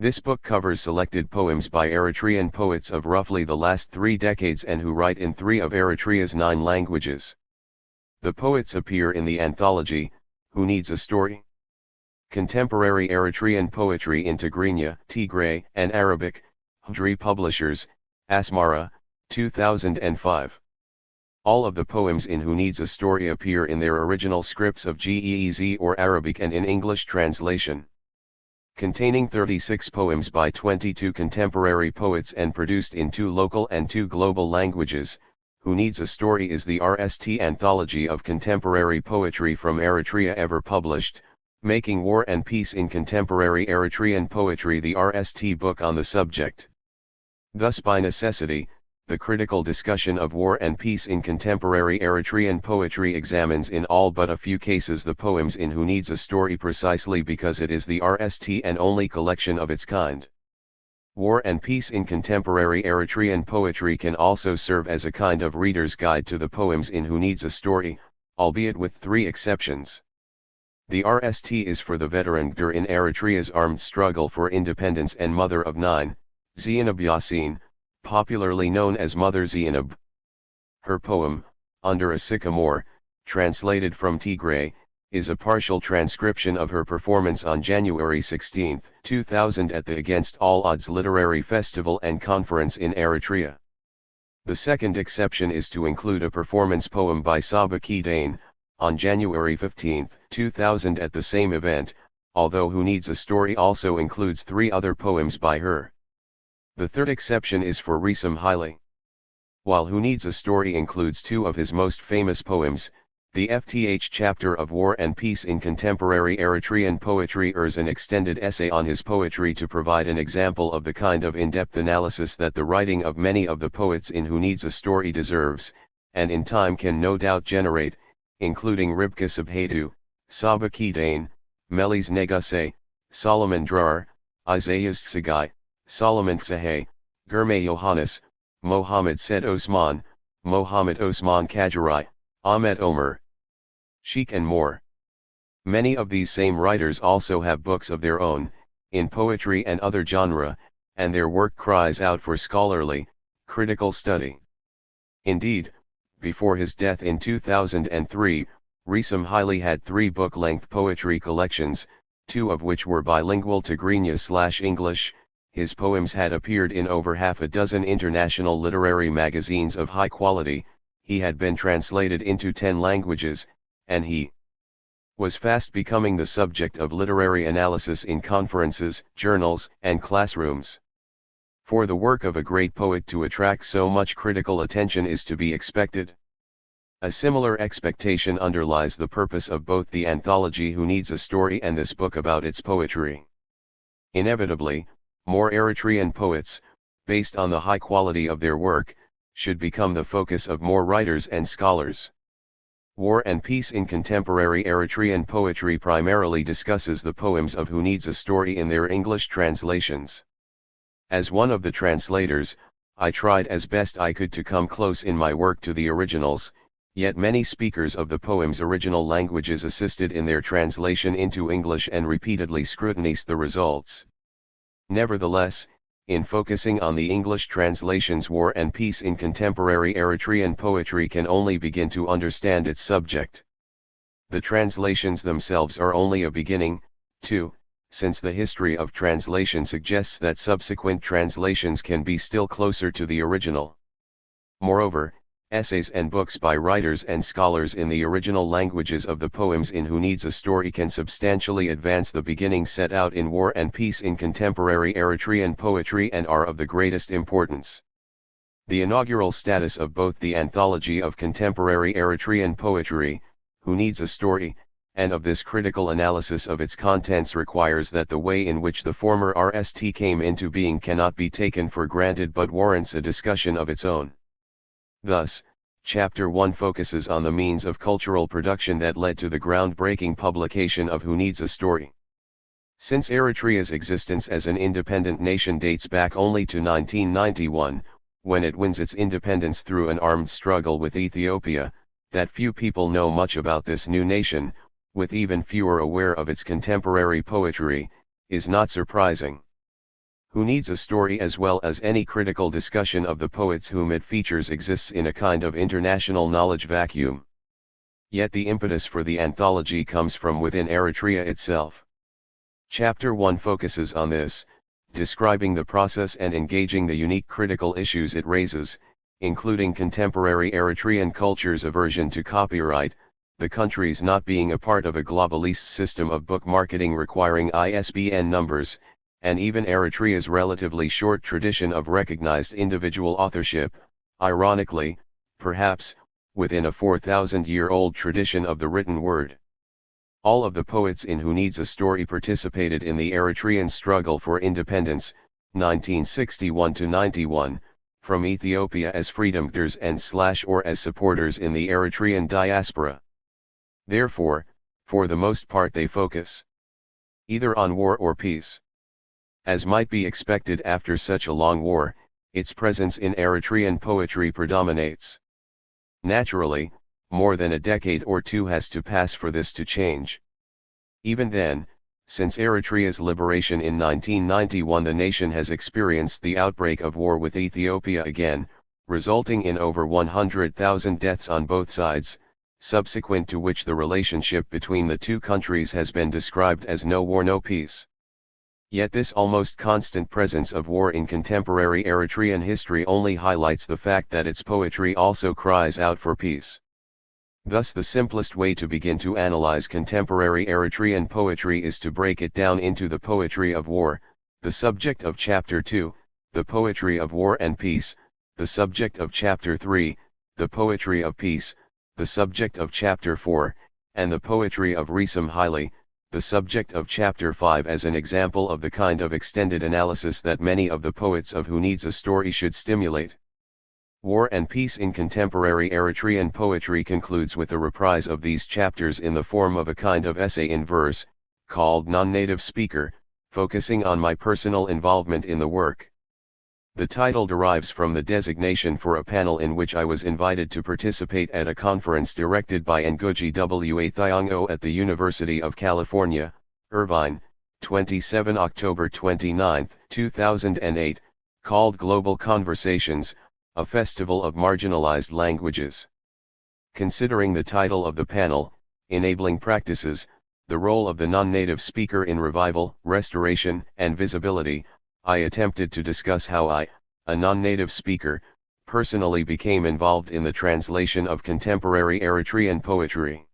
This book covers selected poems by Eritrean poets of roughly the last 3 decades and who write in 3 of Eritrea's 9 languages. The poets appear in the anthology, Who Needs a Story? Contemporary Eritrean Poetry in Tigrinya, Tigray, and Arabic, Hudri Publishers, Asmara, 2005. All of the poems in Who Needs a Story appear in their original scripts of Ge'ez or Arabic and in English translation. Containing 36 poems by 22 contemporary poets and produced in 2 local and 2 global languages, Who Needs a Story is the RST anthology of contemporary poetry from Eritrea ever published, making War and Peace in Contemporary Eritrean Poetry the RST book on the subject. Thus by necessity, the critical discussion of war and peace in contemporary Eritrean poetry examines in all but a few cases the poems in Who Needs a Story precisely because it is the RST and only collection of its kind. War and peace in contemporary Eritrean poetry can also serve as a kind of reader's guide to the poems in Who Needs a Story, albeit with 3 exceptions. The RST is for the veteran Gder in Eritrea's armed struggle for independence and mother of 9, Zainab Yassin, popularly known as Mother Zainab. Her poem, Under a Sycamore, translated from Tigray, is a partial transcription of her performance on January 16, 2000 at the Against All Odds Literary Festival and Conference in Eritrea. The second exception is to include a performance poem by Saba Kidane, on January 15, 2000 at the same event, although Who Needs a Story also includes 3 other poems by her. The third exception is for Risam Haile. While Who Needs a Story includes 2 of his most famous poems, the FTH chapter of War and Peace in Contemporary Eritrean Poetry is an extended essay on his poetry to provide an example of the kind of in-depth analysis that the writing of many of the poets in Who Needs a Story deserves, and in time can no doubt generate, including Ribka Subhatu, Saba Kidane, Melis Neguse, Solomon Drar, Isaias Tsagai, Solomon Tsahay, Germay Yohannes, Mohammed Said Osman, Mohammed Osman Kajirai, Ahmed Omer, Sheikh and more. Many of these same writers also have books of their own, in poetry and other genre, and their work cries out for scholarly, critical study. Indeed, before his death in 2003, Risam Haile had 3 book-length poetry collections, 2 of which were bilingual Tigrinya/English. His poems had appeared in over half a dozen international literary magazines of high quality, he had been translated into 10 languages, and he was fast becoming the subject of literary analysis in conferences, journals, and classrooms. For the work of a great poet to attract so much critical attention is to be expected. A similar expectation underlies the purpose of both the anthology Who Needs a Story and this book about its poetry. Inevitably, more Eritrean poets, based on the high quality of their work, should become the focus of more writers and scholars. War and Peace in Contemporary Eritrean Poetry primarily discusses the poems of Who Needs a Story in their English translations. As one of the translators, I tried as best I could to come close in my work to the originals, yet many speakers of the poems' original languages assisted in their translation into English and repeatedly scrutinized the results. Nevertheless, in focusing on the English translations, War and Peace in Contemporary Eritrean Poetry can only begin to understand its subject. The translations themselves are only a beginning, too, since the history of translation suggests that subsequent translations can be still closer to the original. Moreover, essays and books by writers and scholars in the original languages of the poems in Who Needs a Story can substantially advance the beginnings set out in War and Peace in Contemporary Eritrean Poetry and are of the greatest importance. The inaugural status of both the Anthology of Contemporary Eritrean Poetry, Who Needs a Story, and of this critical analysis of its contents requires that the way in which the former RST came into being cannot be taken for granted but warrants a discussion of its own. Thus, Chapter 1 focuses on the means of cultural production that led to the groundbreaking publication of Who Needs a Story. Since Eritrea's existence as an independent nation dates back only to 1991, when it wins its independence through an armed struggle with Ethiopia, that few people know much about this new nation, with even fewer aware of its contemporary poetry, is not surprising. Who Needs a Story, as well as any critical discussion of the poets whom it features, exists in a kind of international knowledge vacuum. Yet the impetus for the anthology comes from within Eritrea itself. Chapter 1 focuses on this, describing the process and engaging the unique critical issues it raises, including contemporary Eritrean culture's aversion to copyright, the country's not being a part of a globalist system of book marketing requiring ISBN numbers, and even Eritrea's relatively short tradition of recognized individual authorship, ironically, perhaps, within a 4,000-year-old tradition of the written word. All of the poets in Who Needs a Story participated in the Eritrean struggle for independence, 1961–91, from Ethiopia as freedom fighters and/or as supporters in the Eritrean diaspora. Therefore, for the most part they focus either on war or peace. As might be expected after such a long war, its presence in Eritrean poetry predominates. Naturally, more than a decade or two has to pass for this to change. Even then, since Eritrea's liberation in 1991, the nation has experienced the outbreak of war with Ethiopia again, resulting in over 100,000 deaths on both sides, subsequent to which the relationship between the two countries has been described as no war no peace. Yet this almost constant presence of war in contemporary Eritrean history only highlights the fact that its poetry also cries out for peace. Thus the simplest way to begin to analyze contemporary Eritrean poetry is to break it down into the poetry of war, the subject of Chapter 2, the poetry of war and peace, the subject of Chapter 3, the poetry of peace, the subject of Chapter 4, and the poetry of Risam Haile, the subject of Chapter 5, as an example of the kind of extended analysis that many of the poets of Who Needs a Story should stimulate. War and Peace in Contemporary Eritrean Poetry concludes with a reprise of these chapters in the form of a kind of essay in verse, called Non-Native Speaker, focusing on my personal involvement in the work. The title derives from the designation for a panel in which I was invited to participate at a conference directed by Ngugi wa Thiong'o at the University of California, Irvine, 27 October 29, 2008, called Global Conversations, a Festival of Marginalized Languages. Considering the title of the panel, Enabling Practices, the role of the non-native speaker in revival, restoration, and visibility, I attempted to discuss how I, a non-native speaker, personally became involved in the translation of contemporary Eritrean poetry.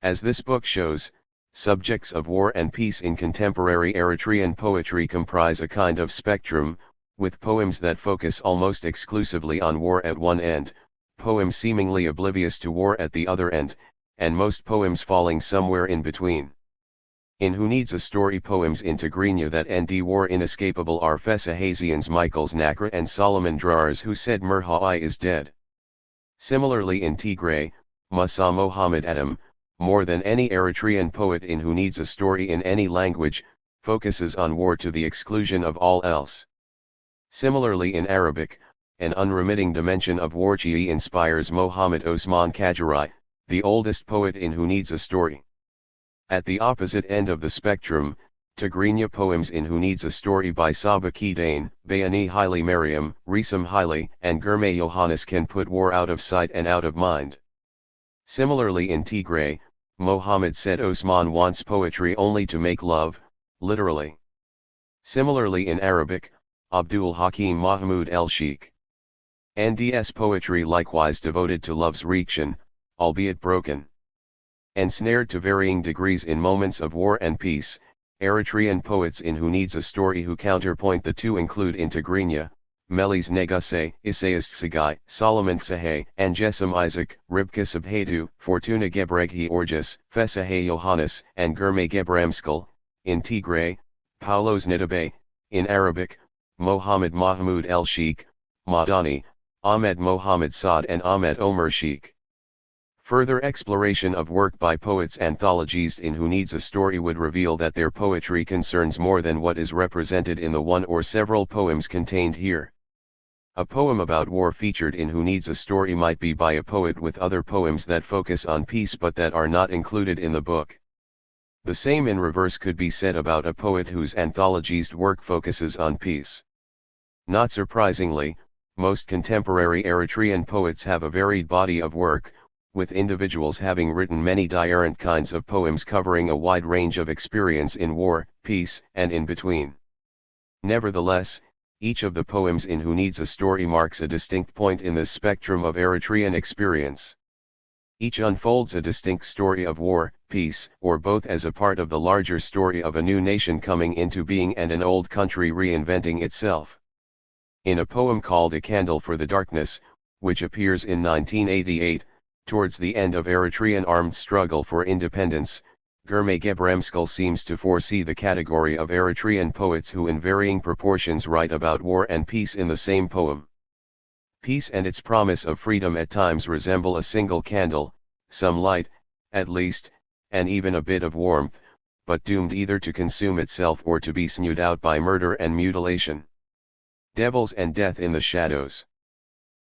As this book shows, subjects of war and peace in contemporary Eritrean poetry comprise a kind of spectrum, with poems that focus almost exclusively on war at one end, poems seemingly oblivious to war at the other end, and most poems falling somewhere in between. In Who Needs a Story, poems in Tigrinya that end war inescapable are Fessa Hazian's Michael's Nakra and Solomon Drar's Who Said Merha'i is Dead. Similarly in Tigray, Musa Mohammed Adam, more than any Eritrean poet in Who Needs a Story in any language, focuses on war to the exclusion of all else. Similarly in Arabic, an unremitting dimension of warchi inspires Mohammed Osman Kajirai, the oldest poet in Who Needs a Story. At the opposite end of the spectrum, Tigrinya poems in Who Needs a Story by Saba Kidane, Bayani Haile Mariam, Risam Haile, and Gurme Yohannes can put war out of sight and out of mind. Similarly in Tigray, Mohammed said Osman wants poetry only to make love, literally. Similarly in Arabic, Abdul Hakim Mahmoud el-Sheikh. NDS poetry likewise devoted to love's reaction, albeit broken. Ensnared to varying degrees in moments of war and peace, Eritrean poets in Who Needs a Story who counterpoint the two include in Tigrinya, Melis Neguse, Isaias Tsagai, Solomon Tsahay, Anjesam Isaac, Ribka Sabhatu, Fortuna Gebreghi Orges, Fesahay Yohannes, and Gurme Gebramskal. In Tigray, Paulos Nidabe. In Arabic, Mohammed Mahmoud el-Sheikh, Madani, Ahmed Mohammed Saad and Ahmed Omer Sheikh. Further exploration of work by poets anthologized in Who Needs a Story would reveal that their poetry concerns more than what is represented in the one or several poems contained here. A poem about war featured in Who Needs a Story might be by a poet with other poems that focus on peace but that are not included in the book. The same in reverse could be said about a poet whose anthologized work focuses on peace. Not surprisingly, most contemporary Eritrean poets have a varied body of work, with individuals having written many different kinds of poems covering a wide range of experience in war, peace, and in between. Nevertheless, each of the poems in Who Needs a Story marks a distinct point in the spectrum of Eritrean experience. Each unfolds a distinct story of war, peace, or both as a part of the larger story of a new nation coming into being and an old country reinventing itself. In a poem called A Candle for the Darkness, which appears in 1988, towards the end of Eritrean armed struggle for independence, Girma Gebremskal seems to foresee the category of Eritrean poets who in varying proportions write about war and peace in the same poem. Peace and its promise of freedom at times resemble a single candle, some light, at least, and even a bit of warmth, but doomed either to consume itself or to be snuffed out by murder and mutilation. Devils and death in the shadows.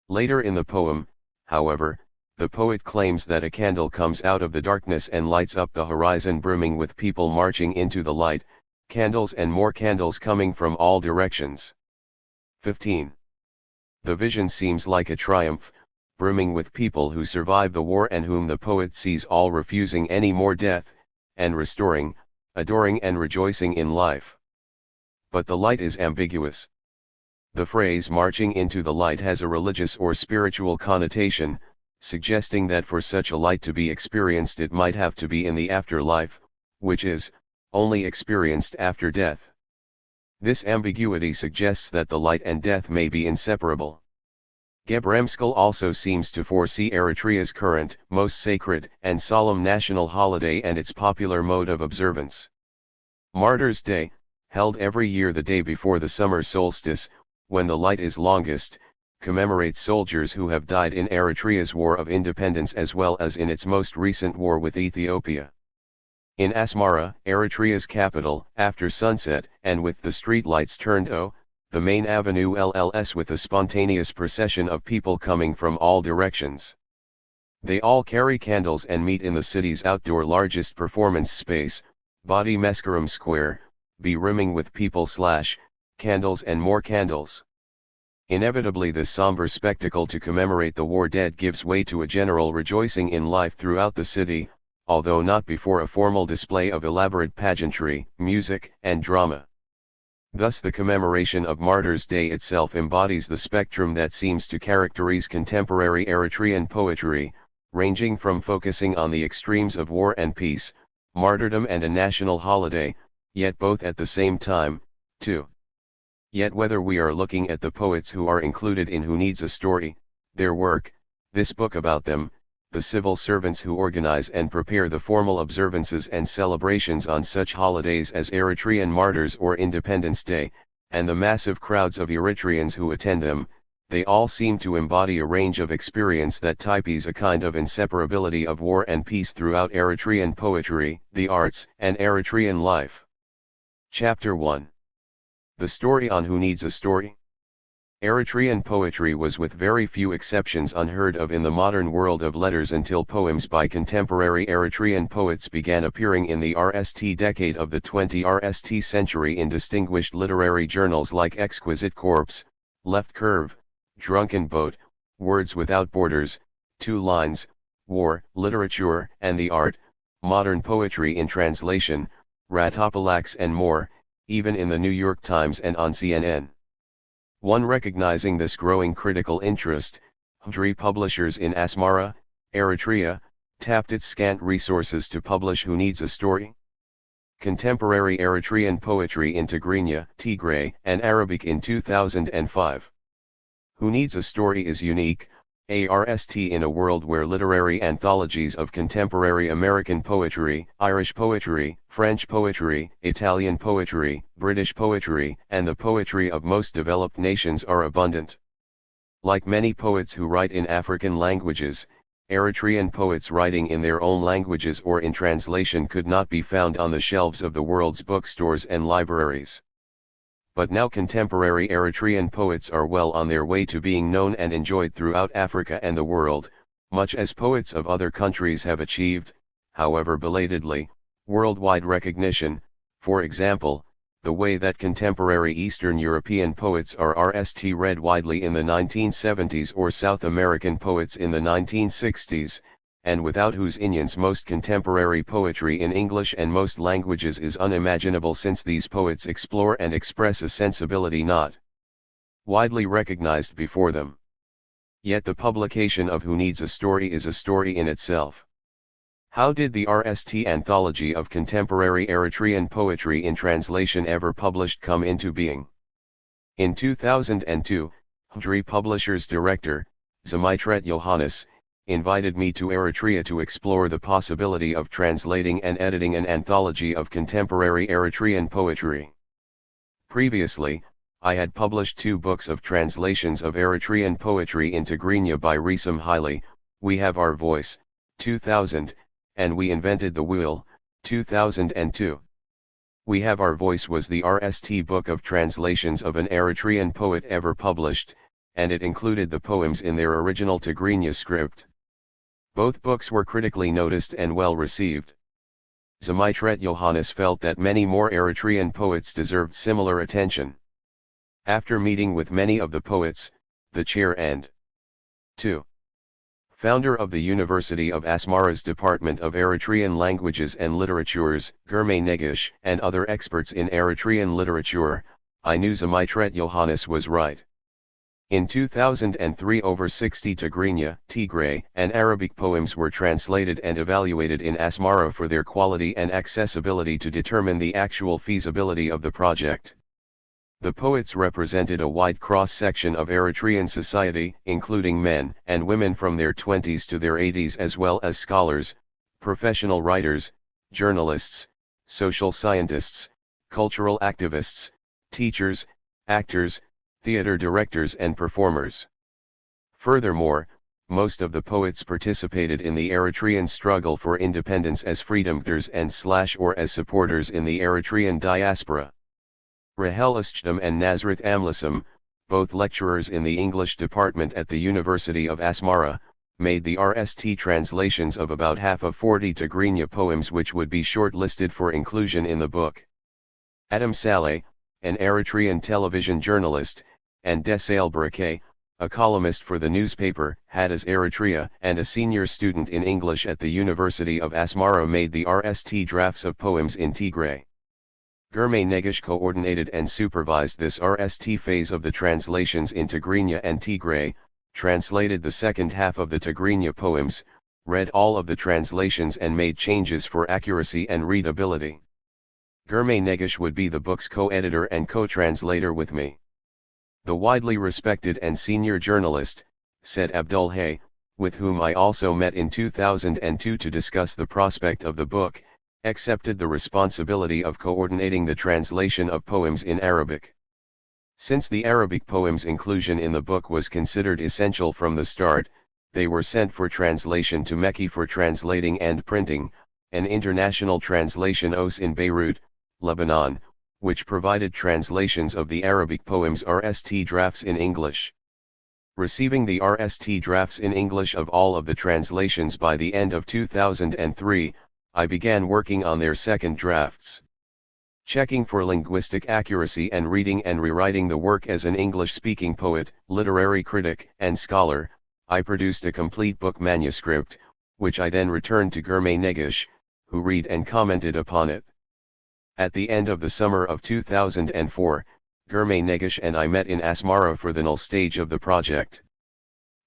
Later in the poem, however, the poet claims that a candle comes out of the darkness and lights up the horizon brimming with people marching into the light, candles and more candles coming from all directions. 15. The vision seems like a triumph, brimming with people who survive the war and whom the poet sees all refusing any more death, and restoring, adoring and rejoicing in life. But the light is ambiguous. The phrase marching into the light has a religious or spiritual connotation, suggesting that for such a light to be experienced it might have to be in the afterlife, which is, only experienced after death. This ambiguity suggests that the light and death may be inseparable. Gebremskal also seems to foresee Eritrea's current, most sacred and solemn national holiday and its popular mode of observance. Martyrs' Day, held every year the day before the summer solstice, when the light is longest, commemorates soldiers who have died in Eritrea's War of Independence as well as in its most recent war with Ethiopia. In Asmara, Eritrea's capital, after sunset, and with the street lights turned on, the main avenue LLS with a spontaneous procession of people coming from all directions. They all carry candles and meet in the city's outdoor largest performance space, Body Mescarum Square, brimming with people / candles and more candles. Inevitably this somber spectacle to commemorate the war dead gives way to a general rejoicing in life throughout the city, although not before a formal display of elaborate pageantry, music, and drama. Thus the commemoration of Martyrs' Day itself embodies the spectrum that seems to characterize contemporary Eritrean poetry, ranging from focusing on the extremes of war and peace, martyrdom and a national holiday, yet both at the same time, too. Yet whether we are looking at the poets who are included in Who Needs a Story, their work, this book about them, the civil servants who organize and prepare the formal observances and celebrations on such holidays as Eritrean Martyrs or Independence Day, and the massive crowds of Eritreans who attend them, they all seem to embody a range of experience that typifies a kind of inseparability of war and peace throughout Eritrean poetry, the arts, and Eritrean life. Chapter 1. The story on Who Needs a Story? Eritrean poetry was with very few exceptions unheard of in the modern world of letters until poems by contemporary Eritrean poets began appearing in the RST decade of the 20th century in distinguished literary journals like Exquisite Corpse, Left Curve, Drunken Boat, Words Without Borders, Two Lines, War, Literature and the Art, Modern Poetry in Translation, Ratopalax and more, even in the New York Times and on CNN. One recognizing this growing critical interest, Hudri Publishers in Asmara, Eritrea, tapped its scant resources to publish Who Needs a Story? Contemporary Eritrean Poetry in Tigrinya, Tigray, and Arabic in 2005. Who Needs a Story is unique, ARST in a world where literary anthologies of contemporary American poetry, Irish poetry, French poetry, Italian poetry, British poetry, and the poetry of most developed nations are abundant. Like many poets who write in African languages, Eritrean poets writing in their own languages or in translation could not be found on the shelves of the world's bookstores and libraries. But now contemporary Eritrean poets are well on their way to being known and enjoyed throughout Africa and the world, much as poets of other countries have achieved, however belatedly, Worldwide recognition, for example, the way that contemporary Eastern European poets are read widely in the 1970s or South American poets in the 1960s, and without whose Indians most contemporary poetry in English and most languages is unimaginable, since these poets explore and express a sensibility not widely recognized before them. Yet the publication of Who Needs a Story is a story in itself. How did the Anthology of Contemporary Eritrean Poetry in Translation ever published come into being? In 2002, HDRI Publishers Director, Zamitret Yohannes, invited me to Eritrea to explore the possibility of translating and editing an anthology of contemporary Eritrean poetry. Previously, I had published 2 books of translations of Eritrean poetry into Tigrinya by Risam Haile, We Have Our Voice, 2000, and We Invented the Wheel, 2002. We Have Our Voice was the book of translations of an Eritrean poet ever published, and it included the poems in their original Tigrinya script. Both books were critically noticed and well received. Zamitret Yohannes felt that many more Eritrean poets deserved similar attention. After meeting with many of the poets, the chair and 2. Founder of the University of Asmara's Department of Eritrean Languages and Literatures, Germe Negish, and other experts in Eritrean literature, I knew Zamitret Yohannes was right. In 2003 over 60 Tigrinya, Tigray, and Arabic poems were translated and evaluated in Asmara for their quality and accessibility to determine the actual feasibility of the project. The poets represented a wide cross-section of Eritrean society, including men and women from their 20s to their 80s, as well as scholars, professional writers, journalists, social scientists, cultural activists, teachers, actors, theater directors and performers. Furthermore, most of the poets participated in the Eritrean struggle for independence as freedomfighters and or as supporters in the Eritrean diaspora. Rahel Ishdam and Nazareth Amlisam, both lecturers in the English department at the University of Asmara, made the translations of about half of 40 Tigrinya poems which would be shortlisted for inclusion in the book. Adam Saleh, an Eritrean television journalist, and Desail Barakeh, a columnist for the newspaper Hadas Eritrea and a senior student in English at the University of Asmara, made the drafts of poems in Tigray. Germe Negish coordinated and supervised this phase of the translations in Tigrinya and Tigray, translated the second half of the Tigrinya poems, read all of the translations and made changes for accuracy and readability. Germe Negish would be the book's co-editor and co-translator with me. The widely respected and senior journalist, Said Abdul-Hay, with whom I also met in 2002 to discuss the prospect of the book, accepted the responsibility of coordinating the translation of poems in Arabic. Since the Arabic poems' inclusion in the book was considered essential from the start, they were sent for translation to Mekki for translating and printing, an international translation house in Beirut, Lebanon, which provided translations of the Arabic poems' drafts in English. Receiving the drafts in English of all of the translations by the end of 2003, I began working on their second drafts. Checking for linguistic accuracy and reading and rewriting the work as an English-speaking poet, literary critic, and scholar, I produced a complete book manuscript, which I then returned to Germe Negish, who read and commented upon it. At the end of the summer of 2004, Germe Negish and I met in Asmara for the null stage of the project.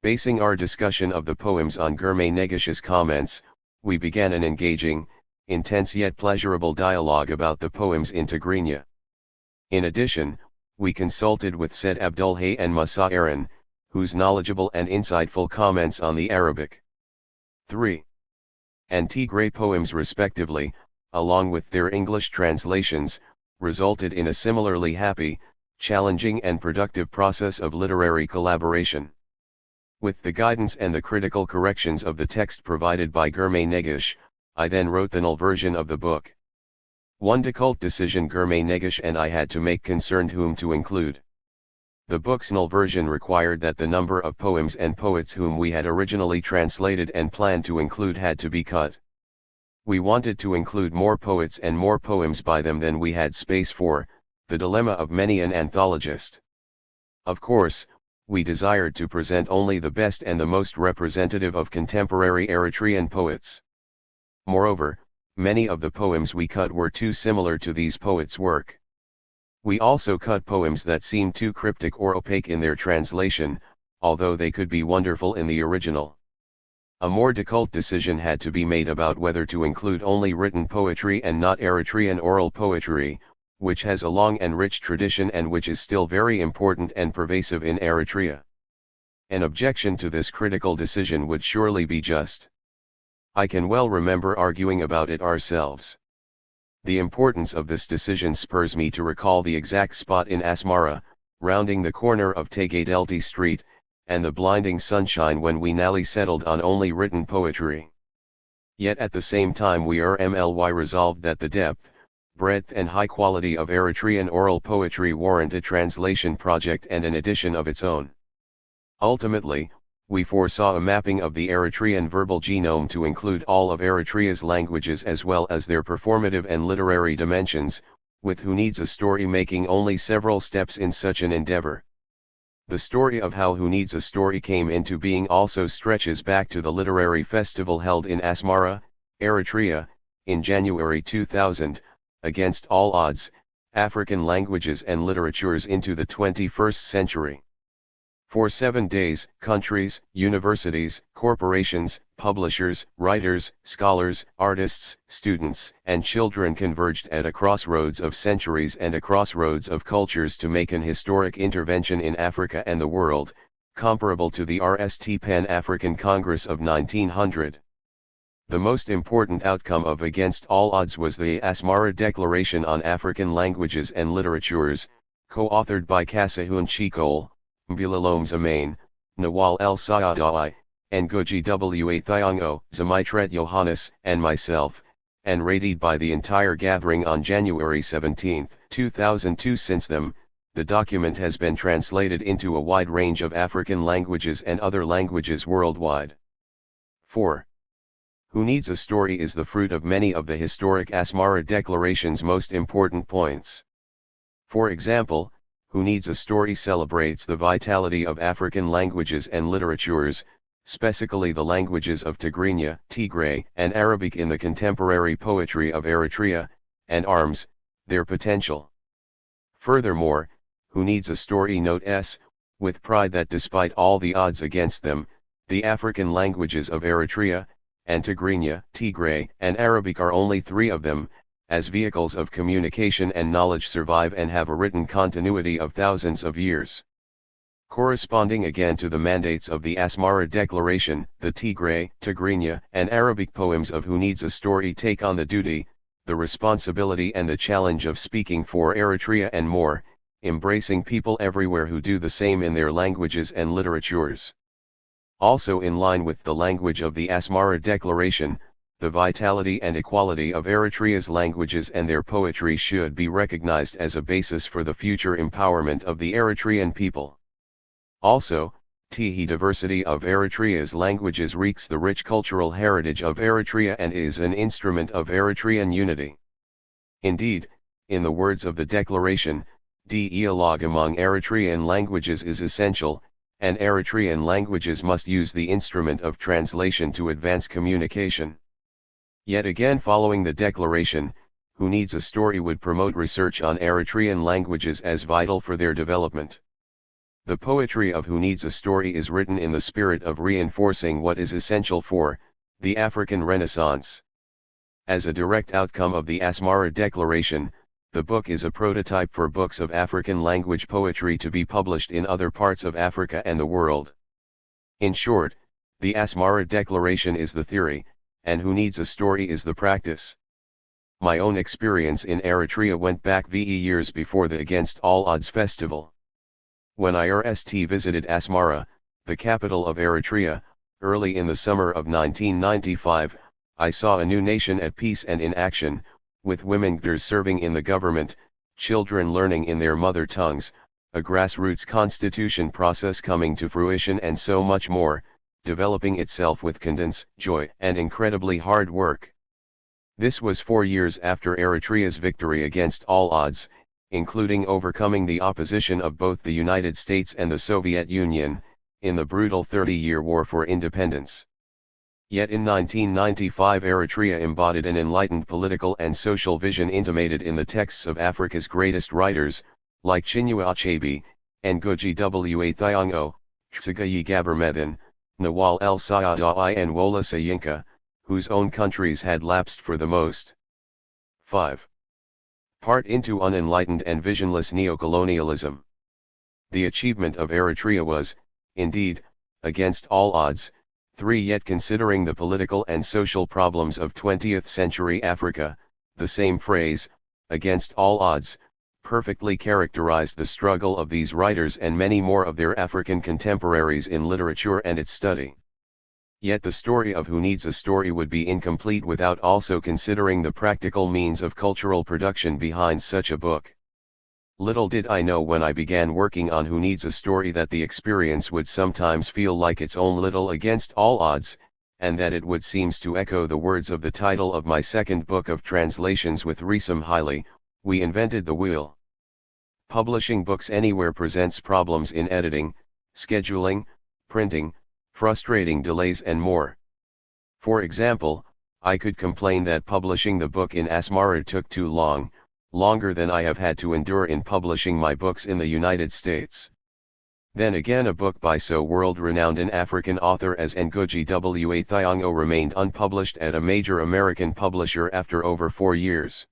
Basing our discussion of the poems on Germe Negish's comments, we began an engaging, intense yet pleasurable dialogue about the poems in Tigrinya. In addition, we consulted with Said Abdul-Hay and Musa Aaron, whose knowledgeable and insightful comments on the Arabic 3. and Tigray poems respectively, along with their English translations, resulted in a similarly happy, challenging and productive process of literary collaboration. With the guidance and the critical corrections of the text provided by Germe Negish, I then wrote the null version of the book. One difficult decision Germe Negish and I had to make concerned whom to include. The book's null version required that the number of poems and poets whom we had originally translated and planned to include had to be cut. We wanted to include more poets and more poems by them than we had space for, the dilemma of many an anthologist. Of course, we desired to present only the best and the most representative of contemporary Eritrean poets. Moreover, many of the poems we cut were too similar to these poets' work. We also cut poems that seemed too cryptic or opaque in their translation, although they could be wonderful in the original. A more difficult decision had to be made about whether to include only written poetry and not Eritrean oral poetry, which has a long and rich tradition and which is still very important and pervasive in Eritrea. An objection to this critical decision would surely be just. I can well remember arguing about it ourselves. The importance of this decision spurs me to recall the exact spot in Asmara, rounding the corner of Tegadelti Street, and the blinding sunshine when we nally settled on only written poetry. Yet at the same time we resolved that the depth, breadth and high quality of Eritrean oral poetry warrant a translation project and an edition of its own. Ultimately, we foresaw a mapping of the Eritrean verbal genome to include all of Eritrea's languages as well as their performative and literary dimensions, with Who Needs a Story making only several steps in such an endeavor. The story of how Who Needs a Story came into being also stretches back to the literary festival held in Asmara, Eritrea, in January 2000, Against All Odds, African Languages and Literatures into the 21st Century. For 7 days, countries, universities, corporations, publishers, writers, scholars, artists, students, and children converged at a crossroads of centuries and a crossroads of cultures to make an historic intervention in Africa and the world, comparable to the RST Pan-African Congress of 1900. The most important outcome of Against All Odds was the Asmara Declaration on African Languages and Literatures, co-authored by Kasahun Chikole, Mbulalome Zamain, Nawal El Sayadai, Ngugi Wa Thiongo, Zamitret Yohannes, and myself, and rated by the entire gathering on January 17, 2002. Since then, the document has been translated into a wide range of African languages and other languages worldwide. 4. Who Needs a Story is the fruit of many of the historic Asmara Declaration's most important points. For example, Who Needs a Story celebrates the vitality of African languages and literatures, specifically the languages of Tigrinya, Tigray, and Arabic in the contemporary poetry of Eritrea, and arms their potential. Furthermore, Who Needs a Story notes, with pride that despite all the odds against them, the African languages of Eritrea, and Tigrinya, Tigray, and Arabic are only 3 of them, as vehicles of communication and knowledge survive and have a written continuity of thousands of years. Corresponding again to the mandates of the Asmara Declaration, the Tigray, Tigrinya, and Arabic poems of Who Needs a Story take on the duty, the responsibility and the challenge of speaking for Eritrea and more, embracing people everywhere who do the same in their languages and literatures. Also in line with the language of the Asmara Declaration, the vitality and equality of Eritrea's languages and their poetry should be recognized as a basis for the future empowerment of the Eritrean people. Also, the diversity of Eritrea's languages reeks the rich cultural heritage of Eritrea and is an instrument of Eritrean unity. Indeed, in the words of the declaration, dialogue among Eritrean languages is essential, and Eritrean languages must use the instrument of translation to advance communication. Yet again, following the declaration, Who Needs a Story would promote research on Eritrean languages as vital for their development. The poetry of Who Needs a Story is written in the spirit of reinforcing what is essential for the African Renaissance. As a direct outcome of the Asmara Declaration, the book is a prototype for books of African language poetry to be published in other parts of Africa and the world. In short, the Asmara Declaration is the theory, and Who Needs a Story is the practice. My own experience in Eritrea went back years before the Against All Odds festival. When I visited Asmara, the capital of Eritrea, early in the summer of 1995, I saw a new nation at peace and in action, with women serving in the government, children learning in their mother tongues, a grassroots constitution process coming to fruition and so much more, developing itself with condensed joy and incredibly hard work. This was 4 years after Eritrea's victory against all odds, including overcoming the opposition of both the United States and the Soviet Union, in the brutal 30-year war for independence. Yet in 1995 Eritrea embodied an enlightened political and social vision intimated in the texts of Africa's greatest writers, like Chinua Achebe, Ngugi wa Thiong'o, Tsagayi Gabermethan, Nawal el-Saada'i and Wola Soyinka, whose own countries had lapsed for the most 5. Part into unenlightened and visionless neocolonialism. The achievement of Eritrea was, indeed, against all odds. 3. Yet considering the political and social problems of 20th century Africa, the same phrase, against all odds, perfectly characterized the struggle of these writers and many more of their African contemporaries in literature and its study. Yet the story of Who Needs a Story would be incomplete without also considering the practical means of cultural production behind such a book. Little did I know when I began working on Who Needs a Story that the experience would sometimes feel like its own little against all odds, and that it would seem to echo the words of the title of my second book of translations with Risam Haile, We Invented the Wheel. Publishing books anywhere presents problems in editing, scheduling, printing, frustrating delays and more. For example, I could complain that publishing the book in Asmara took too long, longer than I have had to endure in publishing my books in the United States. Then again, a book by so world-renowned an African author as Ngugi wa Thiong'o remained unpublished at a major American publisher after over 4 years.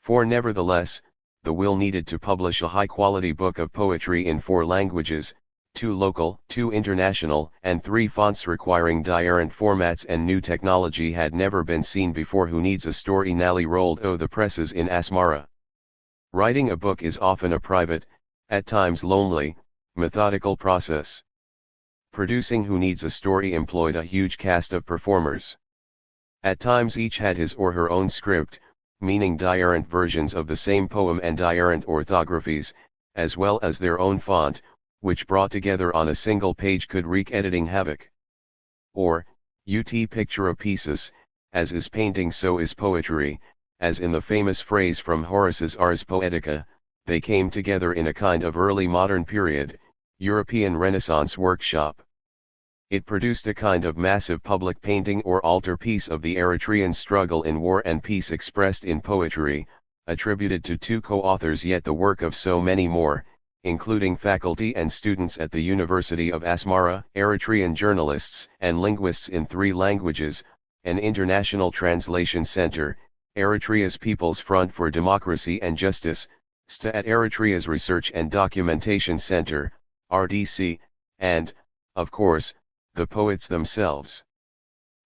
For nevertheless, the will needed to publish a high-quality book of poetry in 4 languages, 2 local, 2 international, and 3 fonts requiring diarrhent formats and new technology had never been seen before. Who Needs a Story nally rolled the presses in Asmara. Writing a book is often a private, at times lonely, methodical process. Producing Who Needs a Story employed a huge cast of performers. At times each had his or her own script, meaning diarrhent versions of the same poem and diarrhent orthographies, as well as their own font, which brought together on a single page could wreak editing havoc. Or, picture a pieces, as is painting so is poetry, as in the famous phrase from Horace's Ars Poetica, they came together in a kind of early modern period, European Renaissance workshop. It produced a kind of massive public painting or altarpiece of the Eritrean struggle in war and peace expressed in poetry, attributed to 2 co-authors yet the work of so many more, including faculty and students at the University of Asmara, Eritrean journalists and linguists in 3 languages, an international translation center, Eritrea's People's Front for Democracy and Justice, STA at Eritrea's Research and Documentation Center, RDC, and, of course, the poets themselves.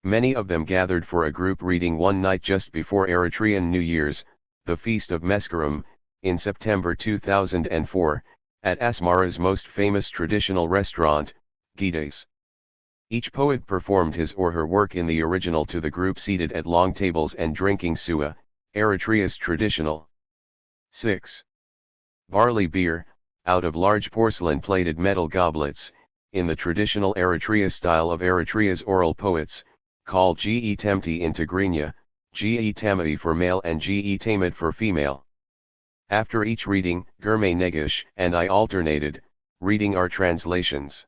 Many of them gathered for a group reading one night just before Eritrean New Year's, the Feast of Mescharim, in September 2004, at Asmara's most famous traditional restaurant, Gide's. Each poet performed his or her work in the original to the group seated at long tables and drinking suwa, Eritrea's traditional 6. Barley beer, out of large porcelain-plated metal goblets, in the traditional Eritrea style of Eritrea's oral poets, called Ge Temti in Tigrinya, Ge Tamai for male and Ge Tamid for female. After each reading, Germe Negish and I alternated, reading our translations.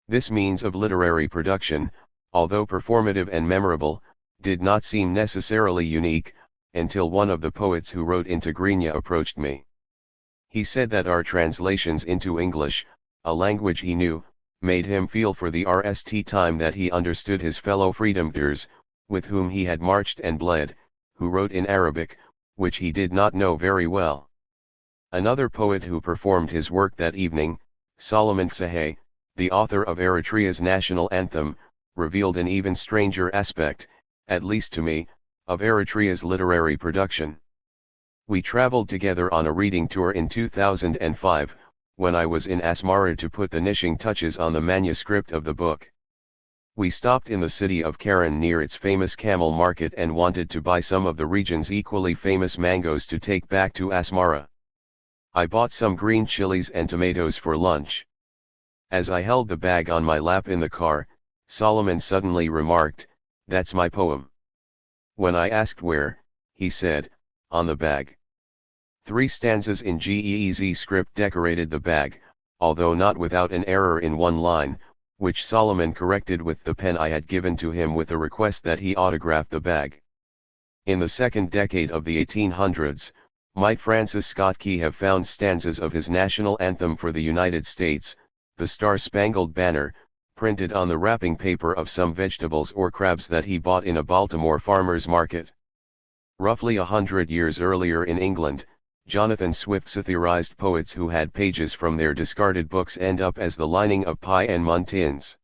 This means of literary production, although performative and memorable, did not seem necessarily unique, until one of the poets who wrote in Tigrinya approached me. He said that our translations into English, a language he knew, made him feel for the RST time that he understood his fellow freedomders, with whom he had marched and bled, who wrote in Arabic, which he did not know very well. Another poet who performed his work that evening, Solomon Sahay, the author of Eritrea's national anthem, revealed an even stranger aspect, at least to me, of Eritrea's literary production. We traveled together on a reading tour in 2005, when I was in Asmara to put the finishing touches on the manuscript of the book. We stopped in the city of Karen near its famous camel market and wanted to buy some of the region's equally famous mangoes to take back to Asmara. I bought some green chilies and tomatoes for lunch. As I held the bag on my lap in the car, Solomon suddenly remarked, "That's my poem." When I asked where, he said, on the bag. 3 stanzas in Ge'ez script decorated the bag, although not without an error in one line, which Solomon corrected with the pen I had given to him with a request that he autograph the bag. In the second decade of the 1800s, might Francis Scott Key have found stanzas of his national anthem for the United States, the Star-Spangled Banner, printed on the wrapping paper of some vegetables or crabs that he bought in a Baltimore farmer's market. Roughly 100 years earlier in England, Jonathan Swift theorized poets who had pages from their discarded books end up as the lining of pie and mutton tins.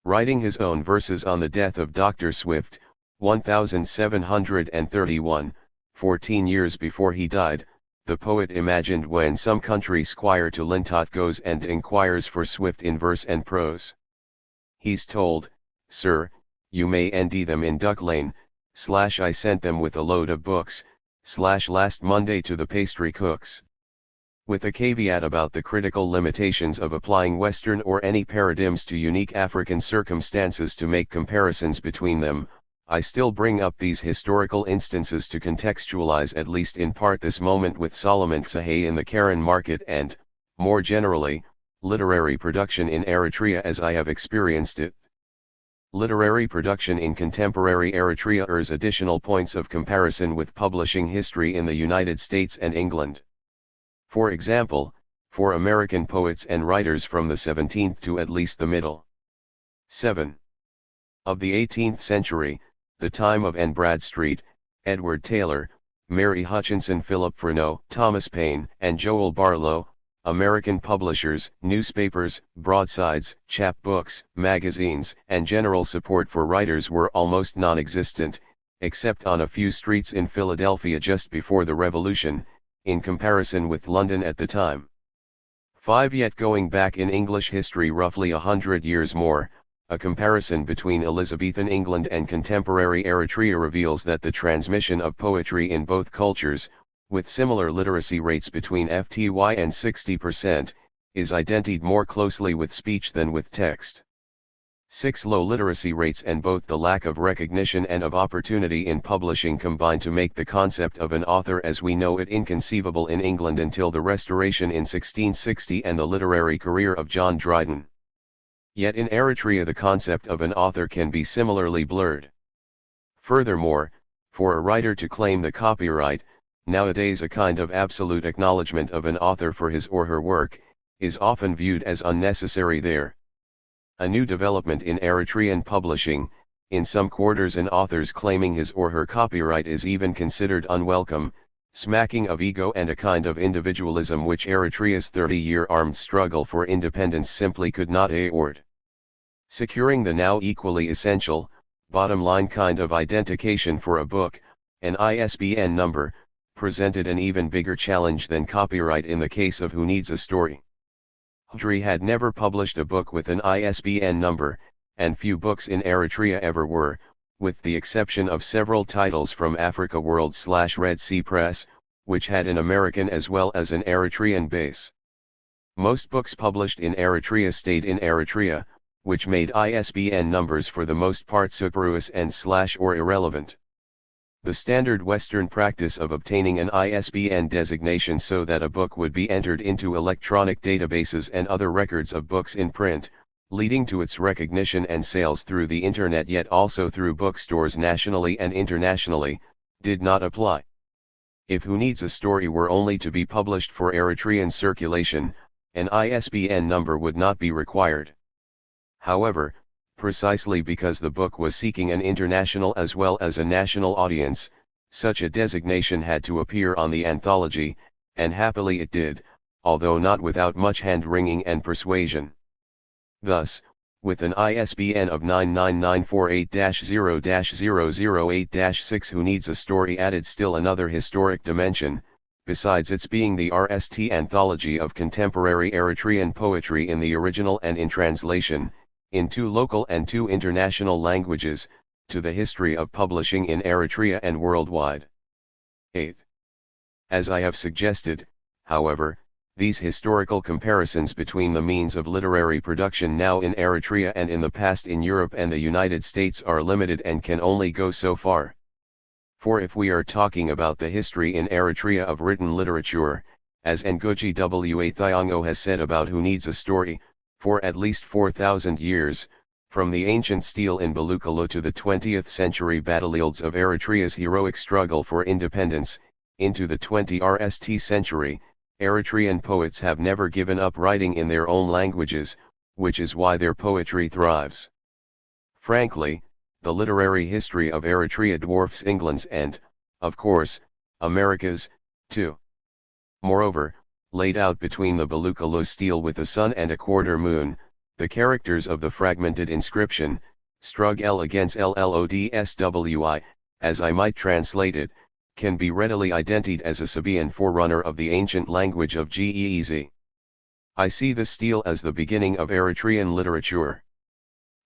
Writing his own verses on the death of Dr. Swift, 1731, 14 years before he died, the poet imagined when some country squire to Lintot goes and inquires for Swift in verse and prose. He's told, "Sir, you may endy them in Duck Lane, / I sent them with a load of books, / last Monday to the pastry cooks." With a caveat about the critical limitations of applying Western or any paradigms to unique African circumstances to make comparisons between them, I still bring up these historical instances to contextualize at least in part this moment with Solomon Sahé in the Karen market and, more generally, literary production in Eritrea as I have experienced it. Literary production in contemporary Eritrea offers additional points of comparison with publishing history in the United States and England. For example, for American poets and writers from the 17th to at least the middle 7 of the 18th century, the time of N. Bradstreet, Edward Taylor, Mary Hutchinson, Philip Freneau, Thomas Paine, and Joel Barlow, American publishers, newspapers, broadsides, chapbooks, magazines, and general support for writers were almost non-existent, except on a few streets in Philadelphia just before the Revolution, in comparison with London at the time. 5 Yet going back in English history roughly 100 years more, a comparison between Elizabethan England and contemporary Eritrea reveals that the transmission of poetry in both cultures, with similar literacy rates between FTY and 60%, is identified more closely with speech than with text. 6 Low literacy rates and both the lack of recognition and of opportunity in publishing combine to make the concept of an author as we know it inconceivable in England until the Restoration in 1660 and the literary career of John Dryden. Yet in Eritrea the concept of an author can be similarly blurred. Furthermore, for a writer to claim the copyright, nowadays a kind of absolute acknowledgement of an author for his or her work, is often viewed as unnecessary there. A new development in Eritrean publishing, in some quarters an author's claiming his or her copyright is even considered unwelcome, smacking of ego and a kind of individualism which Eritrea's 30-year armed struggle for independence simply could not afford. Securing the now equally essential, bottom-line kind of identification for a book, an ISBN number, presented an even bigger challenge than copyright in the case of Who Needs a Story. Hudri had never published a book with an ISBN number, and few books in Eritrea ever were, with the exception of several titles from Africa World/Red Sea Press, which had an American as well as an Eritrean base. Most books published in Eritrea stayed in Eritrea, which made ISBN numbers for the most part superfluous and or irrelevant. The standard Western practice of obtaining an ISBN designation so that a book would be entered into electronic databases and other records of books in print, leading to its recognition and sales through the internet yet also through bookstores nationally and internationally, did not apply. If Who Needs a Story were only to be published for Eritrean circulation, an ISBN number would not be required. However, precisely because the book was seeking an international as well as a national audience, such a designation had to appear on the anthology, and happily it did, although not without much hand-wringing and persuasion. Thus, with an ISBN of 99948-0-008-6 Who Needs a Story added still another historic dimension, besides its being the RST anthology of contemporary Eritrean poetry in the original and in translation, in 2 local and 2 international languages, to the history of publishing in Eritrea and worldwide. 8. As I have suggested, however, these historical comparisons between the means of literary production now in Eritrea and in the past in Europe and the United States are limited and can only go so far. For if we are talking about the history in Eritrea of written literature, as Ngugi wa Thiong'o has said about Who Needs a Story, for at least 4,000 years, from the ancient stele in Balukalo to the 20th century battlefields of Eritrea's heroic struggle for independence, into the 20th century, Eritrean poets have never given up writing in their own languages, which is why their poetry thrives. Frankly, the literary history of Eritrea dwarfs England's and, of course, America's, too. Moreover, laid out between the Balukalo stele with the sun and a quarter moon, the characters of the fragmented inscription, Strug L against LLODSWI, as I might translate it, can be readily identified as a Sabaean forerunner of the ancient language of Ge'ez. I see the stele as the beginning of Eritrean literature.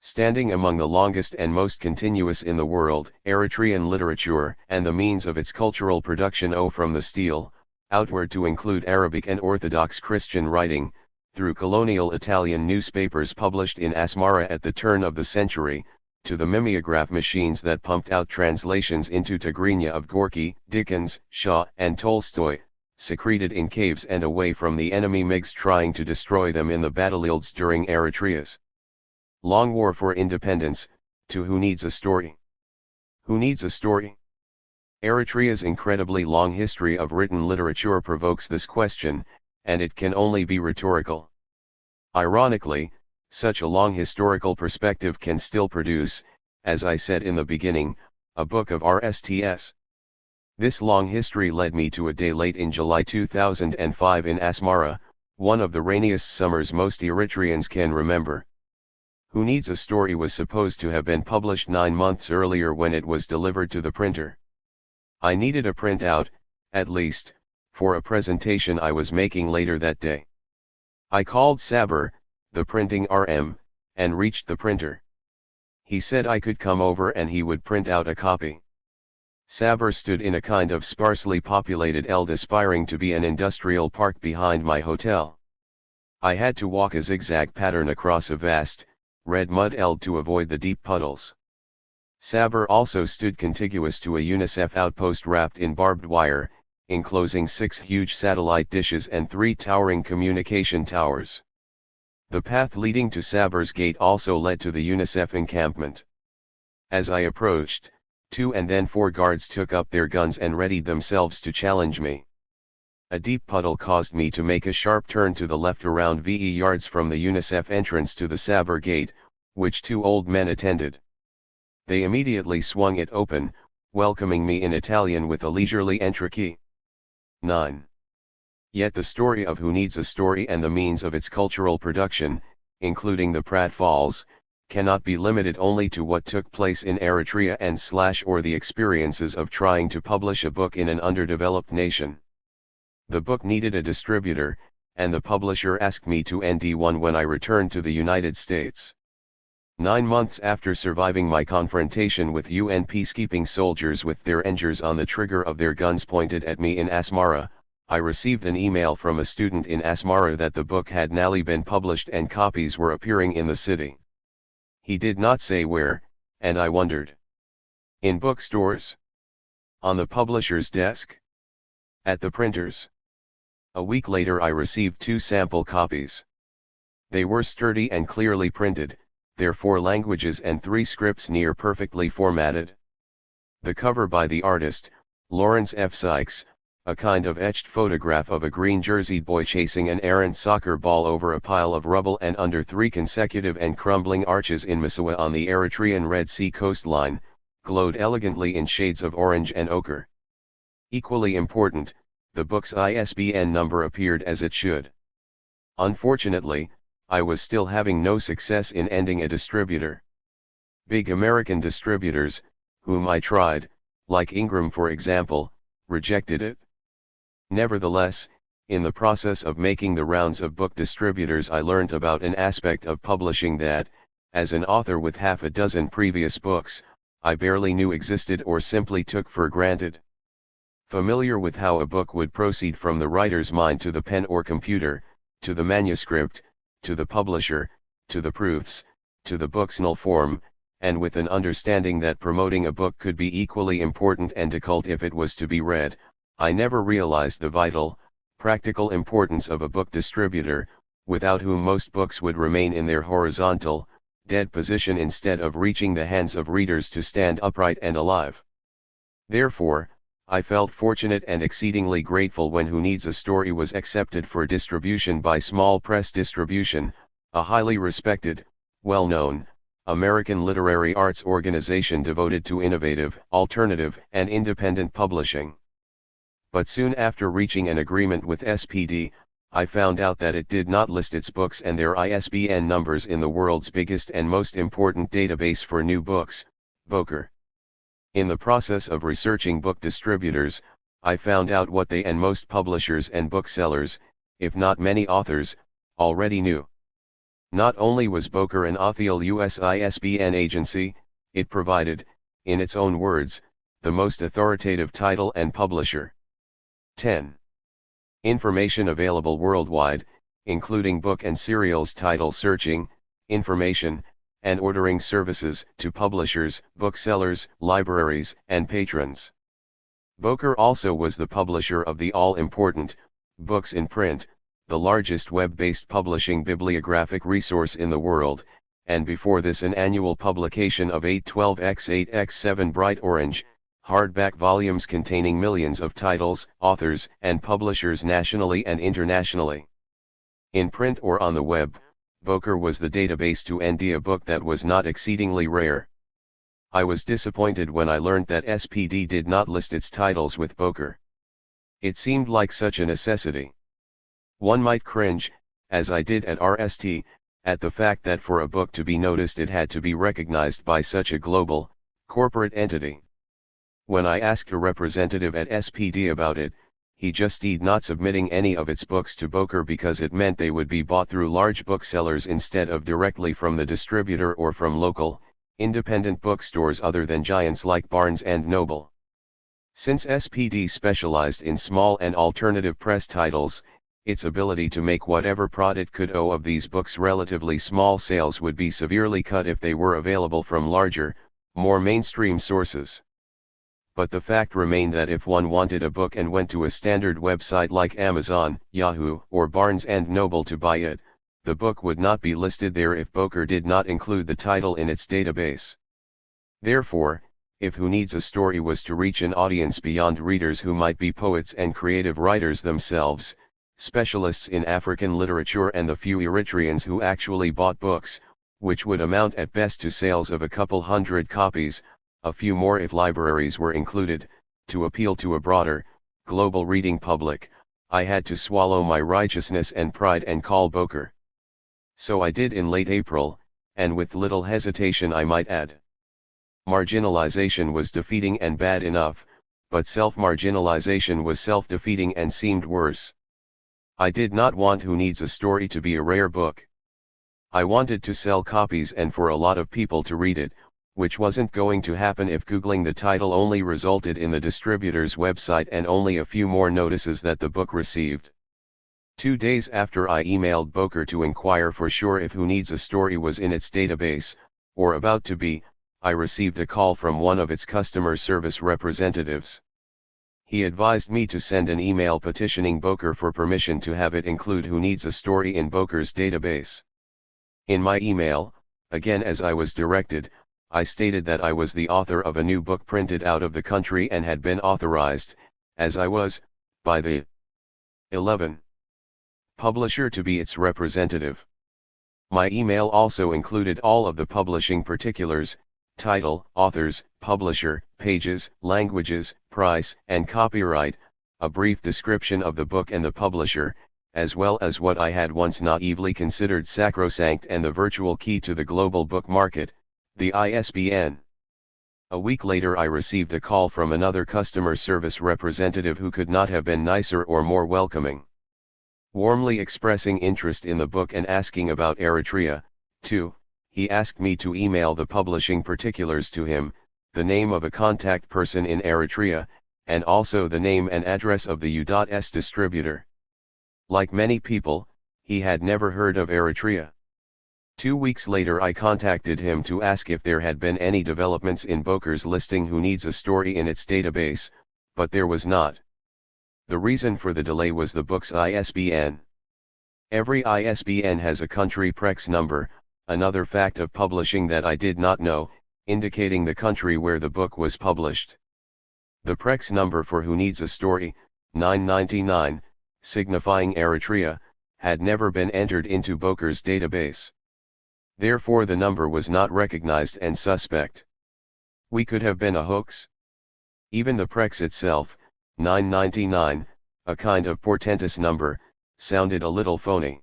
Standing among the longest and most continuous in the world, Eritrean literature, and the means of its cultural production from the stele, outward to include Arabic and Orthodox Christian writing, through colonial Italian newspapers published in Asmara at the turn of the century, to the mimeograph machines that pumped out translations into Tigrinya of Gorky, Dickens, Shaw, and Tolstoy, secreted in caves and away from the enemy MiGs trying to destroy them in the battlefields during Eritrea's long war for independence, to Who Needs a Story? Who needs a story? Eritrea's incredibly long history of written literature provokes this question, and it can only be rhetorical. Ironically, such a long historical perspective can still produce, as I said in the beginning, a book of RSTS. This long history led me to a day late in July 2005 in Asmara, one of the rainiest summers most Eritreans can remember. Who Needs a Story was supposed to have been published 9 months earlier when it was delivered to the printer. I needed a printout, at least, for a presentation I was making later that day. I called Saber, the printing RM, and reached the printer. He said I could come over and he would print out a copy. Saber stood in a kind of sparsely populated eld aspiring to be an industrial park behind my hotel. I had to walk a zigzag pattern across a vast, red mud eld to avoid the deep puddles. Saber also stood contiguous to a UNICEF outpost wrapped in barbed wire, enclosing 6 huge satellite dishes and 3 towering communication towers. The path leading to Saber's gate also led to the UNICEF encampment. As I approached, 2 and then 4 guards took up their guns and readied themselves to challenge me. A deep puddle caused me to make a sharp turn to the left around VE yards from the UNICEF entrance to the Saber gate, which 2 old men attended. They immediately swung it open, welcoming me in Italian with a leisurely entry. 9. Yet the story of Who Needs a Story and the means of its cultural production, including the pratfalls, cannot be limited only to what took place in Eritrea and or the experiences of trying to publish a book in an underdeveloped nation. The book needed a distributor, and the publisher asked me to ND one when I returned to the United States. 9 months after surviving my confrontation with UN peacekeeping soldiers with their engers on the trigger of their guns pointed at me in Asmara, I received an email from a student in Asmara that the book had now been published and copies were appearing in the city. He did not say where, and I wondered. In bookstores? On the publisher's desk? At the printers? A week later I received 2 sample copies. They were sturdy and clearly printed, their 4 languages and 3 scripts near perfectly formatted. The cover by the artist, Lawrence F. Sykes, a kind of etched photograph of a green-jerseyed boy chasing an errant soccer ball over a pile of rubble and under 3 consecutive and crumbling arches in Massawa on the Eritrean Red Sea coastline, glowed elegantly in shades of orange and ochre. Equally important, the book's ISBN number appeared as it should. Unfortunately, I was still having no success in ending a distributor. Big American distributors, whom I tried, like Ingram for example, rejected it. Nevertheless, in the process of making the rounds of book distributors I learned about an aspect of publishing that, as an author with half a dozen previous books, I barely knew existed or simply took for granted. Familiar with how a book would proceed from the writer's mind to the pen or computer, to the manuscript, to the publisher, to the proofs, to the book's null form, and with an understanding that promoting a book could be equally important and difficult if it was to be read, I never realized the vital, practical importance of a book distributor, without whom most books would remain in their horizontal, dead position instead of reaching the hands of readers to stand upright and alive. Therefore, I felt fortunate and exceedingly grateful when Who Needs a Story was accepted for distribution by Small Press Distribution, a highly respected, well-known, American literary arts organization devoted to innovative, alternative, and independent publishing. But soon after reaching an agreement with SPD, I found out that it did not list its books and their ISBN numbers in the world's biggest and most important database for new books, Booker. In the process of researching book distributors, I found out what they and most publishers and booksellers, if not many authors, already knew. Not only was Booker an official US ISBN agency, it provided, in its own words, the most authoritative title and publisher. 10. Information available worldwide, including book and serials title searching, information, and ordering services to publishers, booksellers, libraries, and patrons. Booker also was the publisher of the all-important, Books in Print, the largest web-based publishing bibliographic resource in the world, and before this an annual publication of 812x8x7 bright orange, hardback volumes containing millions of titles, authors, and publishers nationally and internationally. In print or on the web, Booker was the database to ND a book that was not exceedingly rare. I was disappointed when I learned that SPD did not list its titles with Booker. It seemed like such a necessity. One might cringe, as I did at RST, at the fact that for a book to be noticed it had to be recognized by such a global, corporate entity. When I asked a representative at SPD about it, he justed not submitting any of its books to Booker because it meant they would be bought through large booksellers instead of directly from the distributor or from local, independent bookstores other than giants like Barnes & Noble. Since SPD specialized in small and alternative press titles, its ability to make whatever profit it could owe of these books' relatively small sales would be severely cut if they were available from larger, more mainstream sources. But the fact remained that if one wanted a book and went to a standard website like Amazon, Yahoo, or Barnes & Noble to buy it, the book would not be listed there if Booker did not include the title in its database. Therefore, if Who Needs a Story was to reach an audience beyond readers who might be poets and creative writers themselves, specialists in African literature and the few Eritreans who actually bought books, which would amount at best to sales of a couple hundred copies, a few more if libraries were included, to appeal to a broader, global reading public, I had to swallow my righteousness and pride and call Booker. So I did in late April, and with little hesitation I might add. Marginalization was defeating and bad enough, but self-marginalization was self-defeating and seemed worse. I did not want Who Needs a Story to be a rare book. I wanted to sell copies and for a lot of people to read it, which wasn't going to happen if Googling the title only resulted in the distributor's website and only a few more notices that the book received. 2 days after I emailed Booker to inquire for sure if Who Needs a Story was in its database, or about to be, I received a call from one of its customer service representatives. He advised me to send an email petitioning Booker for permission to have it include Who Needs a Story in Booker's database. In my email, again as I was directed, I stated that I was the author of a new book printed out of the country and had been authorized, as I was, by the 11. publisher to be its representative. My email also included all of the publishing particulars, title, authors, publisher, pages, languages, price, and copyright, a brief description of the book and the publisher, as well as what I had once naively considered sacrosanct and the virtual key to the global book market, the ISBN. A week later I received a call from another customer service representative who could not have been nicer or more welcoming. Warmly expressing interest in the book and asking about Eritrea, too, he asked me to email the publishing particulars to him, the name of a contact person in Eritrea, and also the name and address of the U.S. distributor. Like many people, he had never heard of Eritrea. 2 weeks later I contacted him to ask if there had been any developments in Boker's listing Who Needs a Story in its database, but there was not. The reason for the delay was the book's ISBN. Every ISBN has a country PREX number, another fact of publishing that I did not know, indicating the country where the book was published. The PREX number for Who Needs a Story, 999, signifying Eritrea, had never been entered into Boker's database. Therefore the number was not recognized and suspect. We could have been a hoax. Even the PREX itself, 999, a kind of portentous number, sounded a little phony.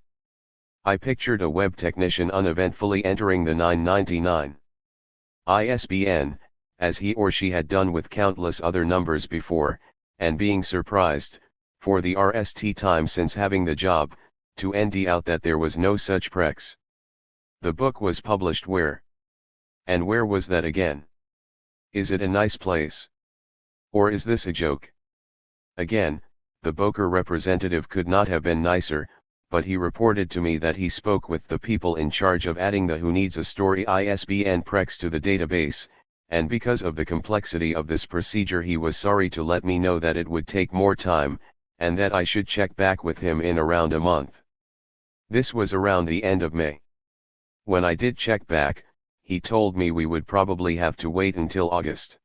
I pictured a web technician uneventfully entering the 999 ISBN, as he or she had done with countless other numbers before, and being surprised, for the rst time since having the job, to end out that there was no such PREX. The book was published where? And where was that again? Is it a nice place? Or is this a joke? Again, the Boker representative could not have been nicer, but he reported to me that he spoke with the people in charge of adding the Who Needs a Story ISBN PREX to the database, and because of the complexity of this procedure he was sorry to let me know that it would take more time, and that I should check back with him in around a month. This was around the end of May. When I did check back, he told me we would probably have to wait until August.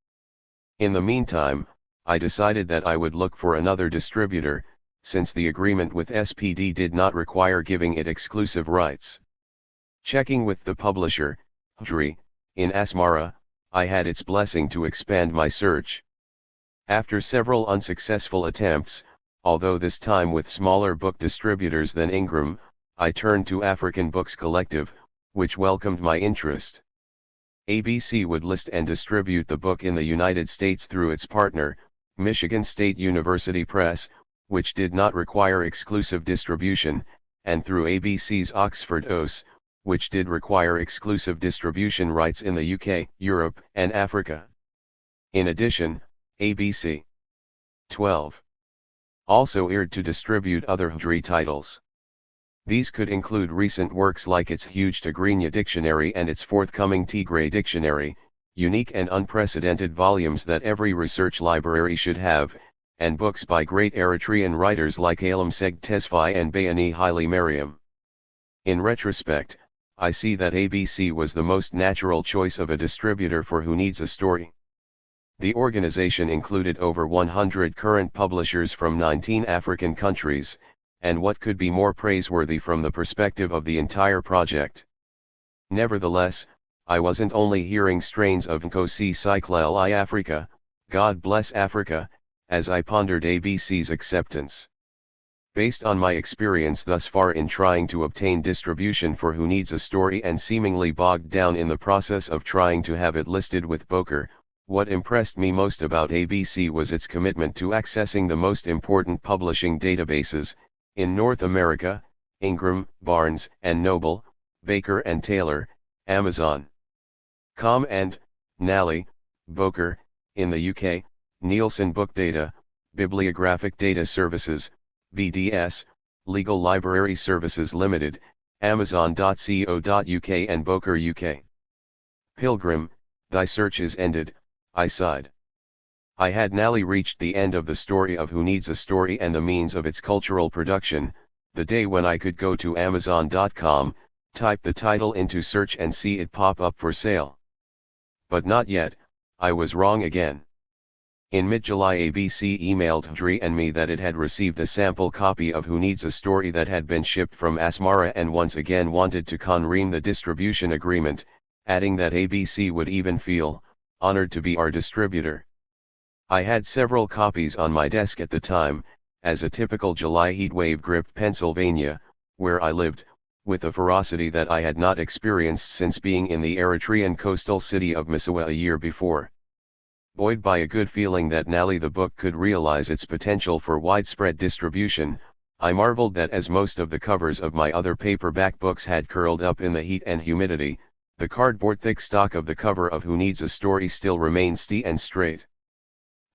In the meantime, I decided that I would look for another distributor, since the agreement with SPD did not require giving it exclusive rights. Checking with the publisher, Hudri, in Asmara, I had its blessing to expand my search. After several unsuccessful attempts, although this time with smaller book distributors than Ingram, I turned to African Books Collective, which welcomed my interest. ABC would list and distribute the book in the United States through its partner, Michigan State University Press, which did not require exclusive distribution, and through ABC's Oxford OS, which did require exclusive distribution rights in the UK, Europe, and Africa. In addition, ABC 12 also eared to distribute other Hudri titles. These could include recent works like its huge Tigrinya dictionary and its forthcoming Tigray dictionary, unique and unprecedented volumes that every research library should have, and books by great Eritrean writers like Alamseg Tesfaye and Bayani Haile Mariam. In retrospect, I see that ABC was the most natural choice of a distributor for Who Needs a Story. The organization included over 100 current publishers from 19 African countries, and what could be more praiseworthy from the perspective of the entire project. Nevertheless, I wasn't only hearing strains of Nkosi Cyclel I Africa, God Bless Africa, as I pondered ABC's acceptance. Based on my experience thus far in trying to obtain distribution for Who Needs a Story and seemingly bogged down in the process of trying to have it listed with Boker, what impressed me most about ABC was its commitment to accessing the most important publishing databases, in North America, Ingram, Barnes and Noble, Baker and Taylor, Amazon.com and, Nally, Boker, in the UK, Nielsen Book Data, Bibliographic Data Services, BDS, Legal Library Services Limited, Amazon.co.uk and Boker UK. Pilgrim, thy search is ended, I sighed. I had Nally reached the end of the story of Who Needs a Story and the means of its cultural production, the day when I could go to Amazon.com, type the title into search and see it pop up for sale. But not yet, I was wrong again. In mid-July ABC emailed Hudri and me that it had received a sample copy of Who Needs a Story that had been shipped from Asmara and once again wanted to conream the distribution agreement, adding that ABC would even feel honored to be our distributor. I had several copies on my desk at the time, as a typical July heatwave gripped Pennsylvania, where I lived, with a ferocity that I had not experienced since being in the Eritrean coastal city of Massawa a year before. Buoyed by a good feeling that Nally the book could realize its potential for widespread distribution, I marveled that as most of the covers of my other paperback books had curled up in the heat and humidity, the cardboard-thick stock of the cover of Who Needs a Story still remained steady and straight.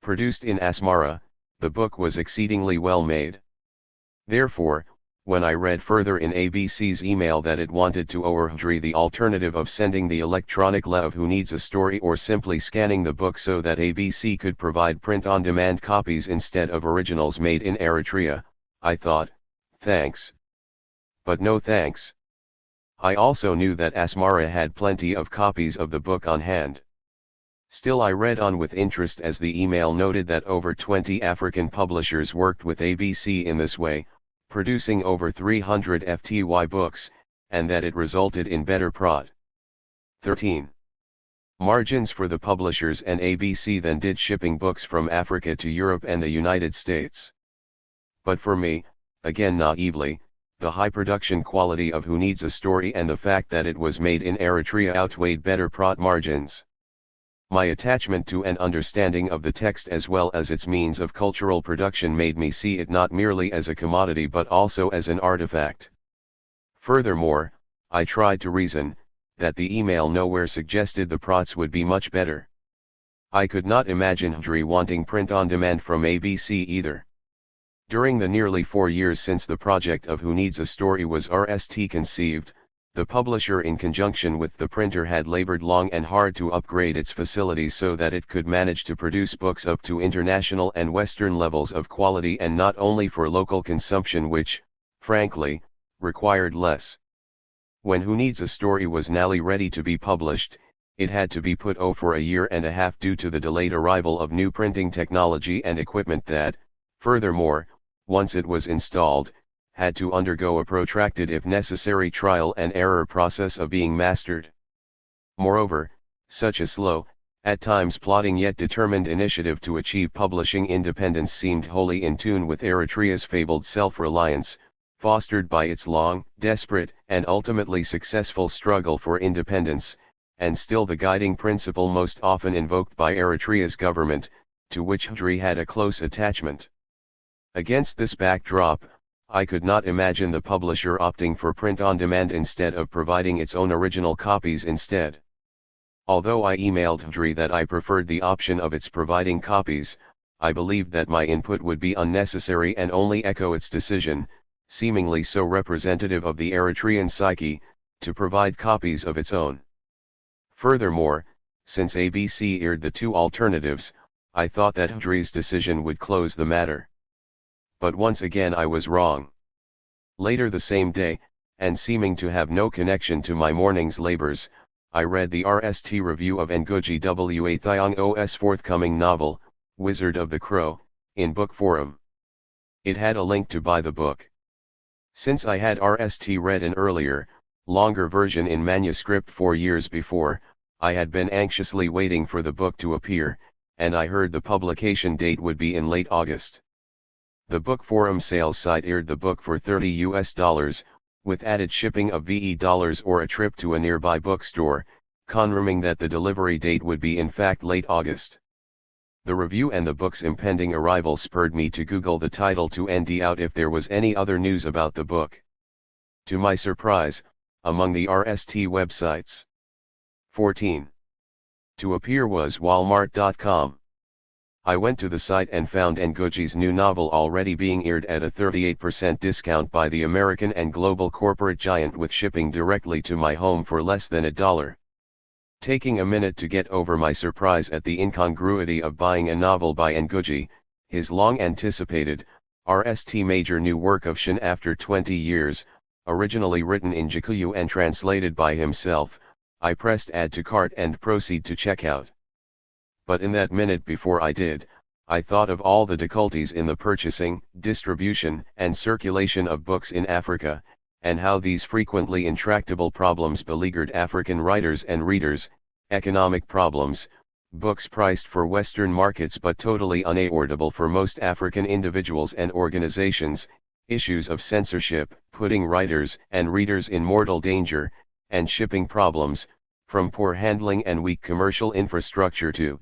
Produced in Asmara, the book was exceedingly well made. Therefore, When I read further in ABC's email that it wanted to offer the alternative of sending the electronic lev Who Needs a Story or simply scanning the book so that ABC could provide print-on-demand copies instead of originals made in Eritrea, I thought, thanks. But no thanks. I also knew that Asmara had plenty of copies of the book on hand. Still, I read on with interest as the email noted that over 20 African publishers worked with ABC in this way, producing over 300 FTY books, and that it resulted in better prod. 13. Margins for the publishers and ABC than did shipping books from Africa to Europe and the United States. But for me, again naively, the high production quality of Who Needs a Story and the fact that it was made in Eritrea outweighed better prod margins. My attachment to and understanding of the text as well as its means of cultural production made me see it not merely as a commodity but also as an artifact. Furthermore, I tried to reason, that the email nowhere suggested the prods would be much better. I could not imagine Hdri wanting print on demand from ABC either. During the nearly 4 years since the project of Who Needs a Story was RST conceived, the publisher in conjunction with the printer had labored long and hard to upgrade its facilities so that it could manage to produce books up to international and Western levels of quality and not only for local consumption which, frankly, required less. When Who Needs a Story was nearly ready to be published, it had to be put off for a year and a half due to the delayed arrival of new printing technology and equipment that, furthermore, once it was installed, had to undergo a protracted if necessary trial and error process of being mastered. Moreover, such a slow, at times plodding yet determined initiative to achieve publishing independence seemed wholly in tune with Eritrea's fabled self-reliance, fostered by its long, desperate, and ultimately successful struggle for independence, and still the guiding principle most often invoked by Eritrea's government, to which Hdri had a close attachment. Against this backdrop, I could not imagine the publisher opting for print on demand instead of providing its own original copies instead. Although I emailed Hdri that I preferred the option of its providing copies, I believed that my input would be unnecessary and only echo its decision, seemingly so representative of the Eritrean psyche, to provide copies of its own. Furthermore, since ABC aired the two alternatives, I thought that Hdri's decision would close the matter. But once again I was wrong. Later the same day, and seeming to have no connection to my morning's labors, I read the RST review of Ngugi wa Thiong'o's forthcoming novel, Wizard of the Crow, in Book Forum. It had a link to buy the book. Since I had RST read an earlier, longer version in manuscript 4 years before, I had been anxiously waiting for the book to appear, and I heard the publication date would be in late August. The Book Forum sales site aired the book for $30, with added shipping of $VE or a trip to a nearby bookstore, confirming that the delivery date would be in fact late August. The review and the book's impending arrival spurred me to Google the title to find out if there was any other news about the book. To my surprise, among the RST websites, 14. To appear was Walmart.com. I went to the site and found Ngugi's new novel already being aired at a 38% discount by the American and global corporate giant with shipping directly to my home for less than $1. Taking a minute to get over my surprise at the incongruity of buying a novel by Ngugi, his long-anticipated, RST major new work of fiction after 20 years, originally written in Gikuyu and translated by himself, I pressed add to cart and proceed to checkout. But in that minute before I did, I thought of all the difficulties in the purchasing, distribution, and circulation of books in Africa, and how these frequently intractable problems beleaguered African writers and readers, economic problems, books priced for Western markets but totally unaffordable for most African individuals and organizations, issues of censorship, putting writers and readers in mortal danger, and shipping problems, from poor handling and weak commercial infrastructure to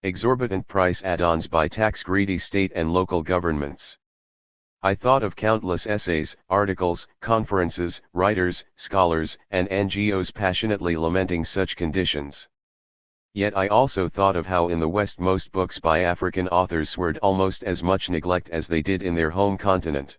exorbitant price add-ons by tax-greedy state and local governments. I thought of countless essays, articles, conferences, writers, scholars, and NGOs passionately lamenting such conditions. Yet I also thought of how in the West most books by African authors suffered almost as much neglect as they did in their home continent.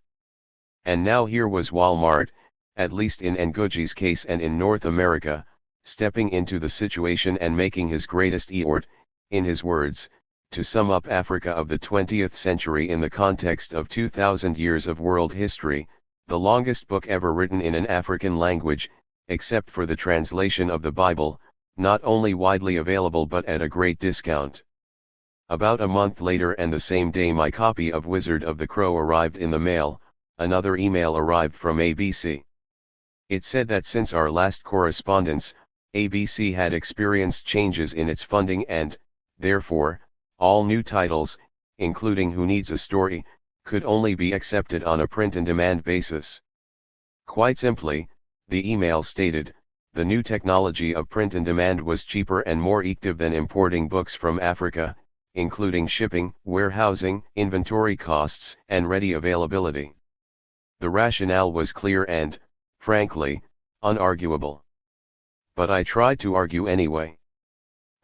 And now here was Walmart, at least in Ngugi's case and in North America, stepping into the situation and making his greatest effort, in his words, to sum up Africa of the 20th century in the context of 2,000 years of world history, the longest book ever written in an African language, except for the translation of the Bible, not only widely available but at a great discount. About a month later and the same day my copy of Wizard of the Crow arrived in the mail, another email arrived from ABC. It said that since our last correspondence, ABC had experienced changes in its funding and, therefore, all new titles, including Who Needs a Story, could only be accepted on a print-on-demand basis. Quite simply, the email stated, the new technology of print-on-demand was cheaper and more effective than importing books from Africa, including shipping, warehousing, inventory costs, and ready availability. The rationale was clear and, frankly, unarguable. But I tried to argue anyway.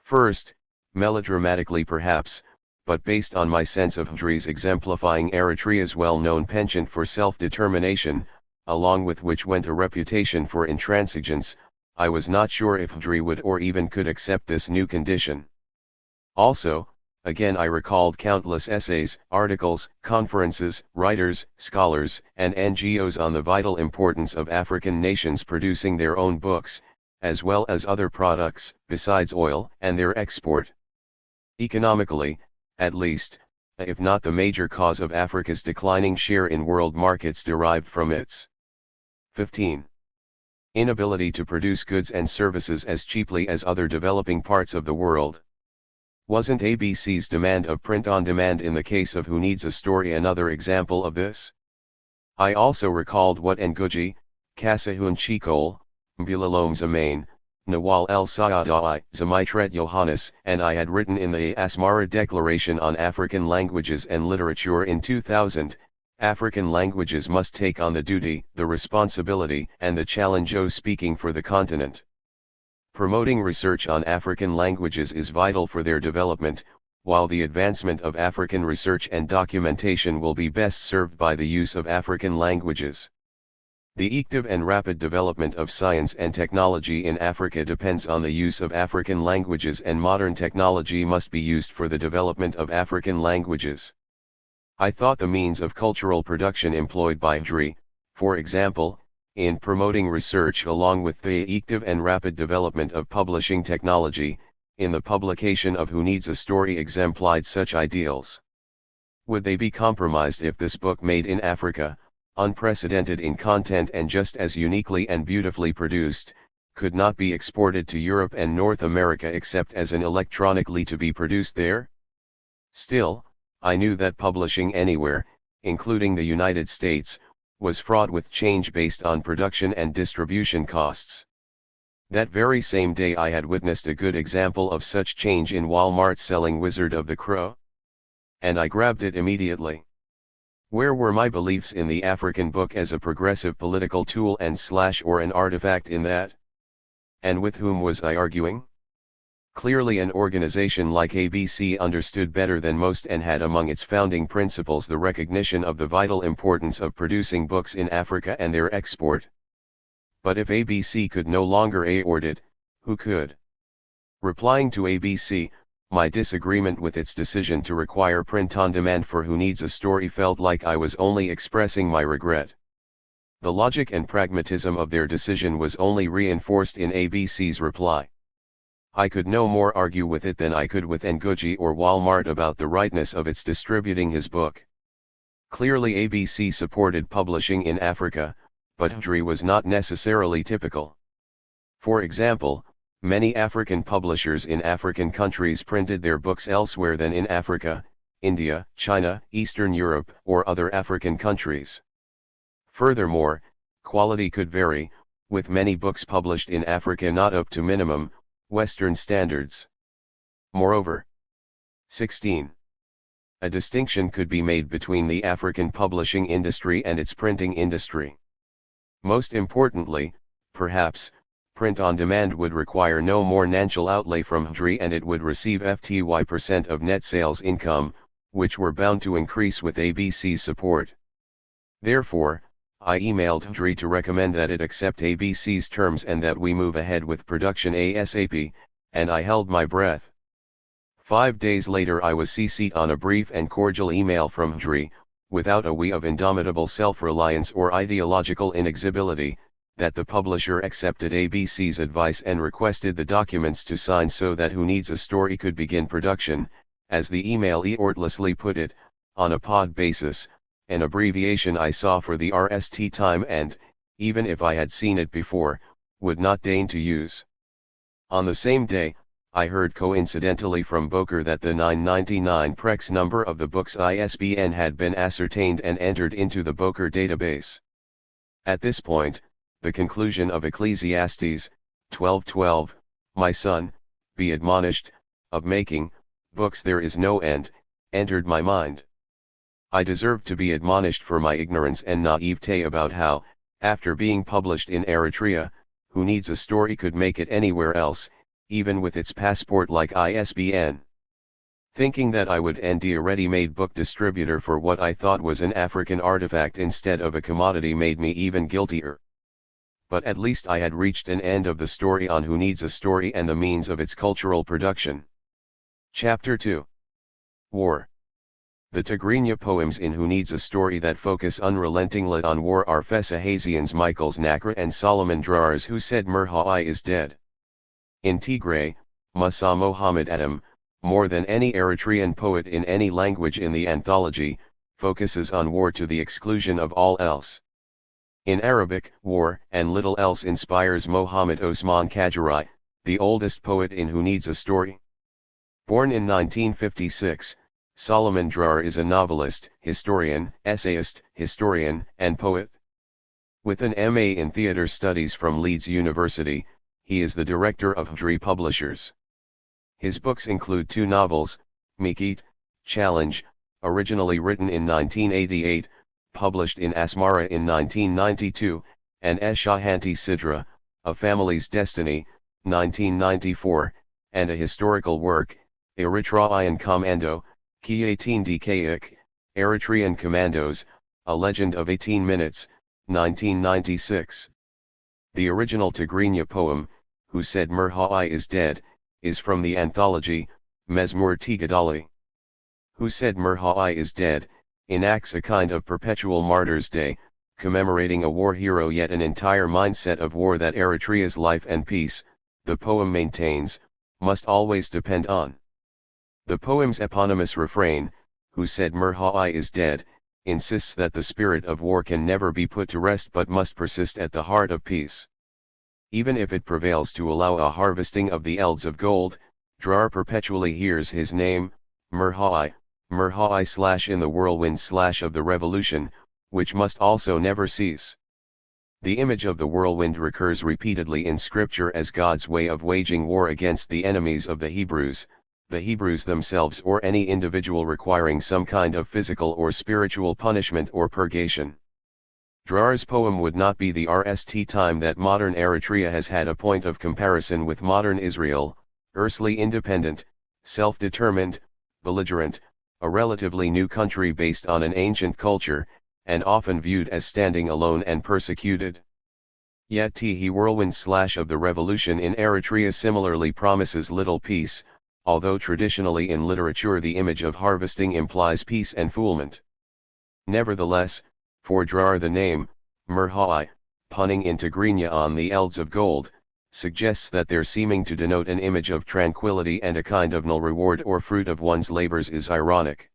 First, melodramatically perhaps, but based on my sense of Hydri's exemplifying Eritrea's well-known penchant for self-determination, along with which went a reputation for intransigence, I was not sure if Hydri would or even could accept this new condition. Also, again I recalled countless essays, articles, conferences, writers, scholars, and NGOs on the vital importance of African nations producing their own books, as well as other products, besides oil, and their export. Economically, at least, if not the major cause of Africa's declining share in world markets derived from its 15. Inability to produce goods and services as cheaply as other developing parts of the world. Wasn't ABC's demand of print-on-demand in the case of Who Needs a Story another example of this? I also recalled what Ngugi, Kasahun Chikol, Mbulalome Zamain, Nawal El Sayadai, Zamitret Yohannes, and I had written in the Asmara Declaration on African Languages and Literature in 2000, African languages must take on the duty, the responsibility, and the challenge of speaking for the continent. Promoting research on African languages is vital for their development, while the advancement of African research and documentation will be best served by the use of African languages. The active and rapid development of science and technology in Africa depends on the use of African languages, and modern technology must be used for the development of African languages. I thought the means of cultural production employed by Hydri, for example, in promoting research along with the active and rapid development of publishing technology, in the publication of Who Needs a Story exemplified such ideals. Would they be compromised if this book made in Africa, unprecedented in content and just as uniquely and beautifully produced, could not be exported to Europe and North America except as an electronically to be produced there? Still, I knew that publishing anywhere, including the United States, was fraught with change based on production and distribution costs. That very same day I had witnessed a good example of such change in Walmart selling Wizard of the Crow. And I grabbed it immediately. Where were my beliefs in the African book as a progressive political tool and or an artifact in that? And with whom was I arguing? Clearly an organization like ABC understood better than most and had among its founding principles the recognition of the vital importance of producing books in Africa and their export. But if ABC could no longer afford it, who could? Replying to ABC, my disagreement with its decision to require print-on-demand for Who Needs a Story felt like I was only expressing my regret. The logic and pragmatism of their decision was only reinforced in ABC's reply. I could no more argue with it than I could with Ngugi or Walmart about the rightness of its distributing his book. Clearly ABC supported publishing in Africa, but Hydri was not necessarily typical. For example, many African publishers in African countries printed their books elsewhere than in Africa, India, China, Eastern Europe, or other African countries. Furthermore, quality could vary, with many books published in Africa not up to minimum Western standards. Moreover, 16. A distinction could be made between the African publishing industry and its printing industry. Most importantly, perhaps, print-on-demand would require no more financial outlay from Hydri and it would receive 50% of net sales income, which were bound to increase with ABC's support. Therefore, I emailed Dri to recommend that it accept ABC's terms and that we move ahead with production ASAP, and I held my breath. 5 days later I was CC'd on a brief and cordial email from Dri, without a "we" of indomitable self-reliance or ideological inexhibibility, that the publisher accepted ABC's advice and requested the documents to sign so that Who Needs a Story could begin production, as the email artlessly put it, on a pod basis, an abbreviation I saw for the RST time and, even if I had seen it before, would not deign to use. On the same day, I heard coincidentally from Boker that the 999 Prex number of the book's ISBN had been ascertained and entered into the Boker database. At this point, the conclusion of Ecclesiastes 12:12, "My son, be admonished, of making books there is no end," entered my mind. I deserved to be admonished for my ignorance and naivete about how, after being published in Eritrea, Who Needs a Story could make it anywhere else, even with its passport-like ISBN. Thinking that I would end a ready-made book distributor for what I thought was an African artifact instead of a commodity made me even guiltier. But at least I had reached an end of the story on Who Needs a Story and the means of its cultural production. Chapter 2. War. The Tigrinya poems in Who Needs a Story that focus unrelentingly on war are Fessa Hazian's Michael's Nakra and Solomon Drar's Who Said Merhai is Dead. In Tigray, Musa Mohammed Adam, more than any Eritrean poet in any language in the anthology, focuses on war to the exclusion of all else. In Arabic, war and little else inspires Mohammed Osman Kajirai, the oldest poet in Who Needs a Story. Born in 1956, Solomon Drar is a novelist, historian, essayist, historian, and poet. With an MA in Theatre Studies from Leeds University, he is the director of Dri Publishers. His books include 2 novels, Mikit, Challenge, originally written in 1988, published in Asmara in 1992, and Eshahanti Sidra, A Family's Destiny, 1994, and a historical work, Eritrean Commando, Ki 18 Dkaik, Eritrean Commandos, A Legend of 18 Minutes, 1996. The original Tigrinya poem, Who Said Merhai is Dead, is from the anthology, Mezmur Tigadali. Who Said Merhai is Dead, enacts a kind of perpetual Martyrs' Day, commemorating a war hero yet an entire mindset of war that Eritrea's life and peace, the poem maintains, must always depend on. The poem's eponymous refrain, Who Said Merhai is Dead, insists that the spirit of war can never be put to rest but must persist at the heart of peace. Even if it prevails to allow a harvesting of the elds of gold, Drar perpetually hears his name, Merhai, Merhai / in the whirlwind / of the revolution, which must also never cease. The image of the whirlwind recurs repeatedly in scripture as God's way of waging war against the enemies of the Hebrews themselves or any individual requiring some kind of physical or spiritual punishment or purgation. Drar's poem would not be the RST time that modern Eritrea has had a point of comparison with modern Israel, earthly independent, self-determined, belligerent, a relatively new country based on an ancient culture, and often viewed as standing alone and persecuted. Yet the whirlwind / of the revolution in Eritrea similarly promises little peace, although traditionally in literature the image of harvesting implies peace and fulfillment. Nevertheless, for Drar the name, Merhai, punning in Tigrinya on the elds of gold, suggests that their seeming to denote an image of tranquility and a kind of null reward or fruit of one's labors is ironic.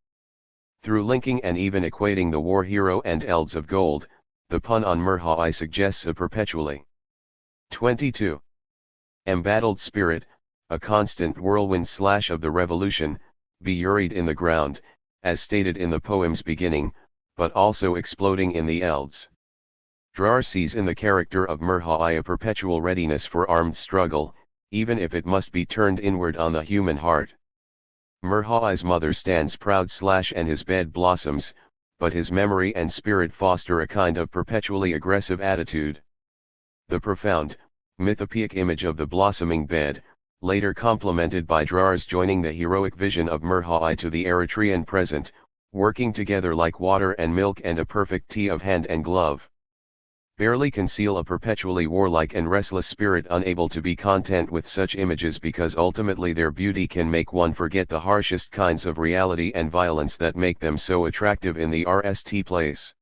Through linking and even equating the war hero and elds of gold, the pun on Merhai suggests a perpetually 22. Embattled spirit, a constant whirlwind / of the revolution, buried in the ground, as stated in the poem's beginning, but also exploding in the elds. Drar sees in the character of Merhai a perpetual readiness for armed struggle, even if it must be turned inward on the human heart. Merhai's mother stands proud / and his bed blossoms, but his memory and spirit foster a kind of perpetually aggressive attitude. The profound, mythopoeic image of the blossoming bed, later complemented by Drar's joining the heroic vision of Merhai to the Eritrean present, working together like water and milk and a perfect tea of hand and glove. barely conceal a perpetually warlike and restless spirit, unable to be content with such images because ultimately their beauty can make one forget the harshest kinds of reality and violence that make them so attractive in the RST place.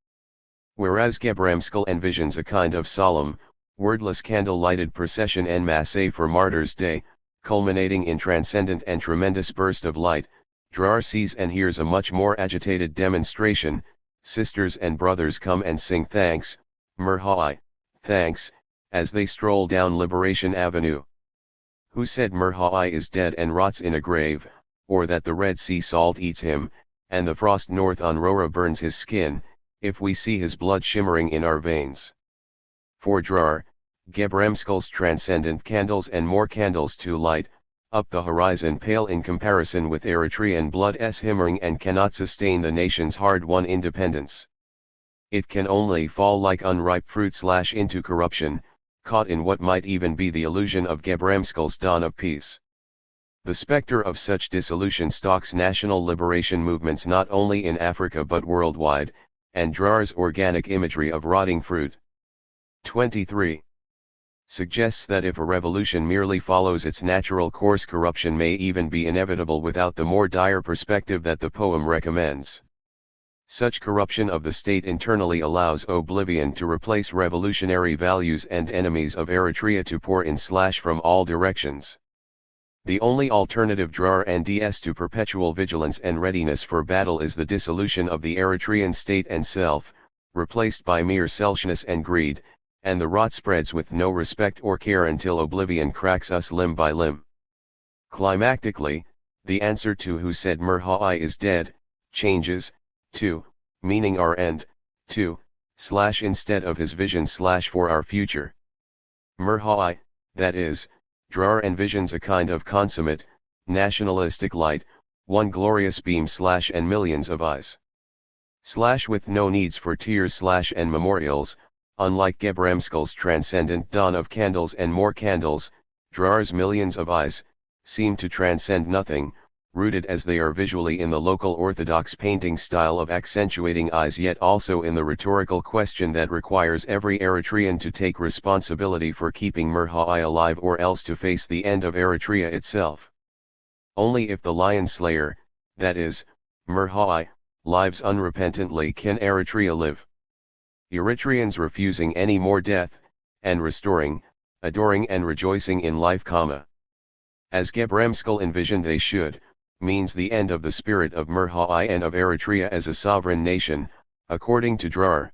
Whereas Gebramskel envisions a kind of solemn, wordless candle-lighted procession en masse for Martyrs' Day, culminating in transcendent and tremendous burst of light, Drar sees and hears a much more agitated demonstration. Sisters and brothers come and sing thanks, Merhai, thanks, as they stroll down Liberation Avenue. Who said Merhai is dead and rots in a grave, or that the Red Sea salt eats him, and the frost north on Rora burns his skin, if we see his blood shimmering in our veins? For Drar, Gebramskel's transcendent candles and more candles to light up the horizon pale in comparison with Eritrean blood's himmering and cannot sustain the nation's hard-won independence. It can only fall like unripe fruit / into corruption, caught in what might even be the illusion of Gebramskel's dawn of peace. The specter of such dissolution stalks national liberation movements not only in Africa but worldwide, and Drar's organic imagery of rotting fruit. 23. Suggests that if a revolution merely follows its natural course, corruption may even be inevitable without the more dire perspective that the poem recommends. Such corruption of the state internally allows oblivion to replace revolutionary values and enemies of Eritrea to pour in / from all directions. The only alternative Drar and DS to perpetual vigilance and readiness for battle is the dissolution of the Eritrean state and self, replaced by mere selfishness and greed, and the rot spreads with no respect or care until oblivion cracks us limb by limb. Climactically, the answer to who said Merhai is dead, changes, to, meaning our end, to, / instead of his vision / for our future. Merhai, that is, Drar envisions a kind of consummate, nationalistic light, one glorious beam / and millions of eyes. / with no needs for tears / and memorials. Unlike Gebramskel's transcendent dawn of candles and more candles, Drar's millions of eyes seem to transcend nothing, rooted as they are visually in the local orthodox painting style of accentuating eyes, yet also in the rhetorical question that requires every Eritrean to take responsibility for keeping Merhai alive or else to face the end of Eritrea itself. Only if the lion slayer, that is, Merhai, lives unrepentantly can Eritrea live. Eritreans refusing any more death, and restoring, adoring and rejoicing in life, as Gebramskel envisioned they should, means the end of the spirit of Merhai and of Eritrea as a sovereign nation, according to Drar.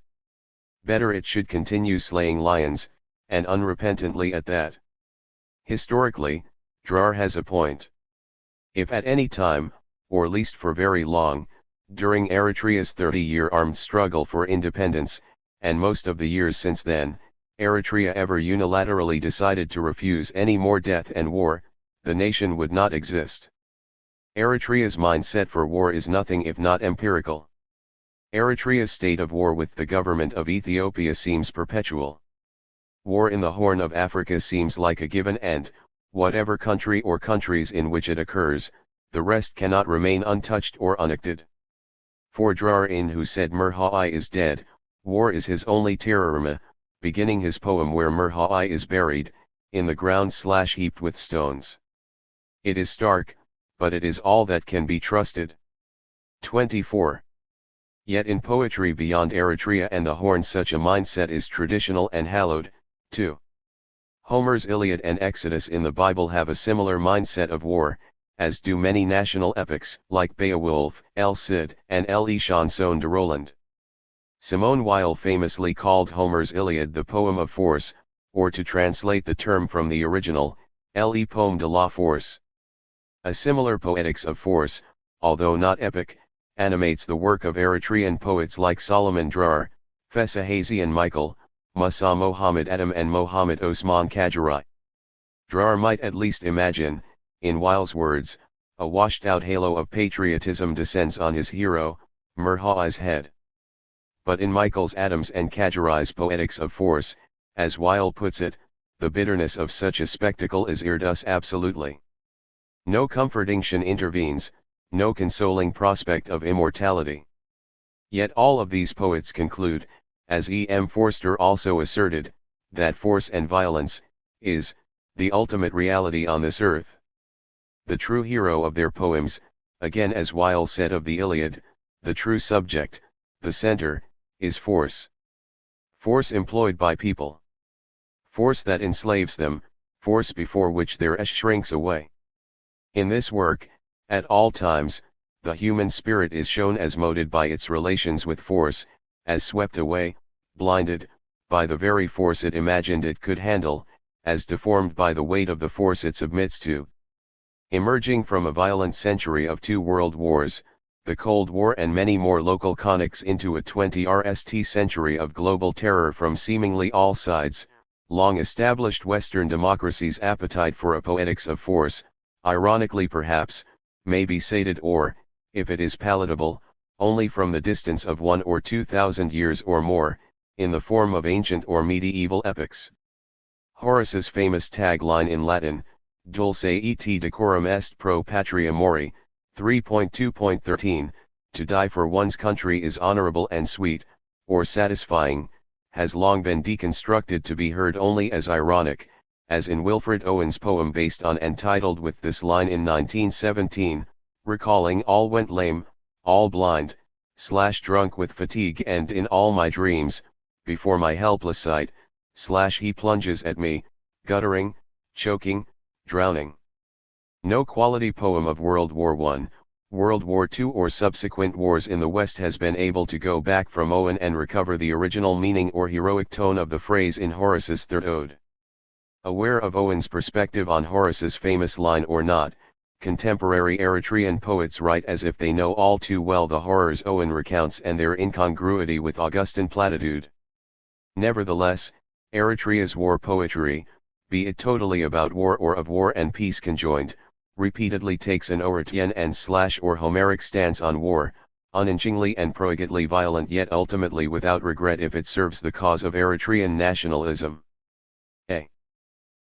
Better it should continue slaying lions, and unrepentantly at that. Historically, Drar has a point. If at any time, or least for very long, during Eritrea's 30-year armed struggle for independence, and most of the years since then, Eritrea ever unilaterally decided to refuse any more death and war, the nation would not exist. Eritrea's mindset for war is nothing if not empirical. Eritrea's state of war with the government of Ethiopia seems perpetual. War in the Horn of Africa seems like a given and, whatever country or countries in which it occurs, the rest cannot remain untouched or unacted. For Drar in who said Merhai is dead, war is his only terrorma, beginning his poem where Merhai is buried, in the ground / heaped with stones. It is stark, but it is all that can be trusted. 24. Yet in poetry beyond Eritrea and the Horn such a mindset is traditional and hallowed, too. Homer's Iliad and Exodus in the Bible have a similar mindset of war, as do many national epics like Beowulf, El Cid, and El Chanson de Roland. Simone Weil famously called Homer's Iliad the poem of force, or to translate the term from the original, Le Poème de la Force. A similar poetics of force, although not epic, animates the work of Eritrean poets like Solomon Drar, Fessa Hazian Michael, Musa Mohammed Adam and Mohammed Osman Kajirai. Drar might at least imagine, in Weil's words, a washed-out halo of patriotism descends on his hero, Merhai's head. But in Michael's Adams and Kajirai's poetics of force, as Weil puts it, the bitterness of such a spectacle is us absolutely. No comforting shun intervenes, no consoling prospect of immortality. Yet all of these poets conclude, as E. M. Forster also asserted, that force and violence is the ultimate reality on this earth. The true hero of their poems, again as Weil said of the Iliad, the true subject, the center, is force. Force employed by people. Force that enslaves them, force before which their esh shrinks away. In this work, at all times, the human spirit is shown as moted by its relations with force, as swept away, blinded, by the very force it imagined it could handle, as deformed by the weight of the force it submits to. Emerging from a violent century of 2 world wars, the Cold War and many more local conflicts into a 20th century of global terror from seemingly all sides, long-established Western democracies' appetite for a poetics of force, ironically perhaps, may be sated or, if it is palatable, only from the distance of 1 or 2,000 years or more, in the form of ancient or medieval epics. Horace's famous tagline in Latin, Dulce et decorum est pro patria mori, 3.2.13, to die for one's country is honorable and sweet, or satisfying, has long been deconstructed to be heard only as ironic, as in Wilfred Owen's poem based on and titled with this line in 1917, recalling all went lame, all blind, / drunk with fatigue and in all my dreams, before my helpless sight, / he plunges at me, guttering, choking, drowning. No quality poem of World War I, World War II or subsequent wars in the West has been able to go back from Owen and recover the original meaning or heroic tone of the phrase in Horace's Third Ode. Aware of Owen's perspective on Horace's famous line or not, contemporary Eritrean poets write as if they know all too well the horrors Owen recounts and their incongruity with Augustan platitude. Nevertheless, Eritrea's war poetry, be it totally about war or of war and peace conjoined, repeatedly takes an eritrean and / or Homeric stance on war, unhingingly and proigately violent yet ultimately without regret if it serves the cause of Eritrean nationalism. A.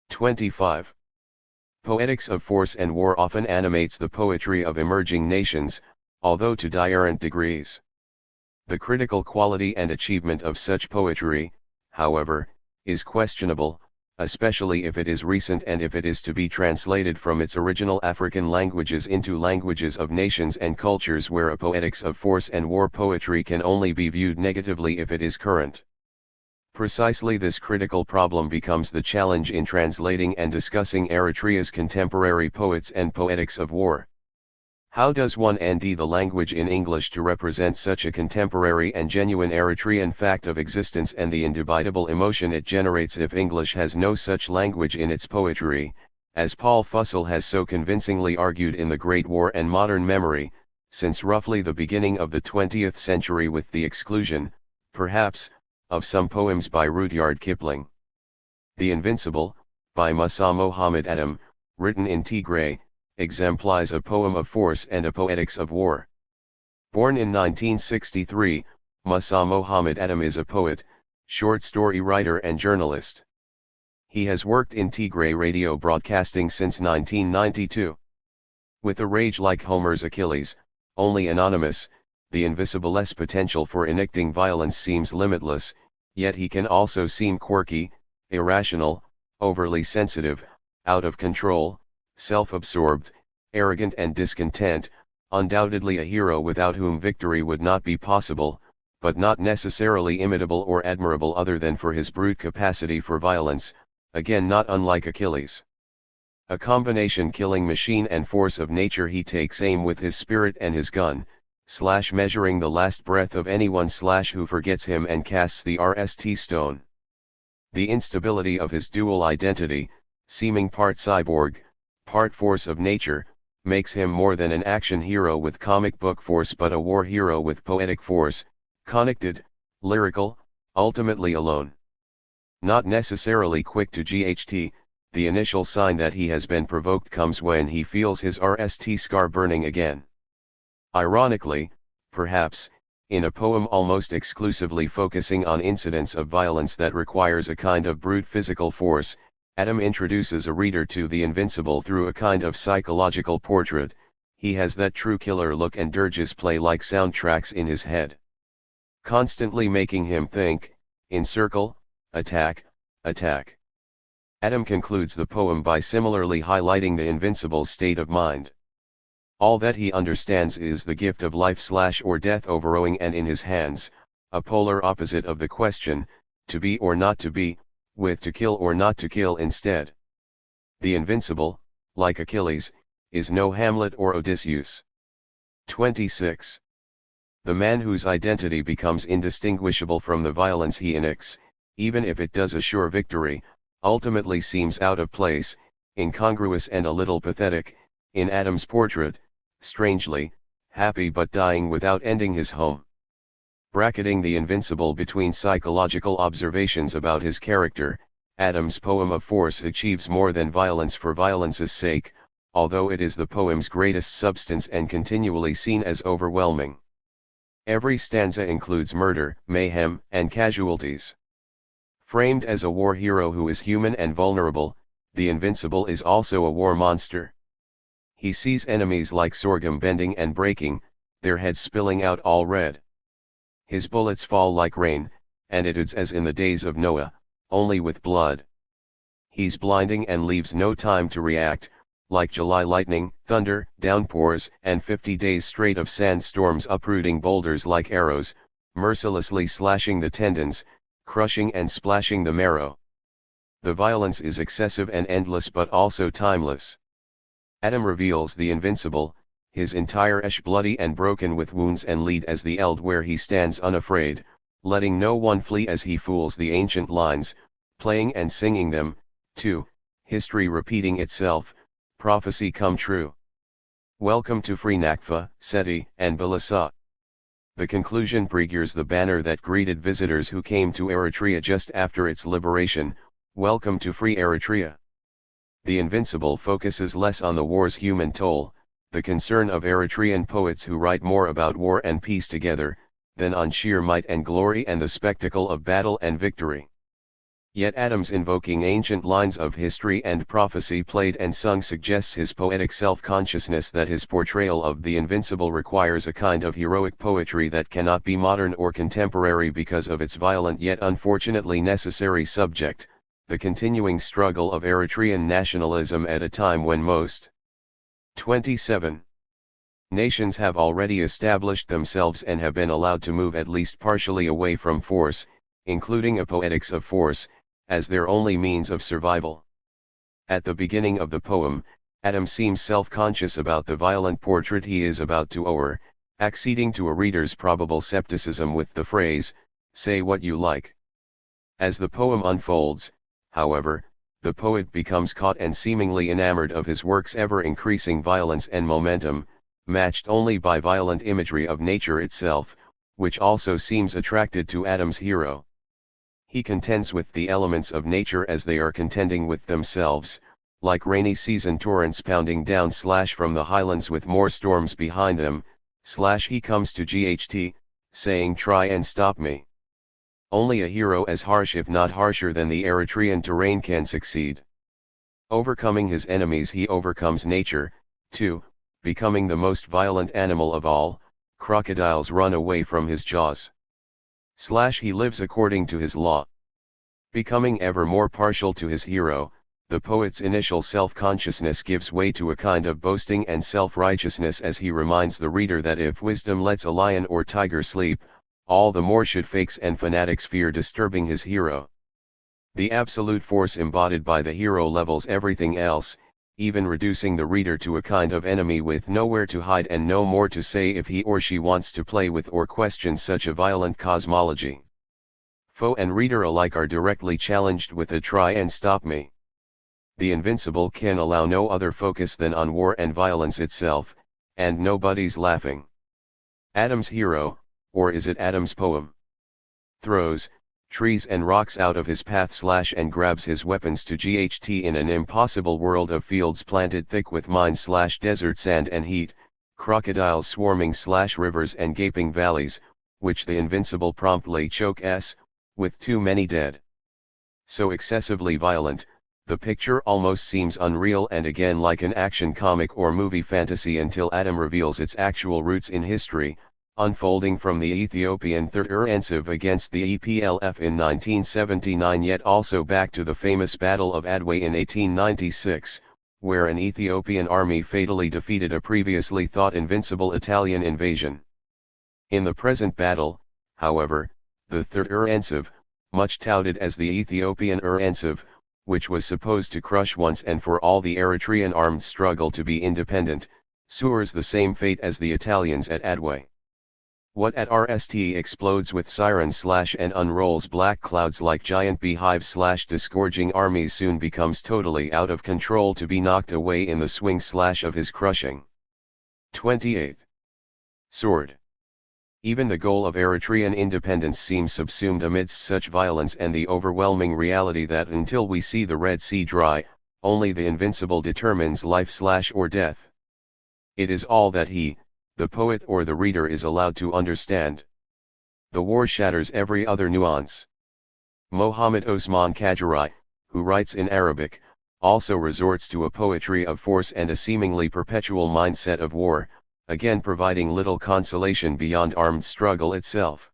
25. Poetics of force and war often animates the poetry of emerging nations, although to different degrees. The critical quality and achievement of such poetry, however, is questionable, especially if it is recent and if it is to be translated from its original African languages into languages of nations and cultures where a poetics of force and war poetry can only be viewed negatively if it is current. Precisely this critical problem becomes the challenge in translating and discussing Eritrea's contemporary poets and poetics of war. How does one nd the language in English to represent such a contemporary and genuine Eritrean fact of existence and the indubitable emotion it generates if English has no such language in its poetry, as Paul Fussell has so convincingly argued in The Great War and Modern Memory, since roughly the beginning of the 20th century with the exclusion, perhaps, of some poems by Rudyard Kipling. The Invincible, by Musa Mohammed Adam, written in Tigray, exemplifies a poem of force and a poetics of war. Born in 1963, Musa Mohammed Adam is a poet, short story writer and journalist. He has worked in Tigray radio broadcasting since 1992. With a rage like Homer's Achilles, only anonymous, the Invisible's potential for enacting violence seems limitless, yet he can also seem quirky, irrational, overly sensitive, out of control, self-absorbed, arrogant and discontent, undoubtedly a hero without whom victory would not be possible, but not necessarily imitable or admirable other than for his brute capacity for violence, again not unlike Achilles. A combination killing machine and force of nature, he takes aim with his spirit and his gun, measuring the last breath of anyone who forgets him and casts the RST stone. The instability of his dual identity, seeming part cyborg, part force of nature, makes him more than an action hero with comic book force but a war hero with poetic force, connected, lyrical, ultimately alone. Not necessarily quick to GHT, the initial sign that he has been provoked comes when he feels his RST scar burning again. Ironically, perhaps, in a poem almost exclusively focusing on incidents of violence that requires a kind of brute physical force, Adam introduces a reader to the invincible through a kind of psychological portrait. He has that true killer look and dirges play like soundtracks in his head. constantly making him think, encircle, attack, attack. Adam concludes the poem by similarly highlighting the invincible state of mind. All that he understands is the gift of life/or death overrowing and in his hands, a polar opposite of the question, to be or not to be, with to kill or not to kill instead. The invincible, like Achilles, is no Hamlet or Odysseus. 26. The man whose identity becomes indistinguishable from the violence he enacts, even if it does assure victory, ultimately seems out of place, incongruous and a little pathetic, in Adam's portrait, strangely, happy but dying without ending his home. Bracketing the invincible between psychological observations about his character, Adam's poem of force achieves more than violence for violence's sake, although it is the poem's greatest substance and continually seen as overwhelming. Every stanza includes murder, mayhem, and casualties. Framed as a war hero who is human and vulnerable, the invincible is also a war monster. He sees enemies like sorghum bending and breaking, their heads spilling out all red. His bullets fall like rain, and it is as in the days of Noah, only with blood. He's blinding and leaves no time to react, like July lightning, thunder, downpours, and 50 days straight of sandstorms uprooting boulders like arrows, mercilessly slashing the tendons, crushing and splashing the marrow. The violence is excessive and endless but also timeless. Adam reveals the invincible, his entire esh bloody and broken with wounds and lead as the eld where he stands unafraid, letting no one flee as he fools the ancient lines, playing and singing them, too, history repeating itself, prophecy come true. Welcome to free Nakfa, Seti, and Bilasa. The conclusion prefigures the banner that greeted visitors who came to Eritrea just after its liberation, welcome to free Eritrea. The invincible focuses less on the war's human toll, the concern of Eritrean poets who write more about war and peace together, than on sheer might and glory and the spectacle of battle and victory. Yet Adam's invoking ancient lines of history and prophecy played and sung suggests his poetic self-consciousness that his portrayal of the invincible requires a kind of heroic poetry that cannot be modern or contemporary because of its violent yet unfortunately necessary subject, the continuing struggle of Eritrean nationalism at a time when most 27 nations have already established themselves and have been allowed to move at least partially away from force, including a poetics of force, as their only means of survival. At the beginning of the poem, Adam seems self-conscious about the violent portrait he is about to owe, acceding to a reader's probable skepticism with the phrase, "Say what you like." As the poem unfolds, however, the poet becomes caught and seemingly enamored of his work's ever-increasing violence and momentum, matched only by violent imagery of nature itself, which also seems attracted to Adam's hero. He contends with the elements of nature as they are contending with themselves, like rainy season torrents pounding down from the highlands with more storms behind them, he comes to GHT, saying try and stop me. Only a hero as harsh if not harsher than the Eritrean terrain can succeed. Overcoming his enemies he overcomes nature, too, becoming the most violent animal of all, crocodiles run away from his jaws. He lives according to his law. Becoming ever more partial to his hero, the poet's initial self-consciousness gives way to a kind of boasting and self-righteousness as he reminds the reader that if wisdom lets a lion or tiger sleep, all the more should fakes and fanatics fear disturbing his hero. The absolute force embodied by the hero levels everything else, even reducing the reader to a kind of enemy with nowhere to hide and no more to say if he or she wants to play with or question such a violent cosmology. Foe and reader alike are directly challenged with a try and stop me. The invincible can allow no other focus than on war and violence itself, and nobody's laughing. Adam's hero, or is it Adam's poem, throws trees and rocks out of his path and grabs his weapons to GHT in an impossible world of fields planted thick with mines desert sand and heat, crocodiles swarming rivers and gaping valleys, which the invincible promptly choke with too many dead. So excessively violent, the picture almost seems unreal and again like an action comic or movie fantasy until Adam reveals its actual roots in history, unfolding from the Ethiopian Third Offensive against the EPLF in 1979, yet also back to the famous Battle of Adwa in 1896, where an Ethiopian army fatally defeated a previously thought invincible Italian invasion. In the present battle, however, the Third Offensive, much touted as the Ethiopian Offensive, which was supposed to crush once and for all the Eritrean armed struggle to be independent, suffers the same fate as the Italians at Adwa. What at RST explodes with sirens and unrolls black clouds like giant beehives disgorging armies soon becomes totally out of control to be knocked away in the swing of his crushing. 28. Sword. Even the goal of Eritrean independence seems subsumed amidst such violence and the overwhelming reality that until we see the Red Sea dry, only the invincible determines life or death. It is all that he, the poet or the reader, is allowed to understand. The war shatters every other nuance. Mohammed Osman Khajarai, who writes in Arabic, also resorts to a poetry of force and a seemingly perpetual mindset of war, again providing little consolation beyond armed struggle itself.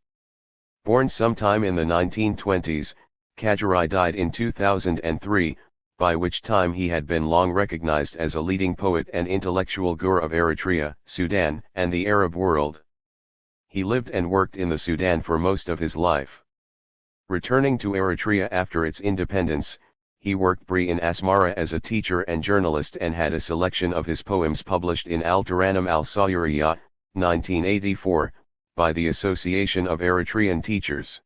Born sometime in the 1920s, Khajarai died in 2003, by which time he had been long recognized as a leading poet and intellectual guru of Eritrea, Sudan, and the Arab world. He lived and worked in the Sudan for most of his life. Returning to Eritrea after its independence, he worked in Asmara as a teacher and journalist and had a selection of his poems published in Al-Taranum al-Sayuriya, 1984, by the Association of Eritrean Teachers.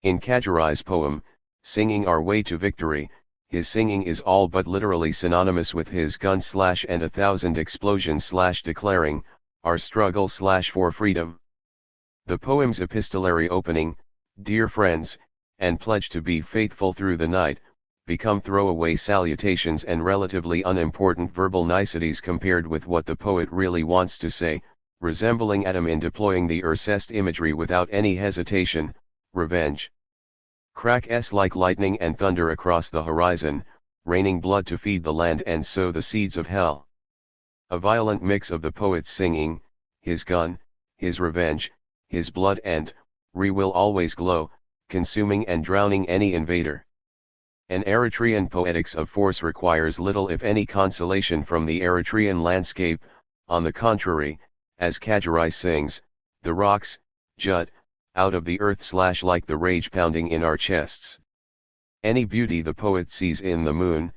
In Khajarai's poem, Singing Our Way to Victory, his singing is all but literally synonymous with his gun and 1,000 explosions declaring, our struggle for freedom. The poem's epistolary opening, Dear friends, and pledge to be faithful through the night, become throwaway salutations and relatively unimportant verbal niceties compared with what the poet really wants to say, resembling Adam in deploying the Urcest imagery without any hesitation, revenge. Cracks like lightning and thunder across the horizon, raining blood to feed the land and sow the seeds of hell. A violent mix of the poet's singing, his gun, his revenge, his blood and, will always glow, consuming and drowning any invader. An Eritrean poetics of force requires little if any consolation from the Eritrean landscape, on the contrary, as Khajarai sings, the rocks, jut, out of the earth like the rage pounding in our chests. Any beauty the poet sees in the moon,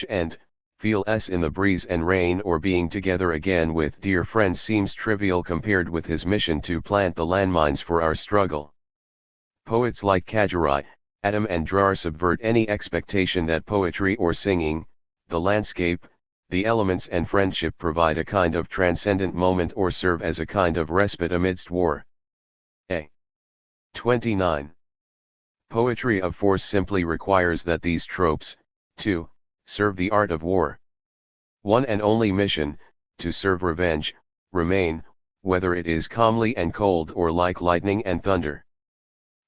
and, feels in the breeze and rain or being together again with dear friends seems trivial compared with his mission to plant the landmines for our struggle. Poets like Khajarai, Adam and Drar subvert any expectation that poetry or singing, the landscape, the elements and friendship provide a kind of transcendent moment or serve as a kind of respite amidst war. 29. Poetry of force simply requires that these tropes, 2, serve the art of war. One and only mission, to serve revenge, remain, whether it is calmly and cold or like lightning and thunder.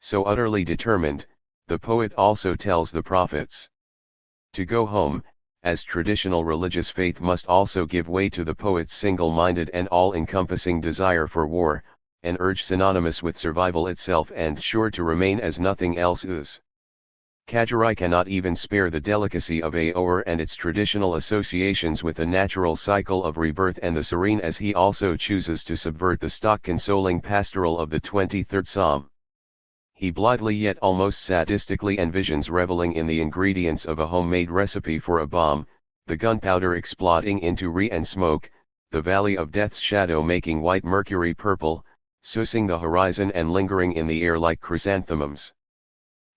So utterly determined, the poet also tells the prophets to go home, as traditional religious faith must also give way to the poet's single-minded and all-encompassing desire for war, an urge synonymous with survival itself and sure to remain as nothing else is. Khajarai cannot even spare the delicacy of war and its traditional associations with the natural cycle of rebirth and the serene as he also chooses to subvert the stock consoling pastoral of the 23rd Psalm. He blithely yet almost sadistically envisions reveling in the ingredients of a homemade recipe for a bomb, the gunpowder exploding into and smoke, the valley of death's shadow making white mercury purple, sousing the horizon and lingering in the air like chrysanthemums.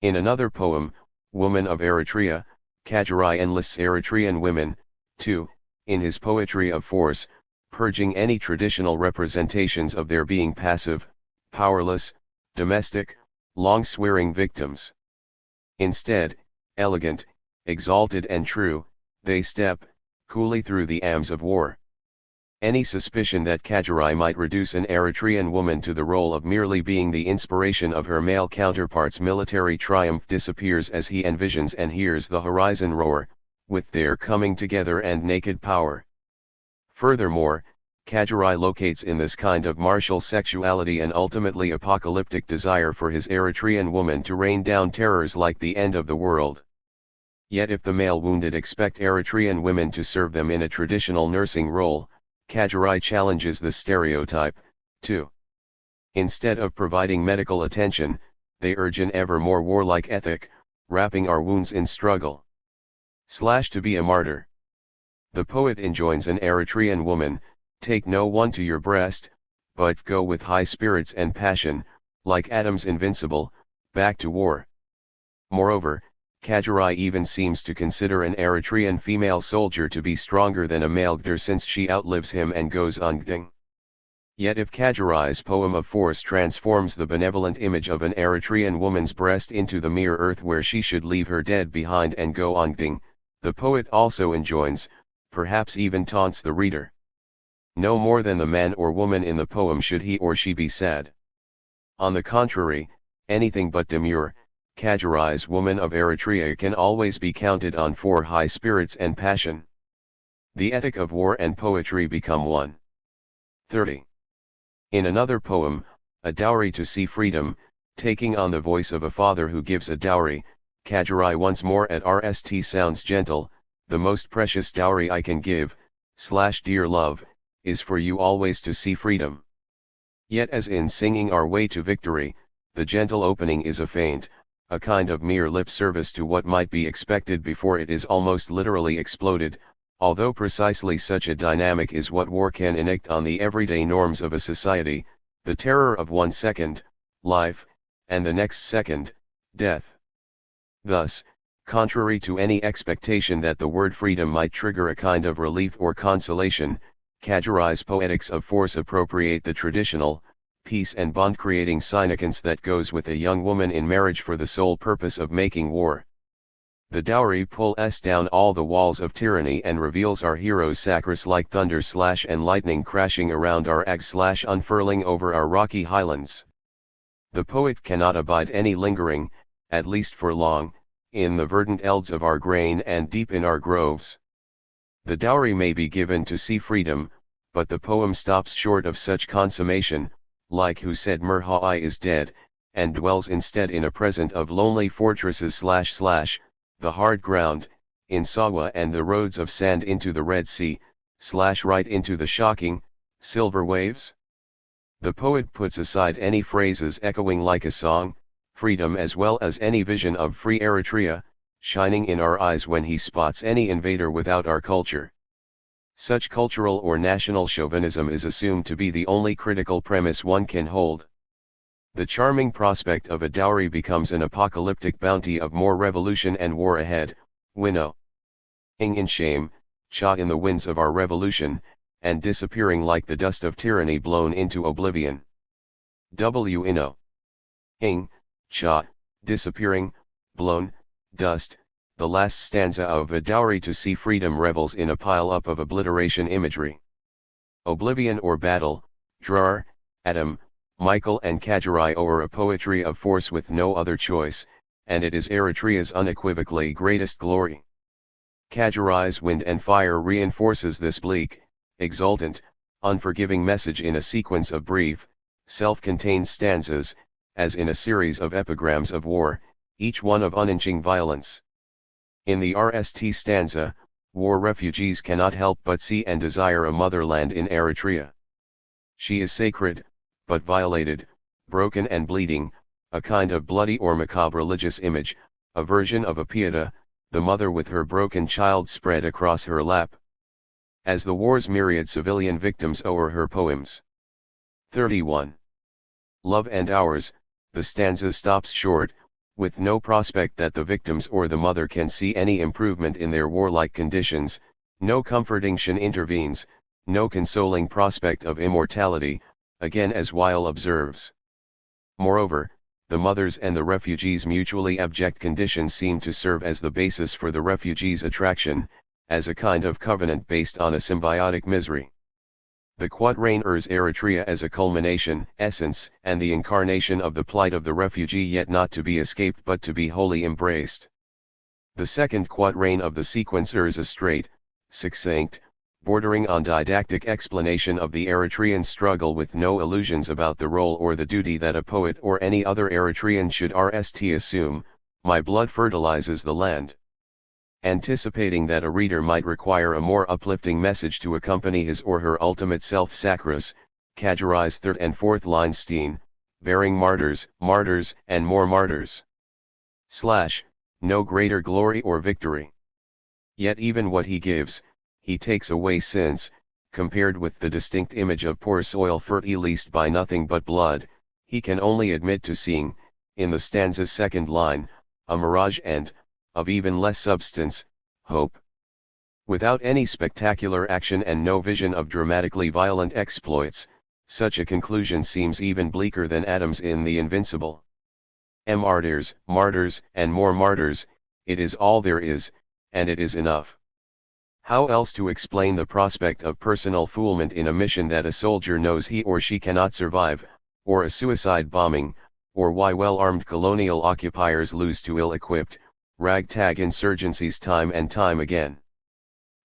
In another poem, Woman of Eritrea, Khajarai enlists Eritrean women, too, in his poetry of force, purging any traditional representations of their being passive, powerless, domestic, long-swearing victims. Instead, elegant, exalted and true, they step, coolly through the arms of war. Any suspicion that Khajarai might reduce an Eritrean woman to the role of merely being the inspiration of her male counterpart's military triumph disappears as he envisions and hears the horizon roar, with their coming together and naked power. Furthermore, Kajirai locates in this kind of martial sexuality an ultimately apocalyptic desire for his Eritrean woman to rain down terrors like the end of the world. Yet if the male wounded expect Eritrean women to serve them in a traditional nursing role, Kajirai challenges the stereotype, too. Instead of providing medical attention, they urge an ever more warlike ethic, wrapping our wounds in struggle. To be a martyr. The poet enjoins an Eritrean woman, take no one to your breast, but go with high spirits and passion, like Adam's invincible, back to war. Moreover, Kajirai even seems to consider an Eritrean female soldier to be stronger than a male Gder since she outlives him and goes ungding. Yet if Kajirai's poem of force transforms the benevolent image of an Eritrean woman's breast into the mere earth where she should leave her dead behind and go ungding, the poet also enjoins, perhaps even taunts the reader. No more than the man or woman in the poem should he or she be sad. On the contrary, anything but demure, Kajirai's woman of Eritrea can always be counted on for high spirits and passion. The ethic of war and poetry become one. 30. In another poem, A Dowry to See Freedom, taking on the voice of a father who gives a dowry, Kajirai once more at RST sounds gentle, the most precious dowry I can give, dear love, is for you always to see freedom. Yet as in singing our way to victory, the gentle opening is a feint, a kind of mere lip service to what might be expected before it is almost literally exploded, although precisely such a dynamic is what war can enact on the everyday norms of a society, the terror of 1 second, life, and the next second, death. Thus, contrary to any expectation that the word freedom might trigger a kind of relief or consolation, Kajirai's poetics of force appropriate the traditional, peace and bond-creating significance that goes with a young woman in marriage for the sole purpose of making war. The dowry pulls down all the walls of tyranny and reveals our heroes' sacrifice like thunder and lightning crashing around our eggs unfurling over our rocky highlands. The poet cannot abide any lingering, at least for long, in the verdant elds of our grain and deep in our groves. The dowry may be given to see freedom, but the poem stops short of such consummation, like who said Murhai is dead, and dwells instead in a present of lonely fortresses the hard ground, in Sawa and the roads of sand into the Red Sea, right into the shocking, silver waves. The poet puts aside any phrases echoing like a song, freedom as well as any vision of free Eritrea, shining in our eyes when he spots any invader without our culture. Such cultural or national chauvinism is assumed to be the only critical premise one can hold. The charming prospect of a dowry becomes an apocalyptic bounty of more revolution and war ahead, winnow. Ing in shame, cha in the winds of our revolution, and disappearing like the dust of tyranny blown into oblivion. W inno. Ing, cha, disappearing, blown, dust, the last stanza of A Dowry to See Freedom revels in a pile-up of obliteration imagery. Oblivion or battle, Drar, Adam, Michael and Kajirai owe a poetry of force with no other choice, and it is Eritrea's unequivocally greatest glory. Kajirai's wind and fire reinforces this bleak, exultant, unforgiving message in a sequence of brief, self-contained stanzas, as in a series of epigrams of war, each one of unhinging violence. In the RST stanza, war refugees cannot help but see and desire a motherland in Eritrea. She is sacred, but violated, broken and bleeding, a kind of bloody or macabre religious image, a version of a pieta, the mother with her broken child spread across her lap. As the war's myriad civilian victims owe her poems. 31. Love and Ours, the stanza stops short, with no prospect that the victims or the mother can see any improvement in their warlike conditions, no comforting shin intervenes, no consoling prospect of immortality, again as Weil observes. Moreover, the mothers and the refugees' mutually abject conditions seem to serve as the basis for the refugees' attraction, as a kind of covenant based on a symbiotic misery. The quatrain urges Eritrea as a culmination, essence, and the incarnation of the plight of the refugee yet not to be escaped but to be wholly embraced. The second quatrain of the sequence urges a straight, succinct, bordering on didactic explanation of the Eritrean struggle with no illusions about the role or the duty that a poet or any other Eritrean should assume. My blood fertilizes the land. Anticipating that a reader might require a more uplifting message to accompany his or her ultimate self-sacrifice, Kajirai's third and fourth line steen, bearing martyrs, martyrs, and more martyrs. No greater glory or victory. Yet even what he gives, he takes away since, compared with the distinct image of poor soil fertilized by nothing but blood, he can only admit to seeing, in the stanza's second line, a mirage and, of even less substance, hope. Without any spectacular action and no vision of dramatically violent exploits, such a conclusion seems even bleaker than Adams in The Invincible. Martyrs, martyrs, and more martyrs, it is all there is, and it is enough. How else to explain the prospect of personal fulfillment in a mission that a soldier knows he or she cannot survive, or a suicide bombing, or why well-armed colonial occupiers lose to ill-equipped, ragtag insurgencies time and time again?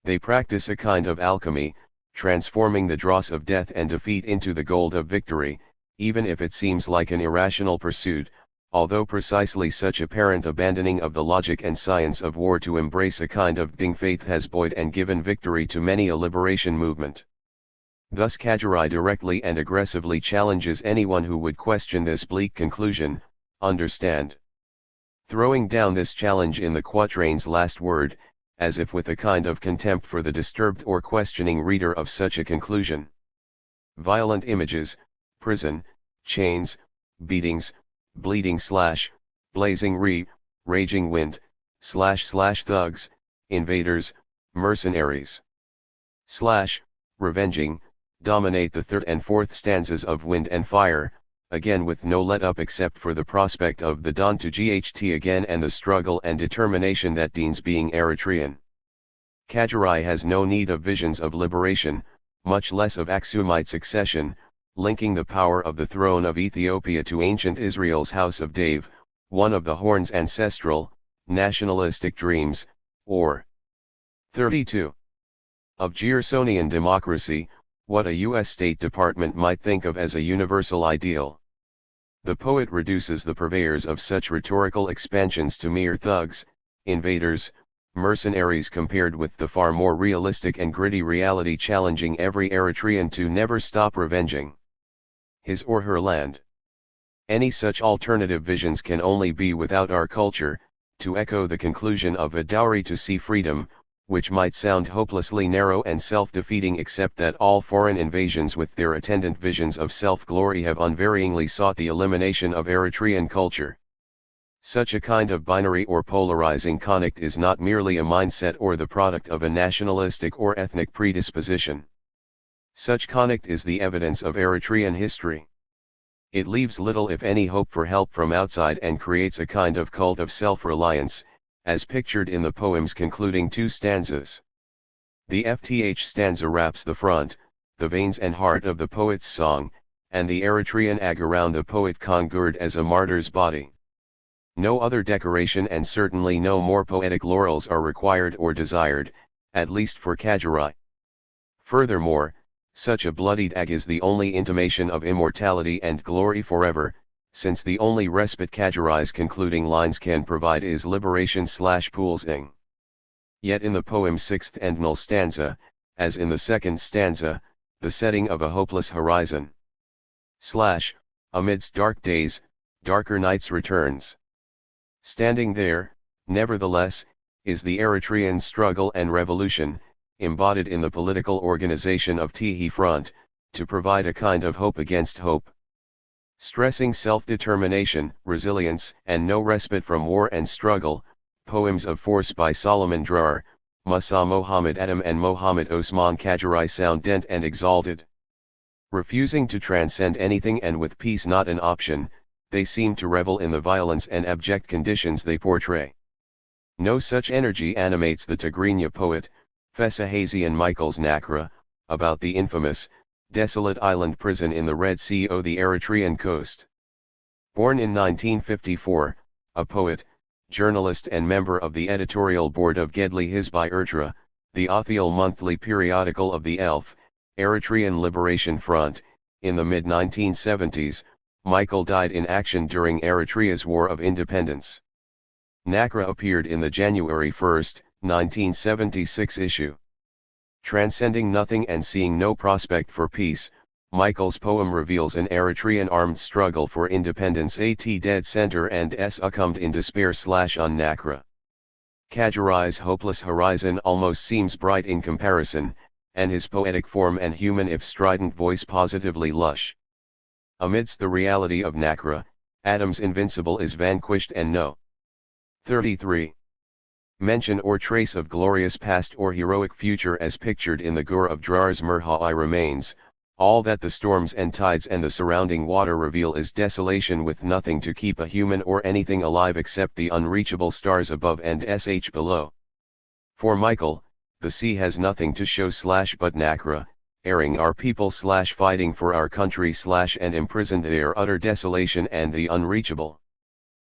They practice a kind of alchemy, transforming the dross of death and defeat into the gold of victory, even if it seems like an irrational pursuit, although precisely such apparent abandoning of the logic and science of war to embrace a kind of ding faith has buoyed and given victory to many a liberation movement. Thus Kajirai directly and aggressively challenges anyone who would question this bleak conclusion, understand. Throwing down this challenge in the quatrain's last word, as if with a kind of contempt for the disturbed or questioning reader of such a conclusion. Violent images, prison, chains, beatings, bleeding / blazing raging wind, / thugs, invaders, mercenaries, / revenging, dominate the third and fourth stanzas of Wind and Fire, again with no let-up except for the prospect of the dawn to gt again and the struggle and determination that deans being Eritrean. Kajirai has no need of visions of liberation, much less of Aksumite succession, linking the power of the throne of Ethiopia to ancient Israel's house of David, one of the Horn's ancestral, nationalistic dreams, or 32. Of Gersonian democracy, what a U.S. State Department might think of as a universal ideal. The poet reduces the purveyors of such rhetorical expansions to mere thugs, invaders, mercenaries compared with the far more realistic and gritty reality challenging every Eritrean to never stop revenging his or her land. Any such alternative visions can only be without our culture, to echo the conclusion of a dowry to see freedom, which might sound hopelessly narrow and self-defeating except that all foreign invasions with their attendant visions of self-glory have unvaryingly sought the elimination of Eritrean culture. Such a kind of binary or polarizing conflict is not merely a mindset or the product of a nationalistic or ethnic predisposition. Such conflict is the evidence of Eritrean history. It leaves little if any hope for help from outside and creates a kind of cult of self-reliance, as pictured in the poem's concluding two stanzas. The FTH stanza wraps the front, the veins and heart of the poet's song, and the Eritrean ag around the poet conjured as a martyr's body. No other decoration and certainly no more poetic laurels are required or desired, at least for Kajirai. Furthermore, such a bloodied ag is the only intimation of immortality and glory forever, since the only respite Kajirai's concluding lines can provide is liberation / poolsing. Yet in the poem's sixth and null stanza, as in the second stanza, the setting of a hopeless horizon / amidst dark days, darker nights returns. Standing there, nevertheless, is the Eritrean struggle and revolution, embodied in the political organization of Tihi Front, to provide a kind of hope against hope. Stressing self-determination, resilience, and no respite from war and struggle, Poems of Force by Solomon Drar, Musa Mohammed Adam and Mohammed Osman Kajirai sound dent and exalted. Refusing to transcend anything and with peace not an option, they seem to revel in the violence and abject conditions they portray. No such energy animates the Tigrinya poet, Fessahazian Michael's Nakra, about the infamous, desolate island prison in the Red Sea o the Eritrean coast. Born in 1954, a poet, journalist and member of the editorial board of Gedli Hizbi Ertra, the official monthly periodical of the Eritrean Liberation Front. In the mid-1970s, Michael died in action during Eritrea's War of Independence. Nakra appeared in the January 1, 1976 issue. Transcending nothing and seeing no prospect for peace, Michael's poem reveals an Eritrean armed struggle for independence at dead center and succumbed in despair on Nakra. Kajurai's hopeless horizon almost seems bright in comparison, and his poetic form and human if strident voice positively lush. Amidst the reality of Nakra, Adam's invincible is vanquished and no 33. Mention or trace of glorious past or heroic future as pictured in the Gur of Drar's Murhai remains. All that the storms and tides and the surrounding water reveal is desolation with nothing to keep a human or anything alive except the unreachable stars above and below. For Michael, the sea has nothing to show but Nakra, erring our people fighting for our country and imprisoned their utter desolation and the unreachable.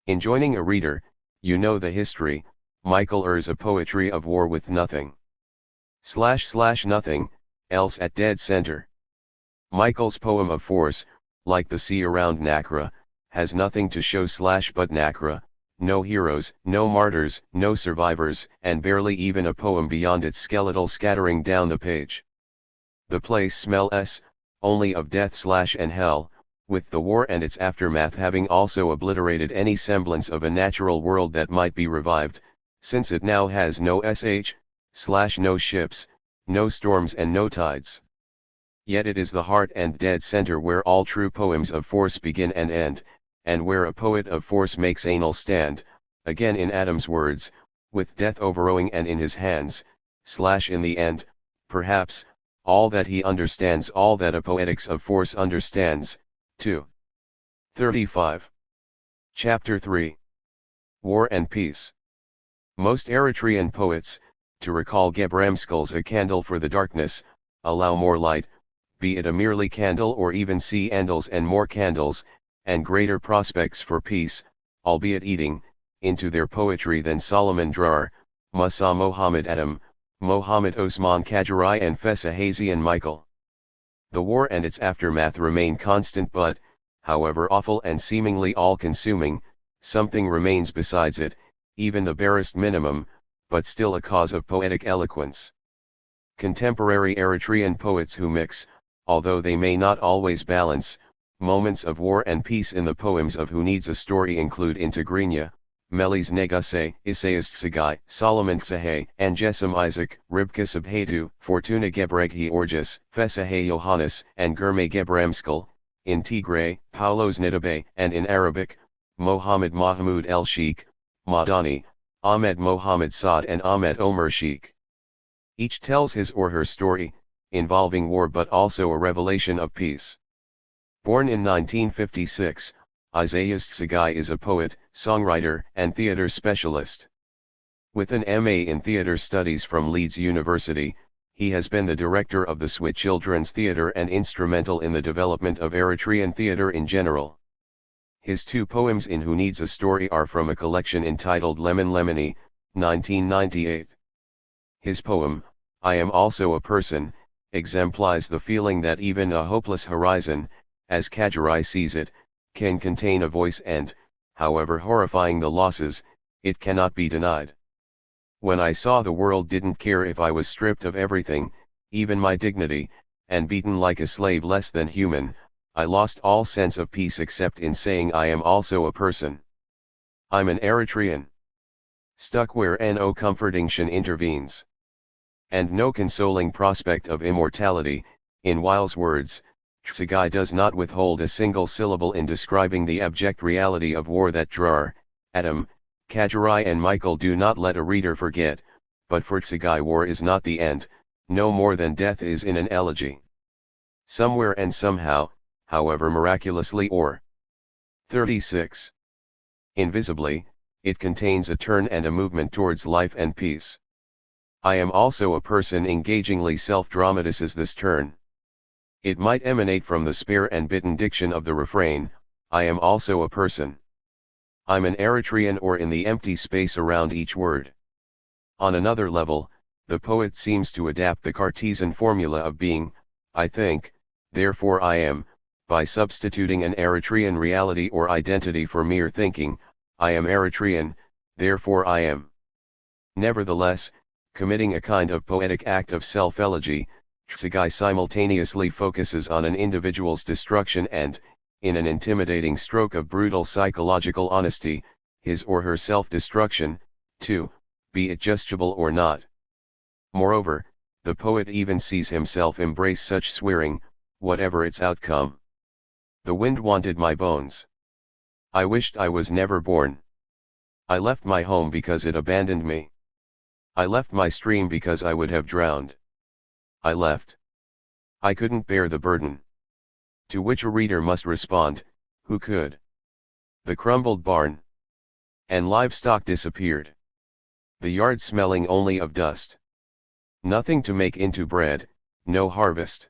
In joining a reader, you know the history. Michael errs a poetry of war with nothing. Nothing, else at dead center. Michael's poem of force, like the sea around Nakra, has nothing to show but Nakra, no heroes, no martyrs, no survivors, and barely even a poem beyond its skeletal scattering down the page. The place smells only of death and hell, with the war and its aftermath having also obliterated any semblance of a natural world that might be revived, since it now has no no ships, no storms and no tides. Yet it is the heart and dead center where all true poems of force begin and end, and where a poet of force makes anal stand, again in Adam's words, with death overrowing and in his hands, in the end, perhaps, all that he understands, all that a poetics of force understands. 2. 35. Chapter 3. War and Peace. Most Eritrean poets, to recall Gebramskel's A Candle for the Darkness, allow more light, be it a merely candle or even see candles and more candles, and greater prospects for peace, albeit eating, into their poetry than Solomon Drar, Musa Mohammed Adam, Mohammed Osman Kajurai and Fessa Hazian Michael. The war and its aftermath remain constant but, however awful and seemingly all-consuming, something remains besides it, even the barest minimum, but still a cause of poetic eloquence. Contemporary Eritrean poets who mix, although they may not always balance, moments of war and peace in the poems of Who Needs a Story include Integrinia, Melis Neguse, Isaias Tsagai, Solomon Tsahay, Angesem Isaac, Ribka Sabhatu, Fortuna Gebreghi Orgis, Fesahay Johannes, and Germe Gebramskel, in Tigray, Paulos Nidabe, and in Arabic, Mohammed Mahmoud El Sheikh, Madani, Ahmed Mohammed Saad and Ahmed Omer Sheikh. Each tells his or her story, involving war but also a revelation of peace. Born in 1956, Isaias Tsagai is a poet, songwriter, and theater specialist. With an MA in theater studies from Leeds University, he has been the director of the SWIT Children's Theatre and instrumental in the development of Eritrean theatre in general. His two poems in Who Needs a Story are from a collection entitled Lemon Lemony, 1998. His poem, I Am Also a Person, exemplifies the feeling that even a hopeless horizon, as Kajurai sees it, can contain a voice and, however horrifying the losses, it cannot be denied. When I saw the world didn't care if I was stripped of everything, even my dignity, and beaten like a slave less than human, I lost all sense of peace except in saying I am also a person. I'm an Eritrean. Stuck where no comforting shin intervenes. And no consoling prospect of immortality. In Weil's words, Tsagai does not withhold a single syllable in describing the abject reality of war that Drar, Adam, Kajurai and Michael do not let a reader forget, but for Tsagai war is not the end, no more than death is in an elegy. Somewhere and somehow, however miraculously or 36. Invisibly, it contains a turn and a movement towards life and peace. I am also a person engagingly self-dramatizes this turn. It might emanate from the spare and bitten diction of the refrain, I am also a person. I'm an Eritrean or in the empty space around each word. On another level, the poet seems to adapt the Cartesian formula of being, I think, therefore I am, by substituting an Eritrean reality or identity for mere thinking, I am Eritrean, therefore I am. Nevertheless, committing a kind of poetic act of self-elegy, Tsugai simultaneously focuses on an individual's destruction and, in an intimidating stroke of brutal psychological honesty, his or her self-destruction, too, be it justable or not. Moreover, the poet even sees himself embrace such swearing, whatever its outcome. The wind wanted my bones. I wished I was never born. I left my home because it abandoned me. I left my stream because I would have drowned. I left. I couldn't bear the burden. To which a reader must respond, who could? The crumbled barn and livestock disappeared. The yard smelling only of dust. Nothing to make into bread, no harvest.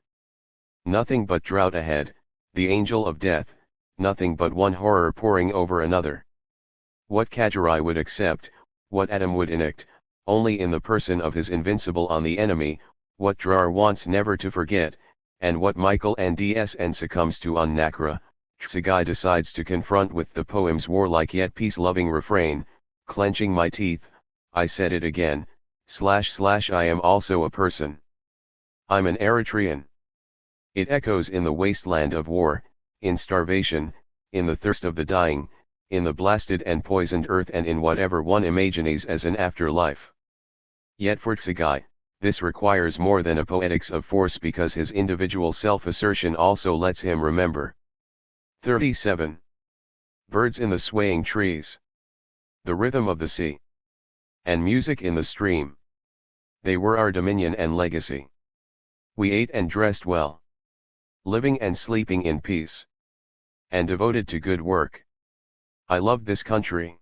Nothing but drought ahead, the angel of death, nothing but one horror pouring over another. What Kajirai would accept, what Adam would enact, only in the person of his invincible on the enemy, what Drar wants never to forget, and what Michael and DSN succumbs to on Nakra, Tsugai decides to confront with the poem's warlike yet peace-loving refrain, clenching my teeth, I said it again, / I am also a person. I'm an Eritrean. It echoes in the wasteland of war, in starvation, in the thirst of the dying, in the blasted and poisoned earth and in whatever one imagines as an afterlife. Yet for Tsugai, this requires more than a poetics of force because his individual self-assertion also lets him remember. 37. Birds in the swaying trees. The rhythm of the sea. And music in the stream. They were our dominion and legacy. We ate and dressed well. Living and sleeping in peace. And devoted to good work. I loved this country.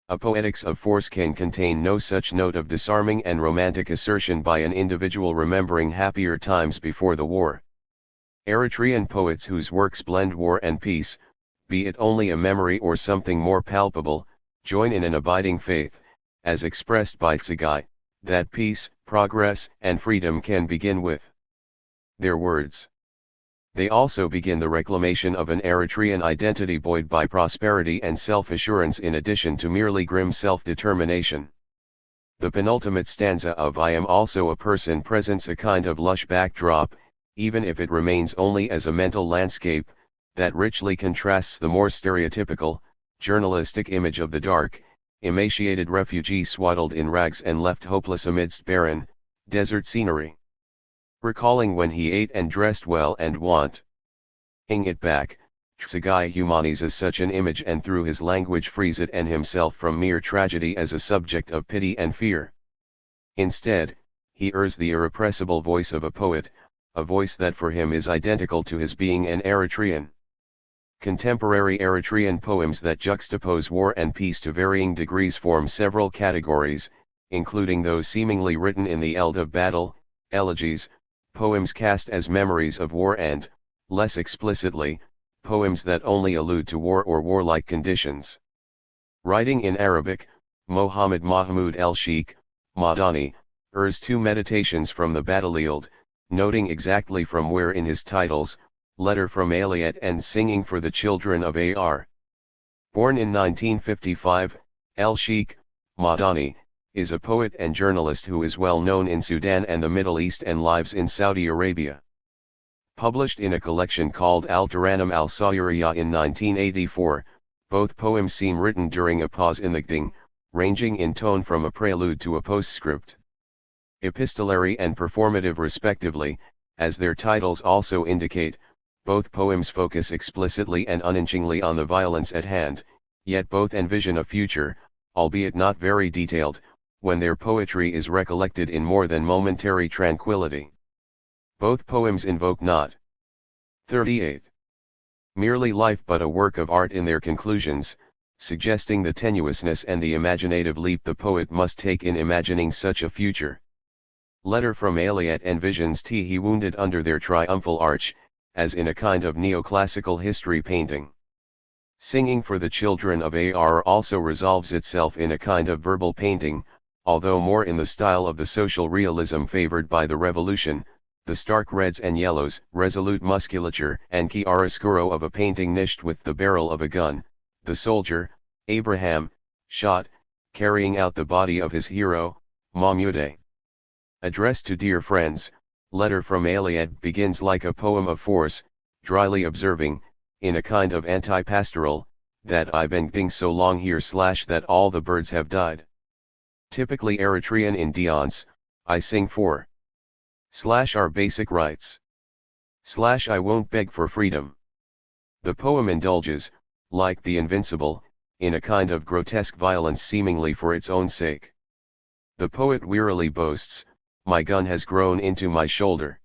A poetics of force can contain no such note of disarming and romantic assertion by an individual remembering happier times before the war. Eritrean poets whose works blend war and peace, be it only a memory or something more palpable, join in an abiding faith, as expressed by Tsugai, that peace, progress, and freedom can begin with their words. They also begin the reclamation of an Eritrean identity buoyed by prosperity and self-assurance in addition to merely grim self-determination. The penultimate stanza of I am also a person presents a kind of lush backdrop, even if it remains only as a mental landscape, that richly contrasts the more stereotypical, journalistic image of the dark, emaciated refugee swaddled in rags and left hopeless amidst barren, desert scenery. Recalling when he ate and dressed well and ing it back, Tsugai humanizes such an image and through his language frees it and himself from mere tragedy as a subject of pity and fear. Instead, he hears the irrepressible voice of a poet, a voice that for him is identical to his being an Eritrean. Contemporary Eritrean poems that juxtapose war and peace to varying degrees form several categories, including those seemingly written in the eld of battle, elegies, poems cast as memories of war and, less explicitly, poems that only allude to war or warlike conditions. Writing in Arabic, Mohammed Mahmoud el-Sheikh, Madani, urs two meditations from the battlefield, noting exactly from where in his titles, Letter from Aliat and Singing for the Children of Ar. Born in 1955, el-Sheikh, Madani, is a poet and journalist who is well known in Sudan and the Middle East and lives in Saudi Arabia. Published in a collection called Al-Taranum al-Sawiriyah in 1984, both poems seem written during a pause in the gding, ranging in tone from a prelude to a postscript. Epistolary and performative respectively, as their titles also indicate, both poems focus explicitly and unhingingly on the violence at hand, yet both envision a future, albeit not very detailed, when their poetry is recollected in more than momentary tranquility. Both poems invoke not 38. Merely life but a work of art in their conclusions, suggesting the tenuousness and the imaginative leap the poet must take in imagining such a future. Letter from Aliat envisions Tihi wounded under their triumphal arch, as in a kind of neoclassical history painting. Singing for the Children of Ar also resolves itself in a kind of verbal painting, although more in the style of the social realism favored by the revolution, the stark reds and yellows, resolute musculature and chiaroscuro of a painting niched with the barrel of a gun, the soldier, Abraham, shot, carrying out the body of his hero, Mahmoude. Addressed to dear friends, letter from Aliad begins like a poem of force, dryly observing, in a kind of anti-pastoral, that I've been ding so long here / that all the birds have died. Typically Eritrean in Diance, I sing for / our basic rights / I won't beg for freedom. The poem indulges, like the Invincible, in a kind of grotesque violence seemingly for its own sake. The poet wearily boasts, my gun has grown into my shoulder.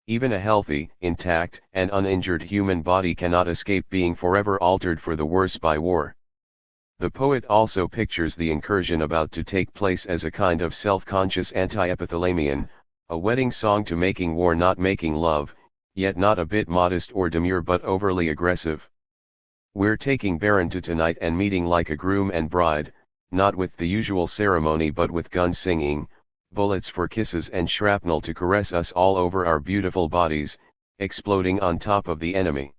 Even a healthy, intact, and uninjured human body cannot escape being forever altered for the worse by war. The poet also pictures the incursion about to take place as a kind of self-conscious anti-epithalamion, a wedding song to making war not making love, yet not a bit modest or demure but overly aggressive. We're taking Baron to tonight and meeting like a groom and bride, not with the usual ceremony but with guns singing, bullets for kisses and shrapnel to caress us all over our beautiful bodies, exploding on top of the enemy.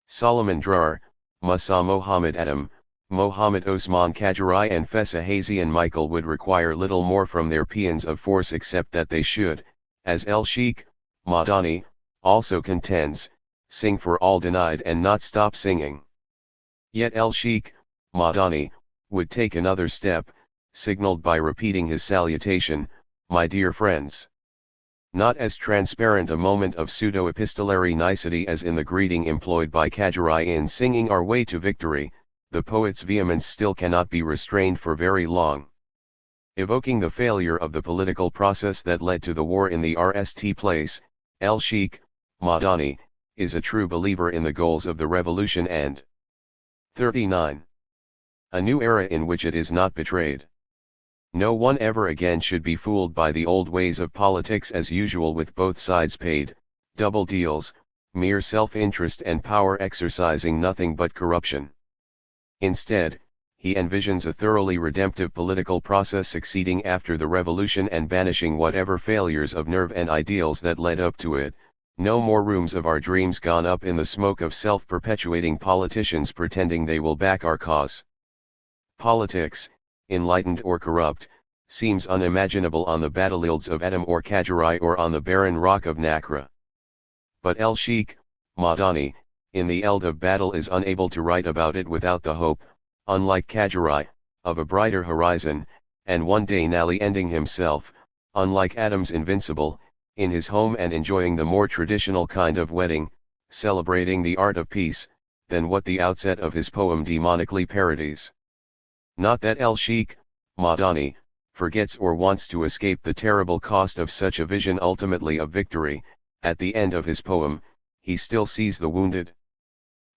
Solomon Drar, Musa Mohammed Adam, Mohammed Osman Kajirai and Fessa Hazian Michael would require little more from their peons of force except that they should, as El Sheikh, Madani, also contends, sing for all denied and not stop singing. Yet El Sheikh, Madani, would take another step, signaled by repeating his salutation, my dear friends. Not as transparent a moment of pseudo-epistolary nicety as in the greeting employed by Kajirai in singing Our Way to Victory, the poet's vehemence still cannot be restrained for very long. Evoking the failure of the political process that led to the war in the RST place, El Sheikh, Madani, is a true believer in the goals of the revolution and 39. A new era in which it is not betrayed. No one ever again should be fooled by the old ways of politics as usual with both sides paid, double deals, mere self-interest and power exercising nothing but corruption. Instead, he envisions a thoroughly redemptive political process succeeding after the revolution and banishing whatever failures of nerve and ideals that led up to it. No more rooms of our dreams gone up in the smoke of self-perpetuating politicians pretending they will back our cause. Politics, enlightened or corrupt, seems unimaginable on the battlefields of Edom or Kajirai or on the barren rock of Nakra. But El Sheikh, Madani, in the eld of battle is unable to write about it without the hope, unlike Kajirai, of a brighter horizon, and one day nally ending himself, unlike Adam's Invincible, in his home and enjoying the more traditional kind of wedding, celebrating the art of peace, than what the outset of his poem demonically parodies. Not that El Sheikh, Madani, forgets or wants to escape the terrible cost of such a vision ultimately of victory. At the end of his poem, he still sees the wounded.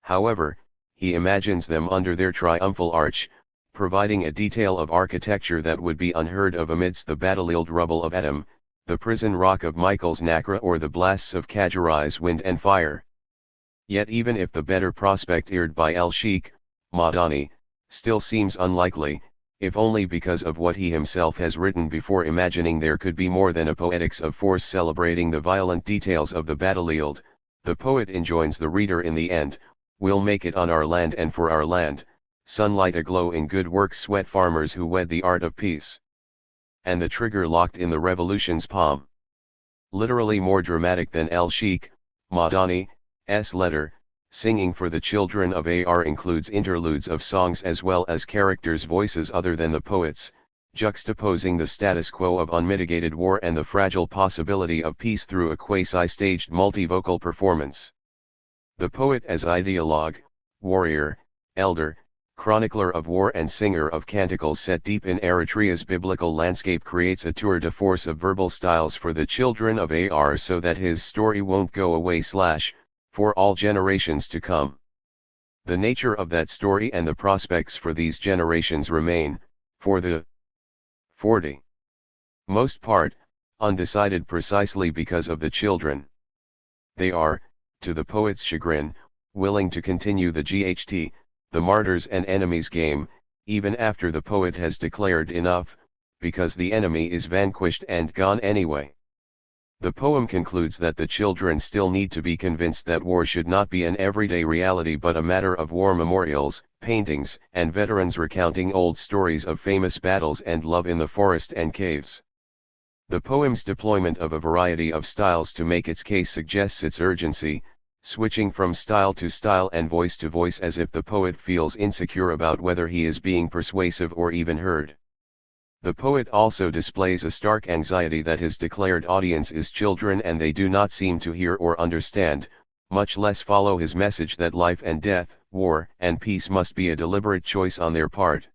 However, he imagines them under their triumphal arch, providing a detail of architecture that would be unheard of amidst the battlefield rubble of Edom, the prison rock of Michael's Nakra or the blasts of Kajirai's wind and fire. Yet even if the better prospect aired by El Sheikh, Madani, still seems unlikely, if only because of what he himself has written before imagining there could be more than a poetics of force celebrating the violent details of the battlefield, the poet enjoins the reader in the end, we'll make it on our land and for our land, sunlight aglow in good work sweat farmers who wed the art of peace. And the trigger locked in the revolution's palm. Literally more dramatic than El Sheikh, Madani's letter, singing for the children of AR includes interludes of songs as well as characters' voices other than the poets, juxtaposing the status quo of unmitigated war and the fragile possibility of peace through a quasi-staged multivocal performance. The poet as ideologue, warrior, elder, chronicler of war and singer of canticles set deep in Eritrea's biblical landscape creates a tour de force of verbal styles for the children of AR so that his story won't go away / for all generations to come. The nature of that story and the prospects for these generations remain, for the 40. most part, undecided precisely because of the children. They are, to the poet's chagrin, willing to continue the GHT, the martyrs and enemies game, even after the poet has declared enough, because the enemy is vanquished and gone anyway. The poem concludes that the children still need to be convinced that war should not be an everyday reality but a matter of war memorials, paintings, and veterans recounting old stories of famous battles and love in the forest and caves. The poem's deployment of a variety of styles to make its case suggests its urgency, switching from style to style and voice to voice as if the poet feels insecure about whether he is being persuasive or even heard. The poet also displays a stark anxiety that his declared audience is children and they do not seem to hear or understand, much less follow his message that life and death, war and peace must be a deliberate choice on their part.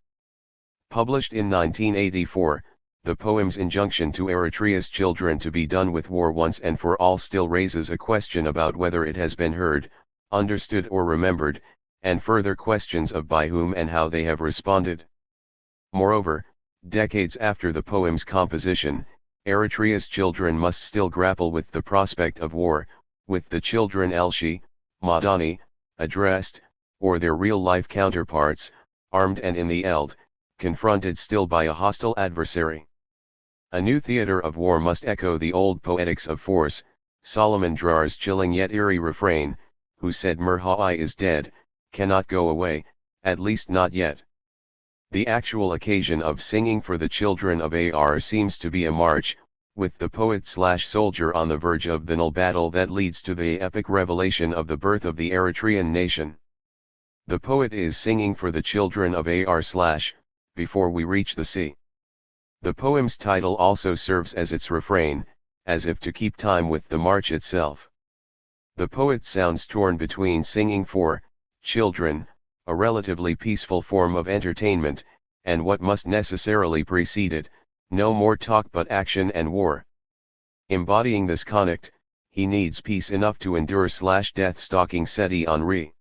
Published in 1984, the poem's injunction to Eritrea's children to be done with war once and for all still raises a question about whether it has been heard, understood or remembered, and further questions of by whom and how they have responded. Moreover, decades after the poem's composition, Eritrea's children must still grapple with the prospect of war, with the children Elshi, Madani, addressed, or their real-life counterparts, armed and in the eld, confronted still by a hostile adversary. A new theater of war must echo the old poetics of force, Solomon Drar's chilling yet eerie refrain, who said Merhai is dead, cannot go away, at least not yet. The actual occasion of singing for the children of Ar seems to be a march, with the poet/soldier on the verge of the Nile battle that leads to the epic revelation of the birth of the Eritrean nation. The poet is singing for the children of Ar/ before we reach the sea. The poem's title also serves as its refrain, as if to keep time with the march itself. The poet sounds torn between singing for children, a relatively peaceful form of entertainment, and what must necessarily precede it, no more talk but action and war. Embodying this conflict, he needs peace enough to endure/death stalking Seti Henri.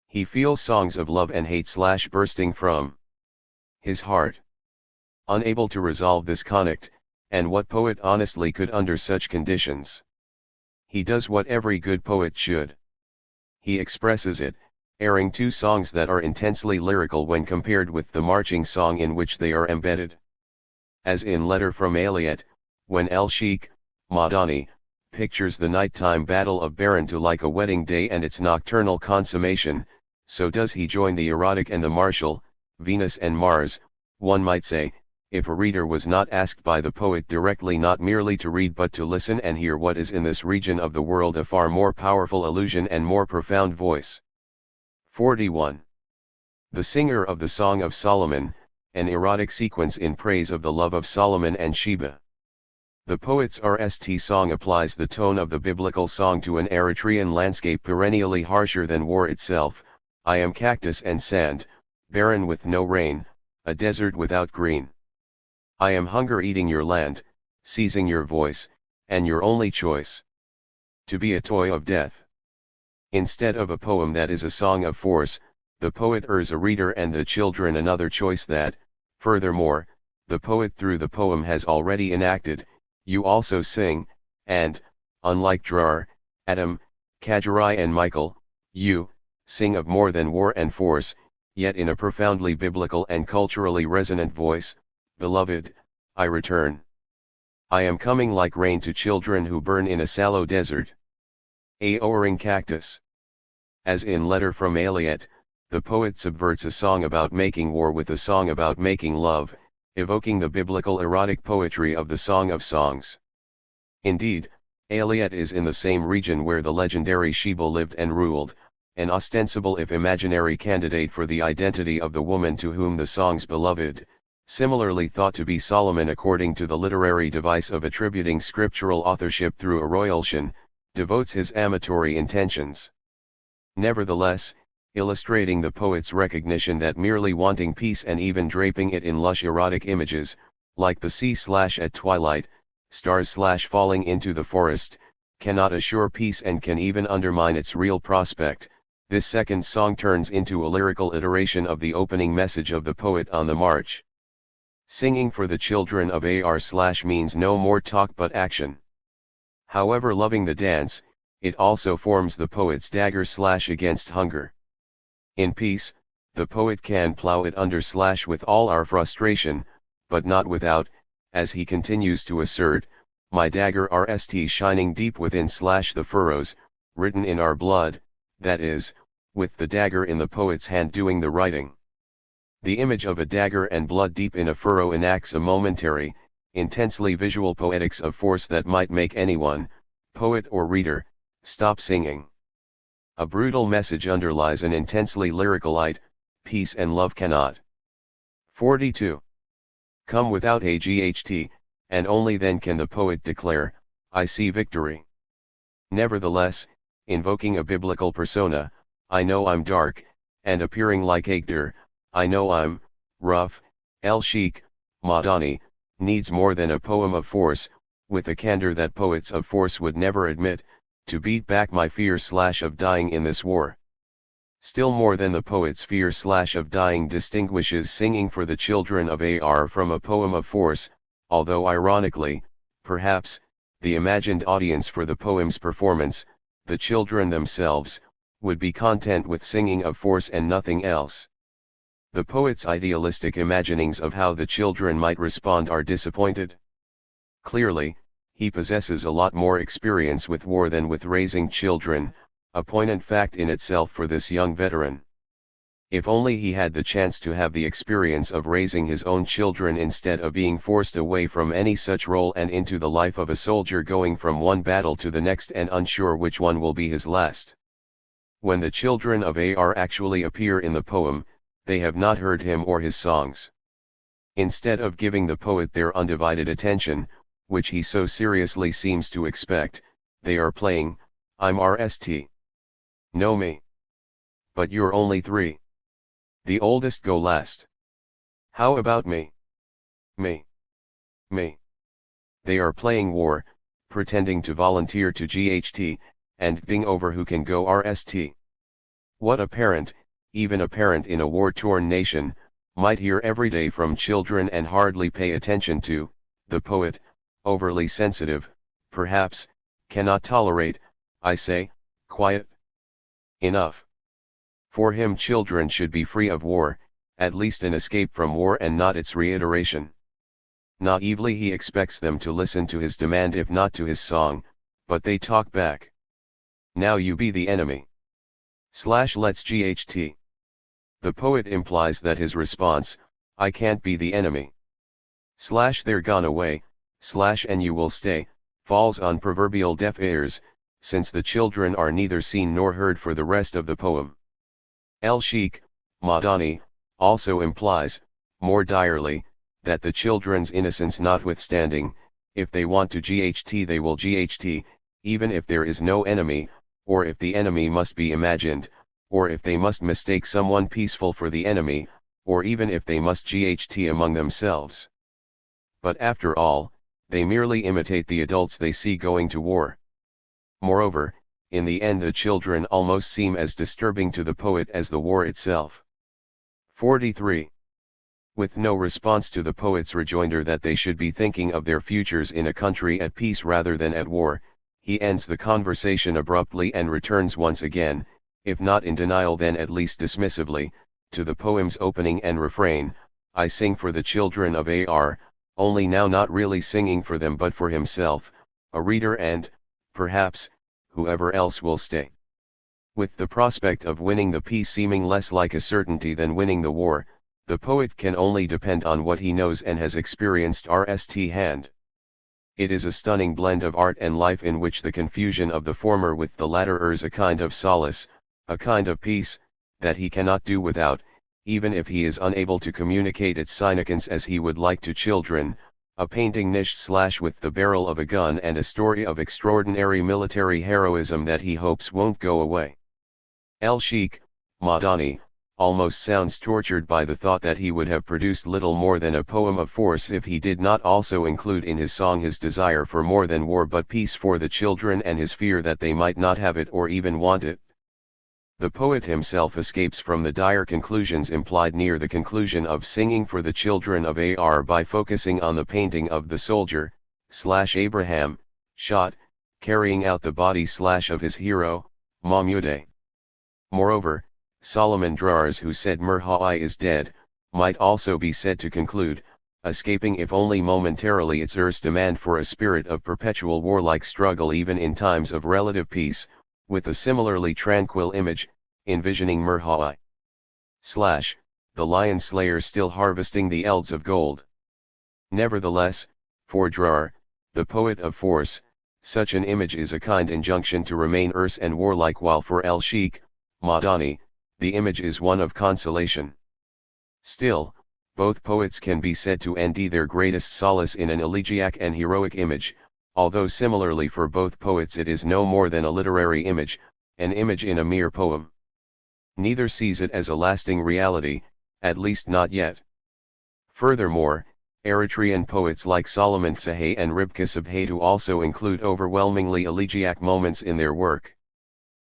He feels songs of love and hate/bursting from his heart. Unable to resolve this conflict, and what poet honestly could under such conditions? He does what every good poet should. He expresses it, airing two songs that are intensely lyrical when compared with the marching song in which they are embedded. As in Letter from Aliet, when El Sheikh, Madani, pictures the nighttime battle of Barantu like a wedding day and its nocturnal consummation, so does he join the erotic and the martial, Venus and Mars, one might say, if a reader was not asked by the poet directly not merely to read but to listen and hear what is in this region of the world a far more powerful illusion and more profound voice. 41. The singer of the Song of Solomon, an erotic sequence in praise of the love of Solomon and Sheba. The poet's RST song applies the tone of the biblical song to an Eritrean landscape perennially harsher than war itself. I am cactus and sand, barren with no rain, a desert without green. I am hunger eating your land, seizing your voice, and your only choice. To be a toy of death. Instead of a poem that is a song of force, the poet urges a reader and the children another choice that, furthermore, the poet through the poem has already enacted. You also sing, and, unlike Drar, Adam, Kajirai and Michael, you sing of more than war and force, yet in a profoundly biblical and culturally resonant voice. Beloved, I return. I am coming like rain to children who burn in a sallow desert. A owering cactus. As in Letter from Aliet, the poet subverts a song about making war with a song about making love, evoking the biblical erotic poetry of the Song of Songs. Indeed, Aliet is in the same region where the legendary Sheba lived and ruled, an ostensible if imaginary candidate for the identity of the woman to whom the song's beloved, similarly thought to be Solomon according to the literary device of attributing scriptural authorship through a royaltion, devotes his amatory intentions. Nevertheless, illustrating the poet's recognition that merely wanting peace and even draping it in lush erotic images, like the sea/at twilight, stars/falling into the forest, cannot assure peace and can even undermine its real prospect, this second song turns into a lyrical iteration of the opening message of the poet on the march. Singing for the children of Ar/ means no more talk but action. However loving the dance, it also forms the poet's dagger/ against hunger. In peace, the poet can plow it under/ with all our frustration, but not without, as he continues to assert, my dagger rst shining deep within / the furrows, written in our blood, that is, with the dagger in the poet's hand doing the writing. The image of a dagger and blood deep in a furrow enacts a momentary, intensely visual poetics of force that might make anyone, poet or reader, stop singing. A brutal message underlies an intensely lyrical light, peace and love cannot. 42. Come without a GHT, and only then can the poet declare, I see victory. Nevertheless, invoking a biblical persona, I know I'm dark, and appearing like Agder, I know I'm rough. El Sheikh, Madani, needs more than a poem of force, with a candor that poets of force would never admit, to beat back my fear / of dying in this war. Still more than the poet's fear / of dying distinguishes singing for the children of AR from a poem of force, although ironically, perhaps, the imagined audience for the poem's performance, the children themselves, would be content with singing of force and nothing else. The poet's idealistic imaginings of how the children might respond are disappointed. Clearly, he possesses a lot more experience with war than with raising children, a poignant fact in itself for this young veteran. If only he had the chance to have the experience of raising his own children instead of being forced away from any such role and into the life of a soldier going from one battle to the next and unsure which one will be his last. When the children of AR actually appear in the poem, they have not heard him or his songs. Instead of giving the poet their undivided attention, which he so seriously seems to expect, they are playing, I'm RST. Know me. But you're only 3. The oldest go last. How about me? Me. Me. They are playing war, pretending to volunteer to GHT, and ding over who can go RST. What a parent, even a parent in a war-torn nation, might hear every day from children and hardly pay attention to, the poet, overly sensitive, perhaps, cannot tolerate, I say, quiet. Enough. For him children should be free of war, at least an escape from war and not its reiteration. Naively he expects them to listen to his demand if not to his song, but they talk back. Now you be the enemy. / let's GHT. The poet implies that his response, I can't be the enemy. / they're gone away, / and you will stay, falls on proverbial deaf ears, since the children are neither seen nor heard for the rest of the poem. El Sheikh, Madani, also implies, more direly, that the children's innocence notwithstanding, if they want to GHT they will GHT, even if there is no enemy, or if the enemy must be imagined, or if they must mistake someone peaceful for the enemy, or even if they must GHT among themselves. But after all, they merely imitate the adults they see going to war. Moreover, in the end the children almost seem as disturbing to the poet as the war itself. 43. With no response to the poet's rejoinder that they should be thinking of their futures in a country at peace rather than at war, he ends the conversation abruptly and returns once again, if not in denial then at least dismissively, to the poem's opening and refrain, I sing for the children of AR, only now not really singing for them but for himself, a reader and, perhaps, whoever else will stay. With the prospect of winning the peace seeming less like a certainty than winning the war, the poet can only depend on what he knows and has experienced RST hand. It is a stunning blend of art and life in which the confusion of the former with the latter ers a kind of solace, a kind of peace, that he cannot do without, even if he is unable to communicate its significance as he would like to children, a painting niche / with the barrel of a gun and a story of extraordinary military heroism that he hopes won't go away. El Sheikh, Madani, almost sounds tortured by the thought that he would have produced little more than a poem of force if he did not also include in his song his desire for more than war but peace for the children and his fear that they might not have it or even want it. The poet himself escapes from the dire conclusions implied near the conclusion of Singing for the Children of AR by focusing on the painting of the soldier, / Abraham, shot, carrying out the body / of his hero, Mahmudeh. Moreover, Solomon Drars who said Murhai is dead, might also be said to conclude, escaping if only momentarily its Earth's demand for a spirit of perpetual warlike struggle even in times of relative peace, with a similarly tranquil image, envisioning Murhai / the lion slayer still harvesting the elds of gold. Nevertheless, for Drar, the poet of force, such an image is a kind injunction to remain Urs and warlike, while for El Sheikh, Madani, the image is one of consolation. Still, both poets can be said to end their greatest solace in an elegiac and heroic image, although similarly for both poets it is no more than a literary image, an image in a mere poem. Neither sees it as a lasting reality, at least not yet. Furthermore, Eritrean poets like Solomon Tsahay and Ribka Sabhatu also include overwhelmingly elegiac moments in their work.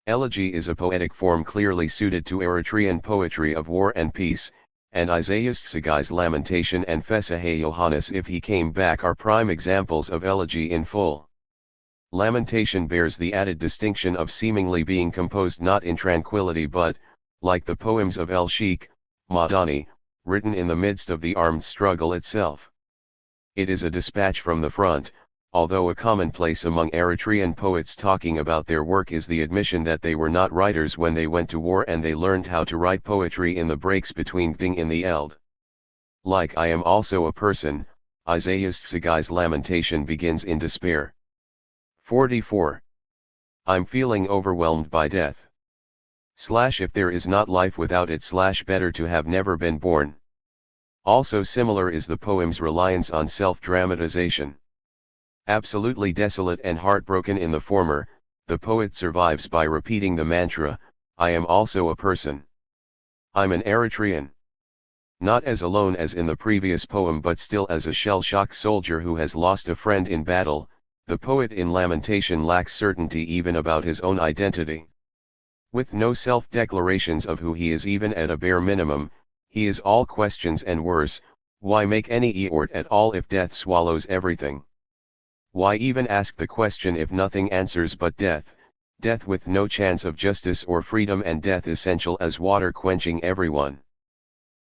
Elegy is a poetic form clearly suited to Eritrean poetry of war and peace, and Isaiah's Tsagai's Lamentation and Fesahay Johannes If He Came Back are prime examples of elegy in full. Lamentation bears the added distinction of seemingly being composed not in tranquility but, like the poems of El Sheikh, Madani, written in the midst of the armed struggle itself. It is a dispatch from the front, although a commonplace among Eritrean poets talking about their work is the admission that they were not writers when they went to war and they learned how to write poetry in the breaks between Ding in the Eld. Like I Am Also a Person, Isaiah's Tsagai's lamentation begins in despair. 44. I'm feeling overwhelmed by death. If there is not life without it / better to have never been born. Also similar is the poem's reliance on self-dramatization. Absolutely desolate and heartbroken in the former, the poet survives by repeating the mantra, I am also a person. I'm an Eritrean. Not as alone as in the previous poem but still as a shell-shocked soldier who has lost a friend in battle, the poet in Lamentation lacks certainty even about his own identity. With no self-declarations of who he is even at a bare minimum, he is all questions and worse, why make any effort at all if death swallows everything? Why even ask the question if nothing answers but death, death with no chance of justice or freedom and death essential as water quenching everyone?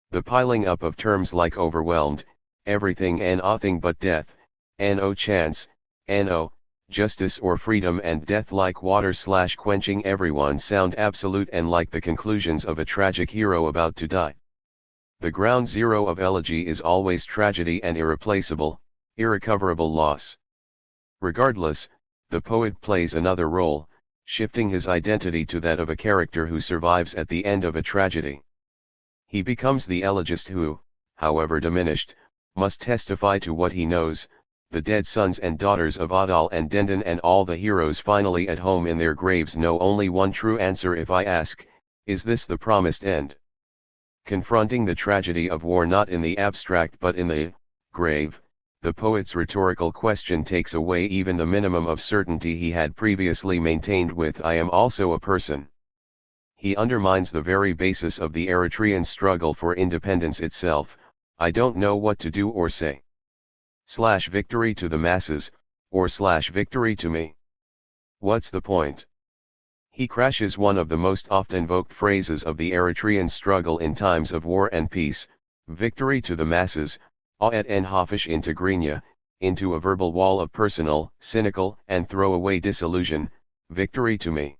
The piling up of terms like overwhelmed, everything and nothing but death, no chance, no justice or freedom and death like water / quenching everyone sound absolute and like the conclusions of a tragic hero about to die. The ground zero of elegy is always tragedy and irreplaceable, irrecoverable loss. Regardless, the poet plays another role, shifting his identity to that of a character who survives at the end of a tragedy. He becomes the elegist who, however diminished, must testify to what he knows. The dead sons and daughters of Adal and Dendon and all the heroes finally at home in their graves know only one true answer if I ask, is this the promised end? Confronting the tragedy of war not in the abstract but in the grave, the poet's rhetorical question takes away even the minimum of certainty he had previously maintained with I am also a person. He undermines the very basis of the Eritrean struggle for independence itself, I don't know what to do or say. Victory to the masses, or victory to me. What's the point? He crashes one of the most oft invoked phrases of the Eritrean struggle in times of war and peace, victory to the masses, et en hafish integrinia, into a verbal wall of personal, cynical, and throwaway disillusion, victory to me.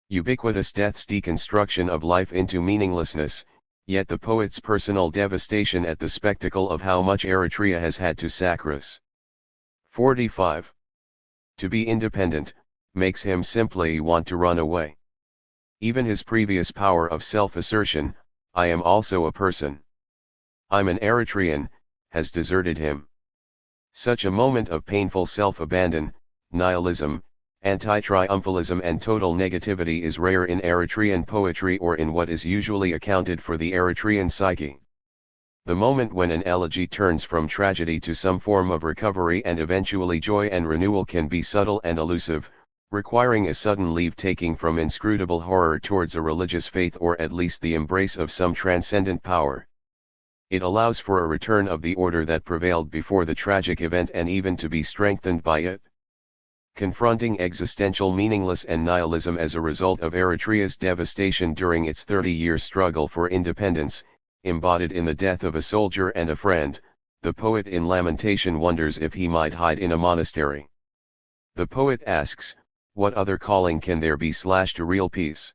Ubiquitous death's deconstruction of life into meaninglessness, yet the poet's personal devastation at the spectacle of how much Eritrea has had to sacrifice. 45. To be independent, makes him simply want to run away. Even his previous power of self-assertion, I am also a person. I'm an Eritrean, has deserted him. Such a moment of painful self-abandon, nihilism, anti-triumphalism and total negativity is rare in Eritrean poetry or in what is usually accounted for the Eritrean psyche. The moment when an elegy turns from tragedy to some form of recovery and eventually joy and renewal can be subtle and elusive, requiring a sudden leave-taking from inscrutable horror towards a religious faith or at least the embrace of some transcendent power. It allows for a return of the order that prevailed before the tragic event and even to be strengthened by it. Confronting existential meaninglessness and nihilism as a result of Eritrea's devastation during its 30-year struggle for independence, embodied in the death of a soldier and a friend, the poet in Lamentation wonders if he might hide in a monastery. The poet asks, what other calling can there be to real peace?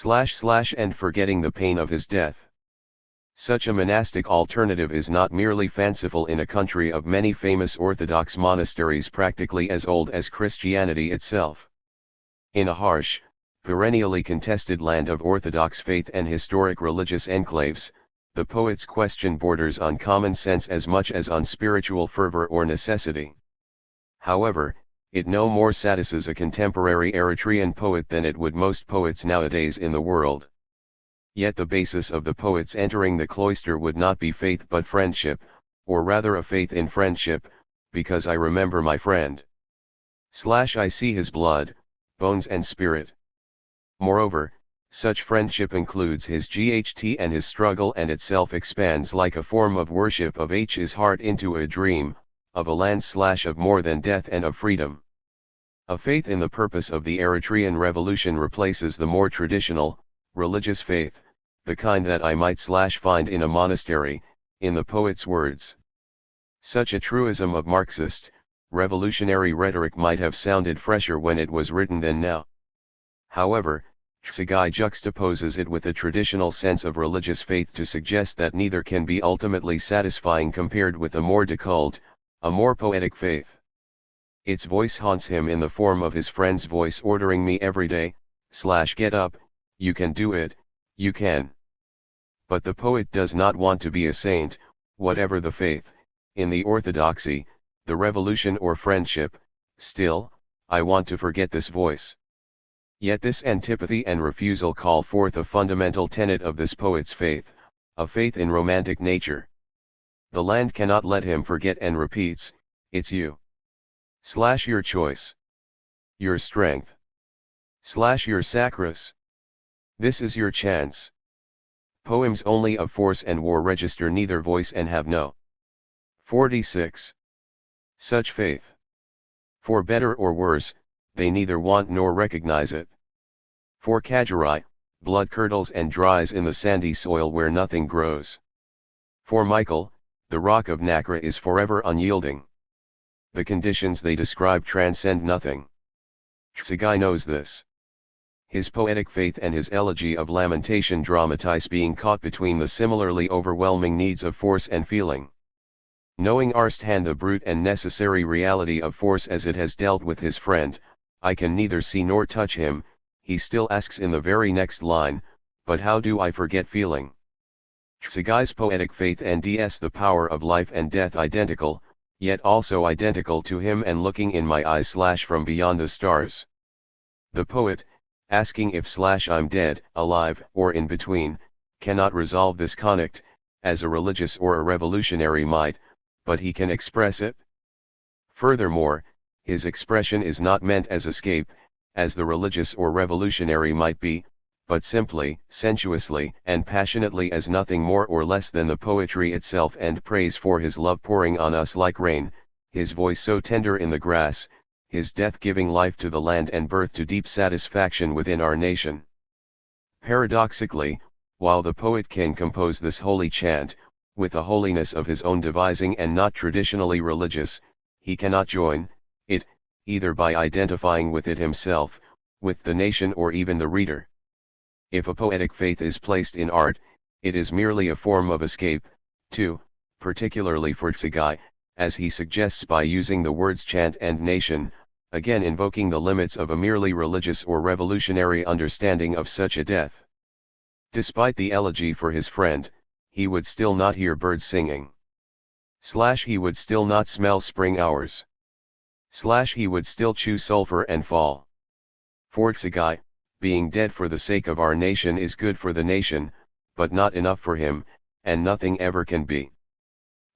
And forgetting the pain of his death. Such a monastic alternative is not merely fanciful in a country of many famous Orthodox monasteries practically as old as Christianity itself. In a harsh, perennially contested land of Orthodox faith and historic religious enclaves, the poet's question borders on common sense as much as on spiritual fervor or necessity. However, it no more satisfies a contemporary Eritrean poet than it would most poets nowadays in the world. Yet the basis of the poet's entering the cloister would not be faith but friendship, or rather a faith in friendship, because I remember my friend. I see his blood, bones and spirit. Moreover, such friendship includes his GHT and his struggle, and itself expands like a form of worship of his heart into a dream, of a land of more than death and of freedom. A faith in the purpose of the Eritrean revolution replaces the more traditional, religious faith, the kind that I might find in a monastery, in the poet's words. Such a truism of Marxist, revolutionary rhetoric might have sounded fresher when it was written than now. However, Tsagai juxtaposes it with a traditional sense of religious faith to suggest that neither can be ultimately satisfying compared with a more deculled, a more poetic faith. Its voice haunts him in the form of his friend's voice ordering me every day, get up, you can do it, you can. But the poet does not want to be a saint, whatever the faith, in the orthodoxy, the revolution or friendship. Still, I want to forget this voice. Yet this antipathy and refusal call forth a fundamental tenet of this poet's faith, a faith in romantic nature. The land cannot let him forget and repeats, it's you. Your choice. Your strength. Your sacris. This is your chance. Poems only of force and war register neither voice and have no. 46. Such faith. For better or worse, they neither want nor recognize it. For Kajirai, blood curdles and dries in the sandy soil where nothing grows. For Michael, the rock of Nakra is forever unyielding. The conditions they describe transcend nothing. Tsagai knows this. His poetic faith and his elegy of lamentation dramatize being caught between the similarly overwhelming needs of force and feeling. Knowing firsthand the brute and necessary reality of force as it has dealt with his friend, I can neither see nor touch him, he still asks in the very next line, but how do I forget feeling? Tsagai's poetic faith and the power of life and death identical, yet also identical to him and looking in my eyes from beyond the stars. The poet, asking if I'm dead, alive, or in between, cannot resolve this conflict, as a religious or a revolutionary might, but he can express it. Furthermore, his expression is not meant as escape, as the religious or revolutionary might be, but simply, sensuously, and passionately as nothing more or less than the poetry itself and praise for his love pouring on us like rain, his voice so tender in the grass, his death giving life to the land and birth to deep satisfaction within our nation. Paradoxically, while the poet can compose this holy chant, with the holiness of his own devising and not traditionally religious, he cannot join it, either by identifying with it himself, with the nation or even the reader. If a poetic faith is placed in art, it is merely a form of escape, too, particularly for Tsagai, as he suggests by using the words chant and nation, again invoking the limits of a merely religious or revolutionary understanding of such a death. Despite the elegy for his friend, he would still not hear birds singing. He would still not smell spring hours. He would still chew sulfur and fall. For Tsagai, being dead for the sake of our nation is good for the nation, but not enough for him, and nothing ever can be.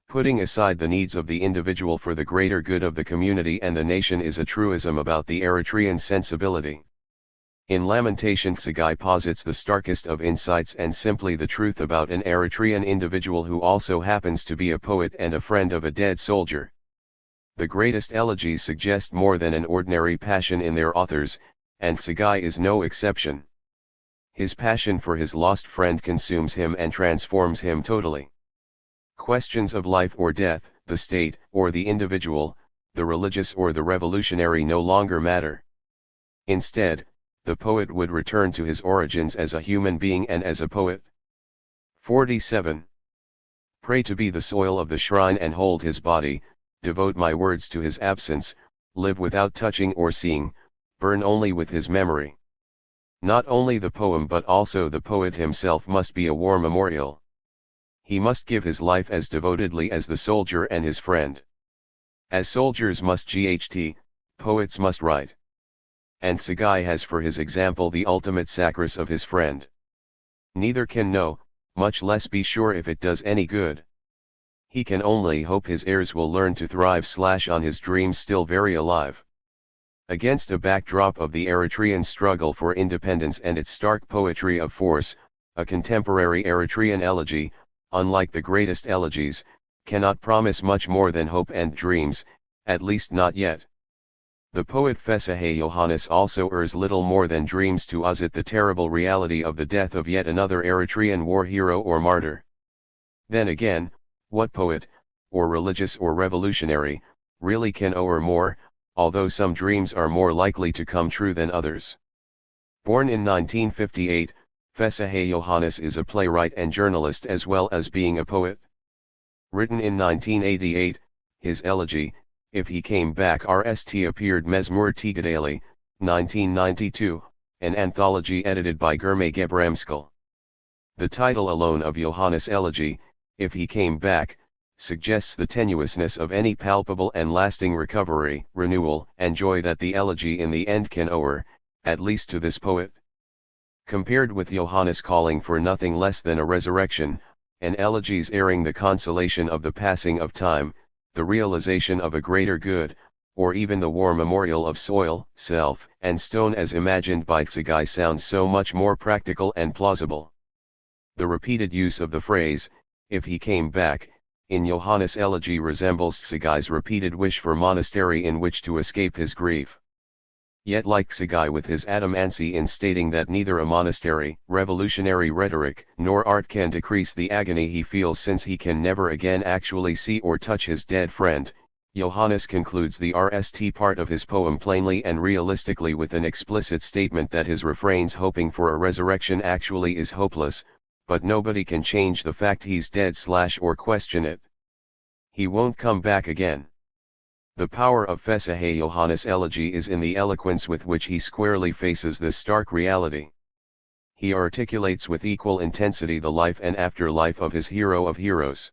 Putting aside the needs of the individual for the greater good of the community and the nation is a truism about the Eritrean sensibility. In Lamentation Tsagai posits the starkest of insights and simply the truth about an Eritrean individual who also happens to be a poet and a friend of a dead soldier. The greatest elegies suggest more than an ordinary passion in their authors, and Tsagai is no exception. His passion for his lost friend consumes him and transforms him totally. Questions of life or death, the state or the individual, the religious or the revolutionary no longer matter. Instead, the poet would return to his origins as a human being and as a poet. 47. Pray to be the soil of the shrine and hold his body, devote my words to his absence, live without touching or seeing, burn only with his memory. Not only the poem but also the poet himself must be a war memorial. He must give his life as devotedly as the soldier and his friend. As soldiers must GHT, poets must write. And Tsugai has for his example the ultimate sacrifice of his friend. Neither can know, much less be sure if it does any good. He can only hope his heirs will learn to thrive / on his dreams still very alive. Against a backdrop of the Eritrean struggle for independence and its stark poetry of force, a contemporary Eritrean elegy, unlike the greatest elegies, cannot promise much more than hope and dreams, at least not yet. The poet Fesahe Yohannes also errs little more than dreams to us at the terrible reality of the death of yet another Eritrean war hero or martyr. Then again, what poet, or religious or revolutionary, really can owe more, although some dreams are more likely to come true than others. Born in 1958, Fesahe Yohannes is a playwright and journalist as well as being a poet. Written in 1988, his elegy, If He Came Back RST appeared Mezmur Tigadali, 1992, an anthology edited by Germe Gebramskal. The title alone of Yohannes' elegy, If He Came Back, suggests the tenuousness of any palpable and lasting recovery, renewal, and joy that the elegy in the end can owe, at least to this poet. Compared with Yohannes calling for nothing less than a resurrection, and elegies airing the consolation of the passing of time, the realization of a greater good, or even the war memorial of soil, self, and stone as imagined by Tsugai sounds so much more practical and plausible. The repeated use of the phrase, if he came back, in Yohannes' elegy resembles Tsugai's repeated wish for monastery in which to escape his grief. Yet like Tsugai with his adamancy in stating that neither a monastery, revolutionary rhetoric, nor art can decrease the agony he feels since he can never again actually see or touch his dead friend, Yohannes concludes the RST part of his poem plainly and realistically with an explicit statement that his refrains hoping for a resurrection actually is hopeless, but nobody can change the fact he's dead / or question it. He won't come back again. The power of Fesahe Yohannes' elegy is in the eloquence with which he squarely faces this stark reality. He articulates with equal intensity the life and afterlife of his hero of heroes.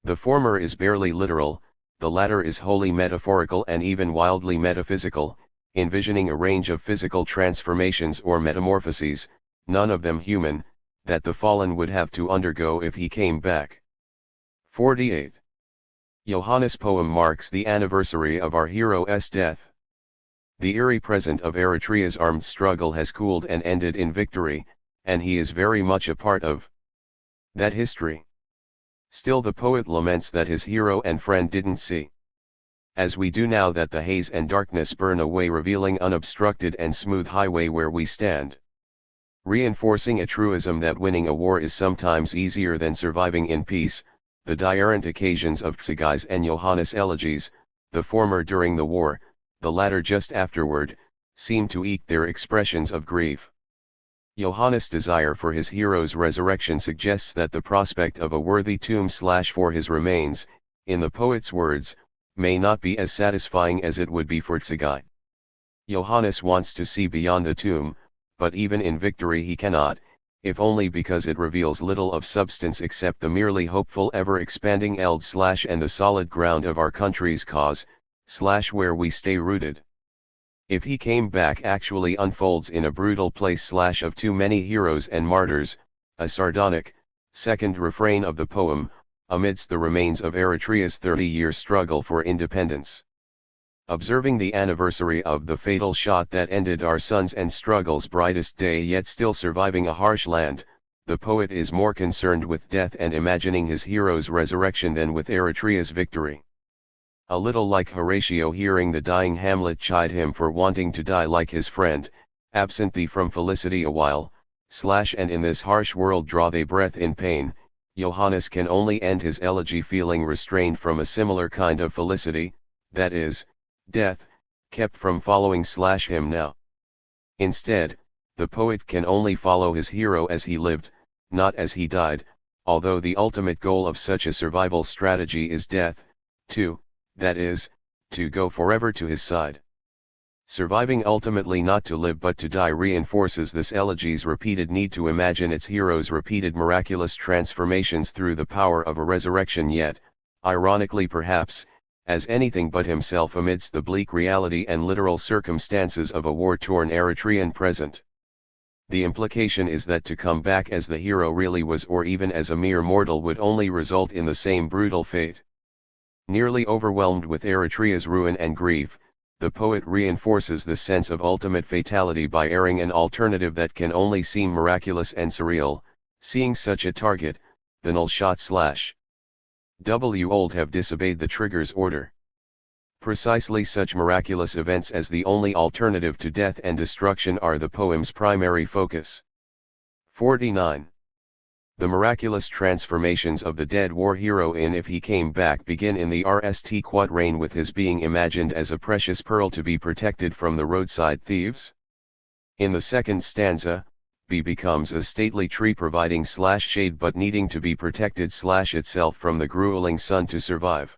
The former is barely literal, the latter is wholly metaphorical and even wildly metaphysical, envisioning a range of physical transformations or metamorphoses, none of them human, that the fallen would have to undergo if he came back. 48. Yohannes' poem marks the anniversary of our hero's death. The eerie present of Eritrea's armed struggle has cooled and ended in victory, and he is very much a part of that history. Still the poet laments that his hero and friend didn't see. As we do now that the haze and darkness burn away, revealing unobstructed and smooth highway where we stand. Reinforcing a truism that winning a war is sometimes easier than surviving in peace, the diurent occasions of Tsugai's and Yohannes' elegies, the former during the war, the latter just afterward, seem to eke their expressions of grief. Yohannes' desire for his hero's resurrection suggests that the prospect of a worthy tomb / for his remains, in the poet's words, may not be as satisfying as it would be for Tsugai. Yohannes wants to see beyond the tomb, but even in victory he cannot, if only because it reveals little of substance except the merely hopeful ever-expanding eld / and the solid ground of our country's cause, / where we stay rooted. If he came back actually unfolds in a brutal place / of too many heroes and martyrs, a sardonic, second refrain of the poem, amidst the remains of Eritrea's 30-year struggle for independence. Observing the anniversary of the fatal shot that ended our sons and struggle's brightest day yet still surviving a harsh land, the poet is more concerned with death and imagining his hero's resurrection than with Eritrea's victory. A little like Horatio hearing the dying Hamlet chide him for wanting to die like his friend, absent thee from felicity a while, / and in this harsh world draw they breath in pain, Johannes can only end his elegy feeling restrained from a similar kind of felicity, that is, death, kept from following him now. Instead, the poet can only follow his hero as he lived, not as he died, although the ultimate goal of such a survival strategy is death, too, that is, to go forever to his side. Surviving ultimately not to live but to die reinforces this elegy's repeated need to imagine its hero's repeated miraculous transformations through the power of a resurrection, yet, ironically perhaps, as anything but himself amidst the bleak reality and literal circumstances of a war-torn Eritrean present. The implication is that to come back as the hero really was, or even as a mere mortal, would only result in the same brutal fate. Nearly overwhelmed with Eritrea's ruin and grief, the poet reinforces this sense of ultimate fatality by airing an alternative that can only seem miraculous and surreal, seeing such a target, the null shot /w have disobeyed the trigger's order. Precisely such miraculous events as the only alternative to death and destruction are the poem's primary focus. 49. The miraculous transformations of the dead war hero in If He Came Back begin in the RST quatrain with his being imagined as a precious pearl to be protected from the roadside thieves. In the second stanza, B becomes a stately tree providing shade but needing to be protected itself from the grueling sun to survive.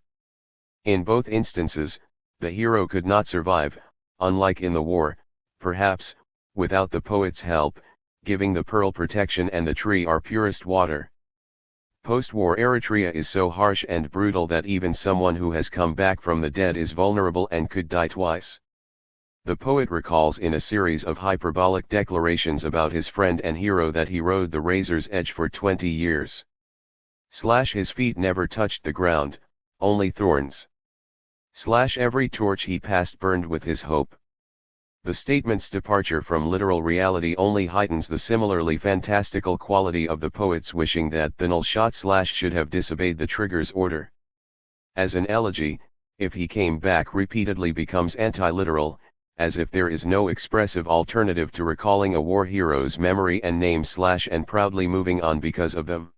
In both instances, the hero could not survive, unlike in the war, perhaps, without the poet's help, giving the pearl protection and the tree our purest water. Post-war Eritrea is so harsh and brutal that even someone who has come back from the dead is vulnerable and could die twice. The poet recalls in a series of hyperbolic declarations about his friend and hero that he rode the razor's edge for 20 years. His feet never touched the ground, only thorns. Every torch he passed burned with his hope. The statement's departure from literal reality only heightens the similarly fantastical quality of the poet's wishing that the null shot should have disobeyed the trigger's order. As an elegy, If He Came Back repeatedly becomes anti-literal, as if there is no expressive alternative to recalling a war hero's memory and name and proudly moving on because of them.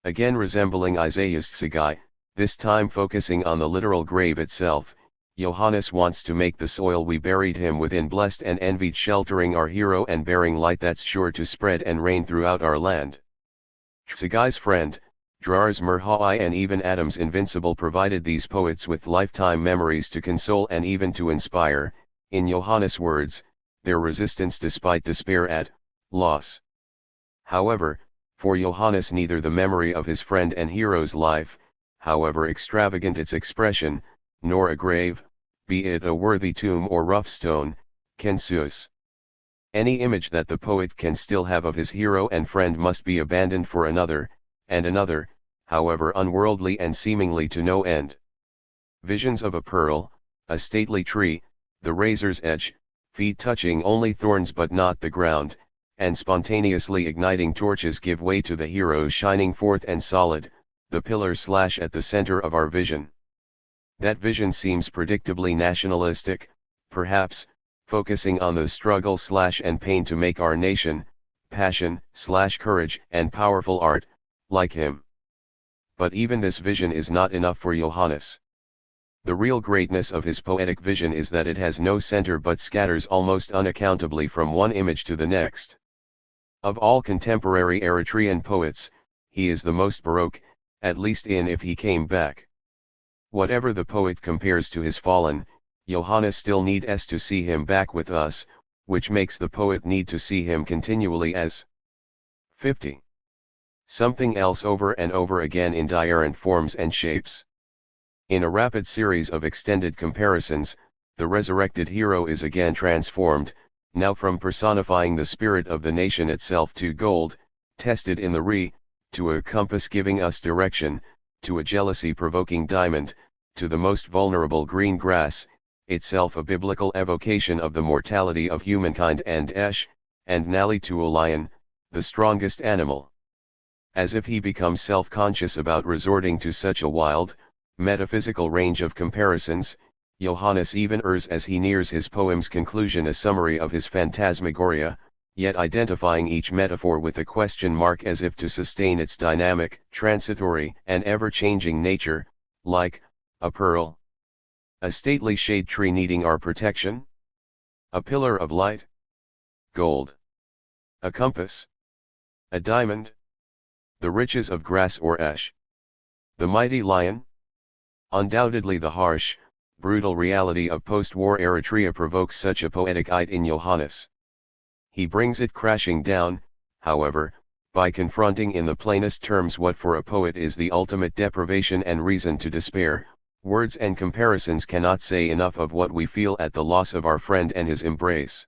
Again resembling Isaiah's Tsagai, this time focusing on the literal grave itself, Johannes wants to make the soil we buried him within blessed and envied, sheltering our hero and bearing light that's sure to spread and reign throughout our land. Tsagai's friend, Drar's Merhai and even Adam's Invincible provided these poets with lifetime memories to console and even to inspire, in Johannes' words, their resistance despite despair at loss. However, for Johannes neither the memory of his friend and hero's life, however extravagant its expression, nor a grave, be it a worthy tomb or rough stone, can seize. Any image that the poet can still have of his hero and friend must be abandoned for another, and another, however unworldly and seemingly to no end. Visions of a pearl, a stately tree, the razor's edge, feet touching only thorns but not the ground, and spontaneously igniting torches give way to the hero shining forth and solid, the pillar at the center of our vision. That vision seems predictably nationalistic, perhaps, focusing on the struggle and pain to make our nation, passion courage and powerful art, like him. But even this vision is not enough for Johannes. The real greatness of his poetic vision is that it has no center but scatters almost unaccountably from one image to the next. Of all contemporary Eritrean poets, he is the most baroque, at least in If He Came Back. Whatever the poet compares to his fallen, Johannes still needs to see him back with us, which makes the poet need to see him continually as 50. Something else over and over again in different forms and shapes. In a rapid series of extended comparisons, the resurrected hero is again transformed, now from personifying the spirit of the nation itself to gold, tested in the to a compass giving us direction, to a jealousy-provoking diamond, to the most vulnerable green grass, itself a biblical evocation of the mortality of humankind and Nali to a lion, the strongest animal. As if he becomes self-conscious about resorting to such a wild, metaphysical range of comparisons, Johannes even errs as he nears his poem's conclusion, a summary of his phantasmagoria, yet identifying each metaphor with a question mark as if to sustain its dynamic, transitory, and ever-changing nature, like a pearl, a stately shade tree needing our protection, a pillar of light, gold, a compass, a diamond, the riches of grass or ash, the mighty lion. Undoubtedly the harsh, brutal reality of post-war Eritrea provokes such a poetic ite in Johannes. He brings it crashing down, however, by confronting in the plainest terms what for a poet is the ultimate deprivation and reason to despair. Words and comparisons cannot say enough of what we feel at the loss of our friend and his embrace.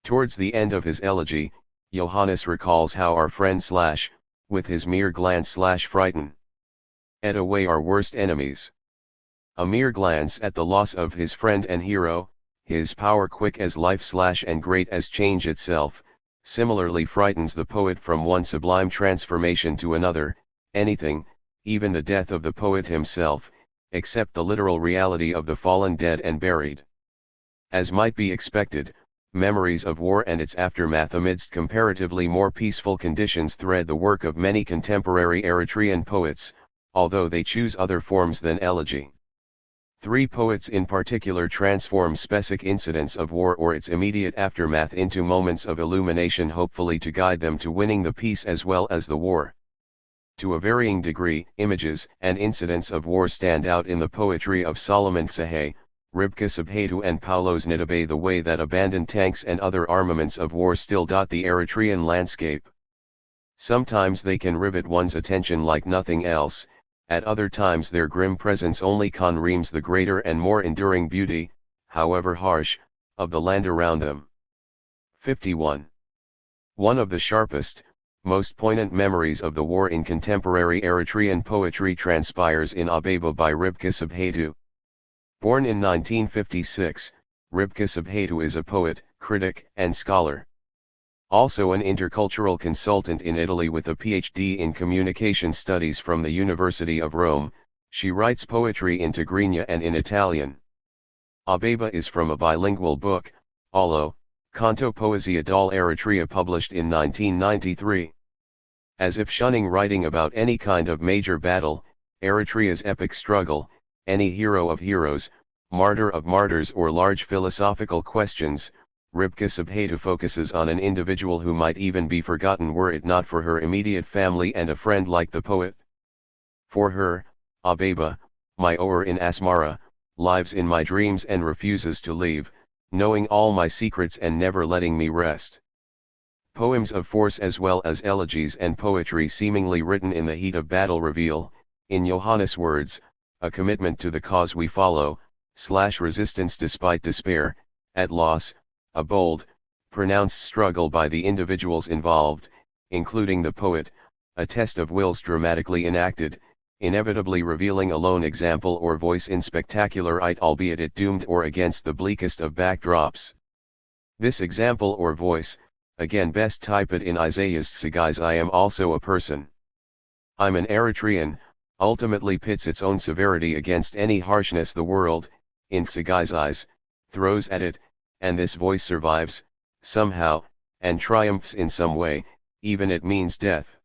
Towards the end of his elegy, Johannes recalls how our friend with his mere glance frighten ed away our worst enemies. A mere glance at the loss of his friend and hero, his power quick as life and great as change itself, similarly frightens the poet from one sublime transformation to another. Anything, even the death of the poet himself, except the literal reality of the fallen dead and buried. As might be expected, memories of war and its aftermath amidst comparatively more peaceful conditions thread the work of many contemporary Eritrean poets, although they choose other forms than elegy. Three poets in particular transform specific incidents of war or its immediate aftermath into moments of illumination, hopefully to guide them to winning the peace as well as the war. To a varying degree, images and incidents of war stand out in the poetry of Solomon Tsahay, Ribka Sabhatu and Paulos Nidabe, the way that abandoned tanks and other armaments of war still dot the Eritrean landscape. Sometimes they can rivet one's attention like nothing else, at other times their grim presence only confirms the greater and more enduring beauty, however harsh, of the land around them. 51. One of the sharpest, most poignant memories of the war in contemporary Eritrean poetry transpires in Abeba by Ribka Sabhatu. Born in 1956, Ribka Sabhatu is a poet, critic, and scholar. Also an intercultural consultant in Italy with a PhD in communication studies from the University of Rome, she writes poetry in Tigrinya and in Italian. Abeba is from a bilingual book, Allo, Canto Poesia dal Eritrea, published in 1993. As if shunning writing about any kind of major battle, Eritrea's epic struggle, any hero of heroes, martyr of martyrs, or large philosophical questions, Ribka Sabhatu focuses on an individual who might even be forgotten were it not for her immediate family and a friend like the poet. For her, Abeba, my ower in Asmara, lives in my dreams and refuses to leave, knowing all my secrets and never letting me rest. Poems of force as well as elegies and poetry seemingly written in the heat of battle reveal, in Johannes' words, a commitment to the cause we follow, resistance despite despair, at loss, a bold, pronounced struggle by the individuals involved, including the poet, a test of wills dramatically enacted, inevitably revealing a lone example or voice in spectacular ite, albeit it doomed or against the bleakest of backdrops. This example or voice, again best typed in Isaiah's Tsagai's I am also a person. I'm an Eritrean, ultimately pits its own severity against any harshness the world, in Tsagai's eyes, throws at it, and this voice survives, somehow, and triumphs in some way, even it means death.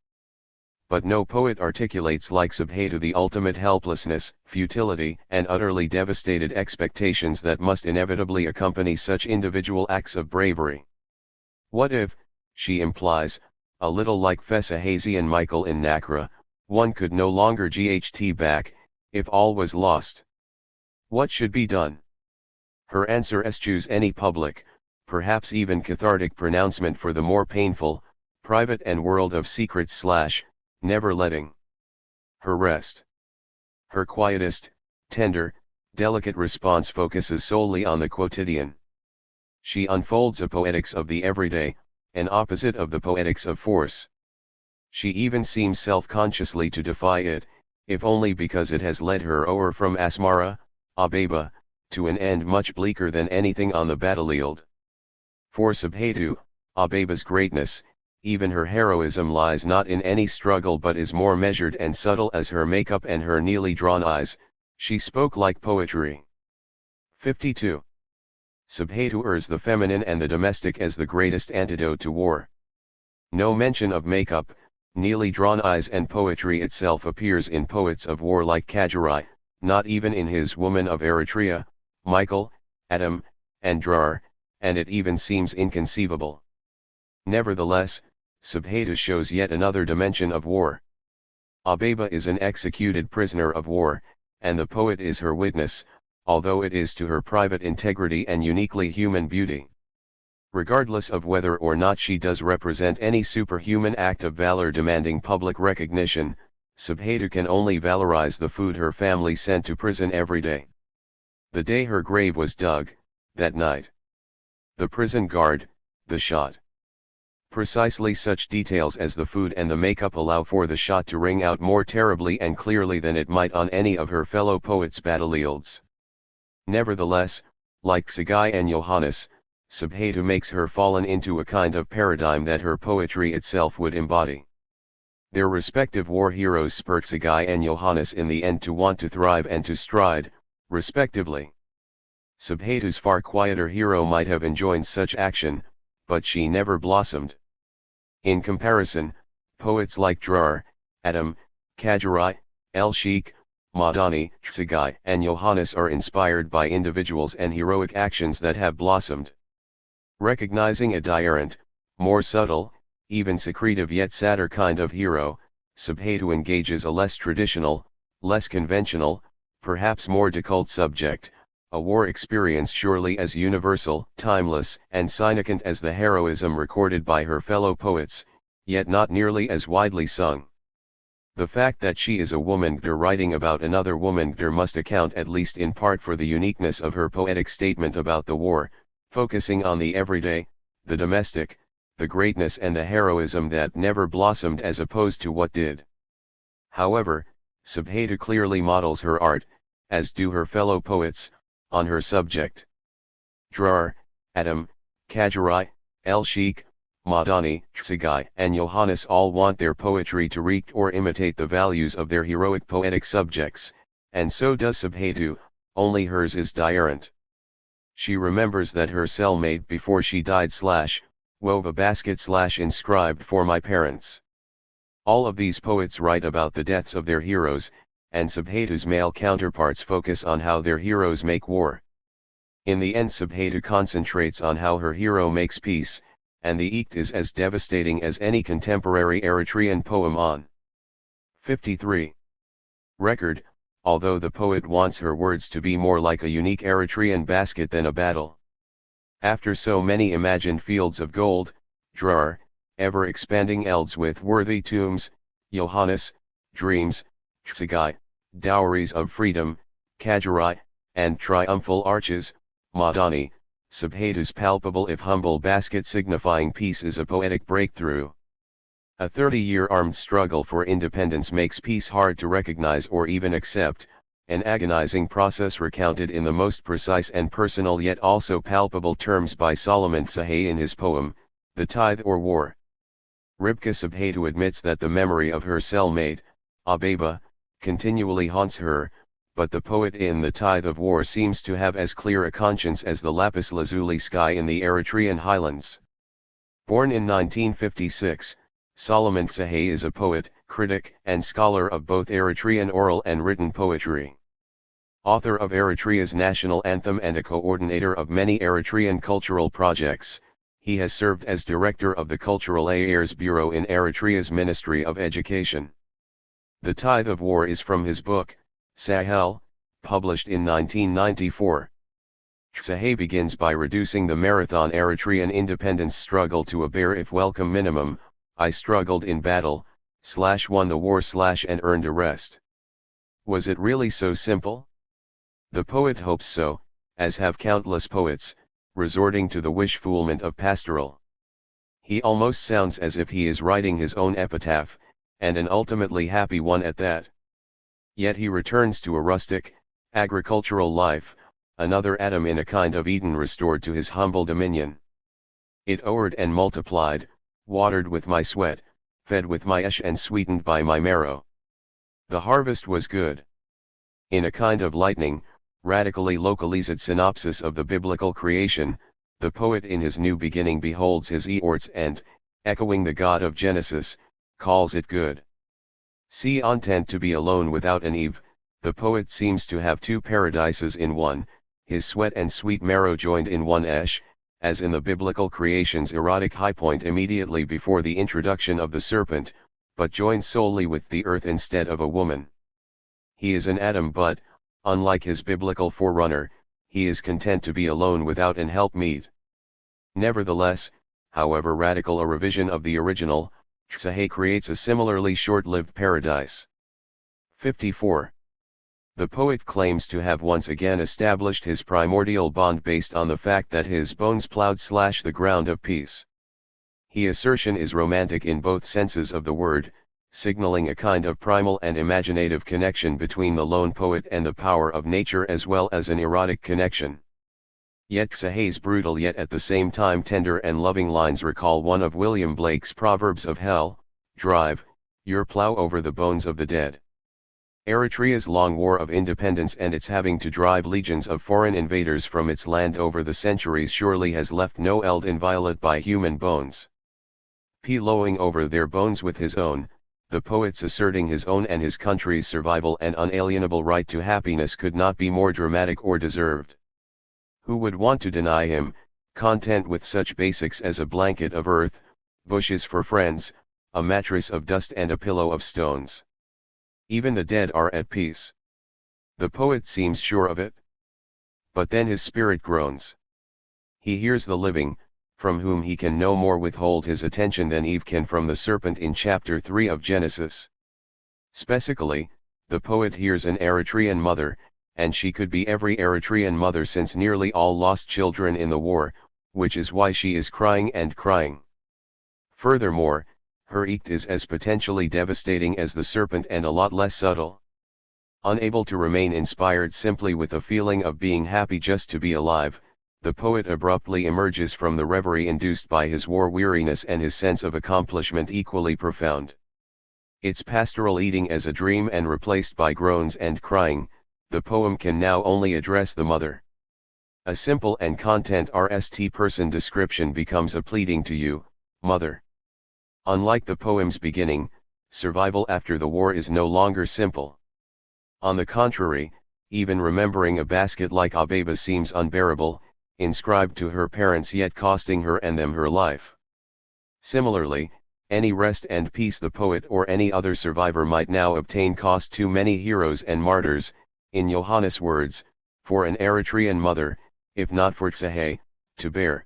But no poet articulates like Sabhatu the ultimate helplessness, futility, and utterly devastated expectations that must inevitably accompany such individual acts of bravery. What if, she implies, a little like Fessa Hazy and Michael in Nakra, one could no longer get back, if all was lost? What should be done? Her answer is choose any public, perhaps even cathartic pronouncement for the more painful, private and world of secrets / never letting her rest. Her quietest, tender, delicate response focuses solely on the quotidian. She unfolds a poetics of the everyday, an opposite of the poetics of force. She even seems self-consciously to defy it, if only because it has led her over from Asmara, Abeba, to an end much bleaker than anything on the battlefield. For Sabhatu, Abeba's greatness, even her heroism, lies not in any struggle but is more measured and subtle as her makeup and her nearly drawn eyes. She spoke like poetry. 52. Subhetu urges the feminine and the domestic as the greatest antidote to war. No mention of makeup, neatly drawn eyes and poetry itself appears in poets of war like Kajurai, not even in his Woman of Eritrea, Michael, Adam, and Drar, and it even seems inconceivable. Nevertheless, Subhetu shows yet another dimension of war. Abeba is an executed prisoner of war, and the poet is her witness, although it is to her private integrity and uniquely human beauty. Regardless of whether or not she does represent any superhuman act of valor demanding public recognition, Subhetu can only valorize the food her family sent to prison every day. The day her grave was dug, that night. The prison guard, the shot. Precisely such details as the food and the makeup allow for the shot to ring out more terribly and clearly than it might on any of her fellow poets' battlefields. Nevertheless, like Tsagai and Johannes, Subhetu makes her fallen into a kind of paradigm that her poetry itself would embody. Their respective war heroes spurt Tsagai and Johannes in the end to want to thrive and to stride, respectively. Subhetu's far quieter hero might have enjoined such action, but she never blossomed. In comparison, poets like Drar, Adam, Kajurai, El-Sheikh, Madani, Tsagai and Johannes are inspired by individuals and heroic actions that have blossomed. Recognizing a different, more subtle, even secretive yet sadder kind of hero, Subhetu engages a less traditional, less conventional, perhaps more occult subject, a war experience surely as universal, timeless, and significant as the heroism recorded by her fellow poets, yet not nearly as widely sung. The fact that she is a woman writing about another woman must account at least in part for the uniqueness of her poetic statement about the war, focusing on the everyday, the domestic, the greatness and the heroism that never blossomed as opposed to what did. However, Subhetu clearly models her art, as do her fellow poets, on her subject. Drar, Adam, Kajurai, El-Sheikh, Madani, Tsagai and Johannes all want their poetry to reach or imitate the values of their heroic poetic subjects, and so does Subhetu, only hers is different. She remembers that her cellmate before she died wove a basket inscribed for my parents. All of these poets write about the deaths of their heroes, and Subhetu's male counterparts focus on how their heroes make war. In the end Subhetu concentrates on how her hero makes peace, and the act is as devastating as any contemporary Eritrean poem on. 53. Record, although the poet wants her words to be more like a unique Eritrean basket than a battle. After so many imagined fields of gold, Drar, ever-expanding elds with worthy tombs, Johannes, dreams, Tsagai, dowries of freedom, Kajurai, and triumphal arches, Madani, Subhetu's palpable if humble basket signifying peace is a poetic breakthrough. A 30-year armed struggle for independence makes peace hard to recognize or even accept, an agonizing process recounted in the most precise and personal yet also palpable terms by Solomon Tsahay in his poem, The Tithe or War. Ribka Subhetu admits that the memory of her cellmate, Abeba, continually haunts her, but the poet in The Tithe of War seems to have as clear a conscience as the lapis lazuli sky in the Eritrean highlands. Born in 1956, Solomon Tsahay is a poet, critic, and scholar of both Eritrean oral and written poetry. Author of Eritrea's national anthem and a coordinator of many Eritrean cultural projects, he has served as director of the Cultural Affairs Bureau in Eritrea's Ministry of Education. The Tithe of War is from his book, Sahel, published in 1994. Tsahay begins by reducing the marathon Eritrean independence struggle to a bare if welcome minimum. I struggled in battle, won the war and earned a rest. Was it really so simple? The poet hopes so, as have countless poets, resorting to the wish-fulfillment of pastoral. He almost sounds as if he is writing his own epitaph, and an ultimately happy one at that. Yet he returns to a rustic, agricultural life, another Adam in a kind of Eden restored to his humble dominion. It o'ered and multiplied, watered with my sweat, fed with my ash and sweetened by my marrow. The harvest was good. In a kind of lightning, radically localized synopsis of the biblical creation, the poet in his new beginning beholds his eorts and, echoing the God of Genesis, calls it good. See intent to be alone without an Eve, the poet seems to have two paradises in one, his sweat and sweet marrow joined in one esh, as in the biblical creation's erotic high point immediately before the introduction of the serpent, but joined solely with the earth instead of a woman. He is an Adam but, unlike his biblical forerunner, he is content to be alone without an helpmeet. Nevertheless, however radical a revision of the original, Tsahe creates a similarly short-lived paradise. 54. The poet claims to have once again established his primordial bond based on the fact that his bones plowed / the ground of peace. His assertion is romantic in both senses of the word, signaling a kind of primal and imaginative connection between the lone poet and the power of nature as well as an erotic connection. Yet Tsahe's brutal yet at the same time tender and loving lines recall one of William Blake's proverbs of hell: drive your plow over the bones of the dead. Eritrea's long war of independence and its having to drive legions of foreign invaders from its land over the centuries surely has left no eld inviolate by human bones. Pillowing over their bones with his own, the poet's asserting his own and his country's survival and unalienable right to happiness could not be more dramatic or deserved. Who would want to deny him, content with such basics as a blanket of earth, bushes for friends, a mattress of dust and a pillow of stones? Even the dead are at peace. The poet seems sure of it. But then his spirit groans. He hears the living, from whom he can no more withhold his attention than Eve can from the serpent in chapter 3 of Genesis. Specifically, the poet hears an Eritrean mother, and she could be every Eritrean mother since nearly all lost children in the war, which is why she is crying and crying. Furthermore, her act is as potentially devastating as the serpent and a lot less subtle. Unable to remain inspired simply with a feeling of being happy just to be alive, the poet abruptly emerges from the reverie induced by his war weariness and his sense of accomplishment equally profound. Its pastoral eating as a dream and replaced by groans and crying, the poem can now only address the mother. A simple and content RST person description becomes a pleading to you, mother. Unlike the poem's beginning, survival after the war is no longer simple. On the contrary, even remembering a basket like Abeba seems unbearable, inscribed to her parents yet costing her and them her life. Similarly, any rest and peace the poet or any other survivor might now obtain cost too many heroes and martyrs, in Johannes' words, for an Eritrean mother, if not for Tsahe, to bear.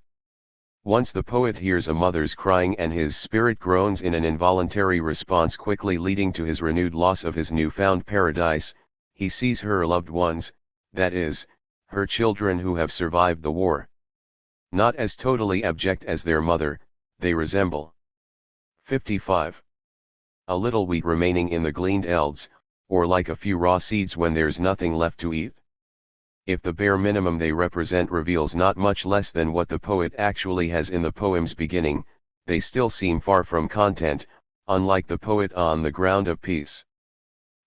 Once the poet hears a mother's crying and his spirit groans in an involuntary response quickly leading to his renewed loss of his newfound paradise, he sees her loved ones, that is, her children who have survived the war. Not as totally abject as their mother, they resemble. 55. A little wheat remaining in the gleaned elds, or like a few raw seeds when there's nothing left to eat. If the bare minimum they represent reveals not much less than what the poet actually has in the poem's beginning, they still seem far from content, unlike the poet on the ground of peace.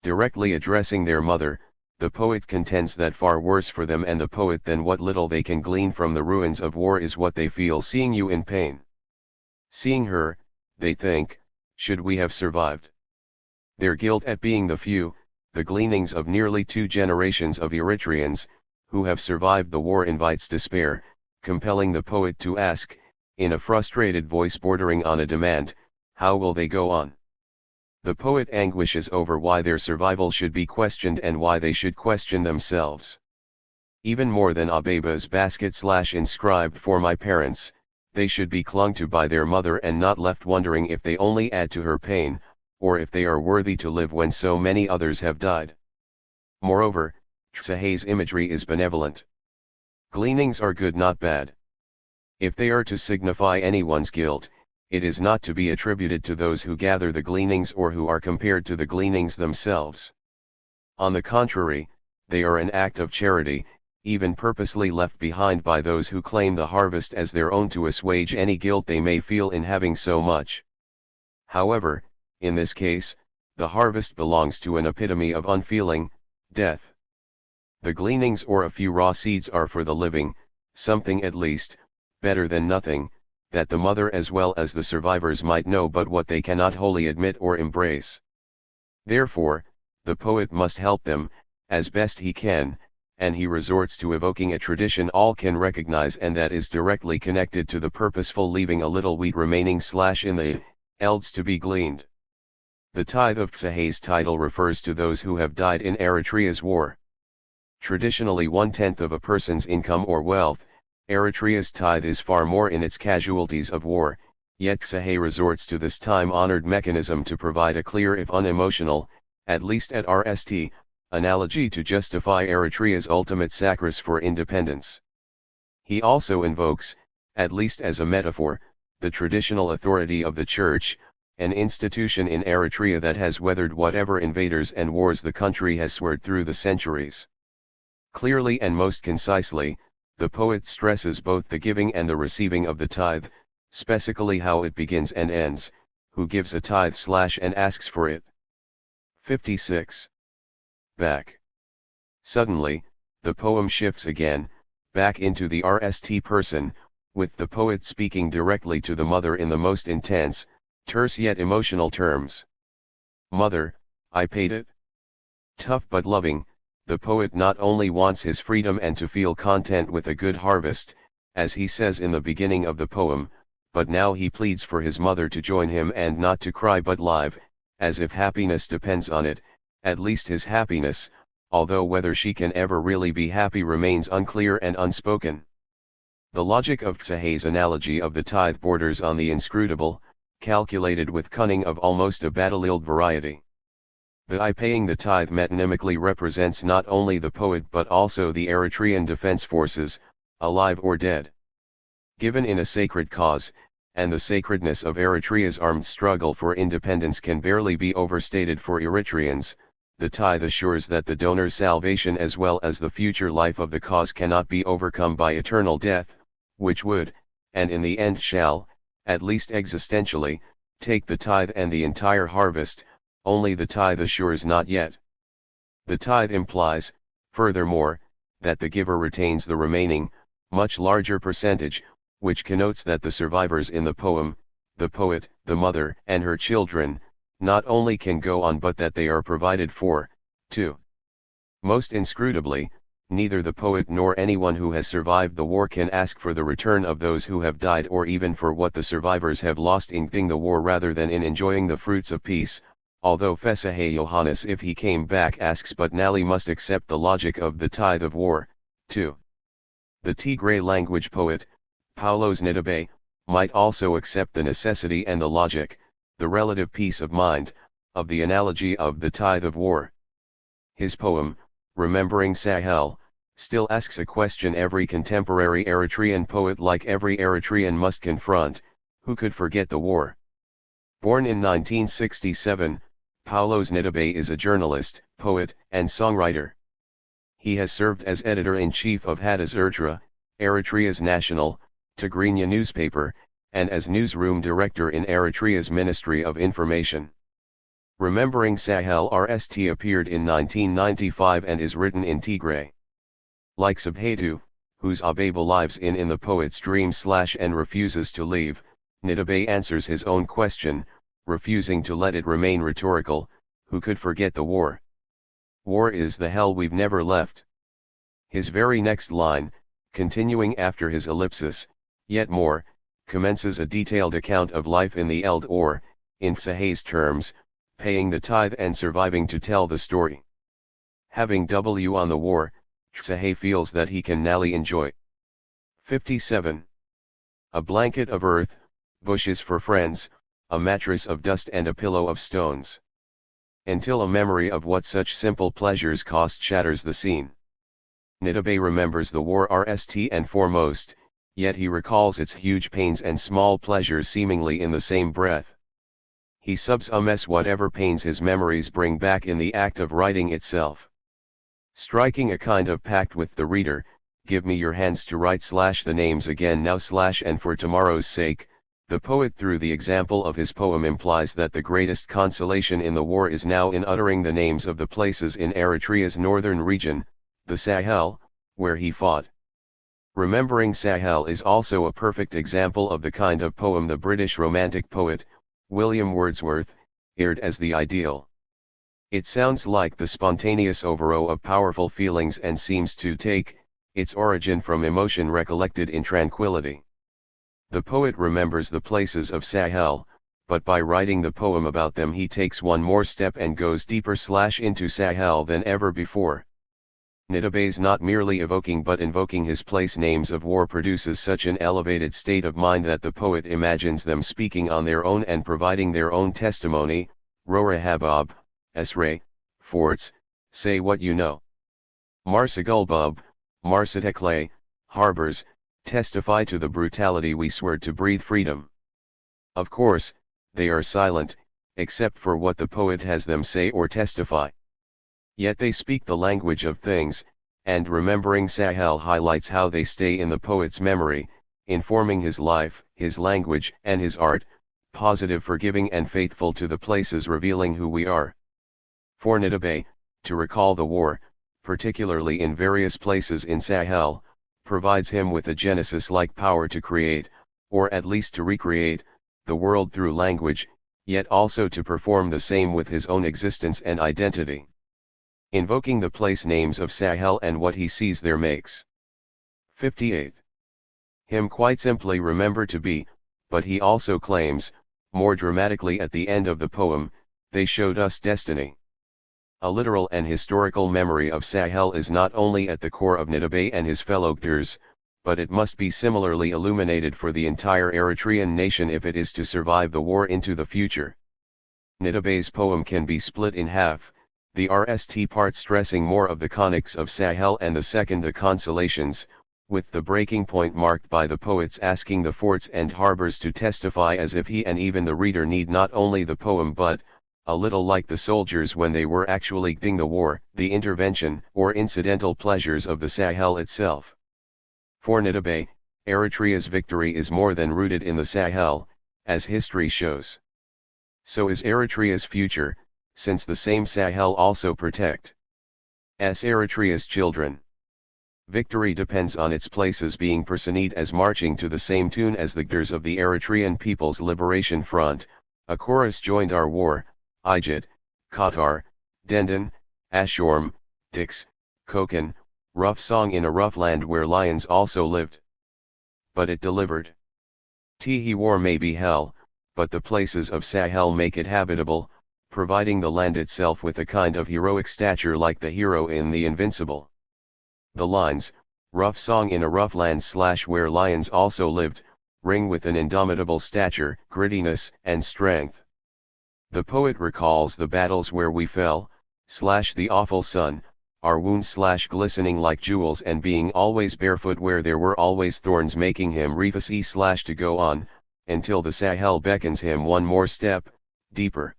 Directly addressing their mother, the poet contends that far worse for them and the poet than what little they can glean from the ruins of war is what they feel seeing you in pain. Seeing her, they think, should we have survived? Their guilt at being the few, the gleanings of nearly 2 generations of Eritreans, who have survived the war invites despair, compelling the poet to ask, in a frustrated voice bordering on a demand, how will they go on? The poet anguishes over why their survival should be questioned and why they should question themselves. Even more than Abeba's basket / inscribed for my parents, they should be clung to by their mother and not left wondering if they only add to her pain, or if they are worthy to live when so many others have died. Moreover, Tsahe's imagery is benevolent. Gleanings are good not bad. If they are to signify anyone's guilt, it is not to be attributed to those who gather the gleanings or who are compared to the gleanings themselves. On the contrary, they are an act of charity, even purposely left behind by those who claim the harvest as their own to assuage any guilt they may feel in having so much. However, in this case, the harvest belongs to an epitome of unfeeling, death. The gleanings or a few raw seeds are for the living, something at least, better than nothing, that the mother as well as the survivors might know, but what they cannot wholly admit or embrace. Therefore, the poet must help them, as best he can, and he resorts to evoking a tradition all can recognize and that is directly connected to the purposeful leaving a little wheat remaining / in the elds to be gleaned. The tithe of Tsahe's title refers to those who have died in Eritrea's war. Traditionally 1/10 of a person's income or wealth, Eritrea's tithe is far more in its casualties of war, yet Tsahe resorts to this time-honored mechanism to provide a clear if unemotional, at least at RST, analogy to justify Eritrea's ultimate sacrifice for independence. He also invokes, at least as a metaphor, the traditional authority of the Church, an institution in Eritrea that has weathered whatever invaders and wars the country has sweared through the centuries. Clearly and most concisely, the poet stresses both the giving and the receiving of the tithe, specifically how it begins and ends, who gives a tithe / and asks for it. 56. Back. Suddenly, the poem shifts again, back into the RST person, with the poet speaking directly to the mother in the most intense, terse yet emotional terms. Mother, I paid it. Tough but loving, the poet not only wants his freedom and to feel content with a good harvest, as he says in the beginning of the poem, but now he pleads for his mother to join him and not to cry but live, as if happiness depends on it, at least his happiness, although whether she can ever really be happy remains unclear and unspoken. The logic of Tsahe's analogy of the tithe borders on the inscrutable, calculated with cunning of almost a battlefield variety. The I paying the tithe metonymically represents not only the poet but also the Eritrean defense forces, alive or dead. Given in a sacred cause, and the sacredness of Eritrea's armed struggle for independence can barely be overstated for Eritreans, the tithe assures that the donor's salvation as well as the future life of the cause cannot be overcome by eternal death, which would, and in the end shall, at least existentially, take the tithe and the entire harvest. Only the tithe assures not yet. The tithe implies, furthermore, that the giver retains the remaining, much larger percentage, which connotes that the survivors in the poem, the poet, the mother, and her children, not only can go on but that they are provided for, too. Most inscrutably, neither the poet nor anyone who has survived the war can ask for the return of those who have died or even for what the survivors have lost in ending the war rather than in enjoying the fruits of peace. Although Fesahe Johannes if he came back asks but Nali must accept the logic of the tithe of war, too. The Tigray language poet, Paulos Nidabe, might also accept the necessity and the logic, the relative peace of mind, of the analogy of the tithe of war. His poem, Remembering Sahel, still asks a question every contemporary Eritrean poet like every Eritrean must confront: who could forget the war? Born in 1967, Paulos Nidabe is a journalist, poet, and songwriter. He has served as editor-in-chief of Hadas Ertra, Eritrea's national, Tigrinya newspaper, and as newsroom director in Eritrea's Ministry of Information. Remembering Sahel RST appeared in 1995 and is written in Tigray. Like Sabhatu, whose Ababa lives in the poet's dream / and refuses to leave, Nidabe answers his own question, refusing to let it remain rhetorical: who could forget the war? War is the hell we've never left. His very next line, continuing after his ellipsis, yet more, commences a detailed account of life in the Eld or, in Tsahe's terms, paying the tithe and surviving to tell the story. Having W on the war, Tsahe feels that he can nally enjoy. 57. A blanket of earth, bushes for friends, a mattress of dust and a pillow of stones. Until a memory of what such simple pleasures cost shatters the scene. Nidabe remembers the war RST and foremost, yet he recalls its huge pains and small pleasures seemingly in the same breath. He subs whatever pains his memories bring back in the act of writing itself. Striking a kind of pact with the reader: give me your hands to write / the names again now / and for tomorrow's sake. The poet through the example of his poem implies that the greatest consolation in the war is now in uttering the names of the places in Eritrea's northern region, the Sahel, where he fought. Remembering Sahel is also a perfect example of the kind of poem the British Romantic poet, William Wordsworth, aired as the ideal. It sounds like the spontaneous overflow of powerful feelings and seems to take its origin from emotion recollected in tranquility. The poet remembers the places of Sahel, but by writing the poem about them he takes one more step and goes deeper into Sahel than ever before. Nidabe's not merely evoking but invoking his place names of war produces such an elevated state of mind that the poet imagines them speaking on their own and providing their own testimony. Rora Habab, Esray, Forts, say what you know. Marsagulbub, Marsatekle, harbors, testify to the brutality we swear to breathe freedom. Of course, they are silent, except for what the poet has them say or testify. Yet they speak the language of things, and remembering Sahel highlights how they stay in the poet's memory, informing his life, his language and his art, positive, forgiving and faithful to the places, revealing who we are. For Nidabe, to recall the war, particularly in various places in Sahel, provides him with a Genesis-like power to create, or at least to recreate, the world through language, yet also to perform the same with his own existence and identity. Invoking the place names of Sahel and what he sees there makes 58. Him quite simply remember to be, but he also claims, more dramatically at the end of the poem, they showed us destiny. A literal and historical memory of Sahel is not only at the core of Nidabe and his fellow Gders, but it must be similarly illuminated for the entire Eritrean nation if it is to survive the war into the future. Nidabe's poem can be split in half, the RST part stressing more of the conics of Sahel and the second the consolations, with the breaking point marked by the poets asking the forts and harbors to testify as if he and even the reader need not only the poem but, a little like the soldiers when they were actually gding the war, the intervention or incidental pleasures of the Sahel itself. For Nidabe, Eritrea's victory is more than rooted in the Sahel, as history shows. So is Eritrea's future, since the same Sahel also protects Eritrea's children. Victory depends on its places being perceived as marching to the same tune as the Gders of the Eritrean People's Liberation Front. A chorus joined our war, Ijit, Qatar, Dendon, Ashorm, Dix, Kokan, rough song in a rough land where lions also lived. But it delivered. Tihi war may be hell, but the places of Sahel make it habitable, providing the land itself with a kind of heroic stature like the hero in The Invincible. The lines, rough song in a rough land / where lions also lived, ring with an indomitable stature, grittiness and strength. The poet recalls the battles where we fell, / the awful sun, our wounds / glistening like jewels and being always barefoot where there were always thorns making him refuse / to go on, until the Sahel beckons him one more step, deeper.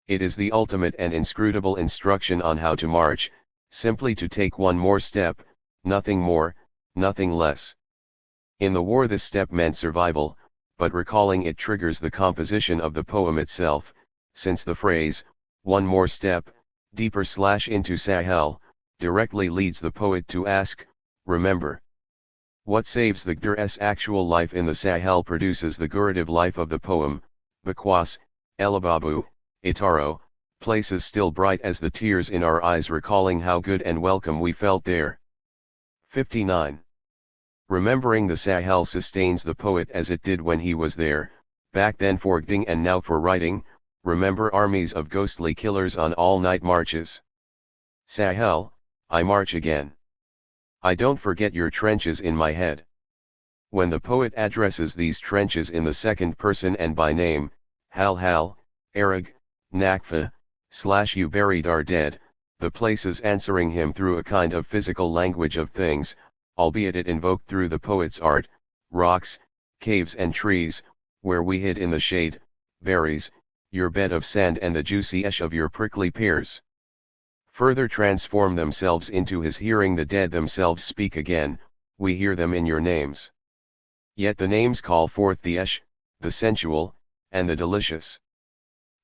It is the ultimate and inscrutable instruction on how to march, simply to take one more step, nothing more, nothing less. In the war this step meant survival, but recalling it triggers the composition of the poem itself, since the phrase, one more step, deeper / into Sahel, directly leads the poet to ask, remember. What saves the Gders' actual life in the Sahel produces the gurative life of the poem, Bakwas, Elababu, Itaro, places still bright as the tears in our eyes recalling how good and welcome we felt there. 59. Remembering the Sahel sustains the poet as it did when he was there, back then for gding and now for writing, remember armies of ghostly killers on all-night marches. Sahel, I march again. I don't forget your trenches in my head. When the poet addresses these trenches in the second person and by name, Hal, Arag, Nakfa, / you buried our dead, the places answering him through a kind of physical language of things, albeit it invoked through the poet's art, rocks, caves and trees, where we hid in the shade, berries, your bed of sand and the juicy ash of your prickly pears. Further transform themselves into his hearing the dead themselves speak again, we hear them in your names. Yet the names call forth the ash, the sensual, and the delicious.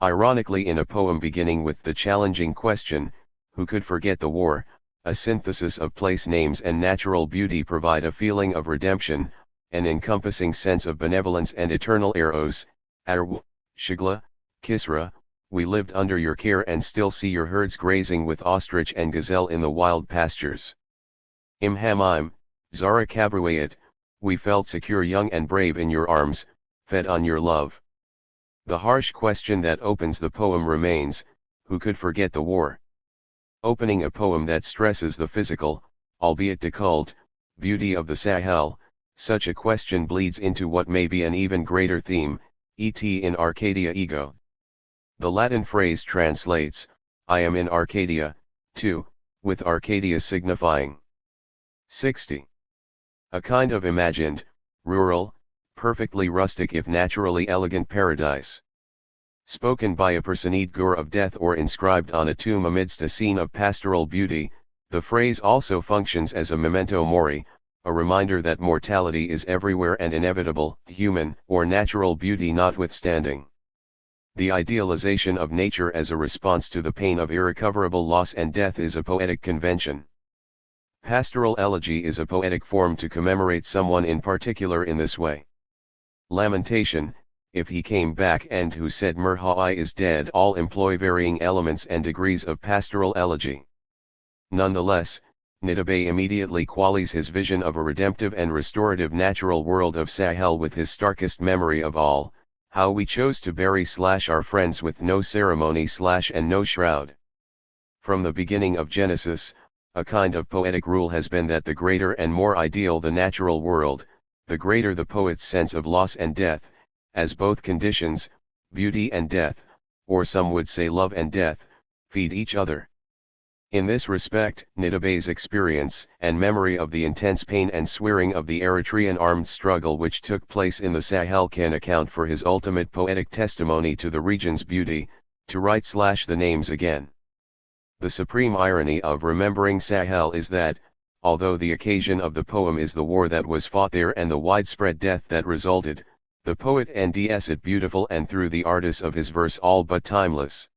Ironically in a poem beginning with the challenging question, who could forget the war, a synthesis of place names and natural beauty, provide a feeling of redemption, an encompassing sense of benevolence and eternal eros. Arw, Shigla, Kisra, we lived under your care and still see your herds grazing with ostrich and gazelle in the wild pastures. Imhamim, Zara Kabruayat, we felt secure, young and brave in your arms, fed on your love. The harsh question that opens the poem remains: who could forget the war? Opening a poem that stresses the physical, albeit deculed, beauty of the Sahel, such a question bleeds into what may be an even greater theme, et in Arcadia ego. The Latin phrase translates, I am in Arcadia, too, with Arcadia signifying 60. A kind of imagined, rural, perfectly rustic if naturally elegant paradise. Spoken by a personate gur of death or inscribed on a tomb amidst a scene of pastoral beauty, the phrase also functions as a memento mori, a reminder that mortality is everywhere and inevitable, human or natural beauty notwithstanding. The idealization of nature as a response to the pain of irrecoverable loss and death is a poetic convention. Pastoral elegy is a poetic form to commemorate someone in particular in this way. Lamentation, if he came back and who said Murhai is dead, all employ varying elements and degrees of pastoral elegy. Nonetheless, Nidabé immediately qualies his vision of a redemptive and restorative natural world of Sahel with his starkest memory of all, how we chose to bury our friends with no ceremony and no shroud. From the beginning of Genesis, a kind of poetic rule has been that the greater and more ideal the natural world, the greater the poet's sense of loss and death, as both conditions, beauty and death, or some would say love and death, feed each other. In this respect, Nidabé's experience and memory of the intense pain and swearing of the Eritrean armed struggle which took place in the Sahel can account for his ultimate poetic testimony to the region's beauty, to write the names again. The supreme irony of remembering Sahel is that, although the occasion of the poem is the war that was fought there and the widespread death that resulted, the poet nds it beautiful and through the artists of his verse all but timeless.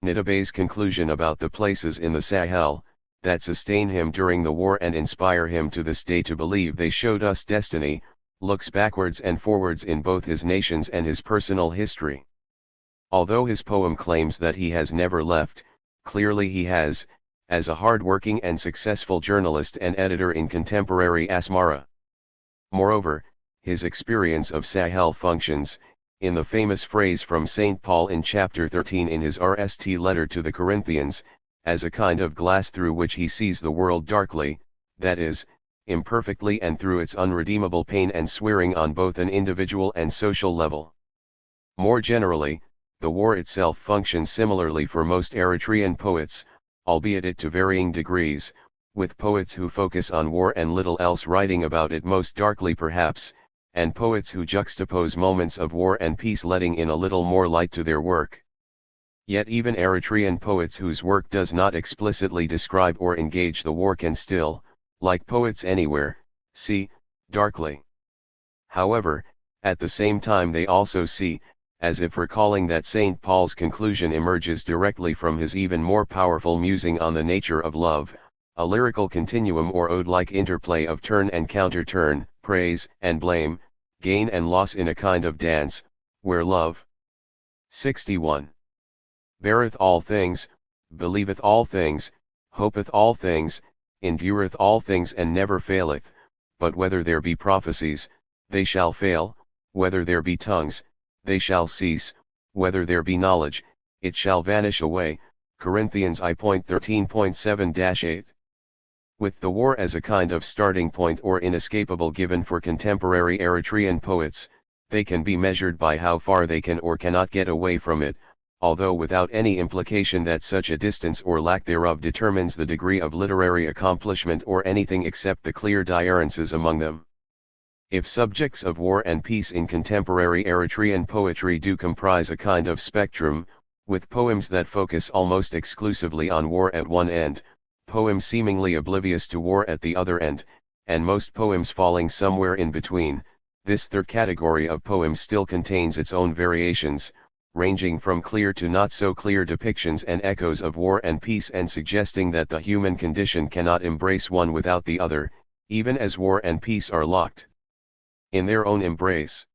Nidabé's conclusion about the places in the Sahel, that sustain him during the war and inspire him to this day to believe they showed us destiny, looks backwards and forwards in both his nation's and his personal history. Although his poem claims that he has never left, clearly he has, as a hard-working and successful journalist and editor in contemporary Asmara. Moreover, his experience of Sahel functions, in the famous phrase from St. Paul in chapter 13 in his RST letter to the Corinthians, as a kind of glass through which he sees the world darkly, that is, imperfectly and through its unredeemable pain and swearing on both an individual and social level. More generally, the war itself functions similarly for most Eritrean poets, albeit it to varying degrees, with poets who focus on war and little else writing about it most darkly perhaps, and poets who juxtapose moments of war and peace letting in a little more light to their work. Yet even Eritrean poets whose work does not explicitly describe or engage the war can still, like poets anywhere, see darkly. However, at the same time they also see, as if recalling that St. Paul's conclusion emerges directly from his even more powerful musing on the nature of love, a lyrical continuum or ode-like interplay of turn and counter-turn, praise and blame, gain and loss in a kind of dance, where love 61. Beareth all things, believeth all things, hopeth all things, endureth all things and never faileth, but whether there be prophecies, they shall fail, whether there be tongues, they shall cease, whether there be knowledge, it shall vanish away. Corinthians I.13.7-8. With the war as a kind of starting point or inescapable given for contemporary Eritrean poets, they can be measured by how far they can or cannot get away from it, although without any implication that such a distance or lack thereof determines the degree of literary accomplishment or anything except the clear differences among them. If subjects of war and peace in contemporary Eritrean poetry do comprise a kind of spectrum, with poems that focus almost exclusively on war at one end, poems seemingly oblivious to war at the other end, and most poems falling somewhere in between, this third category of poems still contains its own variations, ranging from clear to not so clear depictions and echoes of war and peace, and suggesting that the human condition cannot embrace one without the other, even as war and peace are locked in their own embrace.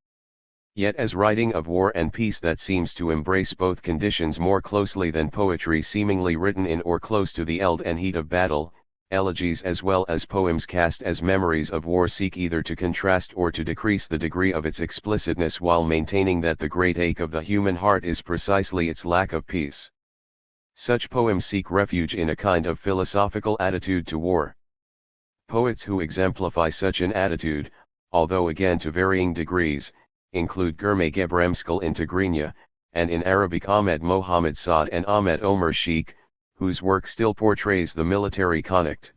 Yet as writing of war and peace that seems to embrace both conditions more closely than poetry seemingly written in or close to the eld and heat of battle, elegies as well as poems cast as memories of war seek either to contrast or to decrease the degree of its explicitness while maintaining that the great ache of the human heart is precisely its lack of peace. Such poems seek refuge in a kind of philosophical attitude to war. Poets who exemplify such an attitude, although again to varying degrees, include Gurme Gebremskal in Tigrinya, and in Arabic Ahmed Mohammed Saad and Ahmed Omer Sheikh, whose work still portrays the military conflict.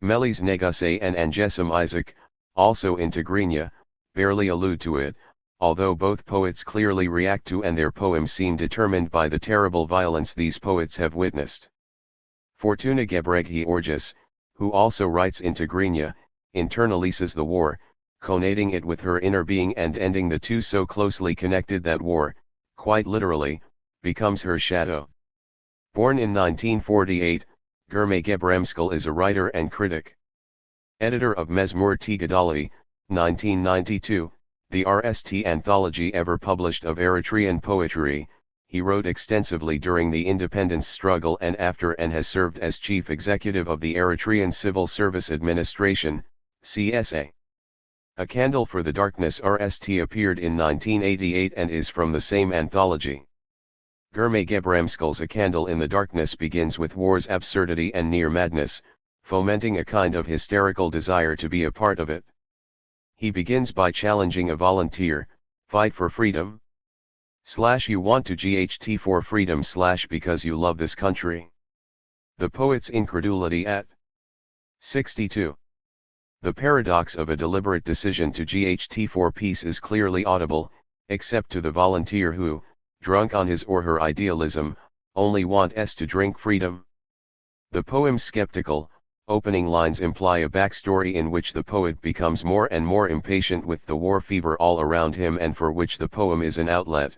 Melis Negase and Angesim Isaac, also in Tigrinya, barely allude to it, although both poets clearly react to and their poems seem determined by the terrible violence these poets have witnessed. Fortuna Gebreghi Orgis, who also writes in Tigrinya, internalizes the war, conating it with her inner being and ending the two so closely connected that war, quite literally, becomes her shadow. Born in 1948, Gurme Gebremskal is a writer and critic. Editor of Mezmur Tigadali, 1992, the RST anthology ever published of Eritrean poetry, he wrote extensively during the independence struggle and after, and has served as chief executive of the Eritrean Civil Service Administration, CSA. A Candle for the Darkness RST appeared in 1988 and is from the same anthology. Gurme Gebremskal's A Candle in the Darkness begins with war's absurdity and near madness, fomenting a kind of hysterical desire to be a part of it. He begins by challenging a volunteer, fight for freedom? You want to GHT for freedom because you love this country. The poet's incredulity at 62. The paradox of a deliberate decision to GHT for peace is clearly audible, except to the volunteer who, drunk on his or her idealism, only wants to drink freedom. The poem's skeptical, opening lines imply a backstory in which the poet becomes more and more impatient with the war fever all around him and for which the poem is an outlet.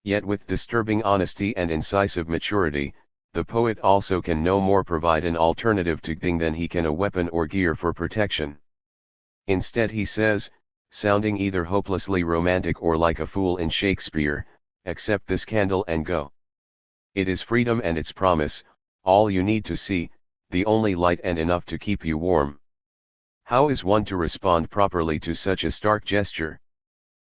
Yet with disturbing honesty and incisive maturity, the poet also can no more provide an alternative to Ding than he can a weapon or gear for protection. Instead he says, sounding either hopelessly romantic or like a fool in Shakespeare, accept this candle and go. It is freedom and its promise, all you need to see, the only light and enough to keep you warm. How is one to respond properly to such a stark gesture?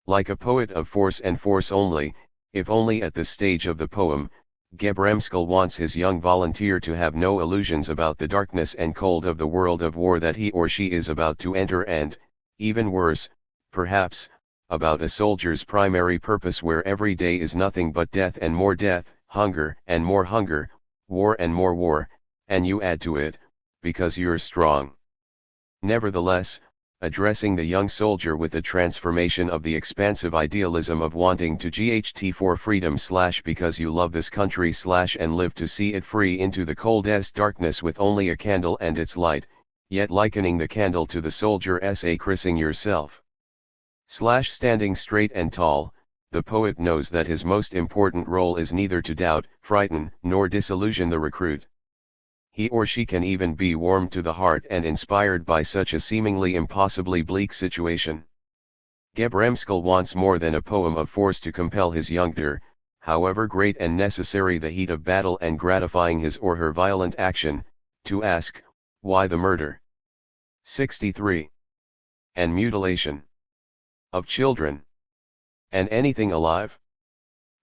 Like a poet of force and force only, if only at this stage of the poem, Gebremskal wants his young volunteer to have no illusions about the darkness and cold of the world of war that he or she is about to enter and, even worse, perhaps, about a soldier's primary purpose where every day is nothing but death and more death, hunger and more hunger, war and more war, and you add to it, because you're strong. Nevertheless, addressing the young soldier with the transformation of the expansive idealism of wanting to GHT for freedom because you love this country and live to see it free into the coldest darkness with only a candle and its light, yet likening the candle to the soldier's chrissing yourself. Standing straight and tall, the poet knows that his most important role is neither to doubt, frighten, nor disillusion the recruit. He or she can even be warmed to the heart and inspired by such a seemingly impossibly bleak situation. Gebremskal wants more than a poem of force to compel his youngster, however great and necessary the heat of battle and gratifying his or her violent action, to ask, why the murder? 63. And mutilation of children and anything alive?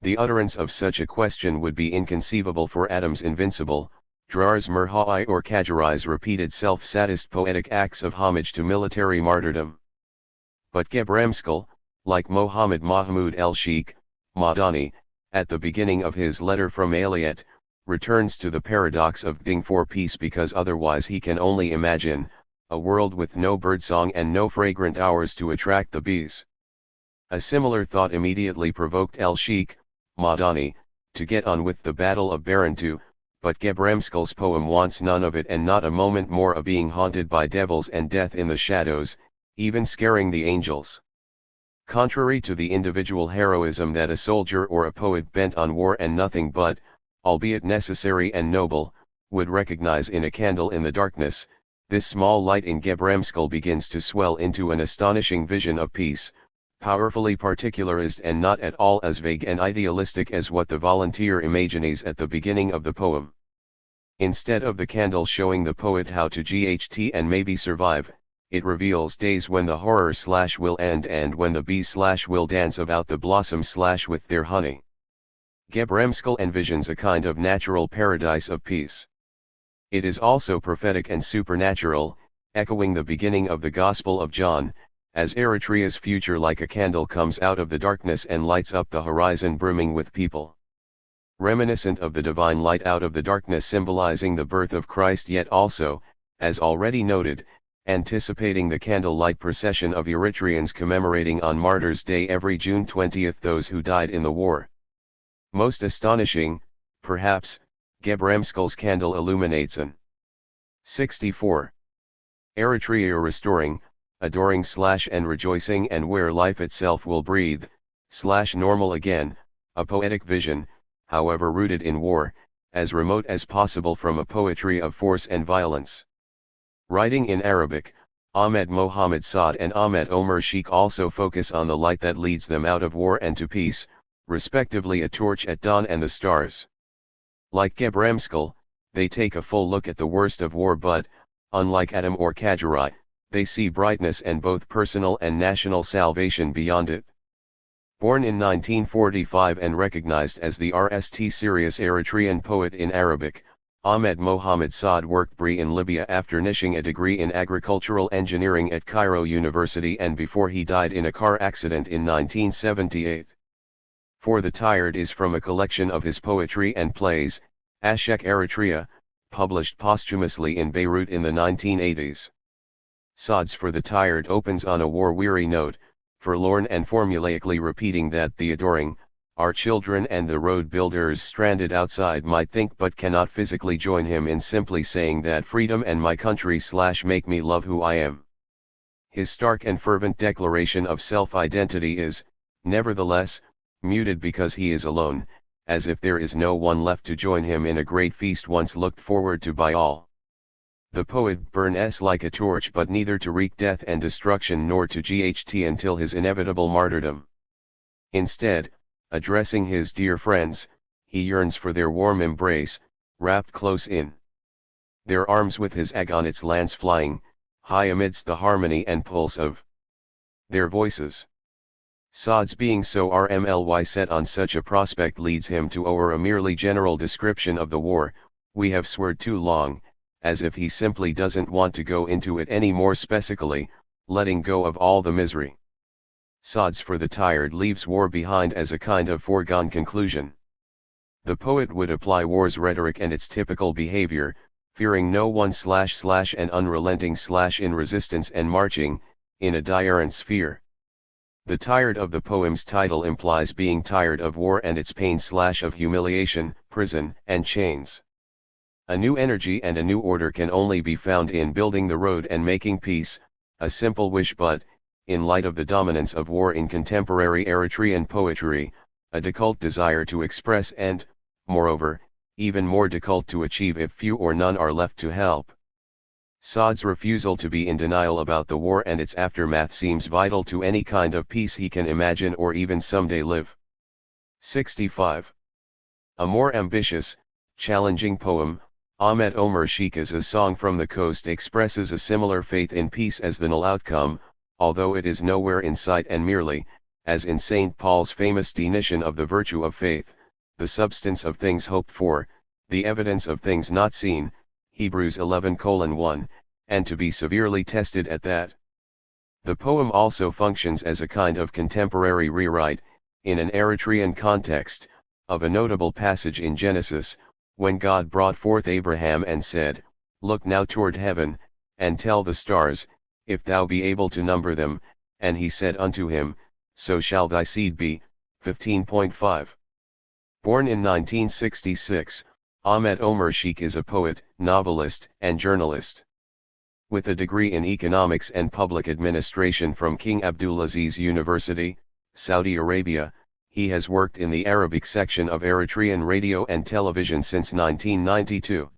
The utterance of such a question would be inconceivable for Adam's invincible, Drar's Murhai or Kajari's repeated self-satisfied poetic acts of homage to military martyrdom. But Gebremskal, like Mohammed Mahmud el-Sheikh, Madani, at the beginning of his letter from Aliat, returns to the paradox of Ding for peace because otherwise he can only imagine, a world with no birdsong and no fragrant hours to attract the bees. A similar thought immediately provoked el-Sheikh, Madani, to get on with the Battle of Barantu, but Gebremskal's poem wants none of it and not a moment more of being haunted by devils and death in the shadows, even scaring the angels. Contrary to the individual heroism that a soldier or a poet bent on war and nothing but, albeit necessary and noble, would recognize in a candle in the darkness, this small light in Gebremskel begins to swell into an astonishing vision of peace, powerfully particularized and not at all as vague and idealistic as what the volunteer imagines at the beginning of the poem. Instead of the candle showing the poet how to GHT and maybe survive, it reveals days when the horror will end and when the bees will dance about the blossom with their honey. Gebremskel envisions a kind of natural paradise of peace. It is also prophetic and supernatural, echoing the beginning of the Gospel of John, as Eritrea's future like a candle comes out of the darkness and lights up the horizon brimming with people. Reminiscent of the divine light out of the darkness symbolizing the birth of Christ, yet also, as already noted, anticipating the candlelight procession of Eritreans commemorating on Martyrs' Day every June 20 those who died in the war. Most astonishing, perhaps, Gebremskel's candle illuminates an 64. Eritrea restoring, adoring and rejoicing and where life itself will breathe, normal again, a poetic vision, however rooted in war, as remote as possible from a poetry of force and violence. Writing in Arabic, Ahmed Mohammed Saad and Ahmed Omar Sheikh also focus on the light that leads them out of war and to peace, respectively a torch at dawn and the stars. Like Gebremskel, they take a full look at the worst of war but, unlike Adam or Kajirai, they see brightness and both personal and national salvation beyond it. Born in 1945 and recognized as the RST serious Eritrean poet in Arabic, Ahmed Mohammed Saad worked in Libya after finishing a degree in agricultural engineering at Cairo University and before he died in a car accident in 1978. For the Tired is from a collection of his poetry and plays, Ashek Eritrea, published posthumously in Beirut in the 1980s. Saad's For the Tired opens on a war-weary note, forlorn and formulaically repeating that the adoring, our children and the road builders stranded outside might think but cannot physically join him in simply saying that freedom and my country make me love who I am. His stark and fervent declaration of self-identity is, nevertheless, muted because he is alone, as if there is no one left to join him in a great feast once looked forward to by all. The poet burns like a torch but neither to wreak death and destruction nor to GHT until his inevitable martyrdom. Instead, addressing his dear friends, he yearns for their warm embrace, wrapped close in their arms with his egg on its lance flying, high amidst the harmony and pulse of their voices. Saad's being so RMLY set on such a prospect leads him to o'er a merely general description of the war, we have swerved too long, as if he simply doesn't want to go into it any more specifically, letting go of all the misery. Saad's For the Tired leaves war behind as a kind of foregone conclusion. The poet would apply war's rhetoric and its typical behavior, fearing no one and unrelenting in resistance and marching, in a diurent sphere. The tired of the poem's title implies being tired of war and its pain of humiliation, prison, and chains. A new energy and a new order can only be found in building the road and making peace, a simple wish but, in light of the dominance of war in contemporary Eritrean poetry, a difficult desire to express and, moreover, even more difficult to achieve if few or none are left to help. Saad's refusal to be in denial about the war and its aftermath seems vital to any kind of peace he can imagine or even someday live. 65. A more ambitious, challenging poem, Ahmed Omar Sheik's A Song from the Coast expresses a similar faith in peace as the null outcome, although it is nowhere in sight and merely, as in St. Paul's famous definition of the virtue of faith, the substance of things hoped for, the evidence of things not seen, Hebrews 11:1, and to be severely tested at that. The poem also functions as a kind of contemporary rewrite, in an Eritrean context, of a notable passage in Genesis, when God brought forth Abraham and said, "Look now toward heaven, and tell the stars, if thou be able to number them, and he said unto him, so shall thy seed be." 15.5. Born in 1966, Ahmed Omar Sheikh is a poet, novelist, and journalist. With a degree in economics and public administration from King Abdulaziz University, Saudi Arabia, he has worked in the Arabic section of Eritrean radio and television since 1992.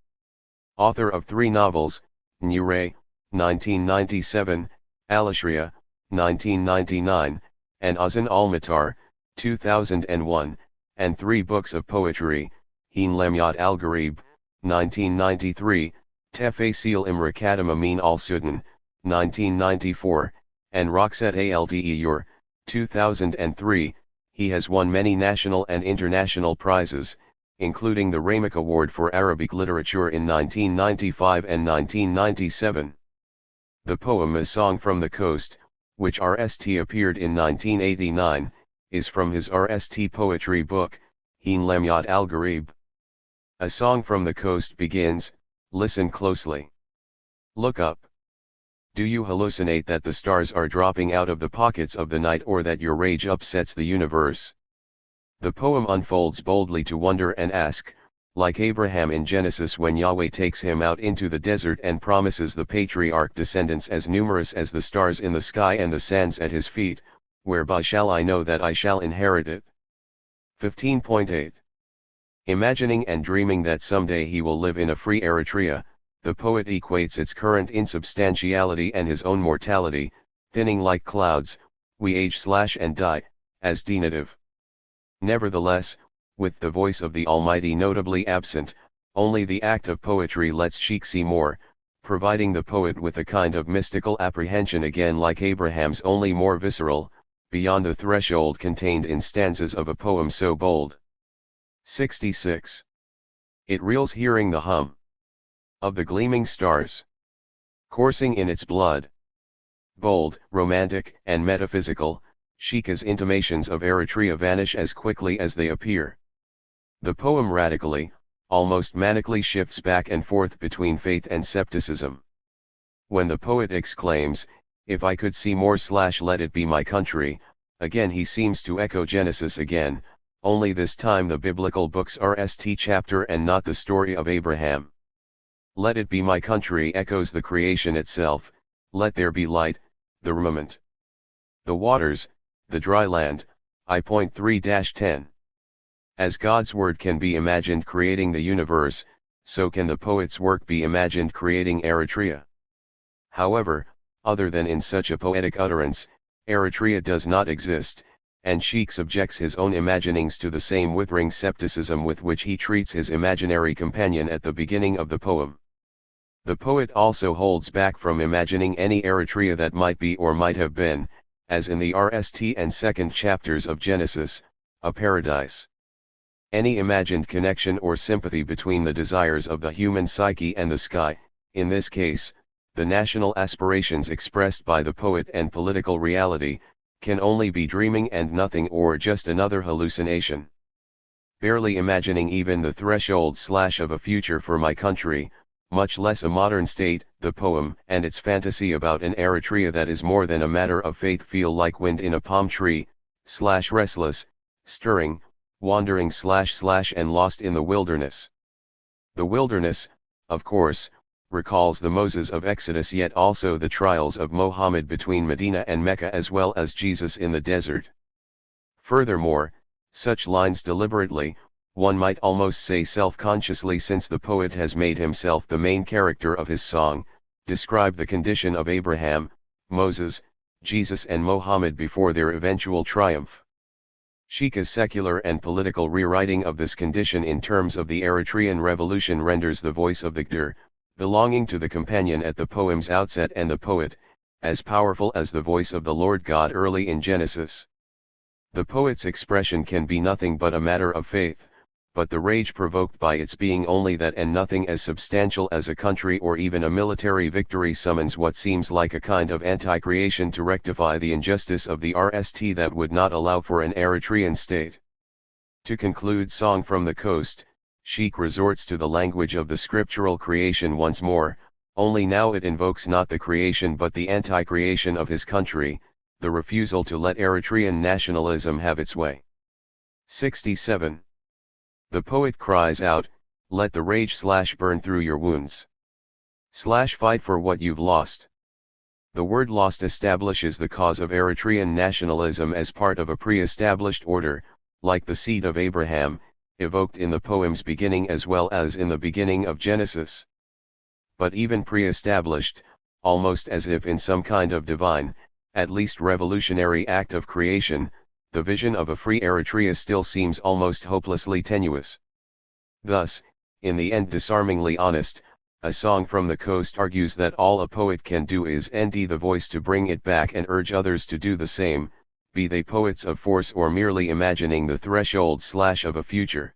Author of 3 novels, Nure, 1997, Al-Ashriya, 1999, and Azan al-Matar, 2001, and 3 books of poetry, Heen Lamyat al-Gharib, 1993, Tefasil Imra Kadam Amin al-Sudan, 1994, and Roxet Aldeur, 2003. He has won many national and international prizes, including the Ramak Award for Arabic Literature in 1995 and 1997. The poem A Song from the Coast, which RST appeared in 1989, is from his RST poetry book, Heen Lamyat al-Gharib. A Song from the Coast begins, listen closely. Look up. Do you hallucinate that the stars are dropping out of the pockets of the night, or that your rage upsets the universe? The poem unfolds boldly to wonder and ask, like Abraham in Genesis when Yahweh takes him out into the desert and promises the patriarch descendants as numerous as the stars in the sky and the sands at his feet, whereby shall I know that I shall inherit it? 15.8. Imagining and dreaming that someday he will live in a free Eritrea, the poet equates its current insubstantiality and his own mortality, thinning like clouds, we age and die, as denitive. Nevertheless, with the voice of the Almighty notably absent, only the act of poetry lets Sheikh see more, providing the poet with a kind of mystical apprehension again like Abraham's, only more visceral, beyond the threshold contained in stanzas of a poem so bold. 66. It reels hearing the hum of the gleaming stars coursing in its blood. Bold, romantic, and metaphysical, Sheikha's intimations of Eritrea vanish as quickly as they appear. The poem radically, almost manically shifts back and forth between faith and skepticism. When the poet exclaims, "If I could see more / let it be my country," again he seems to echo Genesis again, only this time the biblical book's RST chapter and not the story of Abraham. Let it be my country echoes the creation itself, let there be light, the firmament. The waters, the dry land, I.3-10. As God's word can be imagined creating the universe, so can the poet's work be imagined creating Eritrea. However, other than in such a poetic utterance, Eritrea does not exist, and Sheikh subjects his own imaginings to the same withering skepticism with which he treats his imaginary companion at the beginning of the poem. The poet also holds back from imagining any Eritrea that might be or might have been, as in the RST and second chapters of Genesis, a paradise. Any imagined connection or sympathy between the desires of the human psyche and the sky, in this case, the national aspirations expressed by the poet and political reality, can only be dreaming and nothing, or just another hallucination. Barely imagining even the threshold / of a future for my country, much less a modern state, the poem and its fantasy about an Eritrea that is more than a matter of faith feel like wind in a palm tree, / restless, stirring, wandering / and lost in the wilderness. The wilderness, of course, recalls the Moses of Exodus, yet also the trials of Mohammed between Medina and Mecca, as well as Jesus in the desert. Furthermore, such lines deliberately, one might almost say self-consciously, since the poet has made himself the main character of his song, describe the condition of Abraham, Moses, Jesus and Mohammed before their eventual triumph. Sheikha's secular and political rewriting of this condition in terms of the Eritrean revolution renders the voice of the Gdur, belonging to the companion at the poem's outset and the poet, as powerful as the voice of the Lord God early in Genesis. The poet's expression can be nothing but a matter of faith, but the rage provoked by its being only that and nothing as substantial as a country or even a military victory summons what seems like a kind of anti-creation to rectify the injustice of the RST that would not allow for an Eritrean state. To conclude Song from the Coast, Sheikh resorts to the language of the scriptural creation once more, only now it invokes not the creation but the anti-creation of his country, the refusal to let Eritrean nationalism have its way. 67. The poet cries out, "Let the rage / burn through your wounds." Fight for what you've lost. The word lost establishes the cause of Eritrean nationalism as part of a pre-established order, like the seed of Abraham, evoked in the poem's beginning as well as in the beginning of Genesis. But even pre-established, almost as if in some kind of divine, at least revolutionary act of creation, the vision of a free Eritrea still seems almost hopelessly tenuous. Thus, in the end disarmingly honest, A Song from the Coast argues that all a poet can do is lend the voice to bring it back and urge others to do the same, be they poets of force or merely imagining the threshold / of a future.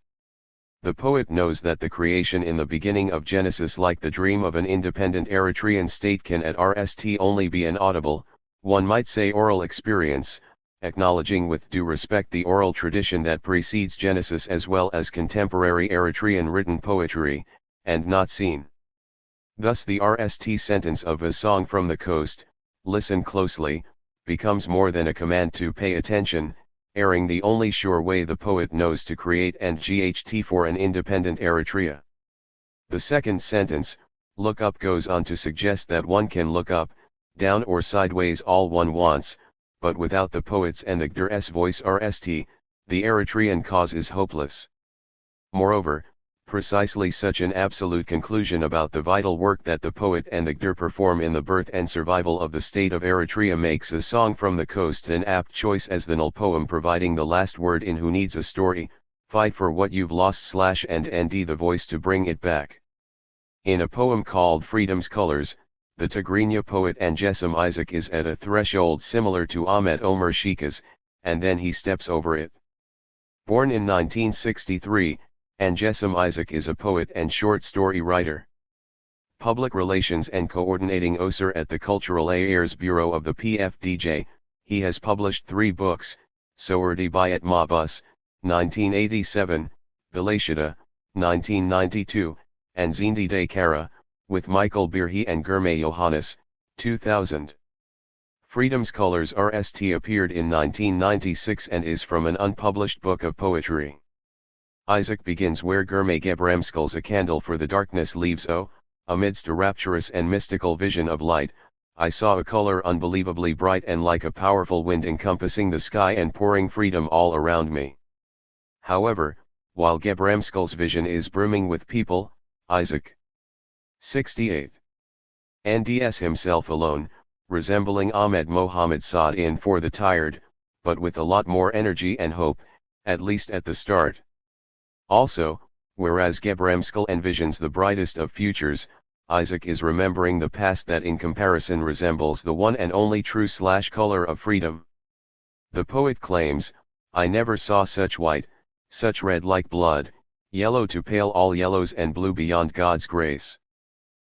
The poet knows that the creation in the beginning of Genesis, like the dream of an independent Eritrean state, can at rst only be an audible, one might say oral experience, acknowledging with due respect the oral tradition that precedes Genesis as well as contemporary Eritrean written poetry, and not seen. Thus the rst sentence of A Song from the Coast, listen closely, becomes more than a command to pay attention, airing the only sure way the poet knows to create and ght for an independent Eritrea. The second sentence, look up, goes on to suggest that one can look up, down or sideways all one wants, but without the poet's and the Gdr's voice rst, the Eritrean cause is hopeless. Moreover, precisely such an absolute conclusion about the vital work that the poet and the Gdr perform in the birth and survival of the state of Eritrea makes A Song from the Coast an apt choice as the null poem providing the last word in Who Needs a Story, fight for what you've lost / and lend the voice to bring it back. In a poem called Freedom's Colors, the Tigrinya poet Angesem Isaac is at a threshold similar to Ahmet Omer Shika's, and then he steps over it. Born in 1963, Angesem Isaac is a poet and short story writer. Public Relations and Coordinating Officer at the Cultural Affairs Bureau of the PFDJ, he has published 3 books, Sowerdi Bayat Mabus, 1987, Bilashida, 1992, and Zindi de Kara, with Michael Birhi and Germe Johannes, 2000. Freedom's Colors rst appeared in 1996 and is from an unpublished book of poetry. Isaac begins where Germe Gebremskel's A Candle for the Darkness leaves amidst a rapturous and mystical vision of light, I saw a color unbelievably bright and like a powerful wind encompassing the sky and pouring freedom all around me. However, while Gebremskel's vision is brimming with people, Isaac 68. Nds himself alone, resembling Ahmed Mohammed Saad in For the Tired, but with a lot more energy and hope, at least at the start. Also, whereas Gebremskel envisions the brightest of futures, Isaac is remembering the past that in comparison resembles the one and only true / color of freedom. The poet claims, I never saw such white, such red like blood, yellow to pale all yellows and blue beyond God's grace.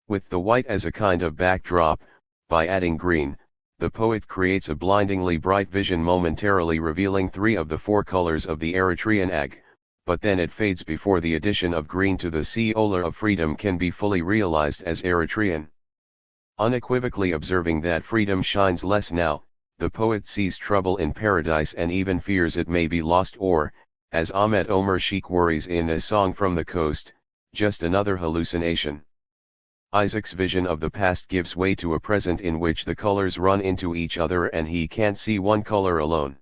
With the white as a kind of backdrop, by adding green, the poet creates a blindingly bright vision momentarily revealing 3 of the 4 colors of the Eritrean egg, but then it fades before the addition of green to the color of freedom can be fully realized as Eritrean. Unequivocally observing that freedom shines less now, the poet sees trouble in paradise and even fears it may be lost or, as Ahmet Omer Sheikh worries in A Song from the Coast, just another hallucination. Isaac's vision of the past gives way to a present in which the colors run into each other and he can't see one color alone.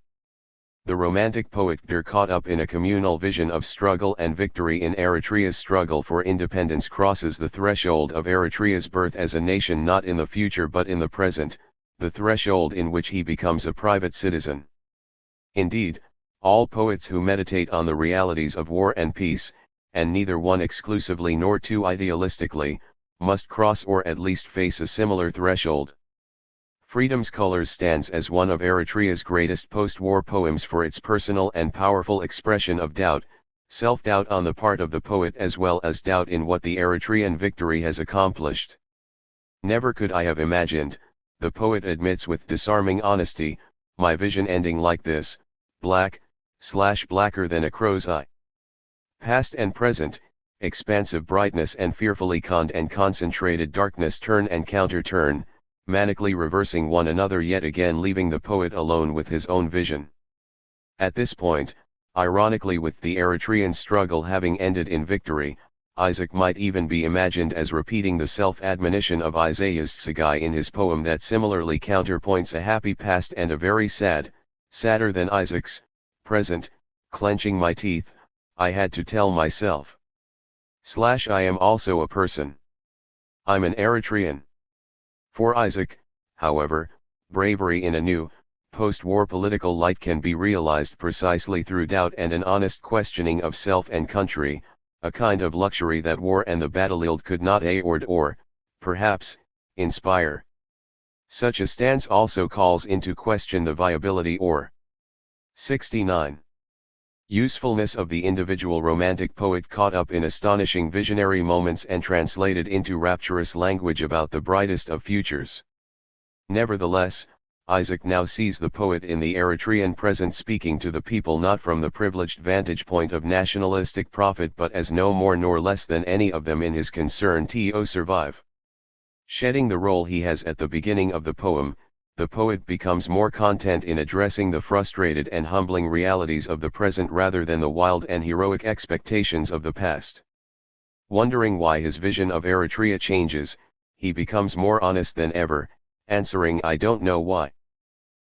The romantic poet Gdr, caught up in a communal vision of struggle and victory in Eritrea's struggle for independence, crosses the threshold of Eritrea's birth as a nation not in the future but in the present, the threshold in which he becomes a private citizen. Indeed, all poets who meditate on the realities of war and peace, and neither one exclusively nor too idealistically, must cross or at least face a similar threshold. Freedom's Colors stands as one of Eritrea's greatest post-war poems for its personal and powerful expression of doubt, self-doubt on the part of the poet as well as doubt in what the Eritrean victory has accomplished. Never could I have imagined, the poet admits with disarming honesty, my vision ending like this, blacker than a crow's eye. Past and present, expansive brightness and fearfully conned and concentrated darkness turn and counter-turn, manically reversing one another yet again leaving the poet alone with his own vision. At this point, ironically with the Eritrean struggle having ended in victory, Isaac might even be imagined as repeating the self-admonition of Isaiah's Tsagai in his poem that similarly counterpoints a happy past and a very sad, sadder than Isaac's, present. Clenching my teeth, I had to tell myself. I am also a person. I'm an Eritrean. For Isaac, however, bravery in a new, post-war political light can be realized precisely through doubt and an honest questioning of self and country, a kind of luxury that war and the battlefield could not afford or, perhaps, inspire. Such a stance also calls into question the viability or 69. Usefulness of the individual romantic poet caught up in astonishing visionary moments and translated into rapturous language about the brightest of futures. Nevertheless, Isaac now sees the poet in the Eritrean present speaking to the people not from the privileged vantage point of nationalistic profit but as no more nor less than any of them in his concern to survive. Shedding the role he has at the beginning of the poem, the poet becomes more content in addressing the frustrated and humbling realities of the present rather than the wild and heroic expectations of the past. Wondering why his vision of Eritrea changes, he becomes more honest than ever, answering I don't know why.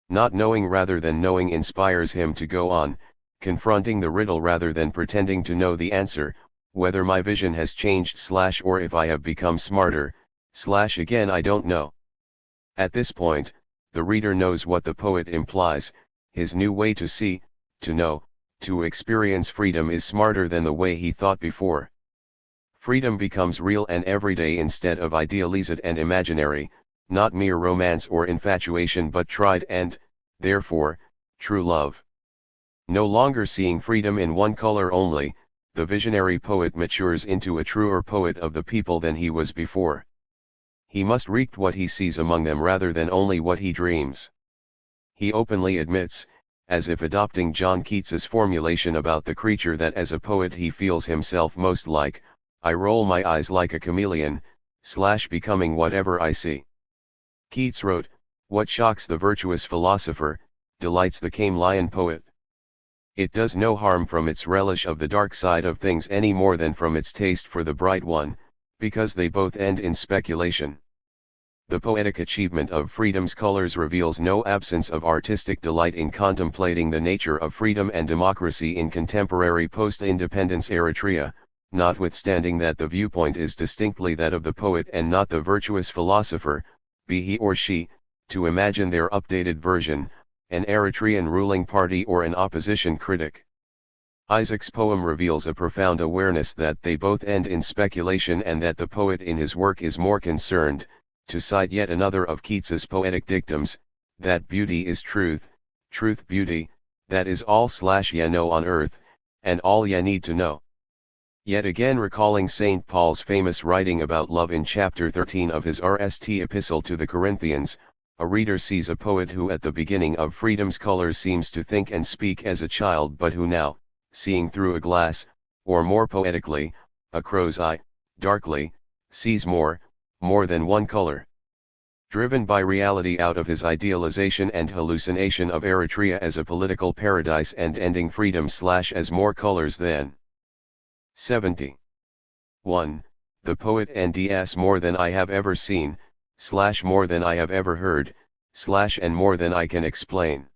Not knowing rather than knowing inspires him to go on, confronting the riddle rather than pretending to know the answer, whether my vision has changed / or if I have become smarter, / again I don't know. At this point, the reader knows what the poet implies, his new way to see, to know, to experience freedom is smarter than the way he thought before. Freedom becomes real and everyday instead of idealized and imaginary, not mere romance or infatuation but tried and, therefore, true love. No longer seeing freedom in one color only, the visionary poet matures into a truer poet of the people than he was before. He must reap what he sees among them rather than only what he dreams. He openly admits, as if adopting John Keats's formulation about the creature that as a poet he feels himself most like, I roll my eyes like a chameleon, / becoming whatever I see. Keats wrote, what shocks the virtuous philosopher, delights the chameleon poet. It does no harm from its relish of the dark side of things any more than from its taste for the bright one, because they both end in speculation. The poetic achievement of freedom's colors reveals no absence of artistic delight in contemplating the nature of freedom and democracy in contemporary post-independence Eritrea, notwithstanding that the viewpoint is distinctly that of the poet and not the virtuous philosopher, be he or she, to imagine their updated version, an Eritrean ruling party or an opposition critic. Isaac's poem reveals a profound awareness that they both end in speculation and that the poet in his work is more concerned, to cite yet another of Keats's poetic dictums, that beauty is truth, truth beauty, that is all / ye know on earth, and all ye need to know. Yet again recalling St. Paul's famous writing about love in chapter 13 of his RST epistle to the Corinthians, a reader sees a poet who at the beginning of freedom's colors seems to think and speak as a child but who now, seeing through a glass, or more poetically, a crow's eye, darkly, sees more than one color. Driven by reality out of his idealization and hallucination of Eritrea as a political paradise and ending freedom / as more colors than 70. 1. The poet nds more than I have ever seen, / more than I have ever heard, / and more than I can explain.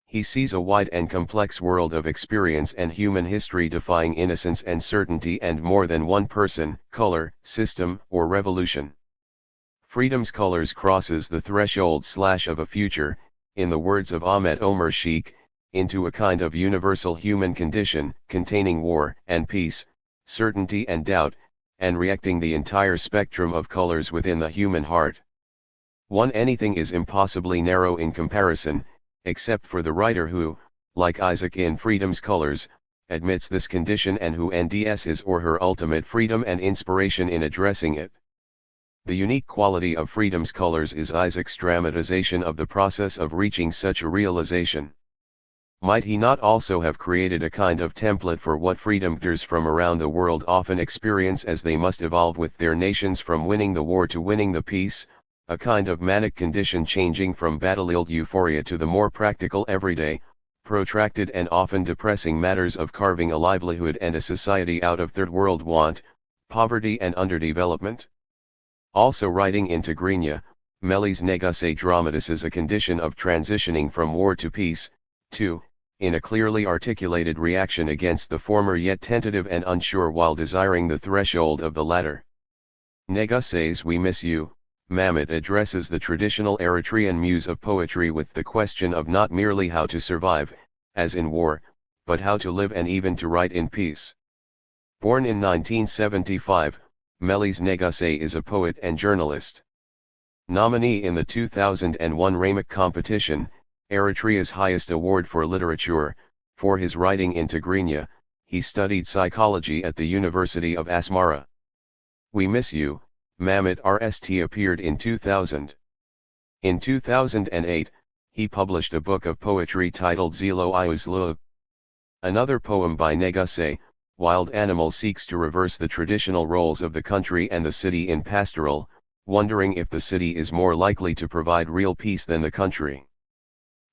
He sees a wide and complex world of experience and human history defying innocence and certainty and more than one person, color, system, or revolution. Freedom's colors crosses the threshold / of a future, in the words of Ahmet Omer Sheikh, into a kind of universal human condition, containing war and peace, certainty and doubt, and reacting the entire spectrum of colors within the human heart. Anything is impossibly narrow in comparison, except for the writer who, like Isaac in Freedom's Colors, admits this condition and who nds his or her ultimate freedom and inspiration in addressing it. The unique quality of Freedom's Colors is Isaac's dramatization of the process of reaching such a realization. Might he not also have created a kind of template for what freedomers from around the world often experience as they must evolve with their nations from winning the war to winning the peace, a kind of manic condition changing from battlefield euphoria to the more practical everyday, protracted and often depressing matters of carving a livelihood and a society out of third world want, poverty and underdevelopment. Also writing in Tigrinya, Melis Negase dramatises a condition of transitioning from war to peace, too, in a clearly articulated reaction against the former yet tentative and unsure while desiring the threshold of the latter. Negase's We Miss You, Mamit addresses the traditional Eritrean muse of poetry with the question of not merely how to survive, as in war, but how to live and even to write in peace. Born in 1975, Melis Negase is a poet and journalist. Nominee in the 2001 Ramak competition, Eritrea's highest award for literature, for his writing in Tigrinya, he studied psychology at the University of Asmara. We Miss You, Mamit RST appeared in 2000. In 2008, he published a book of poetry titled Zelo Iuzlu. Another poem by Negase, Wild Animal, seeks to reverse the traditional roles of the country and the city in pastoral, wondering if the city is more likely to provide real peace than the country.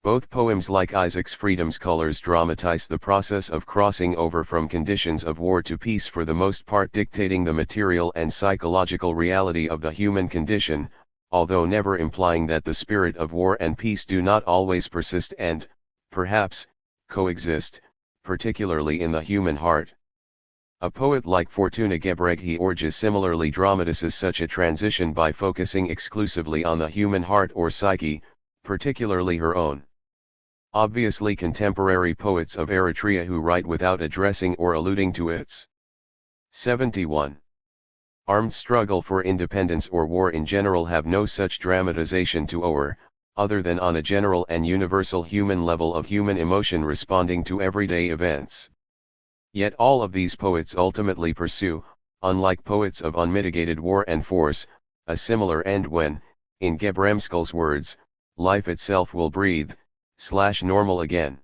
Both poems, like Isaac's Freedom's Colors, dramatize the process of crossing over from conditions of war to peace, for the most part dictating the material and psychological reality of the human condition, although never implying that the spirit of war and peace do not always persist and, perhaps, coexist, particularly in the human heart. A poet like Fortuna Gebreghi Orges similarly dramatizes such a transition by focusing exclusively on the human heart or psyche, particularly her own. Obviously, contemporary poets of Eritrea who write without addressing or alluding to its 71. Armed struggle for independence or war in general have no such dramatization to owe, other than on a general and universal human level of human emotion responding to everyday events. Yet all of these poets ultimately pursue, unlike poets of unmitigated war and force, a similar end when, in Gebremskel's words, life itself will breathe, normal again.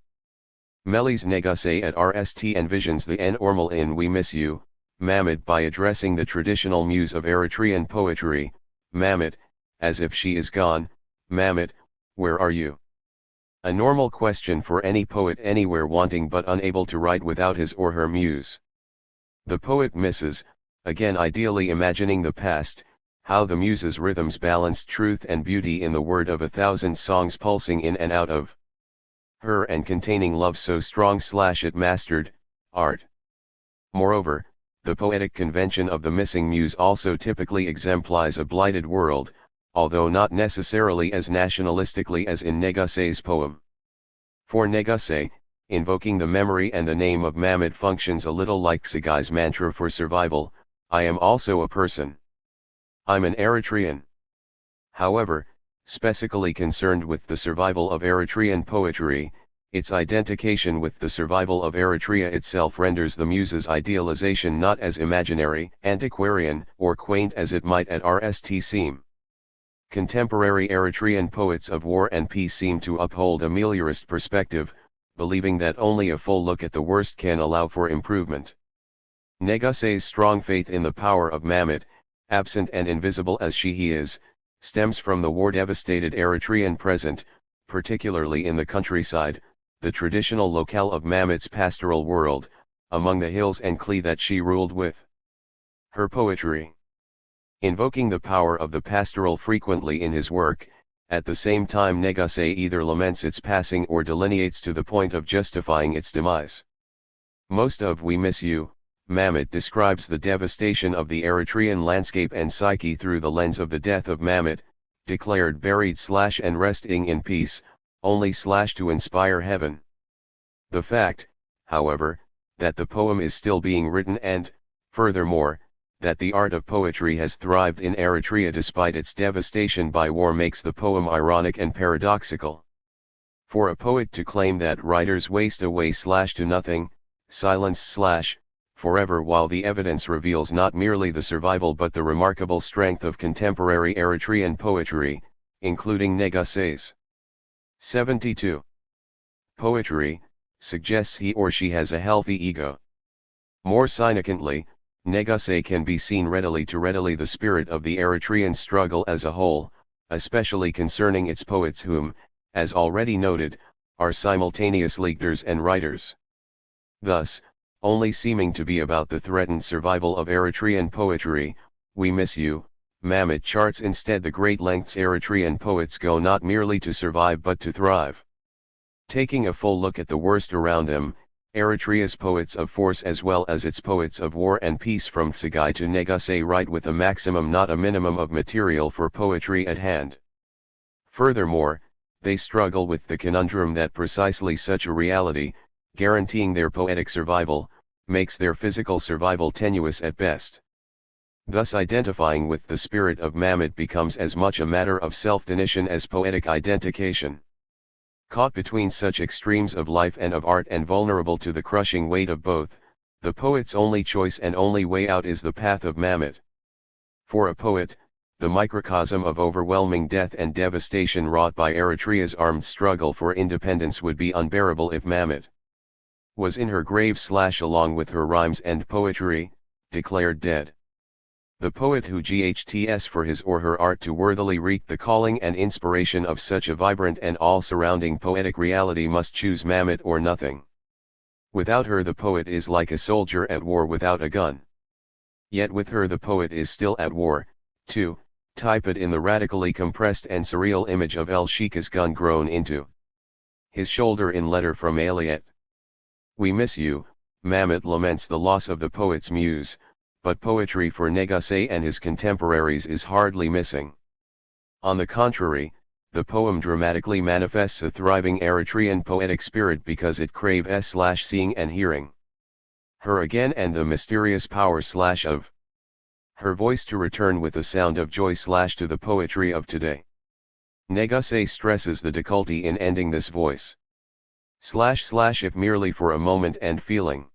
Melis Negase at RST envisions the normal in We Miss You, Mamit, by addressing the traditional muse of Eritrean poetry, Mamit, as if she is gone. Mamit, where are you? A normal question for any poet anywhere wanting but unable to write without his or her muse. The poet misses, again ideally imagining the past, how the muse's rhythms balanced truth and beauty in the word of 1,000 songs pulsing in and out of her and containing love so strong it mastered art. Moreover, the poetic convention of the missing muse also typically exemplifies a blighted world, although not necessarily as nationalistically as in Negase's poem. For Negase, invoking the memory and the name of Mamit functions a little like Sagai's mantra for survival: I am also a person. I'm an Eritrean. However, specifically concerned with the survival of Eritrean poetry, its identification with the survival of Eritrea itself renders the muse's idealization not as imaginary, antiquarian, or quaint as it might at RST seem. Contemporary Eritrean poets of war and peace seem to uphold a meliorist perspective, believing that only a full look at the worst can allow for improvement. Negase's strong faith in the power of Mamit, absent and invisible as he is, stems from the war-devastated Eritrean present, particularly in the countryside, the traditional locale of Mamit's pastoral world, among the hills and Klee that she ruled with her poetry. Invoking the power of the pastoral frequently in his work, at the same time Negase either laments its passing or delineates to the point of justifying its demise. Most of We Miss You, Mamit describes the devastation of the Eritrean landscape and psyche through the lens of the death of Mamit, declared buried and resting in peace, only to inspire heaven. The fact, however, that the poem is still being written and, furthermore, that the art of poetry has thrived in Eritrea despite its devastation by war makes the poem ironic and paradoxical. For a poet to claim that writers waste away to nothing, silence forever, while the evidence reveals not merely the survival but the remarkable strength of contemporary Eritrean poetry, including Negase's 72. Poetry, suggests he or she has a healthy ego. More significantly, Negase can be seen readily the spirit of the Eritrean struggle as a whole, especially concerning its poets whom, as already noted, are simultaneous leaders and writers. Thus, only seeming to be about the threatened survival of Eritrean poetry. We miss you, Mammoth charts instead the great lengths Eritrean poets go not merely to survive but to thrive. Taking a full look at the worst around them, Eritrea's poets of force as well as its poets of war and peace from Tsagai to Negase write with a maximum not a minimum of material for poetry at hand. Furthermore, they struggle with the conundrum that precisely such a reality, guaranteeing their poetic survival, makes their physical survival tenuous at best. Thus identifying with the spirit of Mammoth becomes as much a matter of self-denition as poetic identification. Caught between such extremes of life and of art and vulnerable to the crushing weight of both, the poet's only choice and only way out is the path of Mammoth. For a poet, the microcosm of overwhelming death and devastation wrought by Eritrea's armed struggle for independence would be unbearable if Mammoth was in her grave / along with her rhymes and poetry, declared dead. The poet who ghts for his or her art to worthily reap the calling and inspiration of such a vibrant and all-surrounding poetic reality must choose Mammoth or nothing. Without her the poet is like a soldier at war without a gun. Yet with her the poet is still at war, too, typed in the radically compressed and surreal image of El Sheikah's gun grown into his shoulder in letter from Aliet. We miss you, Mammoth laments the loss of the poet's muse, but poetry for Negase and his contemporaries is hardly missing. On the contrary, the poem dramatically manifests a thriving Eritrean poetic spirit because it craves seeing and hearing her again and the mysterious power of her voice to return with the sound of joy to the poetry of today. Negase stresses the difficulty in ending this voice. If merely for a moment and feeling.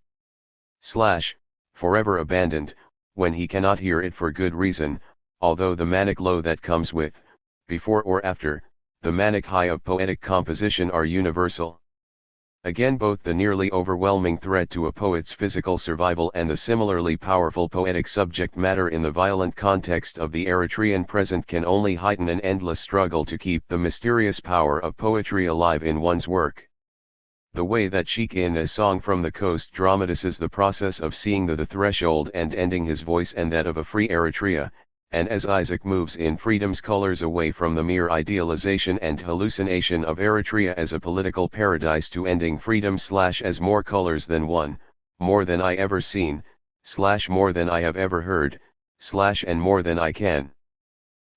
Forever abandoned, when he cannot hear it for good reason, although the manic low that comes with, before or after, the manic high of poetic composition are universal. Again both the nearly overwhelming threat to a poet's physical survival and the similarly powerful poetic subject matter in the violent context of the Eritrean present can only heighten an endless struggle to keep the mysterious power of poetry alive in one's work. The way that Sheikah in A Song from the Coast dramatizes the process of seeing the threshold and ending his voice and that of a free Eritrea, and as Isaac moves in freedom's colors away from the mere idealization and hallucination of Eritrea as a political paradise to ending freedom as more colors than one, more than I ever seen, more than I have ever heard, and more than I can.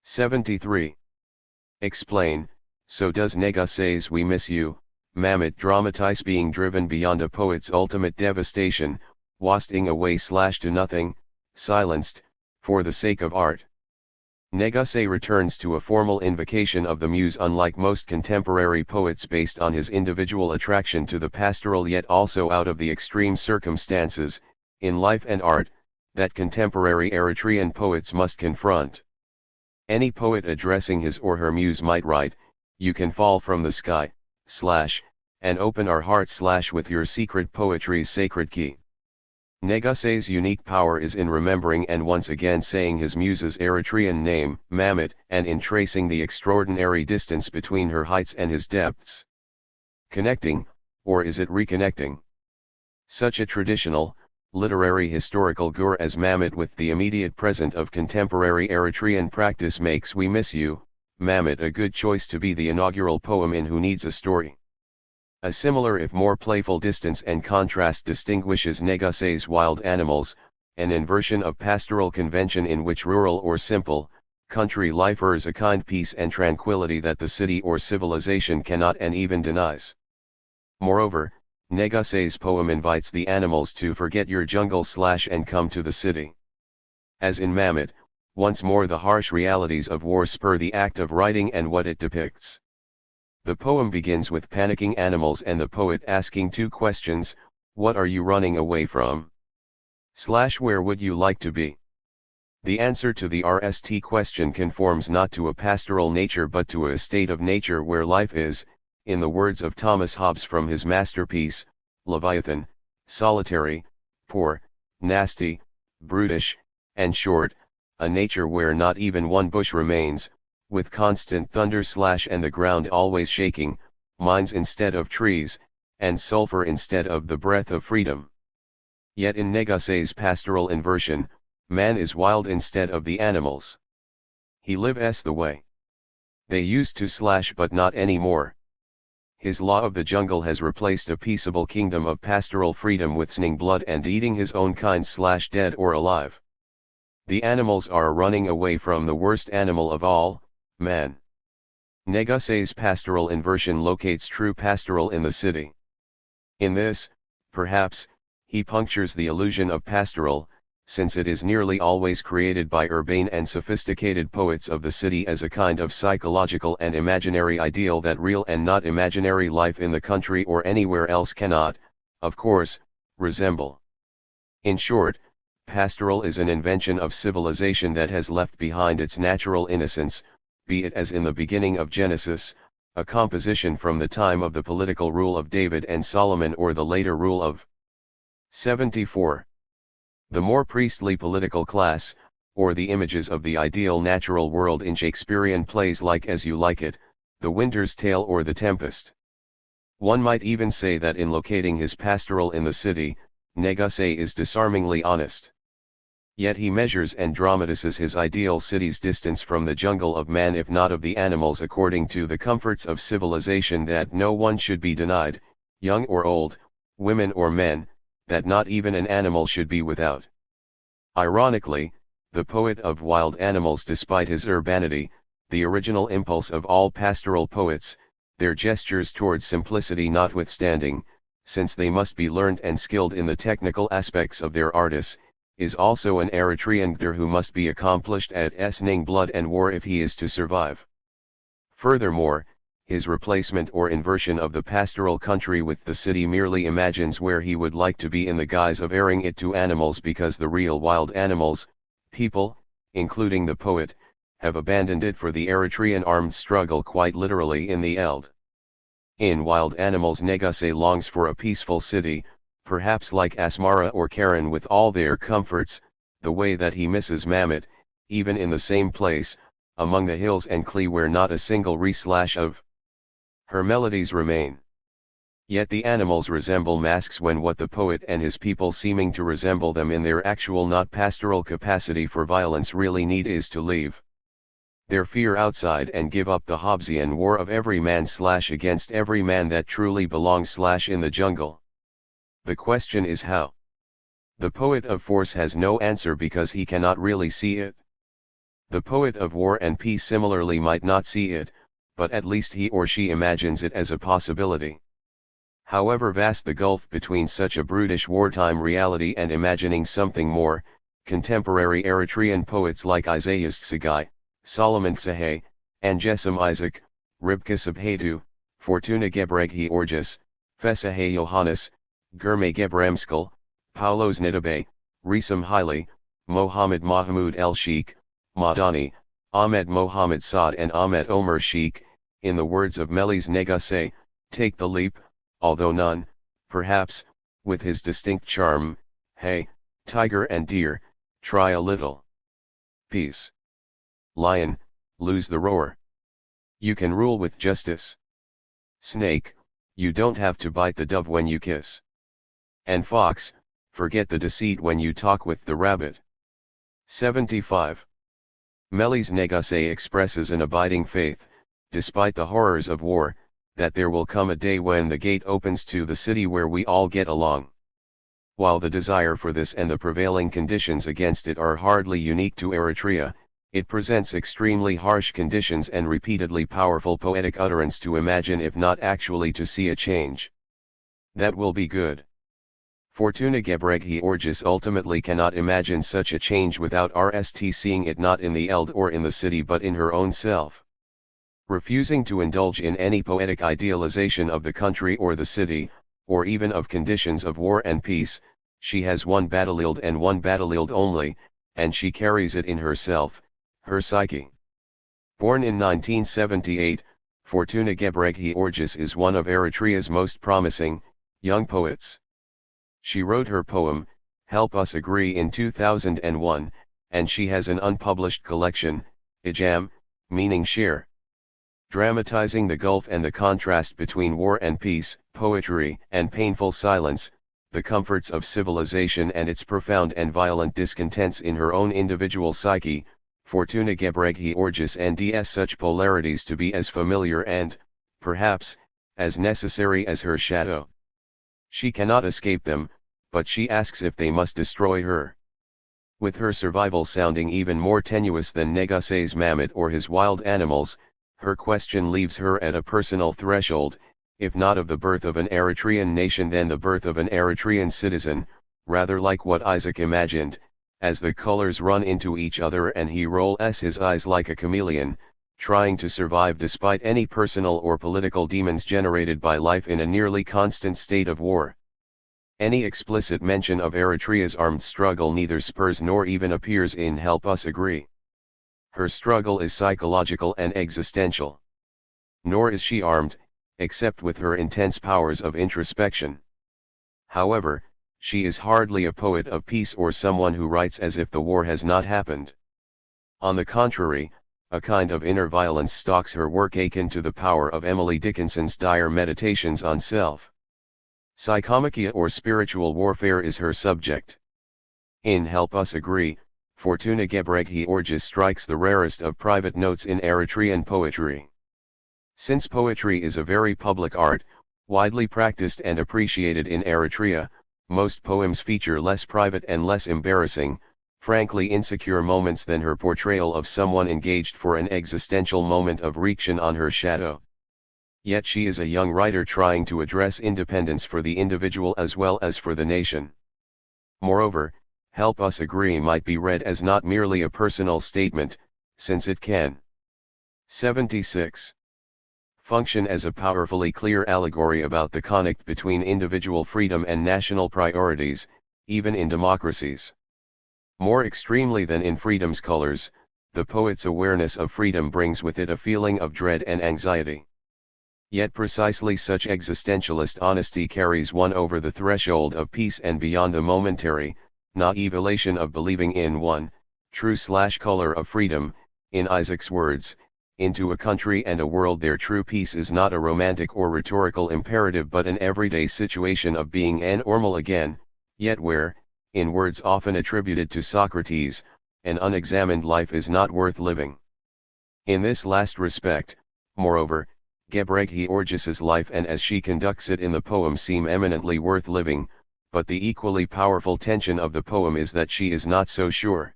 73. Explain, so does Negase's We Miss You, Mammoth dramatize being driven beyond a poet's ultimate devastation, wasting away to nothing, silenced, for the sake of art. Negase returns to a formal invocation of the muse unlike most contemporary poets based on his individual attraction to the pastoral yet also out of the extreme circumstances, in life and art, that contemporary Eritrean poets must confront. Any poet addressing his or her muse might write, "You can fall from the sky, and open our hearts with your secret poetry's sacred key." Negase's unique power is in remembering and once again saying his muse's Eritrean name, Mammoth, and in tracing the extraordinary distance between her heights and his depths. Connecting, or is it reconnecting? Such a traditional, literary historical gur as Mammoth with the immediate present of contemporary Eritrean practice makes We Miss You, Mammoth a good choice to be the inaugural poem in Who Needs a Story. A similar if more playful distance and contrast distinguishes Negase's Wild Animals, an inversion of pastoral convention in which rural or simple, country life offers a kind peace and tranquility that the city or civilization cannot and even denies. Moreover, Negase's poem invites the animals to forget your jungle and come to the city. As in Mammoth, once more the harsh realities of war spur the act of writing and what it depicts. The poem begins with panicking animals and the poet asking two questions: what are you running away from? Where would you like to be? The answer to the RST question conforms not to a pastoral nature but to a state of nature where life is, in the words of Thomas Hobbes from his masterpiece, Leviathan, solitary, poor, nasty, brutish, and short, a nature where not even one bush remains, with constant thunder and the ground always shaking, mines instead of trees, and sulfur instead of the breath of freedom. Yet in Neguse's pastoral inversion, man is wild instead of the animals. He lives the way they used to slash but not anymore. His law of the jungle has replaced a peaceable kingdom of pastoral freedom with sniffing blood and eating his own kind slash dead or alive. The animals are running away from the worst animal of all, man. Neguse's pastoral inversion locates true pastoral in the city. In this, perhaps, he punctures the illusion of pastoral, since it is nearly always created by urbane and sophisticated poets of the city as a kind of psychological and imaginary ideal that real and not imaginary life in the country or anywhere else cannot, of course, resemble. In short, pastoral is an invention of civilization that has left behind its natural innocence, be it as in the beginning of Genesis, a composition from the time of the political rule of David and Solomon or the later rule of 74. The more priestly political class, or the images of the ideal natural world in Shakespearean plays like As You Like It, The Winter's Tale or The Tempest. One might even say that in locating his pastoral in the city, Neguse is disarmingly honest. Yet he measures and dramatizes his ideal city's distance from the jungle of man if not of the animals according to the comforts of civilization that no one should be denied, young or old, women or men, that not even an animal should be without. Ironically, the poet of wild animals despite his urbanity, the original impulse of all pastoral poets, their gestures toward simplicity notwithstanding, since they must be learned and skilled in the technical aspects of their artists, is also an Eritrean gder who must be accomplished at sniffing blood and war if he is to survive. Furthermore, his replacement or inversion of the pastoral country with the city merely imagines where he would like to be in the guise of airing it to animals because the real wild animals, people, including the poet, have abandoned it for the Eritrean armed struggle quite literally in the Eld. In Wild Animals Neguse longs for a peaceful city, perhaps like Asmara or Karen with all their comforts, the way that he misses Mammoth, even in the same place, among the hills and Klee where not a single re-slash of her melodies remain. Yet the animals resemble masks when what the poet and his people seeming to resemble them in their actual not pastoral capacity for violence really need is to leave their fear outside and give up the Hobbesian war of every man slash against every man that truly belongs slash in the jungle. The question is how? The poet of force has no answer because he cannot really see it. The poet of war and peace similarly might not see it, but at least he or she imagines it as a possibility. However vast the gulf between such a brutish wartime reality and imagining something more, contemporary Eritrean poets like Isaiah Tsagai, Solomon Tsahay, Angesem Isaac, Ribka Sabhatu, Fortuna Gebreghi Orgis, Fesahay Yohannes, Germe Gebremskal, Paulos Nidabe, Risam Haile, Mohammed Mahmoud El Sheikh, Madani, Ahmed Mohammed Saad and Ahmed Omer Sheikh, in the words of Melis Neguse, take the leap, although none, perhaps, with his distinct charm, hey, tiger and deer, try a little. Peace. Lion, lose the roar. You can rule with justice. Snake, you don't have to bite the dove when you kiss. And fox, forget the deceit when you talk with the rabbit. 75. Melis Neguse expresses an abiding faith, despite the horrors of war, that there will come a day when the gate opens to the city where we all get along. While the desire for this and the prevailing conditions against it are hardly unique to Eritrea, it presents extremely harsh conditions and repeatedly powerful poetic utterance to imagine if not actually to see a change. That will be good. Fortuna Gebreghi Orgis ultimately cannot imagine such a change without RST seeing it not in the Eld or in the city but in her own self. Refusing to indulge in any poetic idealization of the country or the city, or even of conditions of war and peace, she has one battlefield and one battlefield only, and she carries it in herself, her psyche. Born in 1978, Fortuna Gebreghi Orgis is one of Eritrea's most promising, young poets. She wrote her poem, Help Us Agree in 2001, and she has an unpublished collection, Ijam, meaning share. Dramatizing the gulf and the contrast between war and peace, poetry and painful silence, the comforts of civilization and its profound and violent discontents in her own individual psyche, Fortuna Gebreghi Orgis nds such polarities to be as familiar and, perhaps, as necessary as her shadow. She cannot escape them, but she asks if they must destroy her. With her survival sounding even more tenuous than Negusse's mammoth or his wild animals, her question leaves her at a personal threshold, if not of the birth of an Eritrean nation then the birth of an Eritrean citizen, rather like what Isaac imagined, as the colors run into each other and he rolls his eyes like a chameleon, trying to survive despite any personal or political demons generated by life in a nearly constant state of war. Any explicit mention of Eritrea's armed struggle neither spurs nor even appears in Help Us Agree. Her struggle is psychological and existential. Nor is she armed, except with her intense powers of introspection. However, she is hardly a poet of peace or someone who writes as if the war has not happened. On the contrary, a kind of inner violence stalks her work akin to the power of Emily Dickinson's dire meditations on self. Psychomachia or spiritual warfare is her subject. In Help Us Agree, Fortuna Gebreghi Orgis strikes the rarest of private notes in Eritrean poetry. Since poetry is a very public art, widely practiced and appreciated in Eritrea, most poems feature less private and less embarrassing, frankly insecure moments than her portrayal of someone engaged for an existential moment of reaction on her shadow. Yet she is a young writer trying to address independence for the individual as well as for the nation. Moreover, Help Us Agree might be read as not merely a personal statement, since it can 76. Function as a powerfully clear allegory about the conflict between individual freedom and national priorities, even in democracies. More extremely than in freedom's colors, the poet's awareness of freedom brings with it a feeling of dread and anxiety. Yet precisely such existentialist honesty carries one over the threshold of peace and beyond the momentary, naive elation of believing in one, true/color of freedom, in Isaac's words, into a country and a world their true peace is not a romantic or rhetorical imperative but an everyday situation of being normal again, yet where, in words often attributed to Socrates, an unexamined life is not worth living. In this last respect, moreover, Gebreghi Orgis's life and as she conducts it in the poem seem eminently worth living, but the equally powerful tension of the poem is that she is not so sure.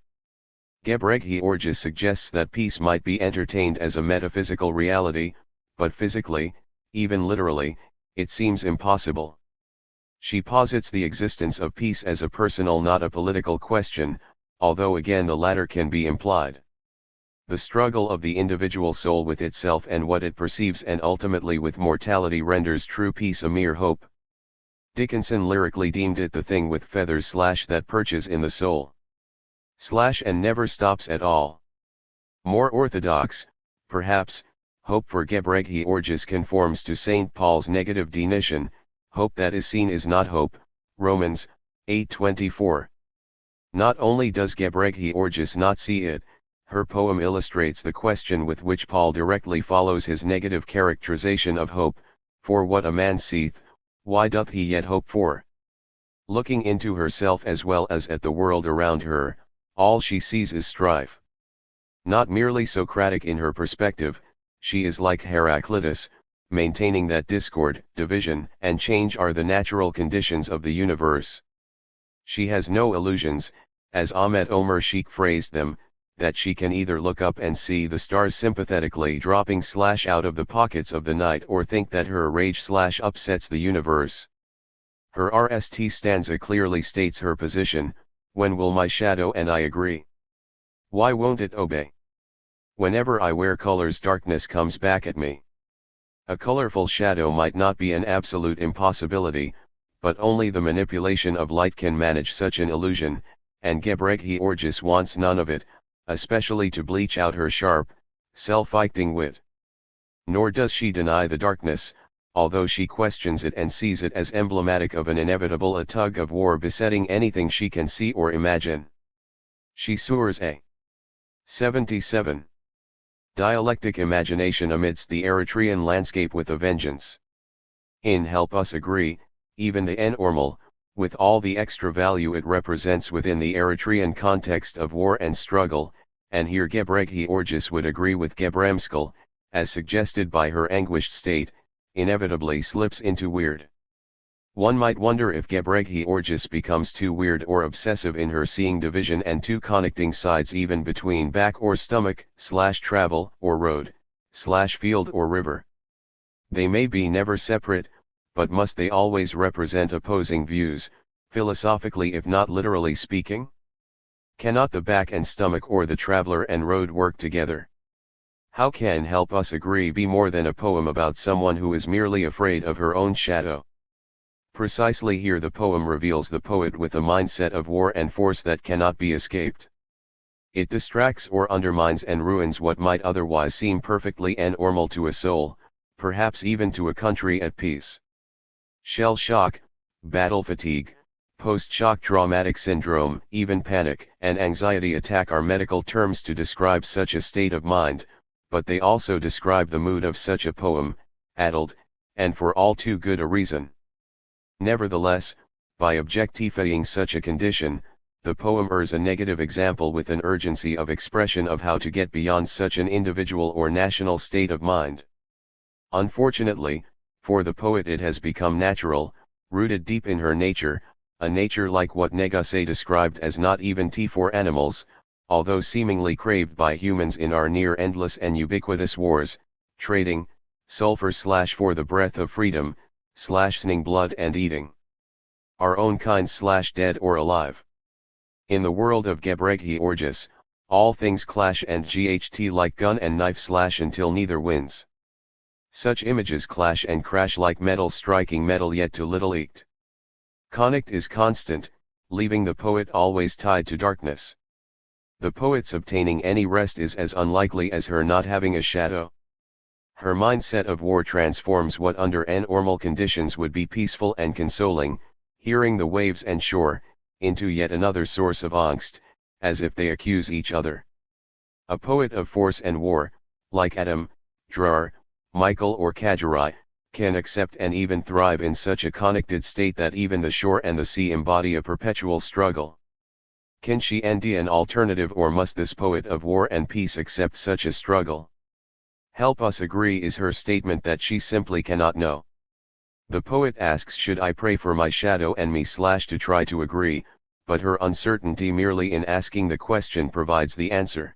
Gebreghi Orgis suggests that peace might be entertained as a metaphysical reality, but physically, even literally, it seems impossible. She posits the existence of peace as a personal not a political question, although again the latter can be implied. The struggle of the individual soul with itself and what it perceives and ultimately with mortality renders true peace a mere hope. Dickinson lyrically deemed it the thing with feathers / that perches in the soul. / and never stops at all. More orthodox, perhaps, hope for Gebreghi Orgis conforms to St. Paul's negative definition, hope that is seen is not hope, Romans 8:24. Not only does Gebreghi Orgis not see it, her poem illustrates the question with which Paul directly follows his negative characterization of hope, for what a man seeth, why doth he yet hope for? Looking into herself as well as at the world around her, all she sees is strife. Not merely Socratic in her perspective, she is like Heraclitus, maintaining that discord, division, and change are the natural conditions of the universe. She has no illusions, as Ahmet Omer Sheikh phrased them, that she can either look up and see the stars sympathetically dropping / out of the pockets of the night or think that her rage / upsets the universe. Her RST stanza clearly states her position, when will my shadow and I agree? Why won't it obey? Whenever I wear colors darkness comes back at me. A colorful shadow might not be an absolute impossibility, but only the manipulation of light can manage such an illusion, and Gebreghi Orgis wants none of it, especially to bleach out her sharp, self-acting wit. Nor does she deny the darkness, although she questions it and sees it as emblematic of an inevitable tug of war besetting anything she can see or imagine. She soars a 77. Dialectic imagination amidst the Eritrean landscape with a vengeance. In Help Us Agree, even the normal, with all the extra value it represents within the Eritrean context of war and struggle, and here Gebrehi Orgis would agree with Gebremskal, as suggested by her anguished state, inevitably slips into weird. One might wonder if Gebrehi Orgis becomes too weird or obsessive in her seeing division and two connecting sides even between back or stomach, /travel or road, /field or river. They may be never separate, but must they always represent opposing views, philosophically if not literally speaking? Cannot the back and stomach or the traveler and road work together? How can Help Us Agree be more than a poem about someone who is merely afraid of her own shadow? Precisely here the poem reveals the poet with a mindset of war and force that cannot be escaped. It distracts or undermines and ruins what might otherwise seem perfectly normal to a soul, perhaps even to a country at peace. Shell shock, battle fatigue, post-shock traumatic syndrome, even panic and anxiety attack are medical terms to describe such a state of mind, but they also describe the mood of such a poem, addled, and for all too good a reason. Nevertheless, by objectifying such a condition, the poem errs a negative example with an urgency of expression of how to get beyond such an individual or national state of mind. Unfortunately, for the poet it has become natural, rooted deep in her nature, a nature like what Negase described as not even tea for animals, although seemingly craved by humans in our near-endless and ubiquitous wars, trading, sulfur/for the breath of freedom, /sning blood and eating our own kind /dead or alive. In the world of Gebrehi Orgis, all things clash and ght like gun and knife / until neither wins. Such images clash and crash like metal striking metal yet too little eked. Connect is constant, leaving the poet always tied to darkness. The poet's obtaining any rest is as unlikely as her not having a shadow. Her mindset of war transforms what under normal conditions would be peaceful and consoling, hearing the waves and shore, into yet another source of angst, as if they accuse each other. A poet of force and war, like Adam, Drar, Michael or Kajirai, can accept and even thrive in such a connected state that even the shore and the sea embody a perpetual struggle. Can she endure an alternative, or must this poet of war and peace accept such a struggle? Help Us Agree is her statement that she simply cannot know. The poet asks, should I pray for my shadow and me / to try to agree, but her uncertainty merely in asking the question provides the answer.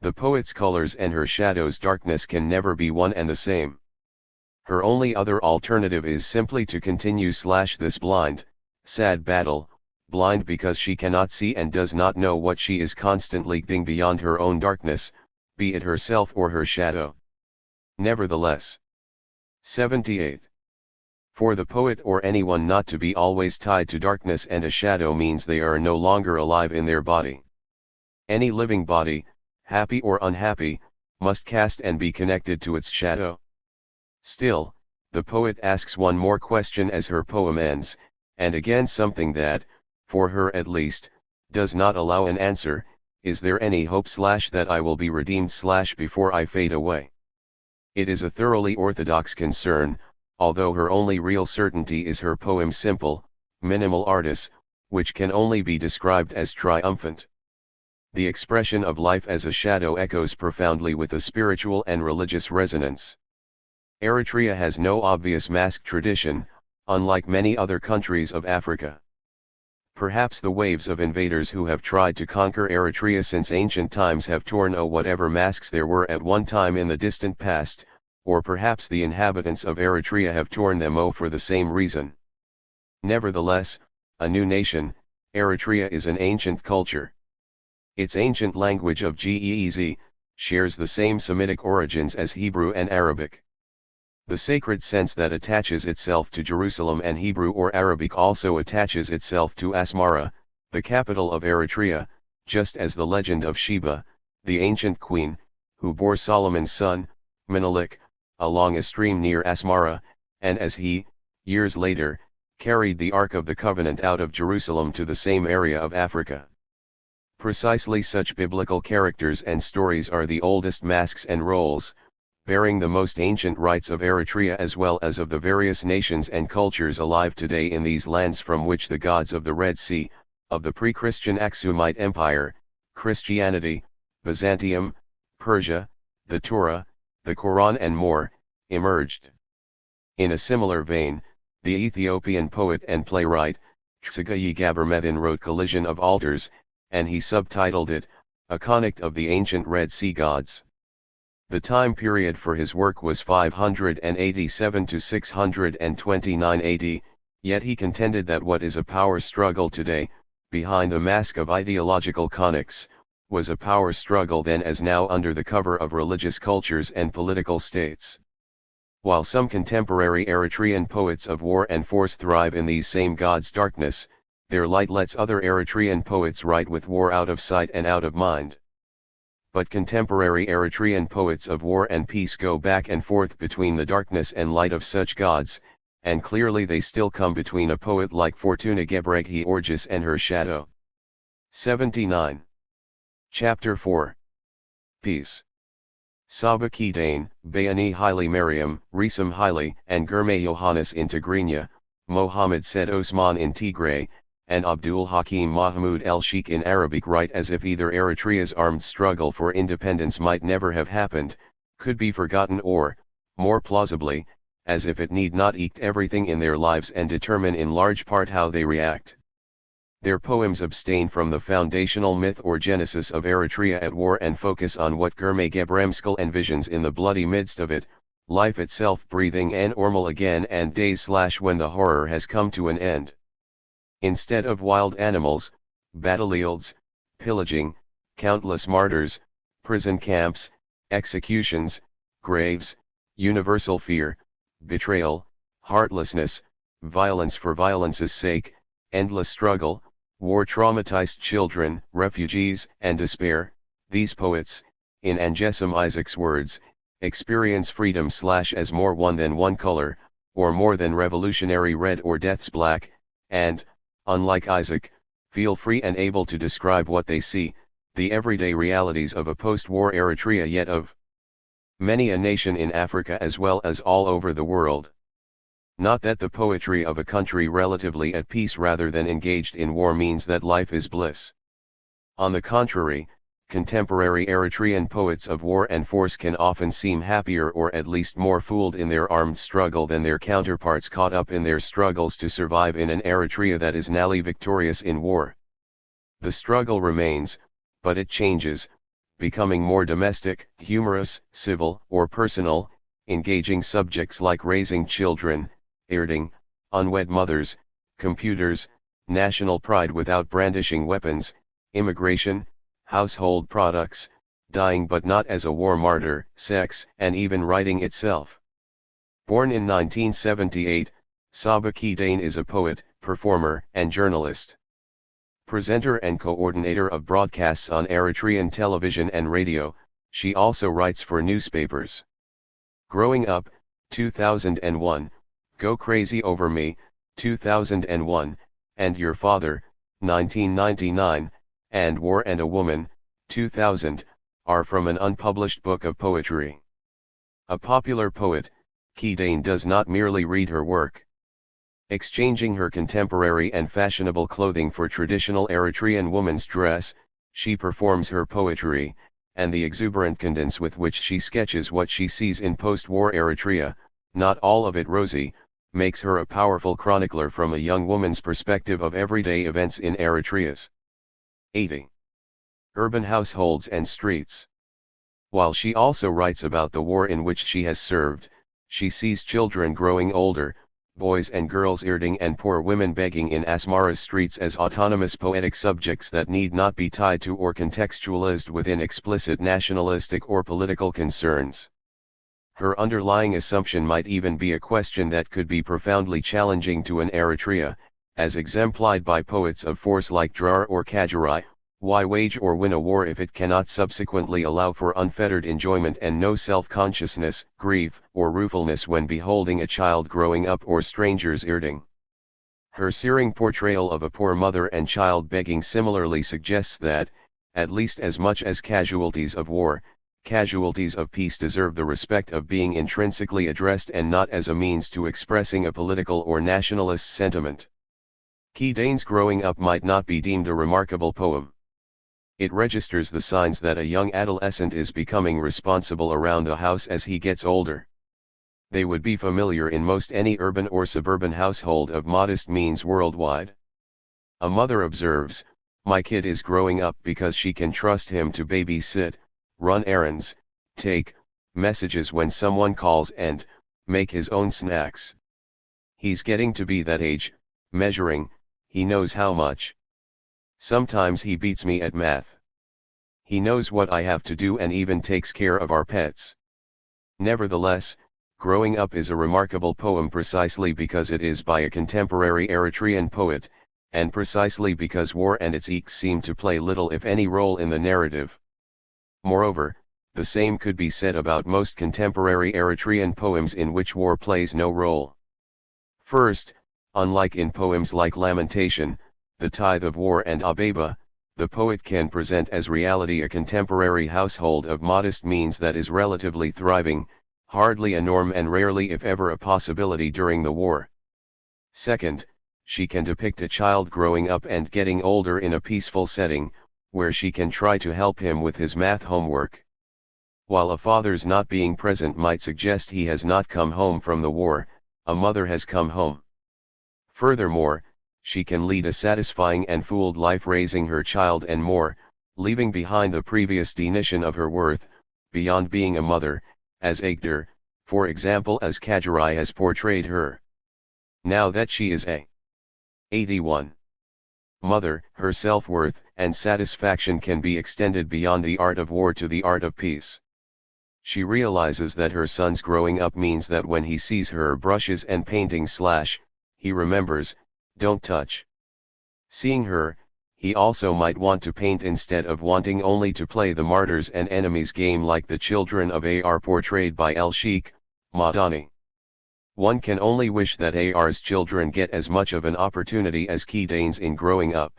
The poet's colors and her shadow's darkness can never be one and the same. Her only other alternative is simply to continue / this blind, sad battle, blind because she cannot see and does not know what she is constantly getting beyond her own darkness, be it herself or her shadow. Nevertheless. 78. For the poet or anyone not to be always tied to darkness and a shadow means they are no longer alive in their body. Any living body, happy or unhappy, must cast and be connected to its shadow. Still, the poet asks one more question as her poem ends, and again something that, for her at least, does not allow an answer: is there any hope / that I will be redeemed / before I fade away? It is a thoroughly orthodox concern, although her only real certainty is her poem's simple, minimal artis, which can only be described as triumphant. The expression of life as a shadow echoes profoundly with a spiritual and religious resonance. Eritrea has no obvious mask tradition, unlike many other countries of Africa. Perhaps the waves of invaders who have tried to conquer Eritrea since ancient times have torn whatever masks there were at one time in the distant past, or perhaps the inhabitants of Eritrea have torn them for the same reason. Nevertheless, a new nation, Eritrea is an ancient culture. Its ancient language of Ge'ez shares the same Semitic origins as Hebrew and Arabic. The sacred sense that attaches itself to Jerusalem and Hebrew or Arabic also attaches itself to Asmara, the capital of Eritrea, just as the legend of Sheba, the ancient queen, who bore Solomon's son, Menelik, along a stream near Asmara, and as he, years later, carried the Ark of the Covenant out of Jerusalem to the same area of Africa. Precisely such biblical characters and stories are the oldest masks and roles, bearing the most ancient rites of Eritrea as well as of the various nations and cultures alive today in these lands, from which the gods of the Red Sea, of the pre-Christian Aksumite Empire, Christianity, Byzantium, Persia, the Torah, the Quran and more, emerged. In a similar vein, the Ethiopian poet and playwright, Tsagaye Gabermethin wrote Collision of Altars, and he subtitled it, A Connect of the Ancient Red Sea Gods. The time period for his work was 587 to 629 AD, yet he contended that what is a power struggle today, behind the mask of ideological conics, was a power struggle then as now under the cover of religious cultures and political states. While some contemporary Eritrean poets of war and force thrive in these same gods' darkness, their light lets other Eritrean poets write with war out of sight and out of mind. But contemporary Eritrean poets of war and peace go back and forth between the darkness and light of such gods, and clearly they still come between a poet like Fortuna Gebrehi Orgis and her shadow. 79. Chapter 4. Peace. Saba Kidane, Bayani Haile Mariam, Risam Haile, and Gurme Yohannes in Tigrinya, Mohammed said Osman in Tigray, and Abdul Hakim Mahmoud el-Sheikh in Arabic write as if either Eritrea's armed struggle for independence might never have happened, could be forgotten, or, more plausibly, as if it need not eke everything in their lives and determine in large part how they react. Their poems abstain from the foundational myth or genesis of Eritrea at war and focus on what Gurme Gebremskel envisions in the bloody midst of it, life itself breathing an normal again and days/when the horror has come to an end. Instead of wild animals, battlefields, pillaging, countless martyrs, prison camps, executions, graves, universal fear, betrayal, heartlessness, violence for violence's sake, endless struggle, war-traumatized children, refugees, and despair, these poets, in Anjessim Isaac's words, experience freedom/as more one than one color, or more than revolutionary red or death's black, and, unlike Isaac, feel free and able to describe what they see, the everyday realities of a post-war Eritrea, yet of many a nation in Africa as well as all over the world. Not that the poetry of a country relatively at peace rather than engaged in war means that life is bliss. On the contrary, contemporary Eritrean poets of war and force can often seem happier or at least more fooled in their armed struggle than their counterparts caught up in their struggles to survive in an Eritrea that is nally victorious in war. The struggle remains, but it changes, becoming more domestic, humorous, civil, or personal, engaging subjects like raising children, herding, unwed mothers, computers, national pride without brandishing weapons, immigration, household products, dying but not as a war martyr, sex, and even writing itself. Born in 1978, Saba Kidane is a poet, performer, and journalist. Presenter and coordinator of broadcasts on Eritrean television and radio, she also writes for newspapers. Growing Up, 2001, Go Crazy Over Me, 2001, and Your Father, 1999, and War and a Woman, 2000, are from an unpublished book of poetry. A popular poet, Kidane does not merely read her work. Exchanging her contemporary and fashionable clothing for traditional Eritrean woman's dress, she performs her poetry, and the exuberant cadence with which she sketches what she sees in post-war Eritrea, not all of it rosy, makes her a powerful chronicler from a young woman's perspective of everyday events in Eritrea's 80. Urban households and streets. While she also writes about the war in which she has served, she sees children growing older, boys and girls herding and poor women begging in Asmara's streets as autonomous poetic subjects that need not be tied to or contextualized within explicit nationalistic or political concerns. Her underlying assumption might even be a question that could be profoundly challenging to an Eritrea, as exemplified by poets of force like Drar or Kajirai: why wage or win a war if it cannot subsequently allow for unfettered enjoyment and no self-consciousness, grief, or ruefulness when beholding a child growing up or strangers herding? Her searing portrayal of a poor mother and child begging similarly suggests that, at least as much as casualties of war, casualties of peace deserve the respect of being intrinsically addressed and not as a means to expressing a political or nationalist sentiment. Kedane's Growing Up might not be deemed a remarkable poem. It registers the signs that a young adolescent is becoming responsible around the house as he gets older. They would be familiar in most any urban or suburban household of modest means worldwide. A mother observes, "My kid is growing up because she can trust him to babysit, run errands, take messages when someone calls and make his own snacks. He's getting to be that age, measuring, he knows how much. Sometimes he beats me at math. He knows what I have to do and even takes care of our pets." Nevertheless, Growing Up is a remarkable poem precisely because it is by a contemporary Eritrean poet, and precisely because war and its eeks seem to play little if any role in the narrative. Moreover, the same could be said about most contemporary Eritrean poems in which war plays no role. First, unlike in poems like Lamentation, The Tithe of War and Ababa, the poet can present as reality a contemporary household of modest means that is relatively thriving, hardly a norm and rarely if ever a possibility during the war. Second, she can depict a child growing up and getting older in a peaceful setting, where she can try to help him with his math homework. While a father's not being present might suggest he has not come home from the war, a mother has come home. Furthermore, she can lead a satisfying and fooled life raising her child and more, leaving behind the previous definition of her worth, beyond being a mother, as Agder, for example, as Kajirai has portrayed her. Now that she is a 81 mother, her self-worth and satisfaction can be extended beyond the art of war to the art of peace. She realizes that her son's growing up means that when he sees her brushes and painting he remembers, "Don't touch." Seeing her, he also might want to paint instead of wanting only to play the martyrs and enemies game like the children of Ar portrayed by El Sheikh, Madani. One can only wish that Ar's children get as much of an opportunity as Kedane's in growing up.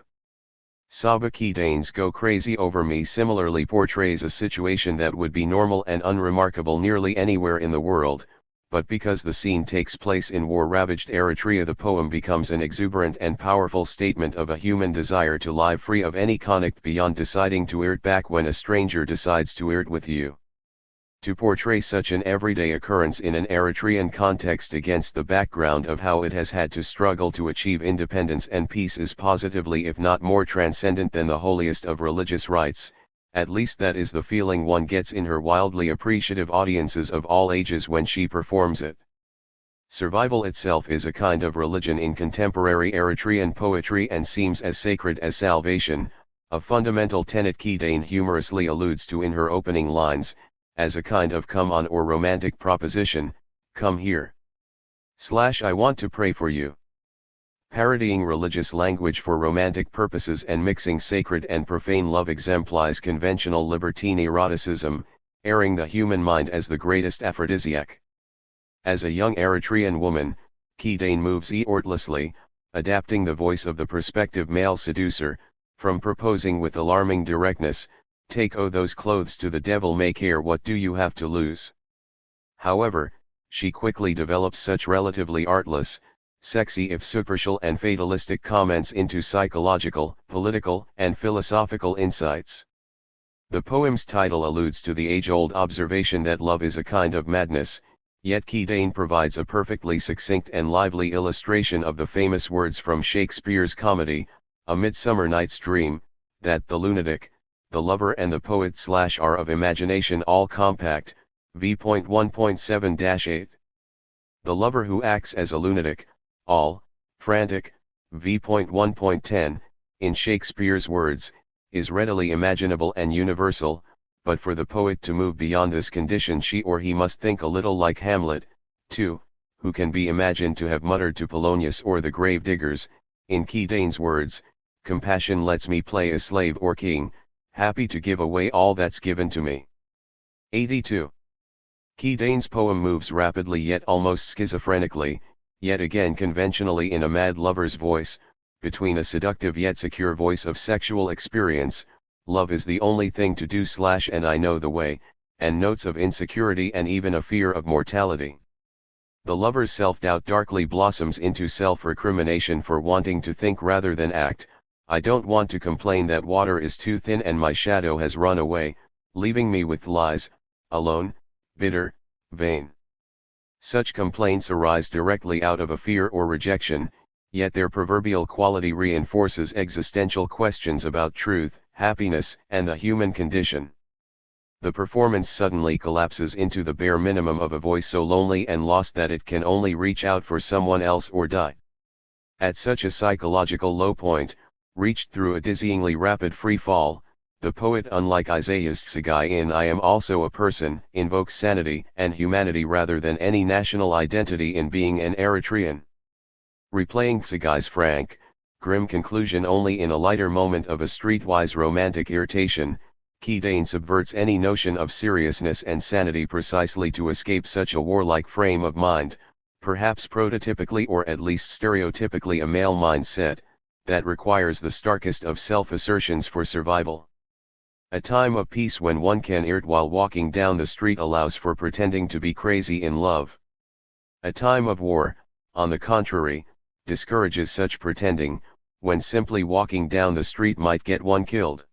Saba Kedane's Go Crazy Over Me similarly portrays a situation that would be normal and unremarkable nearly anywhere in the world, but because the scene takes place in war-ravaged Eritrea, the poem becomes an exuberant and powerful statement of a human desire to live free of any conflict beyond deciding to irt back when a stranger decides to irt with you. To portray such an everyday occurrence in an Eritrean context against the background of how it has had to struggle to achieve independence and peace is positively if not more transcendent than the holiest of religious rites. At least that is the feeling one gets in her wildly appreciative audiences of all ages when she performs it. Survival itself is a kind of religion in contemporary Eritrean poetry and seems as sacred as salvation, a fundamental tenet Kedane humorously alludes to in her opening lines, as a kind of come on or romantic proposition, "Come here. I want to pray for you." Parodying religious language for romantic purposes and mixing sacred and profane love exemplifies conventional libertine eroticism, airing the human mind as the greatest aphrodisiac. As a young Eritrean woman, Kedane moves effortlessly, adapting the voice of the prospective male seducer, from proposing with alarming directness, "Take those clothes to the devil, make care, what do you have to lose?" However, she quickly develops such relatively artless, sexy if superficial and fatalistic comments into psychological, political, and philosophical insights. The poem's title alludes to the age-old observation that love is a kind of madness, yet Kedane provides a perfectly succinct and lively illustration of the famous words from Shakespeare's comedy, A Midsummer Night's Dream, that the lunatic, the lover and the poet are of imagination all compact, v.1.7-8. The lover who acts as a lunatic, all frantic, v.1.10, in Shakespeare's words, is readily imaginable and universal, but for the poet to move beyond this condition she or he must think a little like Hamlet, too, who can be imagined to have muttered to Polonius or the grave diggers, in Kedane's words, "Compassion lets me play a slave or king, happy to give away all that's given to me." 82. Kedane's poem moves rapidly yet almost schizophrenically, yet again conventionally in a mad lover's voice, between a seductive yet secure voice of sexual experience, "Love is the only thing to do and I know the way," and notes of insecurity and even a fear of mortality. The lover's self-doubt darkly blossoms into self-recrimination for wanting to think rather than act. I don't want to complain that water is too thin and my shadow has run away, leaving me with lies, alone, bitter, vain. Such complaints arise directly out of a fear or rejection, yet their proverbial quality reinforces existential questions about truth, happiness, and the human condition. The performance suddenly collapses into the bare minimum of a voice so lonely and lost that it can only reach out for someone else or die. At such a psychological low point, reached through a dizzyingly rapid free fall, the poet, unlike Isaiah's Tsagai in I Am Also a Person, invokes sanity and humanity rather than any national identity in being an Eritrean. Replaying Tsagai's frank, grim conclusion only in a lighter moment of a streetwise romantic irritation, Kidane subverts any notion of seriousness and sanity precisely to escape such a warlike frame of mind, perhaps prototypically or at least stereotypically a male mindset, that requires the starkest of self-assertions for survival. A time of peace when one can irt while walking down the street allows for pretending to be crazy in love. A time of war, on the contrary, discourages such pretending, when simply walking down the street might get one killed.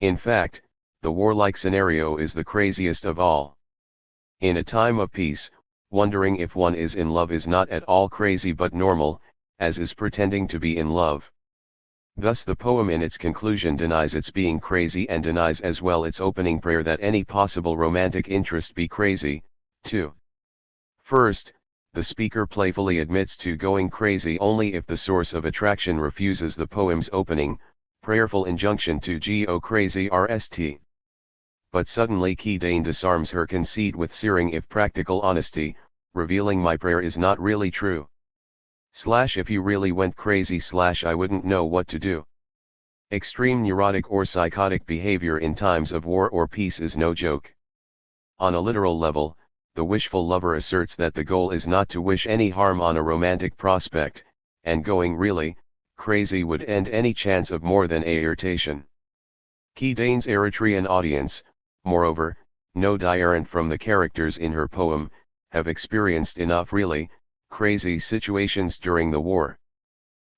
In fact, the warlike scenario is the craziest of all. In a time of peace, wondering if one is in love is not at all crazy but normal, as is pretending to be in love. Thus the poem in its conclusion denies its being crazy and denies as well its opening prayer that any possible romantic interest be crazy, too. First, the speaker playfully admits to going crazy only if the source of attraction refuses the poem's opening, prayerful injunction to go crazy rst. But suddenly Kidane disarms her conceit with searing if practical honesty, revealing my prayer is not really true. If you really went crazy I wouldn't know what to do. Extreme neurotic or psychotic behavior in times of war or peace is no joke. On a literal level, the wishful lover asserts that the goal is not to wish any harm on a romantic prospect, and going really crazy would end any chance of more than a irritation. Kidane's Eritrean audience, moreover, no different from the characters in her poem, have experienced enough really crazy situations during the war.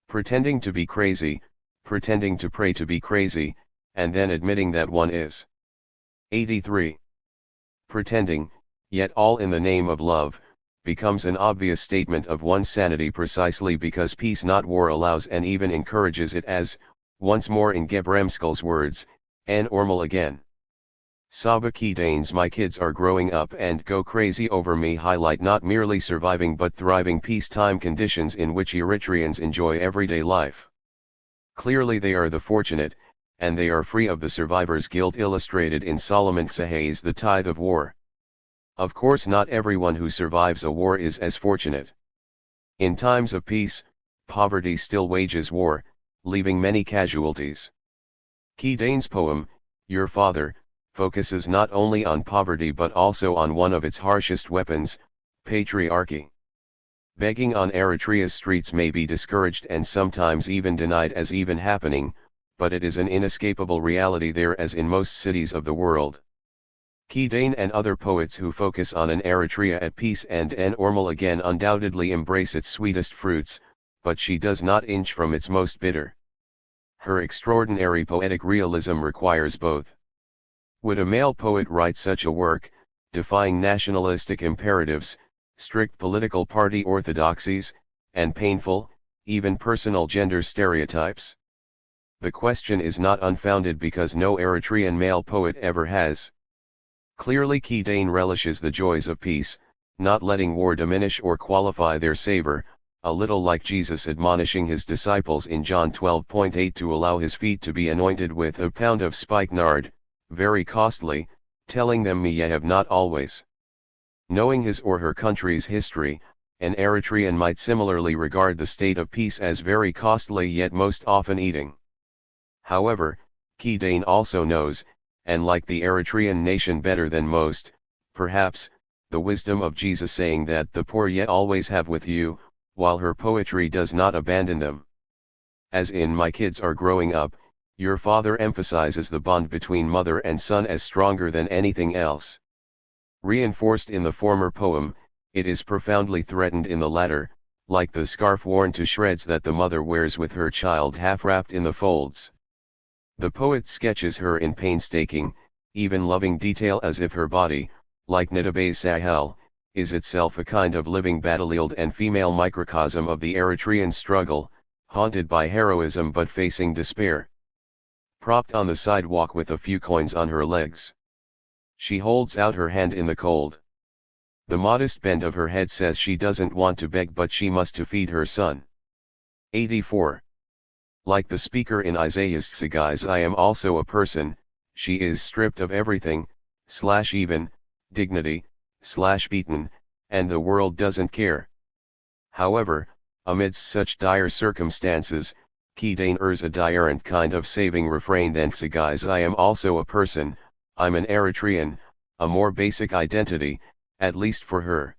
Pretending to be crazy, pretending to pray to be crazy, and then admitting that one is. 83. Pretending, yet all in the name of love, becomes an obvious statement of one's sanity precisely because peace not war allows and even encourages it as, once more in Gebremskel's words, normal again. Saba Kidane's My Kids Are Growing Up and Go Crazy Over Me highlight not merely surviving but thriving peacetime conditions in which Eritreans enjoy everyday life. Clearly they are the fortunate, and they are free of the survivor's guilt illustrated in Solomon Tsahay's The Tithe of War. Of course not everyone who survives a war is as fortunate. In times of peace, poverty still wages war, leaving many casualties. Kidane's poem, Your Father, focuses not only on poverty but also on one of its harshest weapons, patriarchy. Begging on Eritrea's streets may be discouraged and sometimes even denied as even happening, but it is an inescapable reality there as in most cities of the world. Kidane and other poets who focus on an Eritrea at peace and normal again undoubtedly embrace its sweetest fruits, but she does not inch from its most bitter. Her extraordinary poetic realism requires both. Would a male poet write such a work, defying nationalistic imperatives, strict political party orthodoxies, and painful, even personal gender stereotypes? The question is not unfounded because no Eritrean male poet ever has. Clearly Kidane relishes the joys of peace, not letting war diminish or qualify their savor, a little like Jesus admonishing his disciples in John 12:8 to allow his feet to be anointed with a pound of spikenard, very costly, telling them me ye have not always. Knowing his or her country's history, an Eritrean might similarly regard the state of peace as very costly yet most often eating. However, Kidane also knows, and like the Eritrean nation better than most, perhaps, the wisdom of Jesus saying that the poor ye always have with you, while her poetry does not abandon them. As in My Kids Are Growing Up, Your father emphasizes the bond between mother and son as stronger than anything else. Reinforced in the former poem, it is profoundly threatened in the latter, like the scarf worn to shreds that the mother wears with her child half wrapped in the folds. The poet sketches her in painstaking, even loving detail as if her body, like Nidabe's Sahel, is itself a kind of living battlefield and female microcosm of the Eritrean struggle, haunted by heroism but facing despair. Propped on the sidewalk with a few coins on her legs, she holds out her hand in the cold. The modest bend of her head says she doesn't want to beg but she must to feed her son. 84. Like the speaker in Isaiah's Sagai's I am also a person, she is stripped of everything, even, dignity, beaten, and the world doesn't care. However, amidst such dire circumstances, Kidane ers a different kind of saving refrain than Sagai's I am also a person, I'm an Eritrean, a more basic identity, at least for her.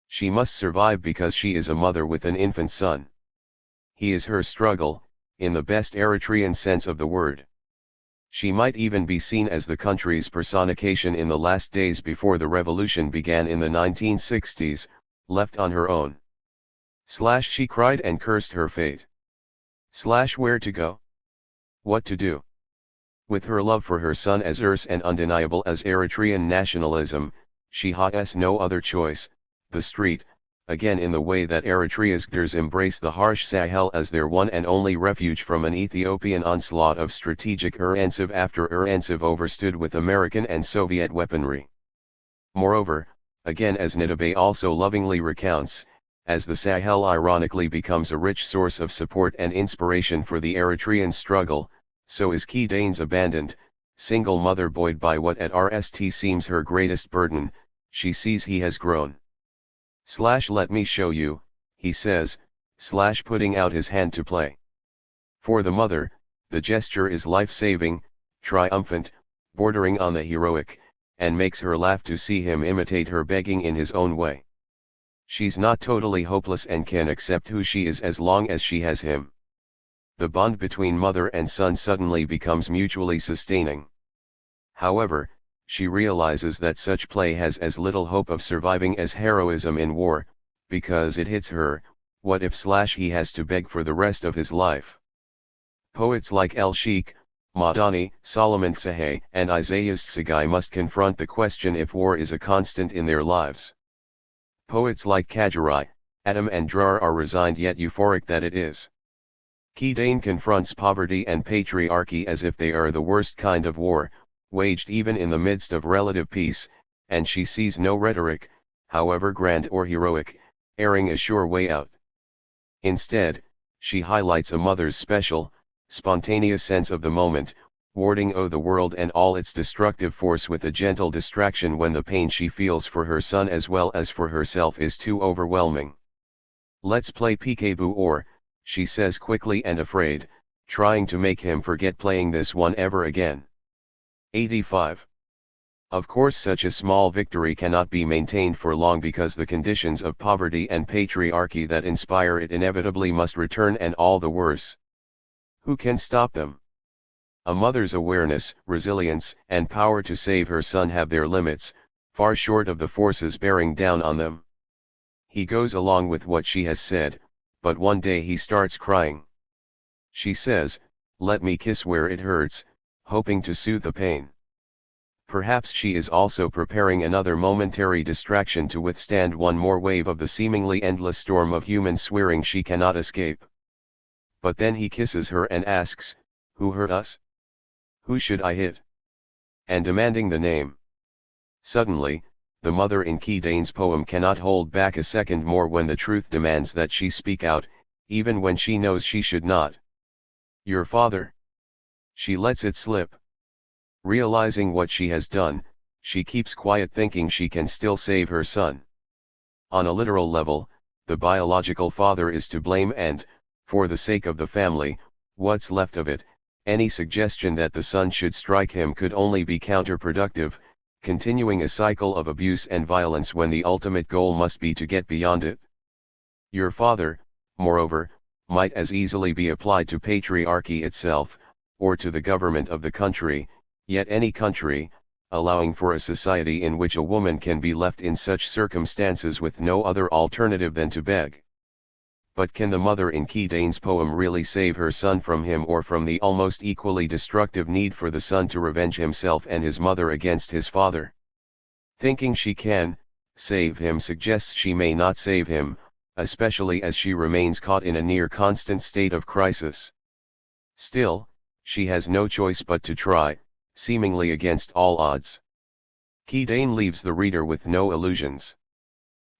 She must survive because she is a mother with an infant son. He is her struggle, in the best Eritrean sense of the word. She might even be seen as the country's personification in the last days before the revolution began in the 1960s, left on her own. She cried and cursed her fate. Where to go? What to do? With her love for her son as and undeniable as Eritrean nationalism, she has no other choice, the street, again in the way that Eritrea's Gders embrace the harsh Sahel as their one and only refuge from an Ethiopian onslaught of strategic offensive after offensive overstood with American and Soviet weaponry. Moreover, again as Nidabe also lovingly recounts, as the Sahel ironically becomes a rich source of support and inspiration for the Eritrean struggle, so is Kidane's abandoned, single mother buoyed by what at RST seems her greatest burden, she sees he has grown. Let me show you, he says, putting out his hand to play. For the mother, the gesture is life-saving, triumphant, bordering on the heroic, and makes her laugh to see him imitate her begging in his own way. She's not totally hopeless and can accept who she is as long as she has him. The bond between mother and son suddenly becomes mutually sustaining. However, she realizes that such play has as little hope of surviving as heroism in war, because it hits her, what if he has to beg for the rest of his life? Poets like El Sheikh, Madani, Solomon Tsahay, and Isaiah's Tsagai must confront the question if war is a constant in their lives. Poets like Kajirai, Adam and Drar are resigned yet euphoric that it is. Kidane confronts poverty and patriarchy as if they are the worst kind of war, waged even in the midst of relative peace, and she sees no rhetoric, however grand or heroic, airing a sure way out. Instead, she highlights a mother's special, spontaneous sense of the moment, warding the world and all its destructive force with a gentle distraction when the pain she feels for her son as well as for herself is too overwhelming. Let's play peekaboo or, she says quickly and afraid, trying to make him forget playing this one ever again. 85. Of course such a small victory cannot be maintained for long because the conditions of poverty and patriarchy that inspire it inevitably must return and all the worse. Who can stop them? A mother's awareness, resilience, and power to save her son have their limits, far short of the forces bearing down on them. He goes along with what she has said, but one day he starts crying. She says, "Let me kiss where it hurts," hoping to soothe the pain. Perhaps she is also preparing another momentary distraction to withstand one more wave of the seemingly endless storm of human swearing she cannot escape. But then he kisses her and asks, "Who hurt us? Who should I hit?" And demanding the name. Suddenly, the mother in Kidane's poem cannot hold back a second more when the truth demands that she speak out, even when she knows she should not. "Your father." She lets it slip. Realizing what she has done, she keeps quiet thinking she can still save her son. On a literal level, the biological father is to blame and, for the sake of the family, what's left of it, any suggestion that the son should strike him could only be counterproductive, continuing a cycle of abuse and violence when the ultimate goal must be to get beyond it. Your father, moreover, might as easily be applied to patriarchy itself, or to the government of the country, yet any country, allowing for a society in which a woman can be left in such circumstances with no other alternative than to beg. But can the mother in Kedane's poem really save her son from him, or from the almost equally destructive need for the son to revenge himself and his mother against his father? Thinking she can save him suggests she may not save him, especially as she remains caught in a near constant state of crisis. Still, she has no choice but to try, seemingly against all odds. Kedane leaves the reader with no illusions.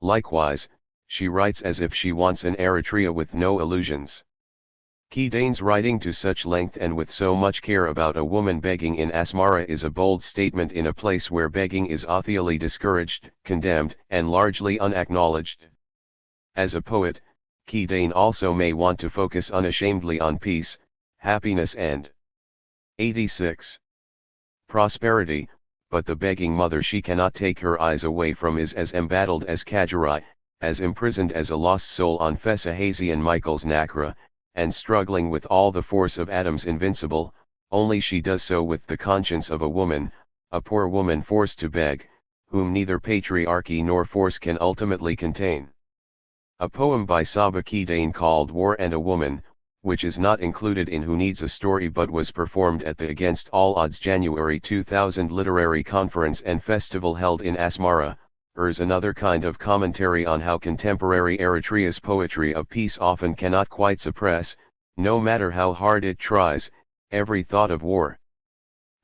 Likewise, she writes as if she wants an Eritrea with no illusions. Kedane's writing to such length and with so much care about a woman begging in Asmara is a bold statement in a place where begging is officially discouraged, condemned, and largely unacknowledged. As a poet, Kedane also may want to focus unashamedly on peace, happiness and 86. prosperity, but the begging mother she cannot take her eyes away from is as embattled as Kajirai, as imprisoned as a lost soul on Fessahazian Michael's Nacra, and struggling with all the force of Adam's invincible, only she does so with the conscience of a woman, a poor woman forced to beg, whom neither patriarchy nor force can ultimately contain. A poem by Saba Kedane called War and a Woman, which is not included in Who Needs a Story but was performed at the Against All Odds January 2000 literary conference and festival held in Asmara, urges another kind of commentary on how contemporary Eritrea's poetry of peace often cannot quite suppress, no matter how hard it tries, every thought of war.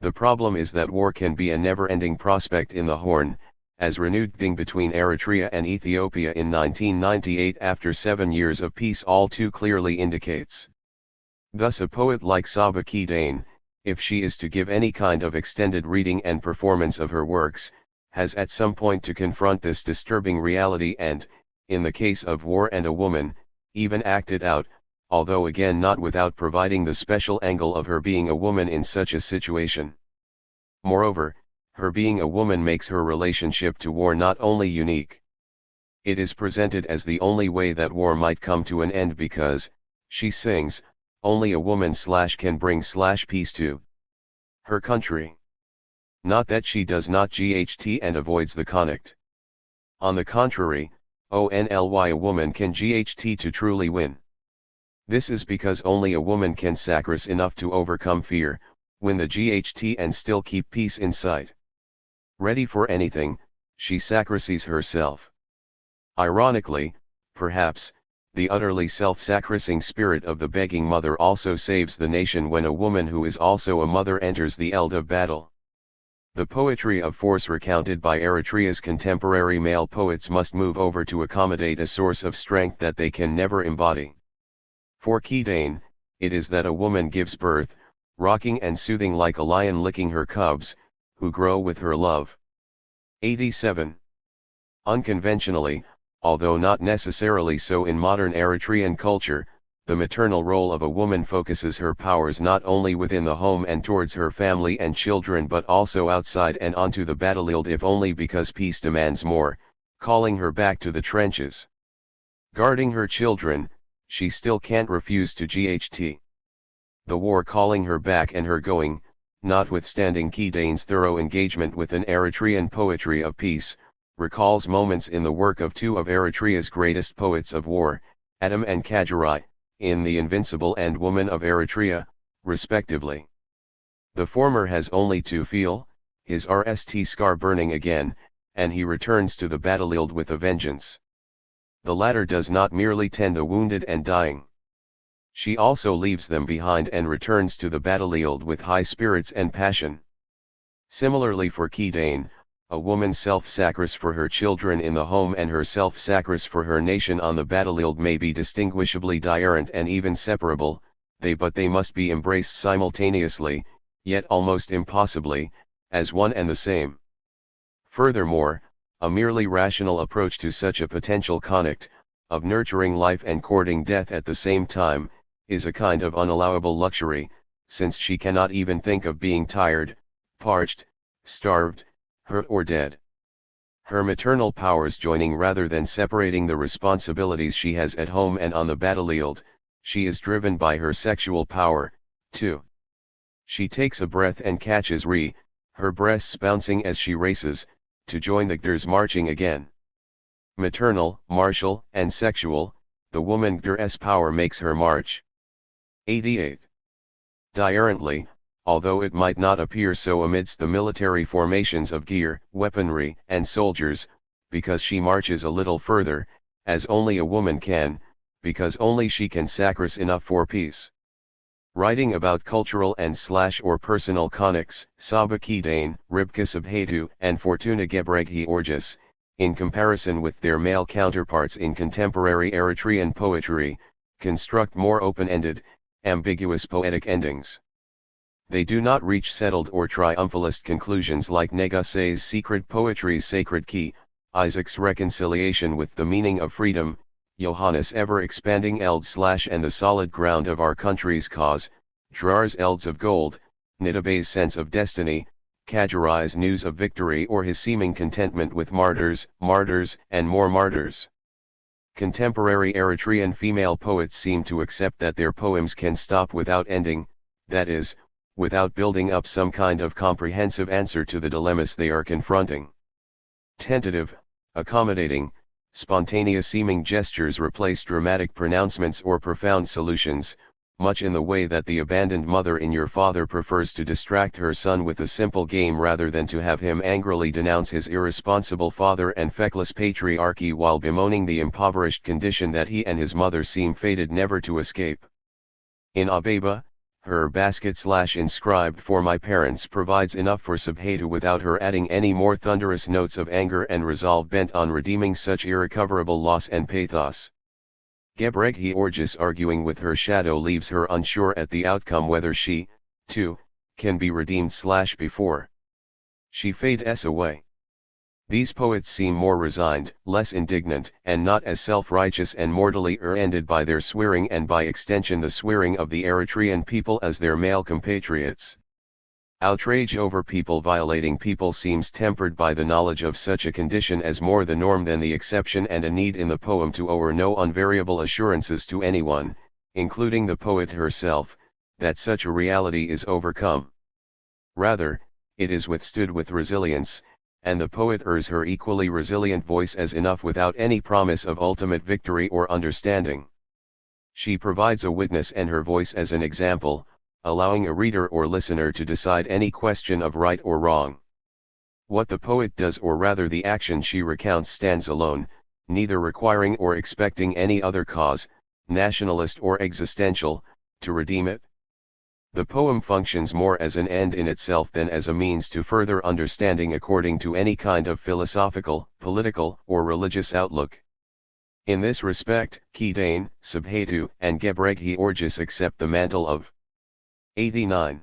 The problem is that war can be a never-ending prospect in the Horn, as renewed ding between Eritrea and Ethiopia in 1998 after 7 years of peace all too clearly indicates. Thus a poet like Saba Kedane, if she is to give any kind of extended reading and performance of her works, has at some point to confront this disturbing reality and, in the case of War and a Woman, even act it out, although again not without providing the special angle of her being a woman in such a situation. Moreover, her being a woman makes her relationship to war not only unique. It is presented as the only way that war might come to an end because, she sings, only a woman can bring peace to her country. Not that she does not GHT and avoids the conflict. On the contrary, only a woman can GHT to truly win. This is because only a woman can sacrifice enough to overcome fear, win the GHT and still keep peace in sight. Ready for anything, she sacrifices herself. Ironically, perhaps, the utterly self-sacrificing spirit of the begging mother also saves the nation when a woman who is also a mother enters the eld of battle. The poetry of force recounted by Eritrea's contemporary male poets must move over to accommodate a source of strength that they can never embody. For Kedane, it is that a woman gives birth, rocking and soothing like a lion licking her cubs, who grow with her love. 87. Unconventionally, although not necessarily so in modern Eritrean culture, the maternal role of a woman focuses her powers not only within the home and towards her family and children but also outside and onto the battlefield, if only because peace demands more, calling her back to the trenches. Guarding her children, she still can't refuse to GHT. The war calling her back and her going, notwithstanding Kedane's thorough engagement with an Eritrean poetry of peace, recalls moments in the work of two of Eritrea's greatest poets of war, Adam and Kajirai, in The Invincible and Woman of Eritrea, respectively. The former has only to feel his RST scar burning again, and he returns to the battlefield with a vengeance. The latter does not merely tend the wounded and dying. She also leaves them behind and returns to the battlefield with high spirits and passion. Similarly for Kedane, a woman's self-sacrifice for her children in the home and her self-sacrifice for her nation on the battlefield may be distinguishably different and even separable, but they must be embraced simultaneously, yet almost impossibly, as one and the same. Furthermore, a merely rational approach to such a potential conflict, of nurturing life and courting death at the same time, is a kind of unallowable luxury, since she cannot even think of being tired, parched, starved, hurt or dead. Her maternal powers joining rather than separating the responsibilities she has at home and on the battlefield, she is driven by her sexual power, too. She takes a breath and catches her breasts bouncing as she races, to join the Gders marching again. Maternal, martial, and sexual, the woman Gders power makes her march. 88. Diurently, although it might not appear so amidst the military formations of gear, weaponry, and soldiers, because she marches a little further, as only a woman can, because only she can sacrifice enough for peace. Writing about cultural and or personal conics, Saba Kedane, Ribka Sabhatu, and Fortuna Gebregiorgis, in comparison with their male counterparts in contemporary Eritrean poetry, construct more open-ended, ambiguous poetic endings. They do not reach settled or triumphalist conclusions like Neguse's secret poetry's sacred key, Isaac's reconciliation with the meaning of freedom, Johannes' ever-expanding eld/ and the solid ground of our country's cause, Drar's elds of gold, Nidabé's sense of destiny, Kajari's news of victory or his seeming contentment with martyrs, and more martyrs. Contemporary Eritrean female poets seem to accept that their poems can stop without ending, that is, without building up some kind of comprehensive answer to the dilemmas they are confronting. Tentative, accommodating, spontaneous seeming gestures replace dramatic pronouncements or profound solutions, much in the way that the abandoned mother in Your Father prefers to distract her son with a simple game rather than to have him angrily denounce his irresponsible father and feckless patriarchy while bemoaning the impoverished condition that he and his mother seem fated never to escape. In Abeba, her basket / inscribed for my parents provides enough for Sabhatu without her adding any more thunderous notes of anger and resolve bent on redeeming such irrecoverable loss and pathos. Gebregiorgis arguing with her shadow leaves her unsure at the outcome whether she, too, can be redeemed / before she fades away. These poets seem more resigned, less indignant, and not as self-righteous and mortally ended by their swearing and by extension the swearing of the Eritrean people as their male compatriots. Outrage over people violating people seems tempered by the knowledge of such a condition as more the norm than the exception and a need in the poem to owe no unvariable assurances to anyone, including the poet herself, that such a reality is overcome. Rather, it is withstood with resilience, and the poet urges her equally resilient voice as enough without any promise of ultimate victory or understanding. She provides a witness and her voice as an example, allowing a reader or listener to decide any question of right or wrong. What the poet does or rather the action she recounts stands alone, neither requiring or expecting any other cause, nationalist or existential, to redeem it. The poem functions more as an end in itself than as a means to further understanding according to any kind of philosophical, political, or religious outlook. In this respect, Kedane, Sabhatu, and Gebregiorgis accept the mantle of 89.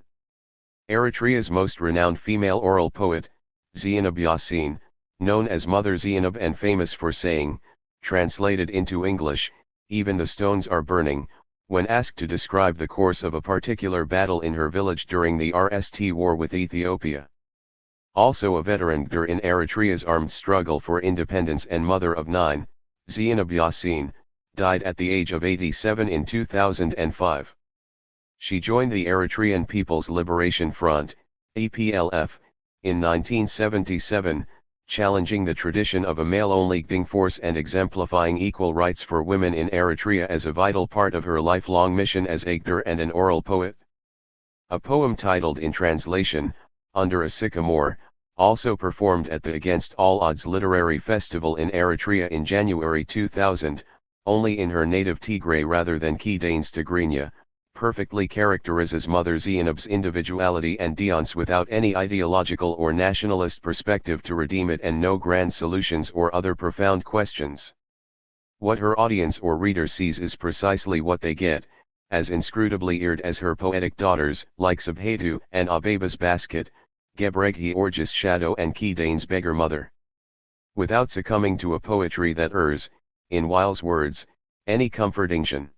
Eritrea's most renowned female oral poet, Zainab Yasin, known as Mother Zainab and famous for saying, translated into English, "Even the stones are burning," when asked to describe the course of a particular battle in her village during the RST war with Ethiopia. Also a veteran Gder in Eritrea's armed struggle for independence and mother of 9, Zainab Yasin, died at the age of 87 in 2005. She joined the Eritrean People's Liberation Front, EPLF, in 1977, challenging the tradition of a male-only Gding force and exemplifying equal rights for women in Eritrea as a vital part of her lifelong mission as a Gder and an oral poet. A poem titled In Translation, Under a Sycamore, also performed at the Against All Odds Literary Festival in Eritrea in January 2000, only in her native Tigray rather than Kedane's Tigrinya, perfectly characterizes Mother Zainab's individuality and deance without any ideological or nationalist perspective to redeem it and no grand solutions or other profound questions. What her audience or reader sees is precisely what they get, as inscrutably eared as her poetic daughters, like Sabhatu and Abeba's Basket, Gebregiorgis' Shadow and Kedane's Beggar Mother. Without succumbing to a poetry that errs, in Weil's words, any comfortation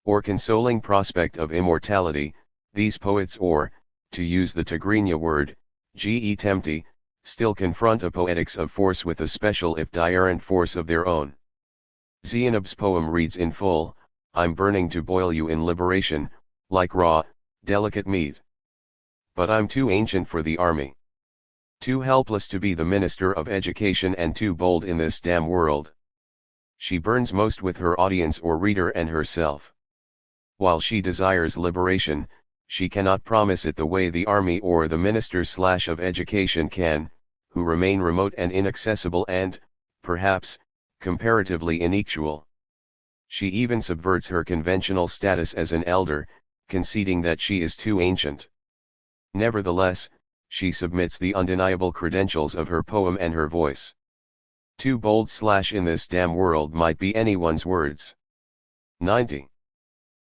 or consoling prospect of immortality, these poets or, to use the Tigrinya word, ge temti, still confront a poetics of force with a special if diurent force of their own. Zainab's poem reads in full, I'm burning to boil you in liberation, like raw, delicate meat. But I'm too ancient for the army. Too helpless to be the minister of education and too bold in this damn world. She burns most with her audience or reader and herself. While she desires liberation, she cannot promise it the way the army or the minister/of education can, who remain remote and inaccessible and, perhaps, comparatively ineffectual. She even subverts her conventional status as an elder, conceding that she is too ancient. Nevertheless, she submits the undeniable credentials of her poem and her voice. Too bold / in this damn world might be anyone's words. 90.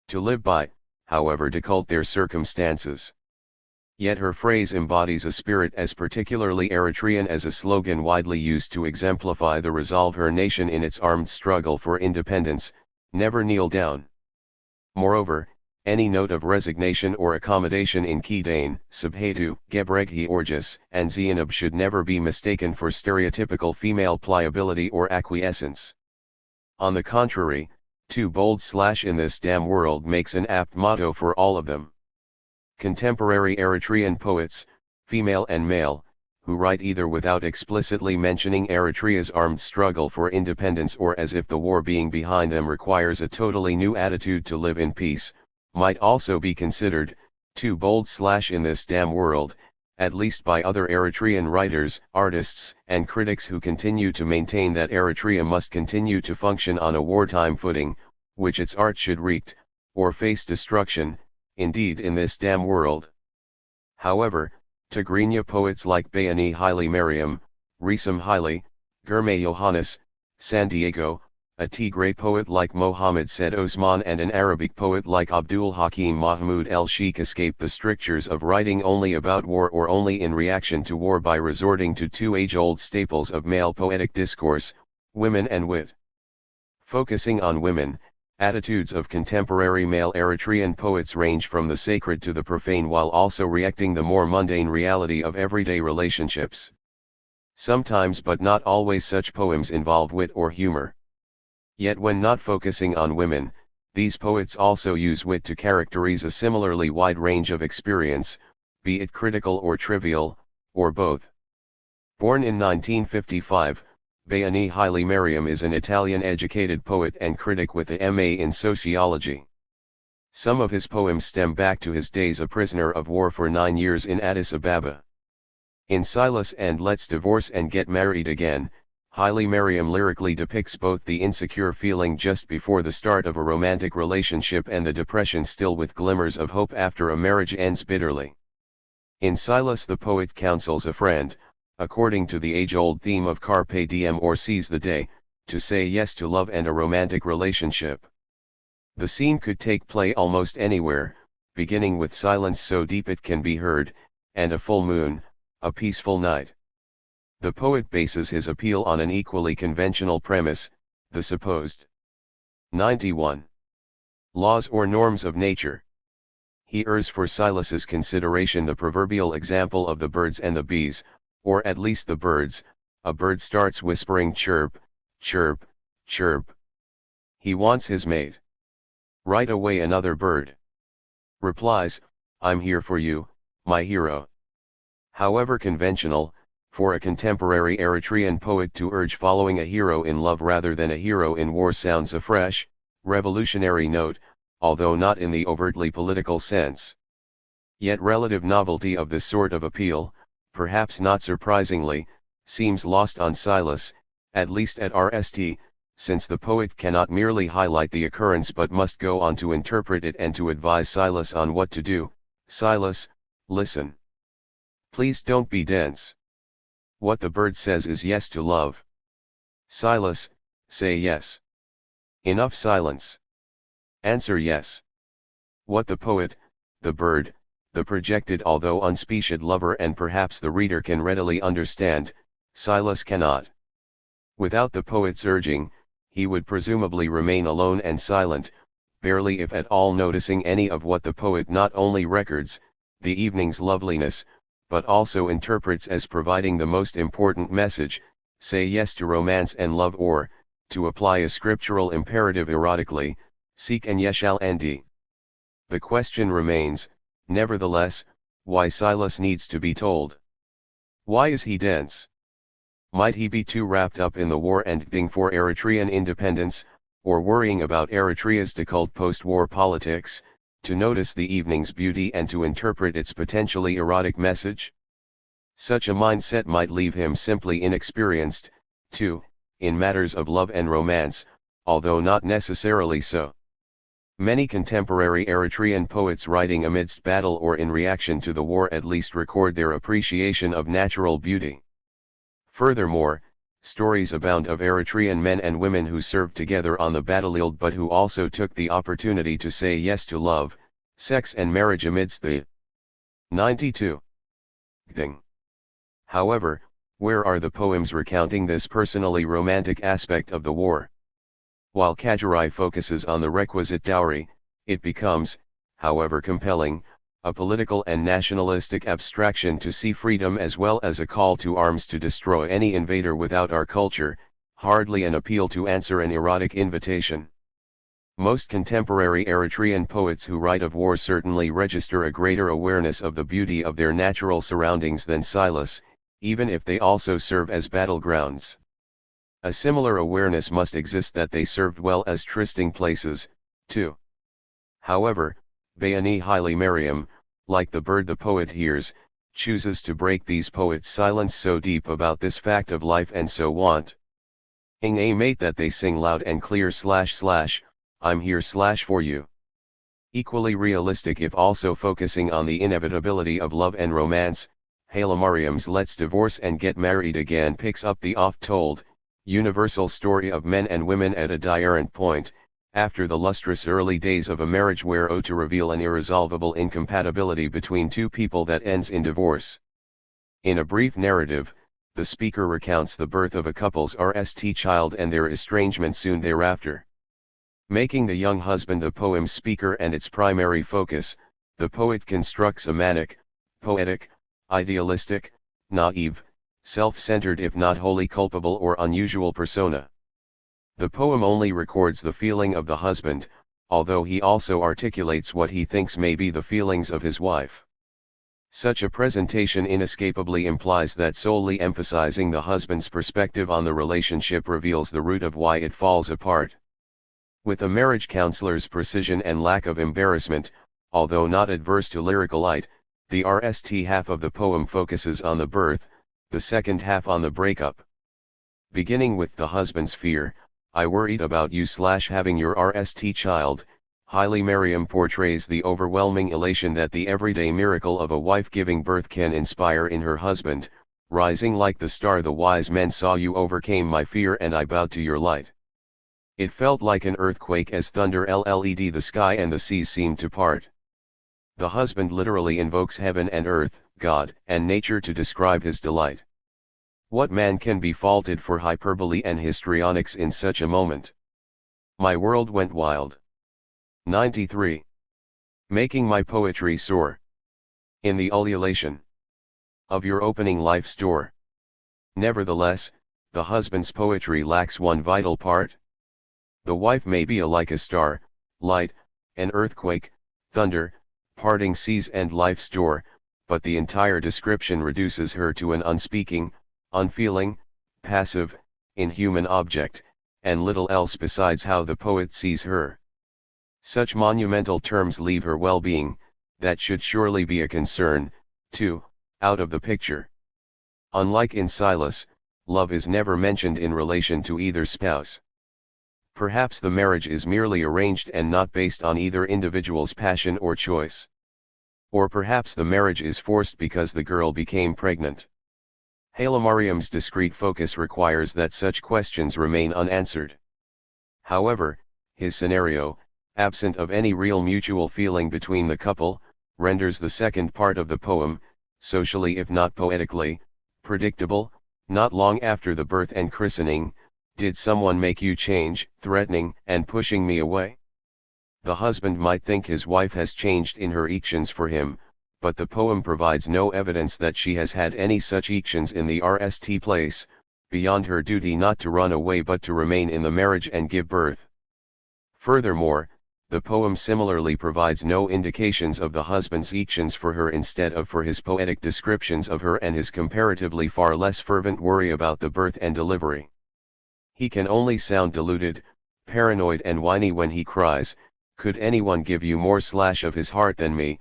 To live by, however difficult their circumstances. Yet her phrase embodies a spirit as particularly Eritrean as a slogan widely used to exemplify the resolve her nation in its armed struggle for independence, never kneel down. Moreover, any note of resignation or accommodation in Kidane, Subhatu, Gebreghi Orgis, and Zainab should never be mistaken for stereotypical female pliability or acquiescence. On the contrary, too bold / in this damn world makes an apt motto for all of them. Contemporary Eritrean poets, female and male, who write either without explicitly mentioning Eritrea's armed struggle for independence or as if the war being behind them requires a totally new attitude to live in peace, might also be considered too bold / in this damn world, at least by other Eritrean writers, artists, and critics who continue to maintain that Eritrea must continue to function on a wartime footing, which its art should wreak, or face destruction, indeed in this damn world. However, Tigrinya poets like Bayani Haile Mariam, Risam Haile, Germe Yohannes, San Diego, a Tigray poet like Mohammed Said Osman and an Arabic poet like Abdul Hakim Mahmoud el-Sheikh escape the strictures of writing only about war or only in reaction to war by resorting to two age-old staples of male poetic discourse, women and wit. Focusing on women, attitudes of contemporary male Eritrean poets range from the sacred to the profane while also reacting the more mundane reality of everyday relationships. Sometimes but not always such poems involve wit or humor. Yet when not focusing on women, these poets also use wit to characterize a similarly wide range of experience, be it critical or trivial, or both. Born in 1955, Bayani Haile Mariam is an Italian-educated poet and critic with a M.A. in sociology. Some of his poems stem back to his days a prisoner of war for 9 years in Addis Ababa. In Silas and Let's Divorce and Get Married Again, Haile Mariam lyrically depicts both the insecure feeling just before the start of a romantic relationship and the depression still with glimmers of hope after a marriage ends bitterly. In Silas the poet counsels a friend, according to the age-old theme of Carpe Diem or Seize the Day, to say yes to love and a romantic relationship. The scene could take place almost anywhere, beginning with silence so deep it can be heard, and a full moon, a peaceful night. The poet bases his appeal on an equally conventional premise, the supposed 91 laws or norms of nature. He urges for Silas's consideration the proverbial example of the birds and the bees, or at least the birds. A bird starts whispering chirp, chirp, chirp. He wants his mate. Right away another bird replies, I'm here for you, my hero. However conventional, for a contemporary Eritrean poet to urge following a hero in love rather than a hero in war sounds a fresh, revolutionary note, although not in the overtly political sense. Yet relative novelty of this sort of appeal, perhaps not surprisingly, seems lost on Silas, at least at RST, since the poet cannot merely highlight the occurrence but must go on to interpret it and to advise Silas on what to do. Silas, listen. Please don't be dense. What the bird says is yes to love. Silas, say yes. Enough silence. Answer yes. What the poet, the bird, the projected although unspecified lover and perhaps the reader can readily understand, Silas cannot. Without the poet's urging, he would presumably remain alone and silent, barely if at all noticing any of what the poet not only records, the evening's loveliness, but also interprets as providing the most important message, say yes to romance and love or, to apply a scriptural imperative erotically, seek and ye shall andi. The question remains, nevertheless, why Silas needs to be told. Why is he dense? Might he be too wrapped up in the war and fighting for Eritrean independence, or worrying about Eritrea's decolled post-war politics, to notice the evening's beauty and to interpret its potentially erotic message? Such a mindset might leave him simply inexperienced, too, in matters of love and romance, although not necessarily so. Many contemporary Eritrean poets writing amidst battle or in reaction to the war at least record their appreciation of natural beauty. Furthermore, stories abound of Eritrean men and women who served together on the battlefield but who also took the opportunity to say yes to love, sex and marriage amidst the 92 thing. However, where are the poems recounting this personally romantic aspect of the war? While Kajari focuses on the requisite dowry, it becomes, however compelling, a political and nationalistic abstraction to see freedom as well as a call to arms to destroy any invader without our culture, hardly an appeal to answer an erotic invitation. Most contemporary Eritrean poets who write of war certainly register a greater awareness of the beauty of their natural surroundings than Silas, even if they also serve as battlegrounds. A similar awareness must exist that they served well as trysting places, too. However, Bayani Haile Mariam, like the bird the poet hears, chooses to break these poets' silence so deep about this fact of life and so want. Ing a mate that they sing loud and clear / I'm here / for you. Equally realistic if also focusing on the inevitability of love and romance, Haile Mariam's Let's Divorce and Get Married Again picks up the oft-told, universal story of men and women at a different point, after the lustrous early days of a marriage where to reveal an irresolvable incompatibility between two people that ends in divorce. In a brief narrative, the speaker recounts the birth of a couple's RST child and their estrangement soon thereafter. Making the young husband the poem's speaker and its primary focus, the poet constructs a manic, poetic, idealistic, naive, self-centered if not wholly culpable or unusual persona. The poem only records the feeling of the husband, although he also articulates what he thinks may be the feelings of his wife. Such a presentation inescapably implies that solely emphasizing the husband's perspective on the relationship reveals the root of why it falls apart. With a marriage counselor's precision and lack of embarrassment, although not adverse to lyrical light, the RST half of the poem focuses on the birth, the second half on the breakup. Beginning with the husband's fear, I worried about you / having your RST child, Haile Mariam portrays the overwhelming elation that the everyday miracle of a wife giving birth can inspire in her husband, rising like the star the wise men saw you overcame my fear and I bowed to your light. It felt like an earthquake as thunder led the sky and the seas seemed to part. The husband literally invokes heaven and earth, God, and nature to describe his delight. What man can be faulted for hyperbole and histrionics in such a moment? My world went wild. 93. Making my poetry soar. In the ululation of your opening life store. Nevertheless, the husband's poetry lacks one vital part. The wife may be like a star, light, an earthquake, thunder, parting seas and life's door, but the entire description reduces her to an unspeaking, unfeeling, passive, inhuman object, and little else besides how the poet sees her. Such monumental terms leave her well-being, that should surely be a concern, too, out of the picture. Unlike in Silas, love is never mentioned in relation to either spouse. Perhaps the marriage is merely arranged and not based on either individual's passion or choice. Or perhaps the marriage is forced because the girl became pregnant. Haile Mariam's discreet focus requires that such questions remain unanswered. However, his scenario, absent of any real mutual feeling between the couple, renders the second part of the poem, socially if not poetically, predictable. Not long after the birth and christening, did someone make you change, threatening and pushing me away? The husband might think his wife has changed in her actions for him, but the poem provides no evidence that she has had any such actions in the RST place, beyond her duty not to run away but to remain in the marriage and give birth. Furthermore, The poem similarly provides no indications of the husband's actions for her instead of for his poetic descriptions of her and his comparatively far less fervent worry about the birth and delivery. He can only sound deluded, paranoid and whiny when he cries, "Could anyone give you more of his heart than me,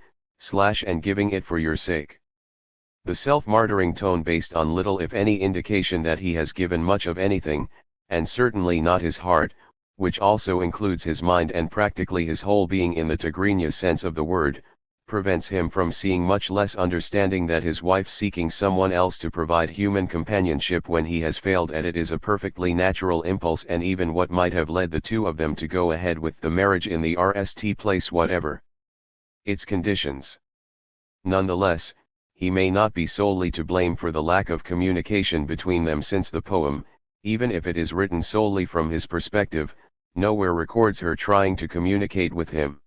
and giving it for your sake?" The self-martyring tone based on little if any indication that he has given much of anything, and certainly not his heart, which also includes his mind and practically his whole being in the Tigrinya sense of the word, prevents him from seeing much less understanding that his wife seeking someone else to provide human companionship when he has failed at it is a perfectly natural impulse and even what might have led the two of them to go ahead with the marriage in the RST place whatever its conditions. Nonetheless, he may not be solely to blame for the lack of communication between them since the poem, even if it is written solely from his perspective, nowhere records her trying to communicate with him.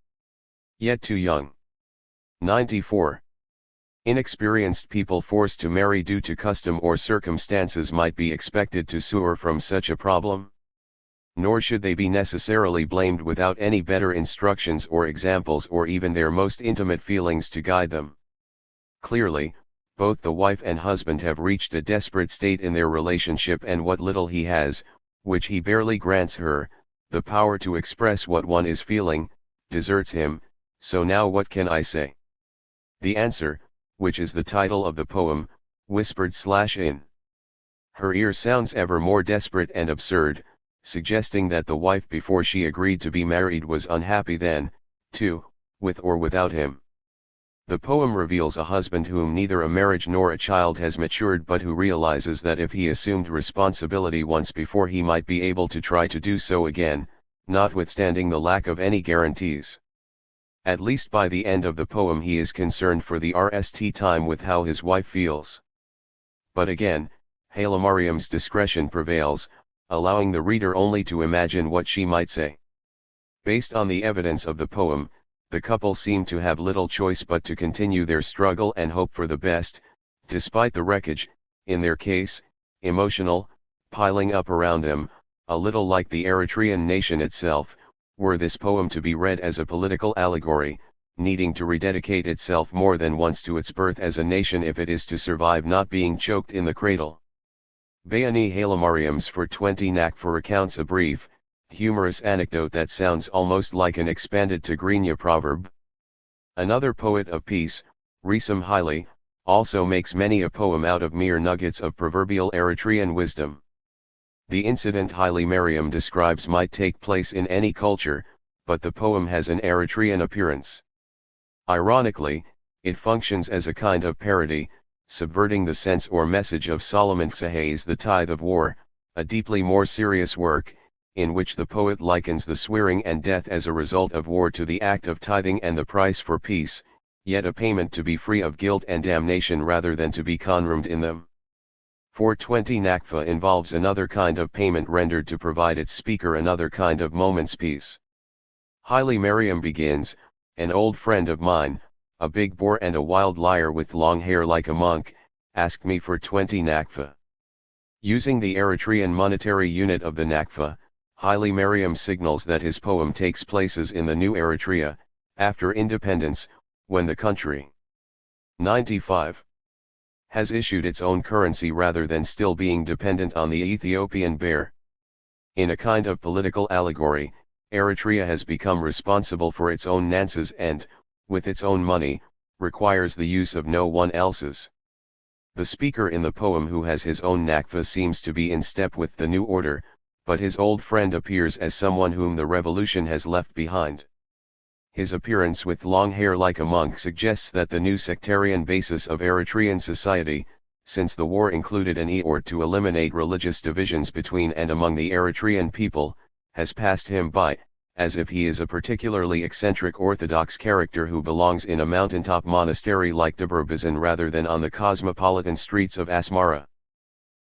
Yet too young. 94. Inexperienced people forced to marry due to custom or circumstances might be expected to suffer from such a problem. Nor should they be necessarily blamed without any better instructions or examples or even their most intimate feelings to guide them. Clearly, both the wife and husband have reached a desperate state in their relationship and what little he has, which he barely grants her, the power to express what one is feeling, deserts him. So now what can I say? The answer, which is the title of the poem, whispered/in her ear sounds ever more desperate and absurd, suggesting that the wife before she agreed to be married was unhappy then, too, with or without him. The poem reveals a husband whom neither a marriage nor a child has matured but who realizes that if he assumed responsibility once before he might be able to try to do so again, notwithstanding the lack of any guarantees. At least by the end of the poem he is concerned for the rest time with how his wife feels. But again, Hailemariam's discretion prevails, allowing the reader only to imagine what she might say. Based on the evidence of the poem, the couple seem to have little choice but to continue their struggle and hope for the best, despite the wreckage, in their case, emotional, piling up around them, a little like the Eritrean nation itself, were this poem to be read as a political allegory, needing to rededicate itself more than once to its birth as a nation if it is to survive not being choked in the cradle. Bayani Hailemariam's for 20 Nakfa recounts a brief, humorous anecdote that sounds almost like an expanded Tigrinya proverb. Another poet of peace, Risam Haile, also makes many a poem out of mere nuggets of proverbial Eritrean wisdom. The incident Hailemariam describes might take place in any culture, but the poem has an Eritrean appearance. Ironically, it functions as a kind of parody, subverting the sense or message of Solomon Tsahe's The Tithe of War, a deeply more serious work, in which the poet likens the swearing and death as a result of war to the act of tithing and the price for peace, yet a payment to be free of guilt and damnation rather than to be condemned in them. 420 Nakfa involves another kind of payment rendered to provide its speaker another kind of moment's peace. Hailemariam begins, "An old friend of mine, a big boar and a wild liar with long hair like a monk, asked me for 20 Nakfa." Using the Eritrean monetary unit of the Nakfa, Hailemariam signals that his poem takes places in the new Eritrea, after independence, when the country 95 has issued its own currency rather than still being dependent on the Ethiopian birr. In a kind of political allegory, Eritrea has become responsible for its own nances and, with its own money, requires the use of no one else's. The speaker in the poem who has his own Nakfa seems to be in step with the new order, but his old friend appears as someone whom the revolution has left behind. His appearance with long hair like a monk suggests that the new sectarian basis of Eritrean society, since the war included an effort to eliminate religious divisions between and among the Eritrean people, has passed him by, as if he is a particularly eccentric Orthodox character who belongs in a mountaintop monastery like Debrecen rather than on the cosmopolitan streets of Asmara.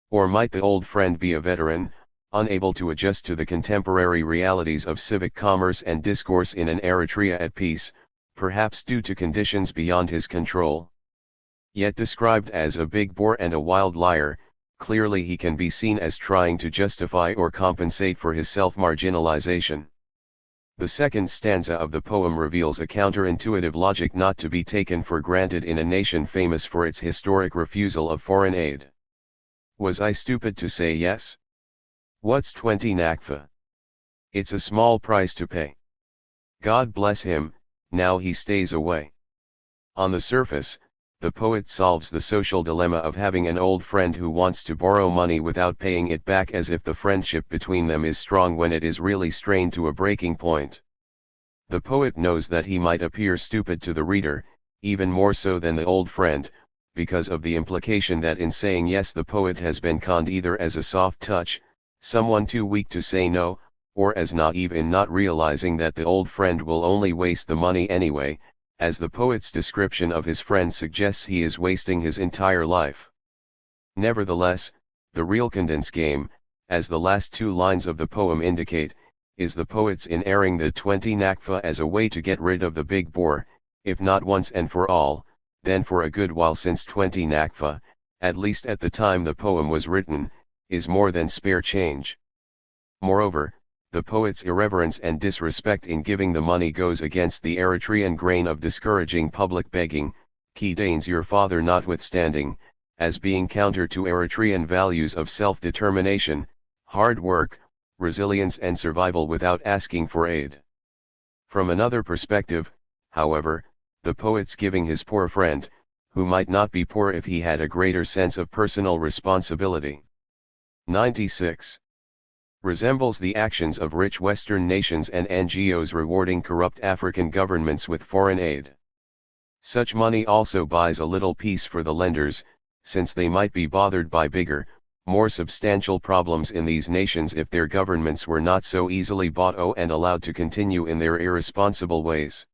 Or might the old friend be a veteran, unable to adjust to the contemporary realities of civic commerce and discourse in an Eritrea at peace, perhaps due to conditions beyond his control? Yet described as a big boar and a wild liar, clearly he can be seen as trying to justify or compensate for his self-marginalization. The second stanza of the poem reveals a counterintuitive logic not to be taken for granted in a nation famous for its historic refusal of foreign aid. Was I stupid to say yes? What's 20 nakfa? It's a small price to pay. God bless him, now he stays away. On the surface, the poet solves the social dilemma of having an old friend who wants to borrow money without paying it back, as if the friendship between them is strong when it is really strained to a breaking point. The poet knows that he might appear stupid to the reader, even more so than the old friend, because of the implication that in saying yes the poet has been conned either as a soft touch, someone too weak to say no, or as naive in not realizing that the old friend will only waste the money anyway, as the poet's description of his friend suggests he is wasting his entire life. Nevertheless, the real condensed game, as the last two lines of the poem indicate, is the poet's in airing the 20 nakfa as a way to get rid of the big bore, if not once and for all, then for a good while, since 20 nakfa, at least at the time the poem was written, is more than spare change. Moreover, the poet's irreverence and disrespect in giving the money goes against the Eritrean grain of discouraging public begging, Kedane's your father notwithstanding, as being counter to Eritrean values of self-determination, hard work, resilience and survival without asking for aid. From another perspective, however, the poet's giving his poor friend, who might not be poor if he had a greater sense of personal responsibility. 96. Resembles the actions of rich Western nations and NGOs rewarding corrupt African governments with foreign aid. Such money also buys a little peace for the lenders, since they might be bothered by bigger, more substantial problems in these nations if their governments were not so easily bought and allowed to continue in their irresponsible ways.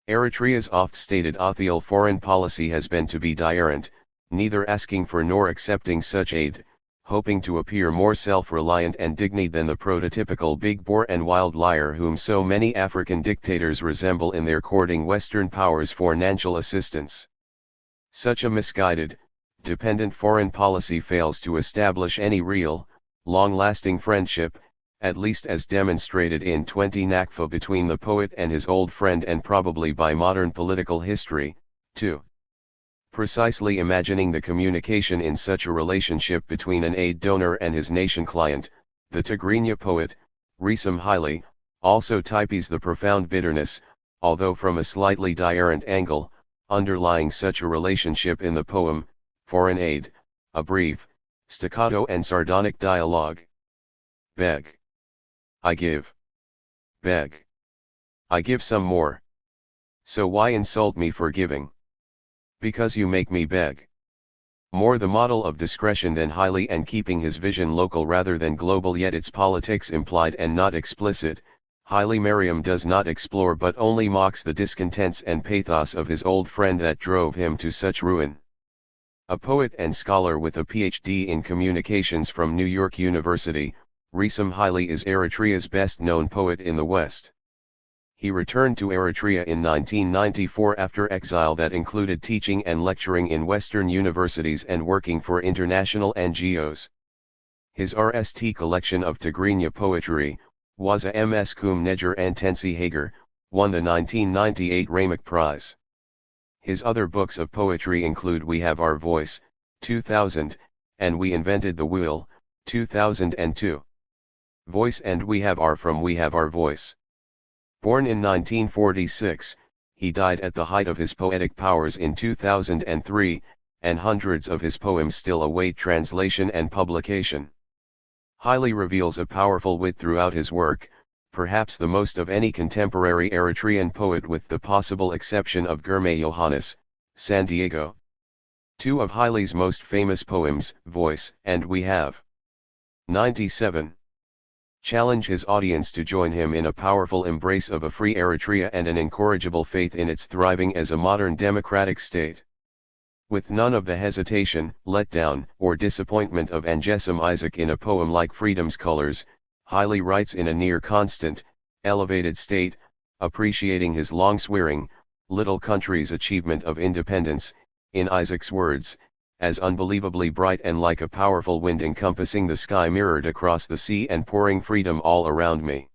Eritrea's oft-stated official foreign policy has been to be diarrhent, neither asking for nor accepting such aid, hoping to appear more self-reliant and dignified than the prototypical big bore and wild liar whom so many African dictators resemble in their courting Western powers for financial assistance. Such a misguided, dependent foreign policy fails to establish any real, long-lasting friendship, at least as demonstrated in 20 nakfa between the poet and his old friend, and probably by modern political history, too. Precisely imagining the communication in such a relationship between an aid donor and his nation client, the Tigrinya poet, Risam Haile, also typifies the profound bitterness, although from a slightly diarrhent angle, underlying such a relationship in the poem, foreign aid, a brief, staccato and sardonic dialogue. Beg. I give. Beg. I give some more. So why insult me for giving? Because you make me beg. More the model of discretion than highly, and keeping his vision local rather than global, yet its politics implied and not explicit. Haile Mariam does not explore but only mocks the discontents and pathos of his old friend that drove him to such ruin. A poet and scholar with a PhD in communications from New York University, Risam Haile is Eritrea's best-known poet in the West. He returned to Eritrea in 1994 after exile that included teaching and lecturing in Western universities and working for international NGOs. His RST collection of Tigrinya poetry, Waza Ms Kum Neger Antensi Hager, won the 1998 Ramak Prize. His other books of poetry include We Have Our Voice, 2000, and We Invented the Wheel, 2002. Voice and We Have Our from We Have Our Voice. Born in 1946, he died at the height of his poetic powers in 2003, and hundreds of his poems still await translation and publication. Haile reveals a powerful wit throughout his work, perhaps the most of any contemporary Eritrean poet with the possible exception of Germay Yohannes, San Diego. Two of Haile's most famous poems, Voice and We Have. 97. Challenge his audience to join him in a powerful embrace of a free Eritrea and an incorrigible faith in its thriving as a modern democratic state. With none of the hesitation, letdown, or disappointment of Angesem Isaac in a poem like Freedom's Colors, Haile writes in a near constant, elevated state, appreciating his long-swearing, little country's achievement of independence, in Isaac's words, as unbelievably bright and like a powerful wind encompassing the sky mirrored across the sea and pouring freedom all around me.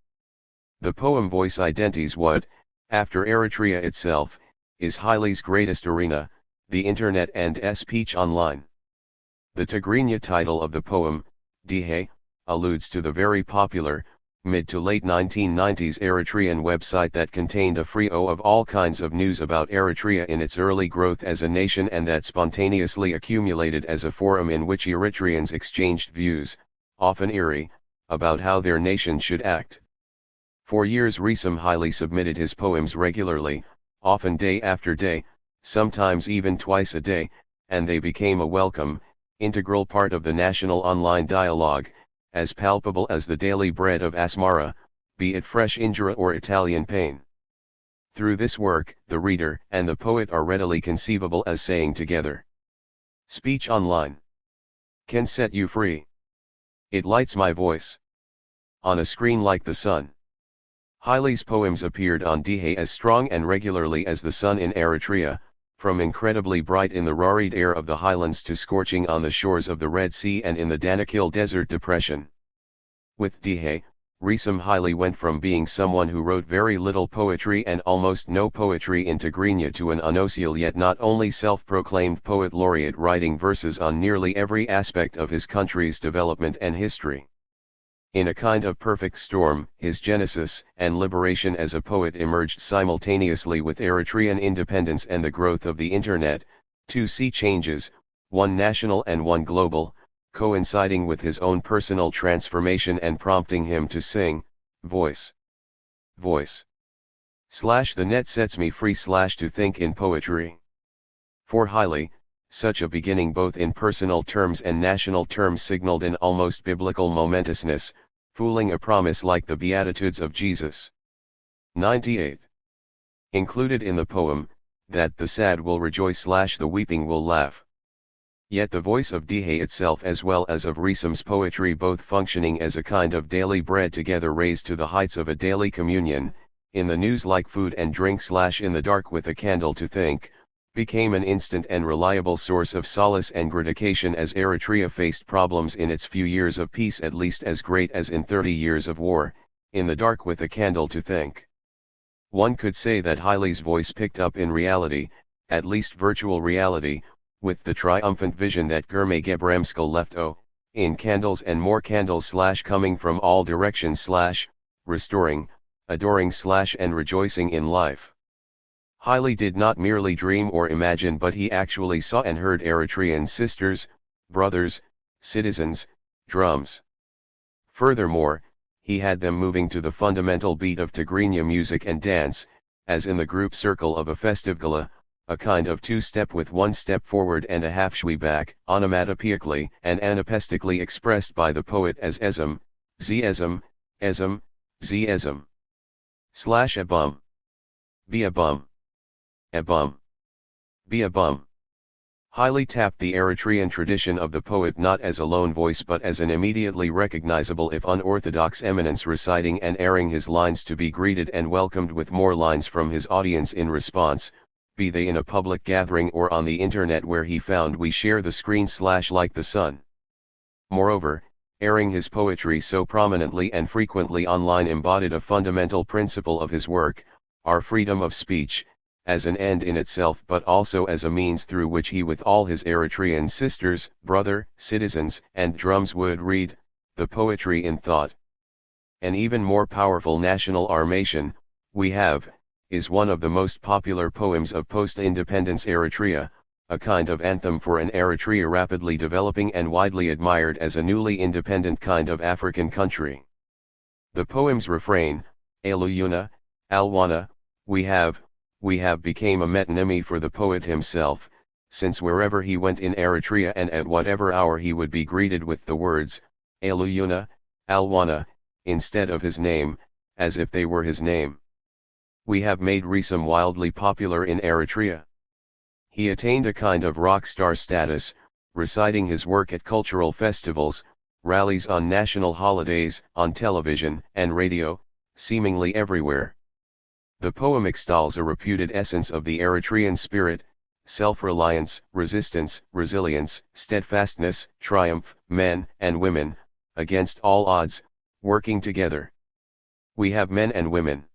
The poem Voice identifies what, after Eritrea itself, is Haile's greatest arena, the internet and speech online. The Tigrinya title of the poem, Dihe, alludes to the very popular, mid to late 1990s Eritrean website that contained a frio of all kinds of news about Eritrea in its early growth as a nation and that spontaneously accumulated as a forum in which Eritreans exchanged views, often eerie, about how their nation should act. For years Risam Haile submitted his poems regularly, often day after day, sometimes even twice a day, and they became a welcome, integral part of the national online dialogue, as palpable as the daily bread of Asmara, be it fresh injera or Italian pain. Through this work, the reader and the poet are readily conceivable as saying together. Speech online can set you free. It lights my voice on a screen like the sun. Haile's poems appeared on Dihe as strong and regularly as the sun in Eritrea, from incredibly bright in the rarefied air of the highlands to scorching on the shores of the Red Sea and in the Danakil Desert Depression. With Dihe, Risam Haile went from being someone who wrote very little poetry and almost no poetry in Tigrinya to an unofficial yet not only self-proclaimed poet laureate writing verses on nearly every aspect of his country's development and history. In a kind of perfect storm, his genesis and liberation as a poet emerged simultaneously with Eritrean independence and the growth of the internet, two sea changes, one national and one global, coinciding with his own personal transformation and prompting him to sing, Voice. Voice. The net sets me free to think in poetry. For Haile, such a beginning both in personal terms and national terms signaled an almost biblical momentousness, fooling a promise like the Beatitudes of Jesus. 98. Included in the poem, that the sad will rejoice / the weeping will laugh. Yet the voice of Dihe itself as well as of Risam's poetry both functioning as a kind of daily bread together raised to the heights of a daily communion, in the news like food and drink / in the dark with a candle to think, became an instant and reliable source of solace and gratification as Eritrea faced problems in its few years of peace at least as great as in 30 years of war, in the dark with a candle to think. One could say that Haile's voice picked up in reality, at least virtual reality, with the triumphant vision that Germe Gebremskel left in candles and more candles / coming from all directions / restoring, adoring / and rejoicing in life. Haile did not merely dream or imagine but he actually saw and heard Eritrean sisters, brothers, citizens, drums. Furthermore, he had them moving to the fundamental beat of Tigrinya music and dance, as in the group circle of a festive gala, a kind of two-step with one step forward and a half shwee back, onomatopoeically and anapestically expressed by the poet as ezem, z-ezem, ezem, z-ezem. / a bum. Be a bum. A bum. Be a bum. Haile tapped the Eritrean tradition of the poet not as a lone voice but as an immediately recognizable if unorthodox eminence reciting and airing his lines to be greeted and welcomed with more lines from his audience in response, be they in a public gathering or on the internet where he found we share the screen / like the sun. Moreover, airing his poetry so prominently and frequently online embodied a fundamental principle of his work, our freedom of speech, as an end in itself but also as a means through which he with all his Eritrean sisters, brother, citizens and drums would read, the poetry in thought. An even more powerful national armation, we have, is one of the most popular poems of post-independence Eritrea, a kind of anthem for an Eritrea rapidly developing and widely admired as a newly independent kind of African country. The poem's refrain, Aluyuna, Alwana, we have became a metonymy for the poet himself, since wherever he went in Eritrea and at whatever hour he would be greeted with the words, Aluyuna, Alwana, instead of his name, as if they were his name. We have made Risam wildly popular in Eritrea. He attained a kind of rock star status, reciting his work at cultural festivals, rallies on national holidays, on television and radio, seemingly everywhere. The poem extols a reputed essence of the Eritrean spirit, self-reliance, resistance, resilience, steadfastness, triumph, men and women, against all odds, working together. We have men and women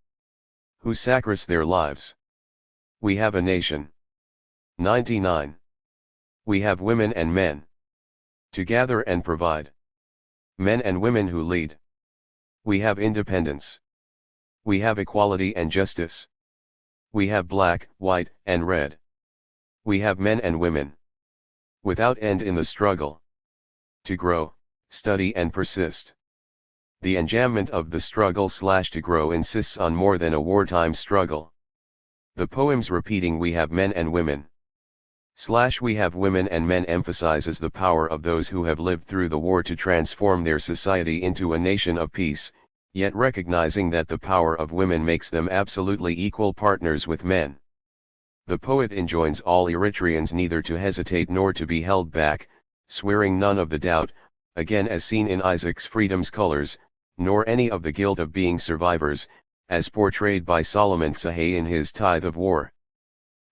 who sacrifice their lives. We have a nation. 99. We have women and men to gather and provide. Men and women who lead. We have independence. We have equality and justice. We have black, white, and red. We have men and women without end in the struggle to grow, study and persist. The enjambment of the struggle to grow insists on more than a wartime struggle. The poems repeating we have men and women we have women and men emphasizes the power of those who have lived through the war to transform their society into a nation of peace, yet recognizing that the power of women makes them absolutely equal partners with men. The poet enjoins all Eritreans neither to hesitate nor to be held back, swearing none of the doubt, again as seen in Isaac's freedom's colors, nor any of the guilt of being survivors, as portrayed by Solomon Tsahay in his Tithe of War.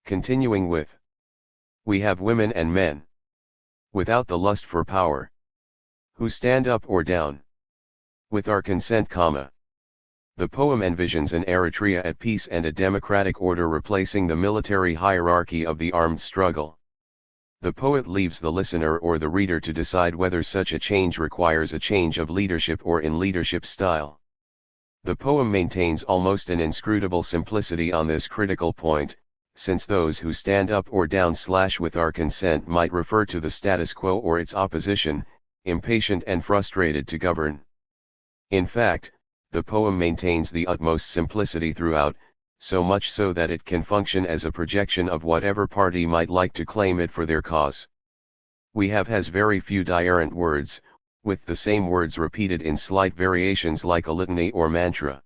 Continuing with, we have women and men without the lust for power, who stand up or down with our consent, The poem envisions an Eritrea at peace and a democratic order replacing the military hierarchy of the armed struggle. The poet leaves the listener or the reader to decide whether such a change requires a change of leadership or in leadership style. The poem maintains almost an inscrutable simplicity on this critical point, since those who stand up or down with our consent might refer to the status quo or its opposition, impatient and frustrated to govern. In fact, the poem maintains the utmost simplicity throughout, so much so that it can function as a projection of whatever party might like to claim it for their cause. We have has very few diarrhent words, with the same words repeated in slight variations like a litany or mantra.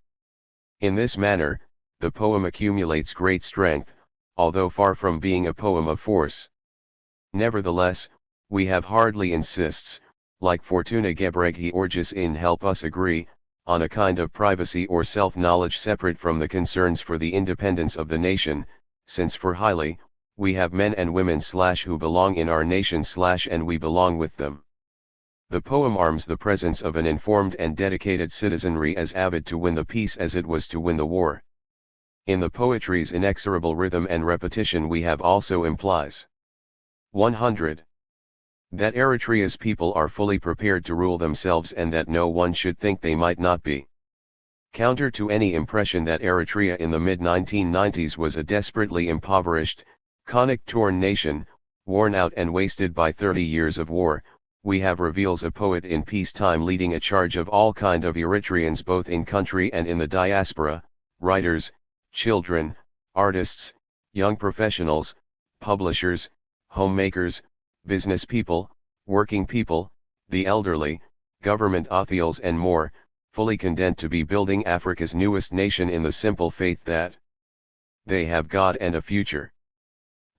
In this manner, the poem accumulates great strength, although far from being a poem of force. Nevertheless, we have hardly insists, like Fortuna Gebreghi Orgis in Help Us Agree, on a kind of privacy or self-knowledge separate from the concerns for the independence of the nation, since for Haile, we have men and women who belong in our nation and we belong with them. The poem arms the presence of an informed and dedicated citizenry as avid to win the peace as it was to win the war. In the poetry's inexorable rhythm and repetition we have also implies 100. That Eritrea's people are fully prepared to rule themselves and that no one should think they might not be. Counter to any impression that Eritrea in the mid-1990s was a desperately impoverished, conflict-torn nation, worn out and wasted by 30 years of war, we have reveals a poet in peacetime leading a charge of all kind of Eritreans both in country and in the diaspora, writers, children, artists, young professionals, publishers, homemakers, business people, working people, the elderly, government officials and more, fully content to be building Africa's newest nation in the simple faith that they have God and a future.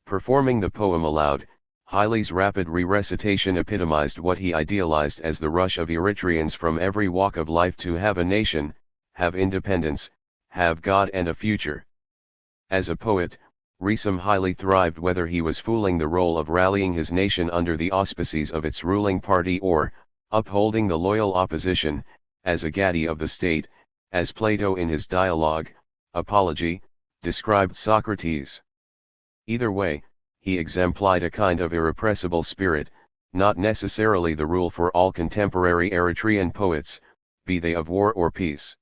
Performing the poem aloud, Haile's rapid re-recitation epitomized what he idealized as the rush of Eritreans from every walk of life to have a nation, have independence, have God and a future. As a poet, Resum Haile thrived whether he was fooling the role of rallying his nation under the auspices of its ruling party or, upholding the loyal opposition, as a gaddy of the state, as Plato in his dialogue, Apology, described Socrates. Either way, he exemplified a kind of irrepressible spirit, not necessarily the rule for all contemporary Eritrean poets, be they of war or peace.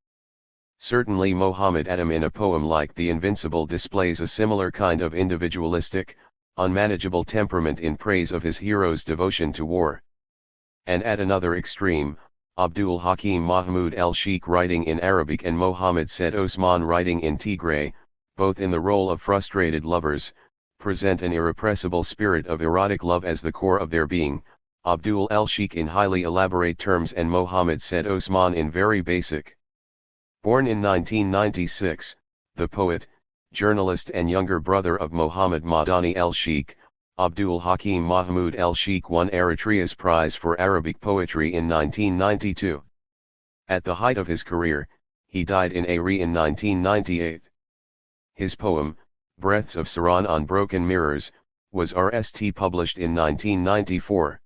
Certainly Mohammed Adam in a poem like The Invincible displays a similar kind of individualistic, unmanageable temperament in praise of his hero's devotion to war. And at another extreme, Abdul Hakim Mahmoud el-Sheikh writing in Arabic and Mohammed Said Osman writing in Tigray, both in the role of frustrated lovers, present an irrepressible spirit of erotic love as the core of their being, Abdul el-Sheikh in highly elaborate terms and Mohammed Said Osman in very basic. Born in 1996, the poet, journalist and younger brother of Mohammed Madani el-Sheikh, Abdul Hakim Mahmoud el-Sheikh won Eritrea's Prize for Arabic Poetry in 1992. At the height of his career, he died in Ari in 1998. His poem, Breaths of Saran on Broken Mirrors, was RST published in 1994.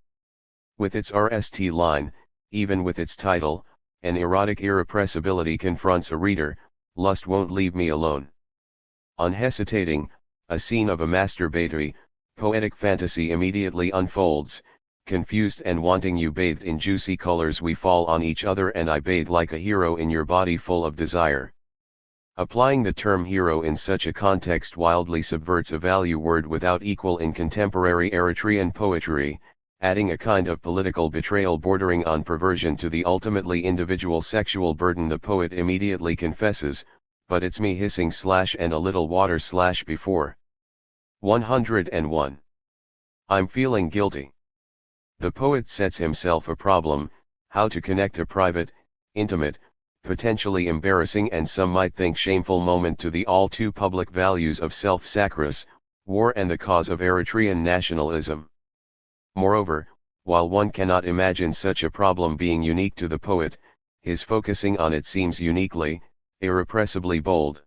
With its RST line, even with its title, an erotic irrepressibility confronts a reader, lust won't leave me alone. Unhesitating, a scene of a masturbatory, poetic fantasy immediately unfolds, confused and wanting you bathed in juicy colors we fall on each other and I bathe like a hero in your body full of desire. Applying the term hero in such a context wildly subverts a value word without equal in contemporary Eritrean poetry, adding a kind of political betrayal bordering on perversion to the ultimately individual sexual burden the poet immediately confesses, but it's me hissing / and a little water / before. 101. I'm feeling guilty. The poet sets himself a problem, how to connect a private, intimate, potentially embarrassing and some might think shameful moment to the all too public values of self-sacrifice, war and the cause of Eritrean nationalism. Moreover, while one cannot imagine such a problem being unique to the poet, his focusing on it seems uniquely, irrepressibly bold.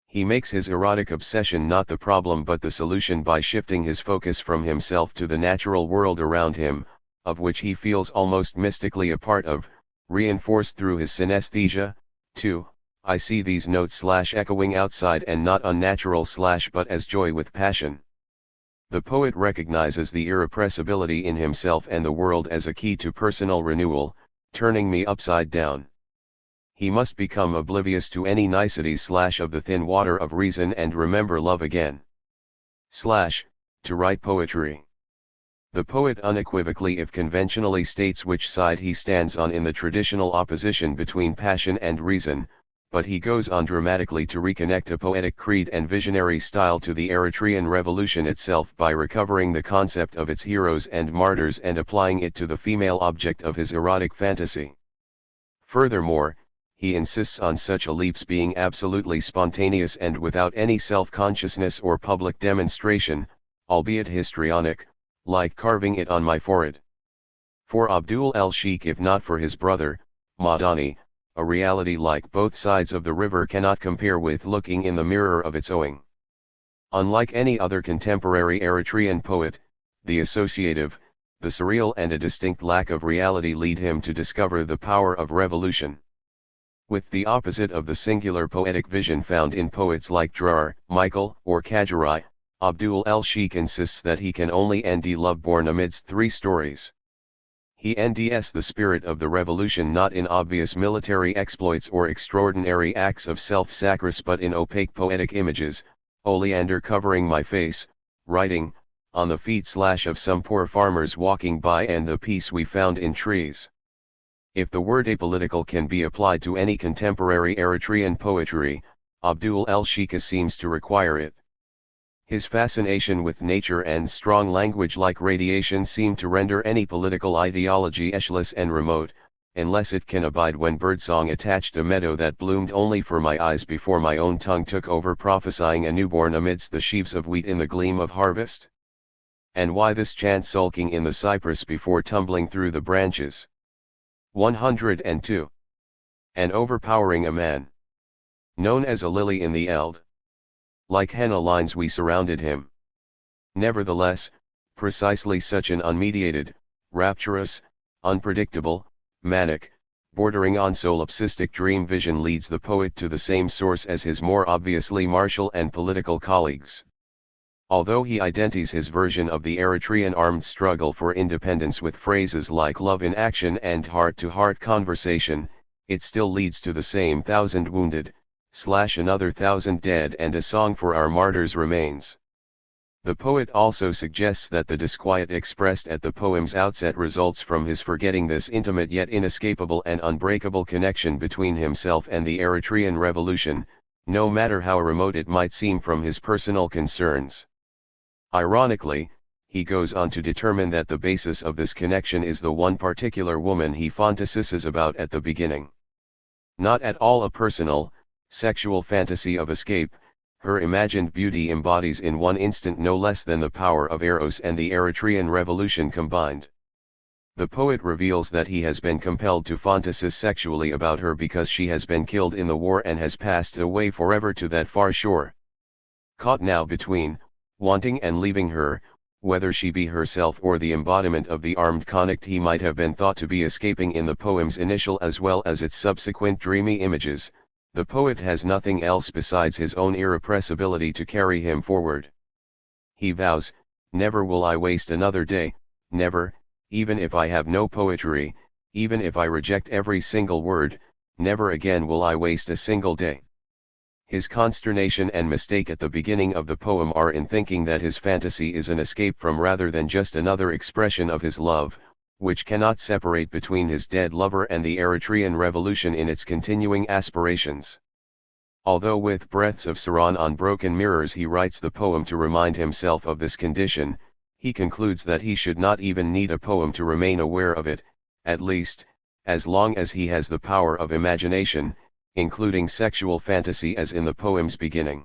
He makes his erotic obsession not the problem but the solution by shifting his focus from himself to the natural world around him, of which he feels almost mystically a part of, reinforced through his synesthesia. 2. I see these notes / echoing outside and not unnatural / but as joy with passion. The poet recognizes the irrepressibility in himself and the world as a key to personal renewal, turning me upside down. He must become oblivious to any niceties / of the thin water of reason and remember love again. / to write poetry. The poet unequivocally if conventionally states which side he stands on in the traditional opposition between passion and reason, but he goes on dramatically to reconnect a poetic creed and visionary style to the Eritrean Revolution itself by recovering the concept of its heroes and martyrs and applying it to the female object of his erotic fantasy. Furthermore, he insists on such a leap's being absolutely spontaneous and without any self-consciousness or public demonstration, albeit histrionic, like carving it on my forehead. For Abdul el-Sheikh if not for his brother, Madani, a reality like both sides of the river cannot compare with looking in the mirror of its owing. Unlike any other contemporary Eritrean poet, the associative, the surreal and a distinct lack of reality lead him to discover the power of revolution. With the opposite of the singular poetic vision found in poets like Drar, Michael, or Kajirai, Abdul el-Sheikh insists that he can only nd love born amidst three stories. He nds the spirit of the revolution not in obvious military exploits or extraordinary acts of self-sacrifice but in opaque poetic images, oleander covering my face, writing, on the feet / of some poor farmers walking by and the peace we found in trees. If the word apolitical can be applied to any contemporary Eritrean poetry, Abdul el-Sheikh seems to require it. His fascination with nature and strong language like radiation seem to render any political ideology edgeless and remote, unless it can abide when birdsong attached a meadow that bloomed only for my eyes before my own tongue took over prophesying a newborn amidst the sheaves of wheat in the gleam of harvest. And why this chant sulking in the cypress before tumbling through the branches? 102. And overpowering a man. Known as a lily in the eld. Like henna lines we surrounded him. Nevertheless, precisely such an unmediated, rapturous, unpredictable, manic, bordering on solipsistic dream vision leads the poet to the same source as his more obviously martial and political colleagues. Although he identifies his version of the Eritrean armed struggle for independence with phrases like love in action and heart-to-heart conversation, it still leads to the same 1,000 wounded, / another 1,000 dead and a song for our martyrs remains. The poet also suggests that the disquiet expressed at the poem's outset results from his forgetting this intimate yet inescapable and unbreakable connection between himself and the Eritrean Revolution, no matter how remote it might seem from his personal concerns. Ironically, he goes on to determine that the basis of this connection is the one particular woman he fantasizes about at the beginning. Not at all a personal, sexual fantasy of escape, her imagined beauty embodies in one instant no less than the power of Eros and the Eritrean Revolution combined. The poet reveals that he has been compelled to fantasize sexually about her because she has been killed in the war and has passed away forever to that far shore. Caught now between, wanting and leaving her, whether she be herself or the embodiment of the armed conict he might have been thought to be escaping in the poem's initial as well as its subsequent dreamy images, the poet has nothing else besides his own irrepressibility to carry him forward. He vows, "Never will I waste another day, never, even if I have no poetry, even if I reject every single word, never again will I waste a single day." His consternation and mistake at the beginning of the poem are in thinking that his fantasy is an escape from rather than just another expression of his love, which cannot separate between his dead lover and the Eritrean revolution in its continuing aspirations. Although with breaths of Saran on broken mirrors he writes the poem to remind himself of this condition, he concludes that he should not even need a poem to remain aware of it, at least, as long as he has the power of imagination, including sexual fantasy as in the poem's beginning.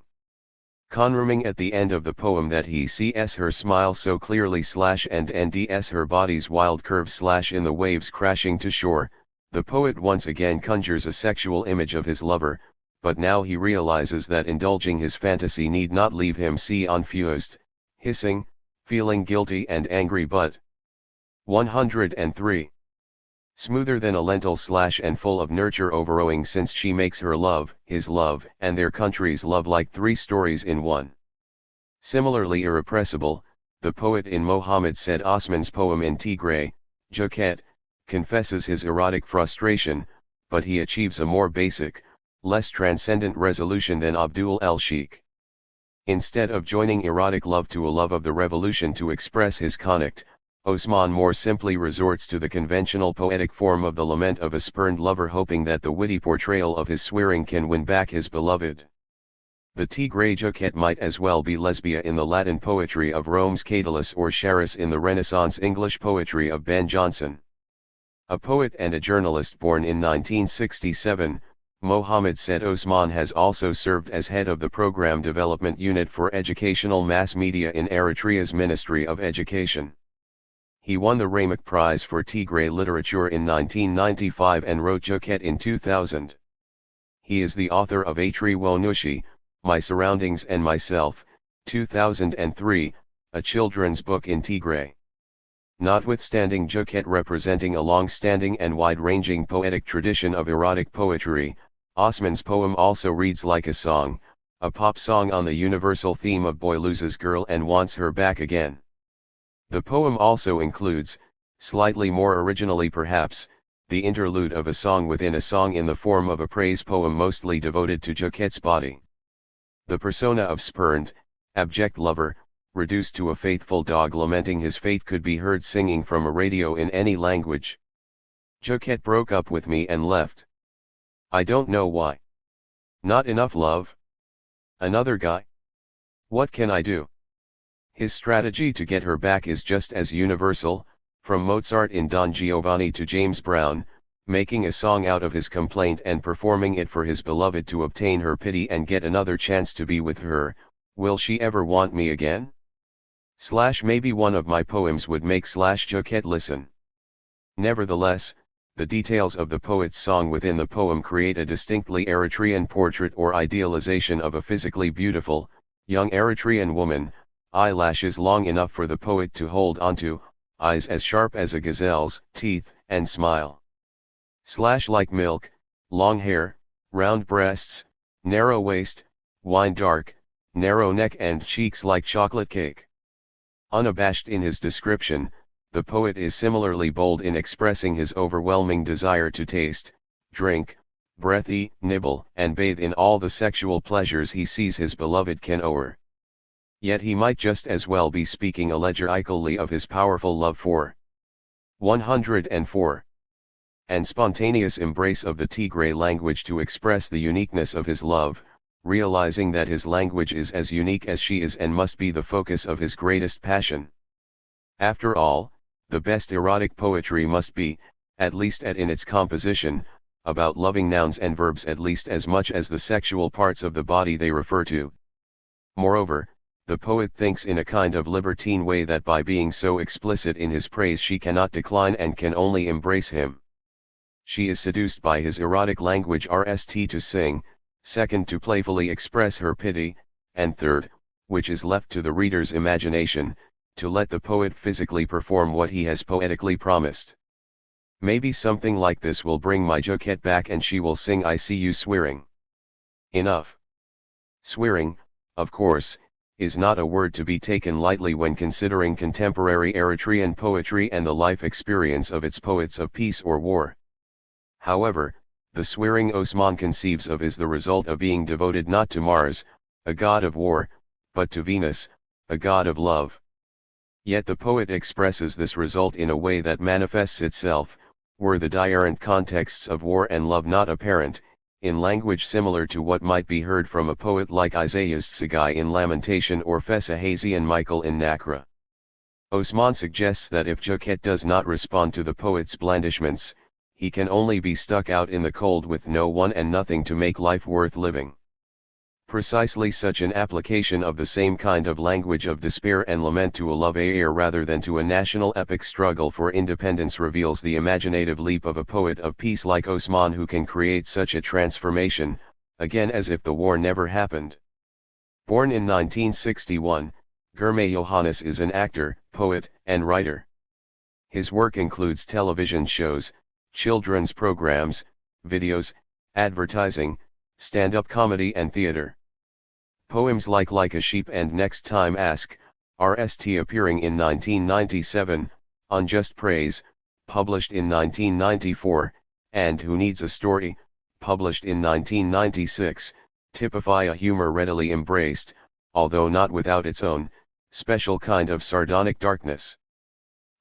Confirming at the end of the poem that he sees her smile so clearly and nds her body's wild curve in the waves crashing to shore, the poet once again conjures a sexual image of his lover, but now he realizes that indulging his fantasy need not leave him confused, hissing, feeling guilty and angry but 103. Smoother than a lentil and full of nurture overowing since she makes her love, his love, and their country's love like three stories in one. Similarly irrepressible, the poet in Mohammed Said Osman's poem in Tigray, Joket, confesses his erotic frustration, but he achieves a more basic, less transcendent resolution than Abdul el-Sheikh. Instead of joining erotic love to a love of the revolution to express his conict, Osman more simply resorts to the conventional poetic form of the lament of a spurned lover hoping that the witty portrayal of his swearing can win back his beloved. The Tigray Joket might as well be Lesbia in the Latin poetry of Rome's Catullus or Charis in the Renaissance English poetry of Ben Jonson. A poet and a journalist born in 1967, Mohammed Said Osman has also served as head of the Program Development Unit for Educational Mass Media in Eritrea's Ministry of Education. He won the Ramak Prize for Tigray Literature in 1995 and wrote Joket in 2000. He is the author of Atri Wonushi, My Surroundings and Myself, 2003, a children's book in Tigray. Notwithstanding Joket representing a long-standing and wide-ranging poetic tradition of erotic poetry, Osman's poem also reads like a song, a pop song on the universal theme of boy loses girl and wants her back again. The poem also includes, slightly more originally perhaps, the interlude of a song within a song in the form of a praise poem mostly devoted to Joket's body. The persona of spurned, abject lover, reduced to a faithful dog lamenting his fate could be heard singing from a radio in any language. Joket broke up with me and left. I don't know why. Not enough love? Another guy? What can I do? His strategy to get her back is just as universal, from Mozart in Don Giovanni to James Brown, making a song out of his complaint and performing it for his beloved to obtain her pity and get another chance to be with her. Will she ever want me again? Maybe one of my poems would make Joket listen. Nevertheless, the details of the poet's song within the poem create a distinctly Eritrean portrait or idealization of a physically beautiful, young Eritrean woman, eyelashes long enough for the poet to hold onto, eyes as sharp as a gazelle's, teeth, and smile. Like milk, long hair, round breasts, narrow waist, wine dark, narrow neck and cheeks like chocolate cake. Unabashed in his description, the poet is similarly bold in expressing his overwhelming desire to taste, drink, breathe, nibble, and bathe in all the sexual pleasures he sees his beloved can owe. Yet he might just as well be speaking elegically of his powerful love for 104. And spontaneous embrace of the Tigray language to express the uniqueness of his love, realizing that his language is as unique as she is and must be the focus of his greatest passion. After all, the best erotic poetry must be, at least in its composition, about loving nouns and verbs at least as much as the sexual parts of the body they refer to. Moreover, the poet thinks in a kind of libertine way that by being so explicit in his praise she cannot decline and can only embrace him. She is seduced by his erotic language to sing, second to playfully express her pity, and third, which is left to the reader's imagination, to let the poet physically perform what he has poetically promised. Maybe something like this will bring my Joquette back and she will sing I see you swearing. Enough. Swearing, of course, is not a word to be taken lightly when considering contemporary Eritrean poetry and the life experience of its poets of peace or war. However, the swearing Osman conceives of is the result of being devoted not to Mars, a god of war, but to Venus, a god of love. Yet the poet expresses this result in a way that manifests itself, were the different contexts of war and love not apparent, in language similar to what might be heard from a poet like Isaiah's Tsagai in Lamentation or Fessahazian Michael in Nakra. Osman suggests that if Joquette does not respond to the poet's blandishments, he can only be stuck out in the cold with no one and nothing to make life worth living. Precisely such an application of the same kind of language of despair and lament to a love affair rather than to a national epic struggle for independence reveals the imaginative leap of a poet of peace like Osman who can create such a transformation, again as if the war never happened. Born in 1961, Girmay Yohannes is an actor, poet, and writer. His work includes television shows, children's programs, videos, advertising, stand-up comedy and theater. Poems like a Sheep and Next Time Ask, RST appearing in 1997, Unjust Praise, published in 1994, and Who Needs a Story, published in 1996, typify a humor readily embraced, although not without its own, special kind of sardonic darkness.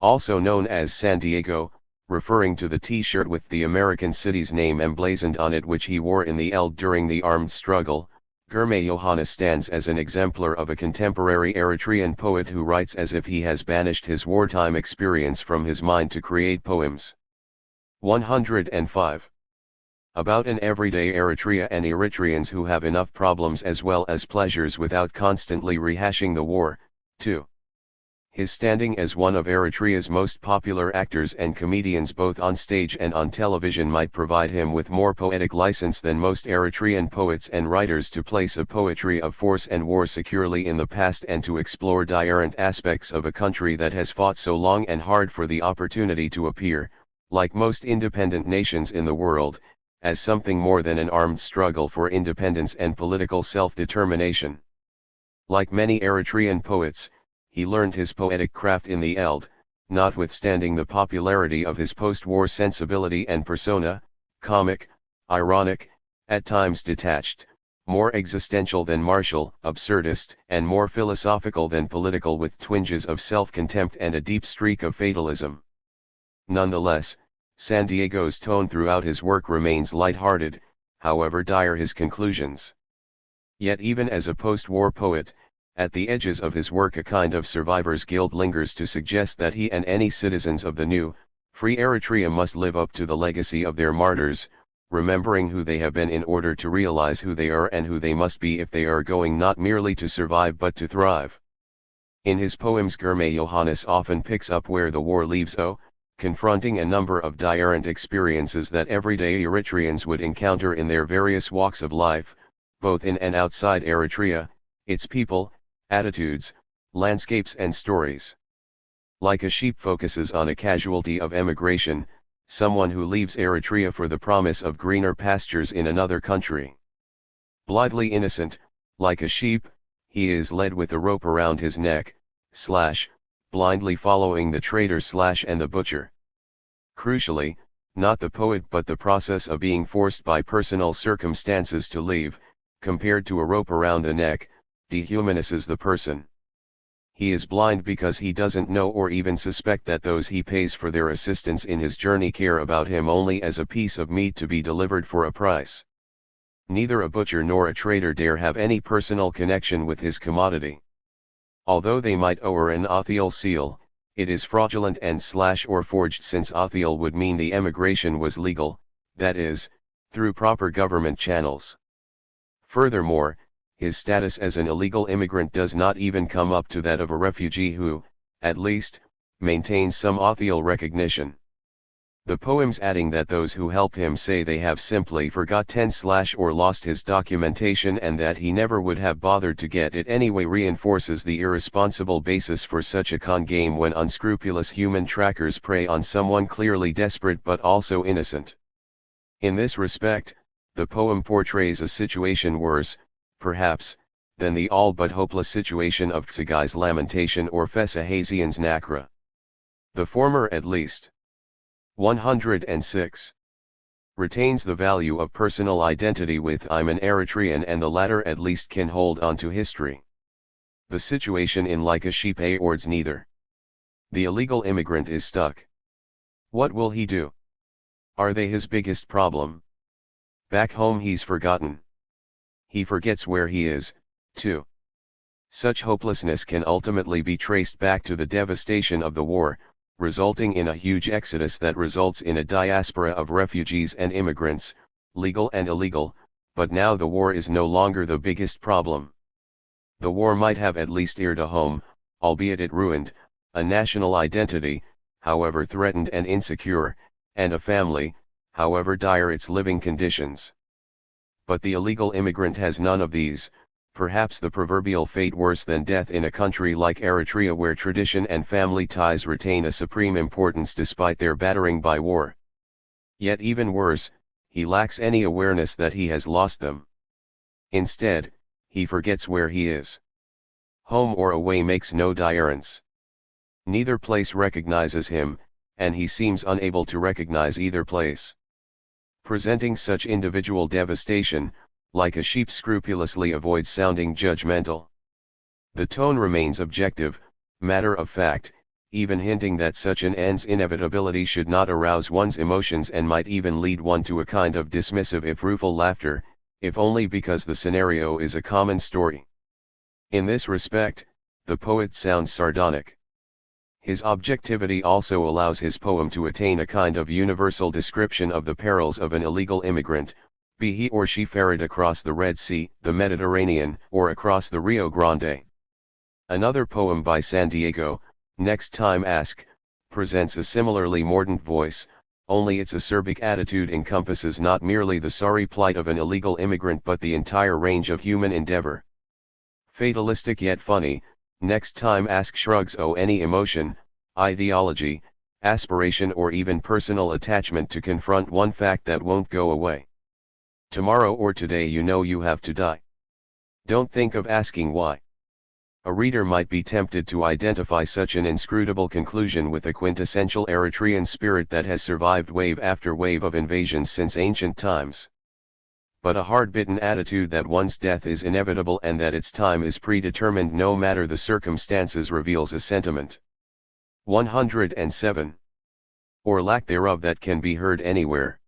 Also known as San Diego, referring to the T-shirt with the American city's name emblazoned on it which he wore in the ELD during the armed struggle, Girmay Yohannes stands as an exemplar of a contemporary Eritrean poet who writes as if he has banished his wartime experience from his mind to create poems. 105. About an everyday Eritrea and Eritreans who have enough problems as well as pleasures without constantly rehashing the war. 2. His standing as one of Eritrea's most popular actors and comedians both on stage and on television might provide him with more poetic license than most Eritrean poets and writers to place a poetry of force and war securely in the past and to explore different aspects of a country that has fought so long and hard for the opportunity to appear, like most independent nations in the world, as something more than an armed struggle for independence and political self-determination. Like many Eritrean poets, he learned his poetic craft in the ELD, notwithstanding the popularity of his post-war sensibility and persona, comic, ironic, at times detached, more existential than martial, absurdist, and more philosophical than political with twinges of self-contempt and a deep streak of fatalism. Nonetheless, San Diego's tone throughout his work remains light-hearted, however dire his conclusions. Yet even as a post-war poet, at the edges of his work a kind of survivor's guilt lingers to suggest that he and any citizens of the new, free Eritrea must live up to the legacy of their martyrs, remembering who they have been in order to realize who they are and who they must be if they are going not merely to survive but to thrive. In his poems Girmay Yohannes often picks up where the war leaves off, confronting a number of different experiences that everyday Eritreans would encounter in their various walks of life, both in and outside Eritrea, its people, attitudes, landscapes and stories. Like a Sheep focuses on a casualty of emigration, someone who leaves Eritrea for the promise of greener pastures in another country. Blithely innocent, like a sheep, he is led with a rope around his neck, blindly following the trader and the butcher. Crucially, not the poet but the process of being forced by personal circumstances to leave, compared to a rope around the neck, dehumanizes the person. He is blind because he doesn't know or even suspect that those he pays for their assistance in his journey care about him only as a piece of meat to be delivered for a price. Neither a butcher nor a trader dare have any personal connection with his commodity. Although they might owe an Othiel seal, it is fraudulent and or forged since Othiel would mean the emigration was legal, that is, through proper government channels. Furthermore, his status as an illegal immigrant does not even come up to that of a refugee who, at least, maintains some Othiel recognition. The poems adding that those who help him say they have simply forgotten or lost his documentation and that he never would have bothered to get it anyway reinforces the irresponsible basis for such a con game when unscrupulous human trackers prey on someone clearly desperate but also innocent. In this respect, the poem portrays a situation worse, perhaps, than the all but hopeless situation of Tsagai's Lamentation or Fessahazian's Nakra. The former at least. 106. Retains the value of personal identity with I'm an Eritrean, and the latter at least can hold on to history. The situation in Like a Sheep awards neither. The illegal immigrant is stuck. What will he do? Are they his biggest problem? Back home he's forgotten. He forgets where he is, too. Such hopelessness can ultimately be traced back to the devastation of the war, resulting in a huge exodus that results in a diaspora of refugees and immigrants, legal and illegal, but now the war is no longer the biggest problem. The war might have at least eared a home, albeit it ruined, a national identity, however threatened and insecure, and a family, however dire its living conditions. But the illegal immigrant has none of these, perhaps the proverbial fate worse than death in a country like Eritrea where tradition and family ties retain a supreme importance despite their battering by war. Yet even worse, he lacks any awareness that he has lost them. Instead, he forgets where he is. Home or away makes no difference. Neither place recognizes him, and he seems unable to recognize either place. Presenting such individual devastation, Like a Sheep scrupulously avoids sounding judgmental. The tone remains objective, matter of fact, even hinting that such an end's inevitability should not arouse one's emotions and might even lead one to a kind of dismissive if rueful laughter, if only because the scenario is a common story. In this respect, the poet sounds sardonic. His objectivity also allows his poem to attain a kind of universal description of the perils of an illegal immigrant, be he or she ferried across the Red Sea, the Mediterranean, or across the Rio Grande. Another poem by San Diego, Next Time Ask, presents a similarly mordant voice, only its acerbic attitude encompasses not merely the sorry plight of an illegal immigrant but the entire range of human endeavor. Fatalistic yet funny, Next Time Ask shrugs any emotion, ideology, aspiration or even personal attachment to confront one fact that won't go away. Tomorrow or today you know you have to die. Don't think of asking why. A reader might be tempted to identify such an inscrutable conclusion with a quintessential Eritrean spirit that has survived wave after wave of invasions since ancient times. But a hard-bitten attitude that one's death is inevitable and that its time is predetermined no matter the circumstances reveals a sentiment. 107. Or lack thereof that can be heard anywhere.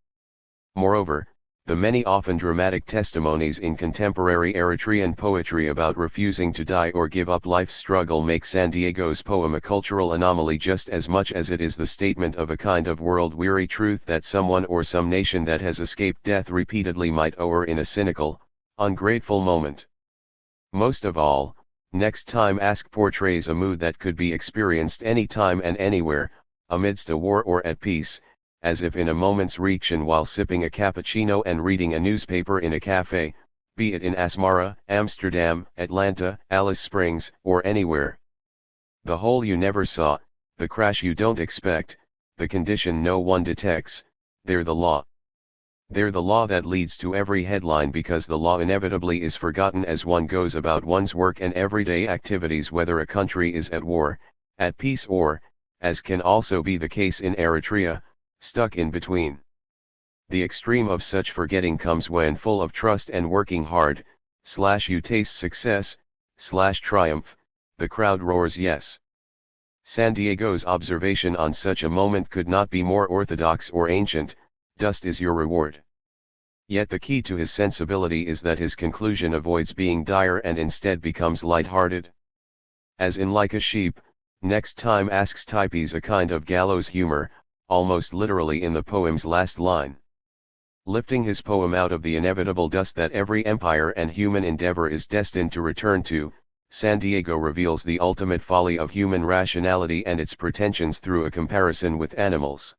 Moreover, the many often dramatic testimonies in contemporary Eritrean poetry about refusing to die or give up life's struggle make San Diego's poem a cultural anomaly just as much as it is the statement of a kind of world-weary truth that someone or some nation that has escaped death repeatedly might owe in a cynical, ungrateful moment. Most of all, Next Time Ask portrays a mood that could be experienced any time and anywhere, amidst a war or at peace, as if in a moment's reaction while sipping a cappuccino and reading a newspaper in a cafe, be it in Asmara, Amsterdam, Atlanta, Alice Springs, or anywhere. The hole you never saw, the crash you don't expect, the condition no one detects, they're the law. They're the law that leads to every headline because the law inevitably is forgotten as one goes about one's work and everyday activities whether a country is at war, at peace or, as can also be the case in Eritrea, stuck in between. The extreme of such forgetting comes when full of trust and working hard, you taste success, triumph, the crowd roars yes. San Diego's observation on such a moment could not be more orthodox or ancient, dust is your reward. Yet the key to his sensibility is that his conclusion avoids being dire and instead becomes light-hearted. As in Like a Sheep, Next Time Asks types a kind of gallows humor, almost literally in the poem's last line. Lifting his poem out of the inevitable dust that every empire and human endeavor is destined to return to, San Diego reveals the ultimate folly of human rationality and its pretensions through a comparison with animals.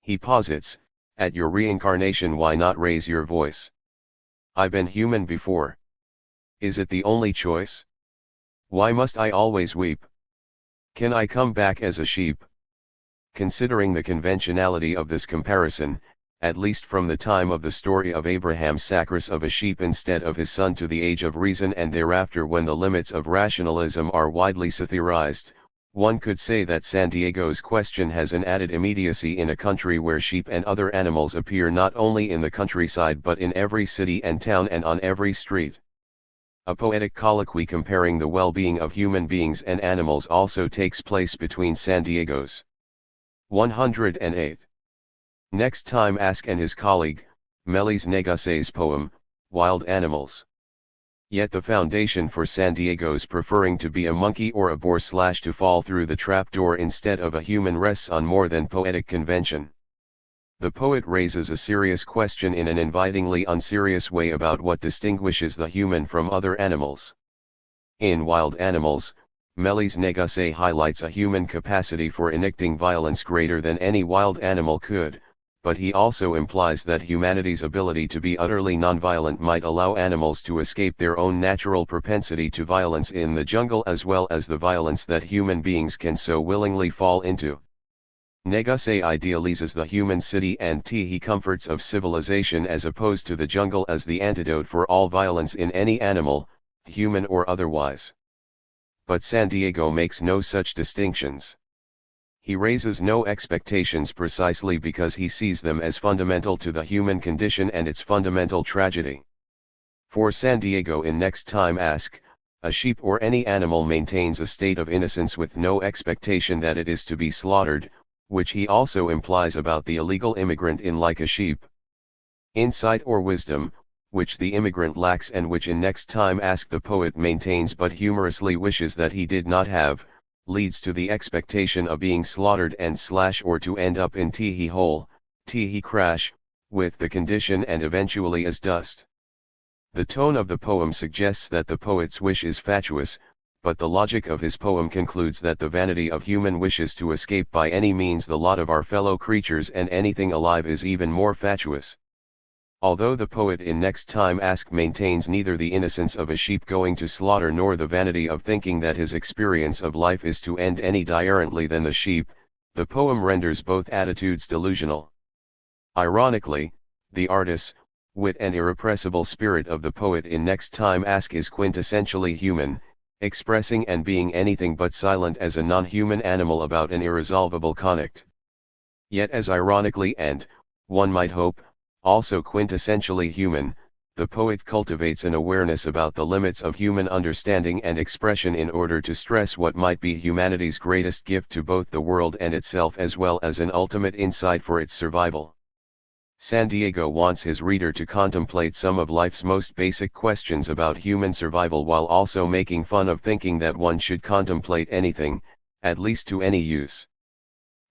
He posits, at your reincarnation why not raise your voice? I've been human before. Is it the only choice? Why must I always weep? Can I come back as a sheep? Considering the conventionality of this comparison, at least from the time of the story of Abraham's sacrifice of a sheep instead of his son to the age of reason and thereafter when the limits of rationalism are widely theorized, one could say that Santiago's question has an added immediacy in a country where sheep and other animals appear not only in the countryside but in every city and town and on every street. A poetic colloquy comparing the well-being of human beings and animals also takes place between Santiago's 108. Next time Ask and his colleague, Melis Negasse's poem, Wild Animals. Yet the foundation for Santiago's preferring to be a monkey or a boar / to fall through the trapdoor instead of a human rests on more than poetic convention. The poet raises a serious question in an invitingly unserious way about what distinguishes the human from other animals. In Wild Animals, Melis Negasse highlights a human capacity for enacting violence greater than any wild animal could, but he also implies that humanity's ability to be utterly nonviolent might allow animals to escape their own natural propensity to violence in the jungle as well as the violence that human beings can so willingly fall into. Negasse idealizes the human city and he comforts of civilization as opposed to the jungle as the antidote for all violence in any animal, human or otherwise. But Santiago makes no such distinctions. He raises no expectations precisely because he sees them as fundamental to the human condition and its fundamental tragedy. For Santiago in Next Time Ask, a sheep or any animal maintains a state of innocence with no expectation that it is to be slaughtered, which he also implies about the illegal immigrant in Like a Sheep. Insight or wisdom, which the immigrant lacks and which in Next Time Ask the poet maintains but humorously wishes that he did not have, leads to the expectation of being slaughtered and / or to end up in tee hole, tee crash, with the condition and eventually as dust. The tone of the poem suggests that the poet's wish is fatuous, but the logic of his poem concludes that the vanity of human wishes to escape by any means the lot of our fellow creatures and anything alive is even more fatuous. Although the poet in Next Time Ask maintains neither the innocence of a sheep going to slaughter nor the vanity of thinking that his experience of life is to end any differently than the sheep, the poem renders both attitudes delusional. Ironically, the artist's wit and irrepressible spirit of the poet in Next Time Ask is quintessentially human, expressing and being anything but silent as a non-human animal about an irresolvable conflict. Yet as ironically and, one might hope, also quintessentially human, the poet cultivates an awareness about the limits of human understanding and expression in order to stress what might be humanity's greatest gift to both the world and itself as well as an ultimate insight for its survival. Santiago wants his reader to contemplate some of life's most basic questions about human survival while also making fun of thinking that one should contemplate anything, at least to any use.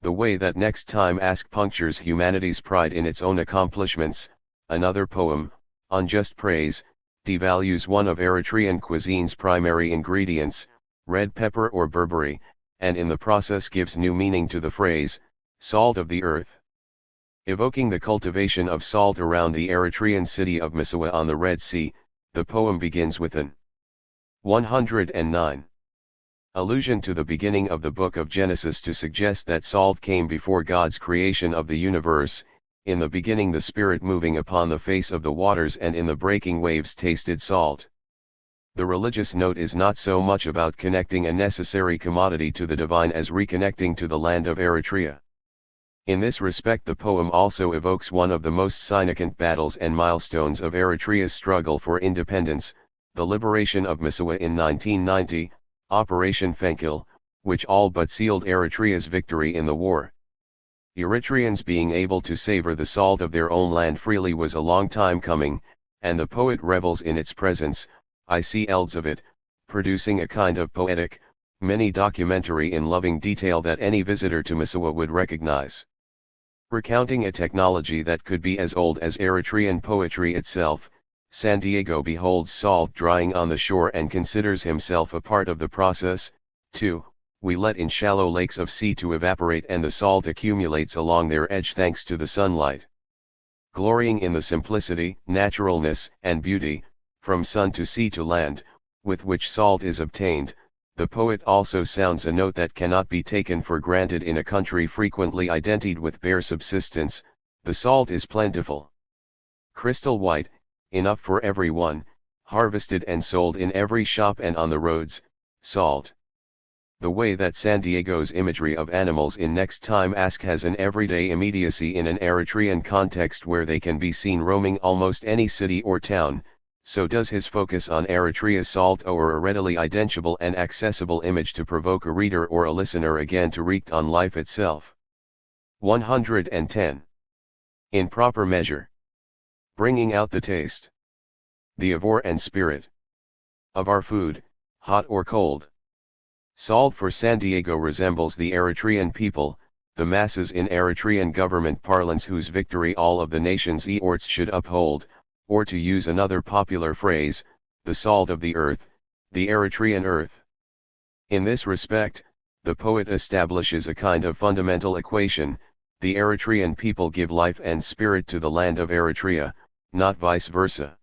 The way that Next Time Ask punctures humanity's pride in its own accomplishments, another poem, Unjust Praise, devalues one of Eritrean cuisine's primary ingredients, red pepper or berbere, and in the process gives new meaning to the phrase, salt of the earth. Evoking the cultivation of salt around the Eritrean city of Misawa on the Red Sea, the poem begins with an 109. Allusion to the beginning of the book of Genesis to suggest that salt came before God's creation of the universe. In the beginning the Spirit moving upon the face of the waters and in the breaking waves tasted salt. The religious note is not so much about connecting a necessary commodity to the divine as reconnecting to the land of Eritrea. In this respect the poem also evokes one of the most significant battles and milestones of Eritrea's struggle for independence, the liberation of Misawa in 1990, Operation Fenkil, which all but sealed Eritrea's victory in the war. Eritreans being able to savor the salt of their own land freely was a long time coming, and the poet revels in its presence. I see elds of it, producing a kind of poetic, mini-documentary in loving detail that any visitor to Misawa would recognize. Recounting a technology that could be as old as Eritrean poetry itself, Santiago beholds salt drying on the shore and considers himself a part of the process, too, we let in shallow lakes of sea to evaporate and the salt accumulates along their edge thanks to the sunlight. Glorying in the simplicity, naturalness, and beauty, from sun to sea to land, with which salt is obtained, the poet also sounds a note that cannot be taken for granted in a country frequently identified with bare subsistence: the salt is plentiful. Crystal white, enough for every one, harvested and sold in every shop and on the roads, salt. The way that San Diego's imagery of animals in Next Time Ask has an everyday immediacy in an Eritrean context where they can be seen roaming almost any city or town, so does his focus on Eritrea's salt or a readily identifiable and accessible image to provoke a reader or a listener again to reflect on life itself. 110. In proper measure. Bringing out the taste, the avor and spirit of our food, hot or cold. Salt for San Diego resembles the Eritrean people, the masses in Eritrean government parlance whose victory all of the nation's eorts should uphold, or to use another popular phrase, the salt of the earth, the Eritrean earth. In this respect, the poet establishes a kind of fundamental equation: the Eritrean people give life and spirit to the land of Eritrea, not vice versa.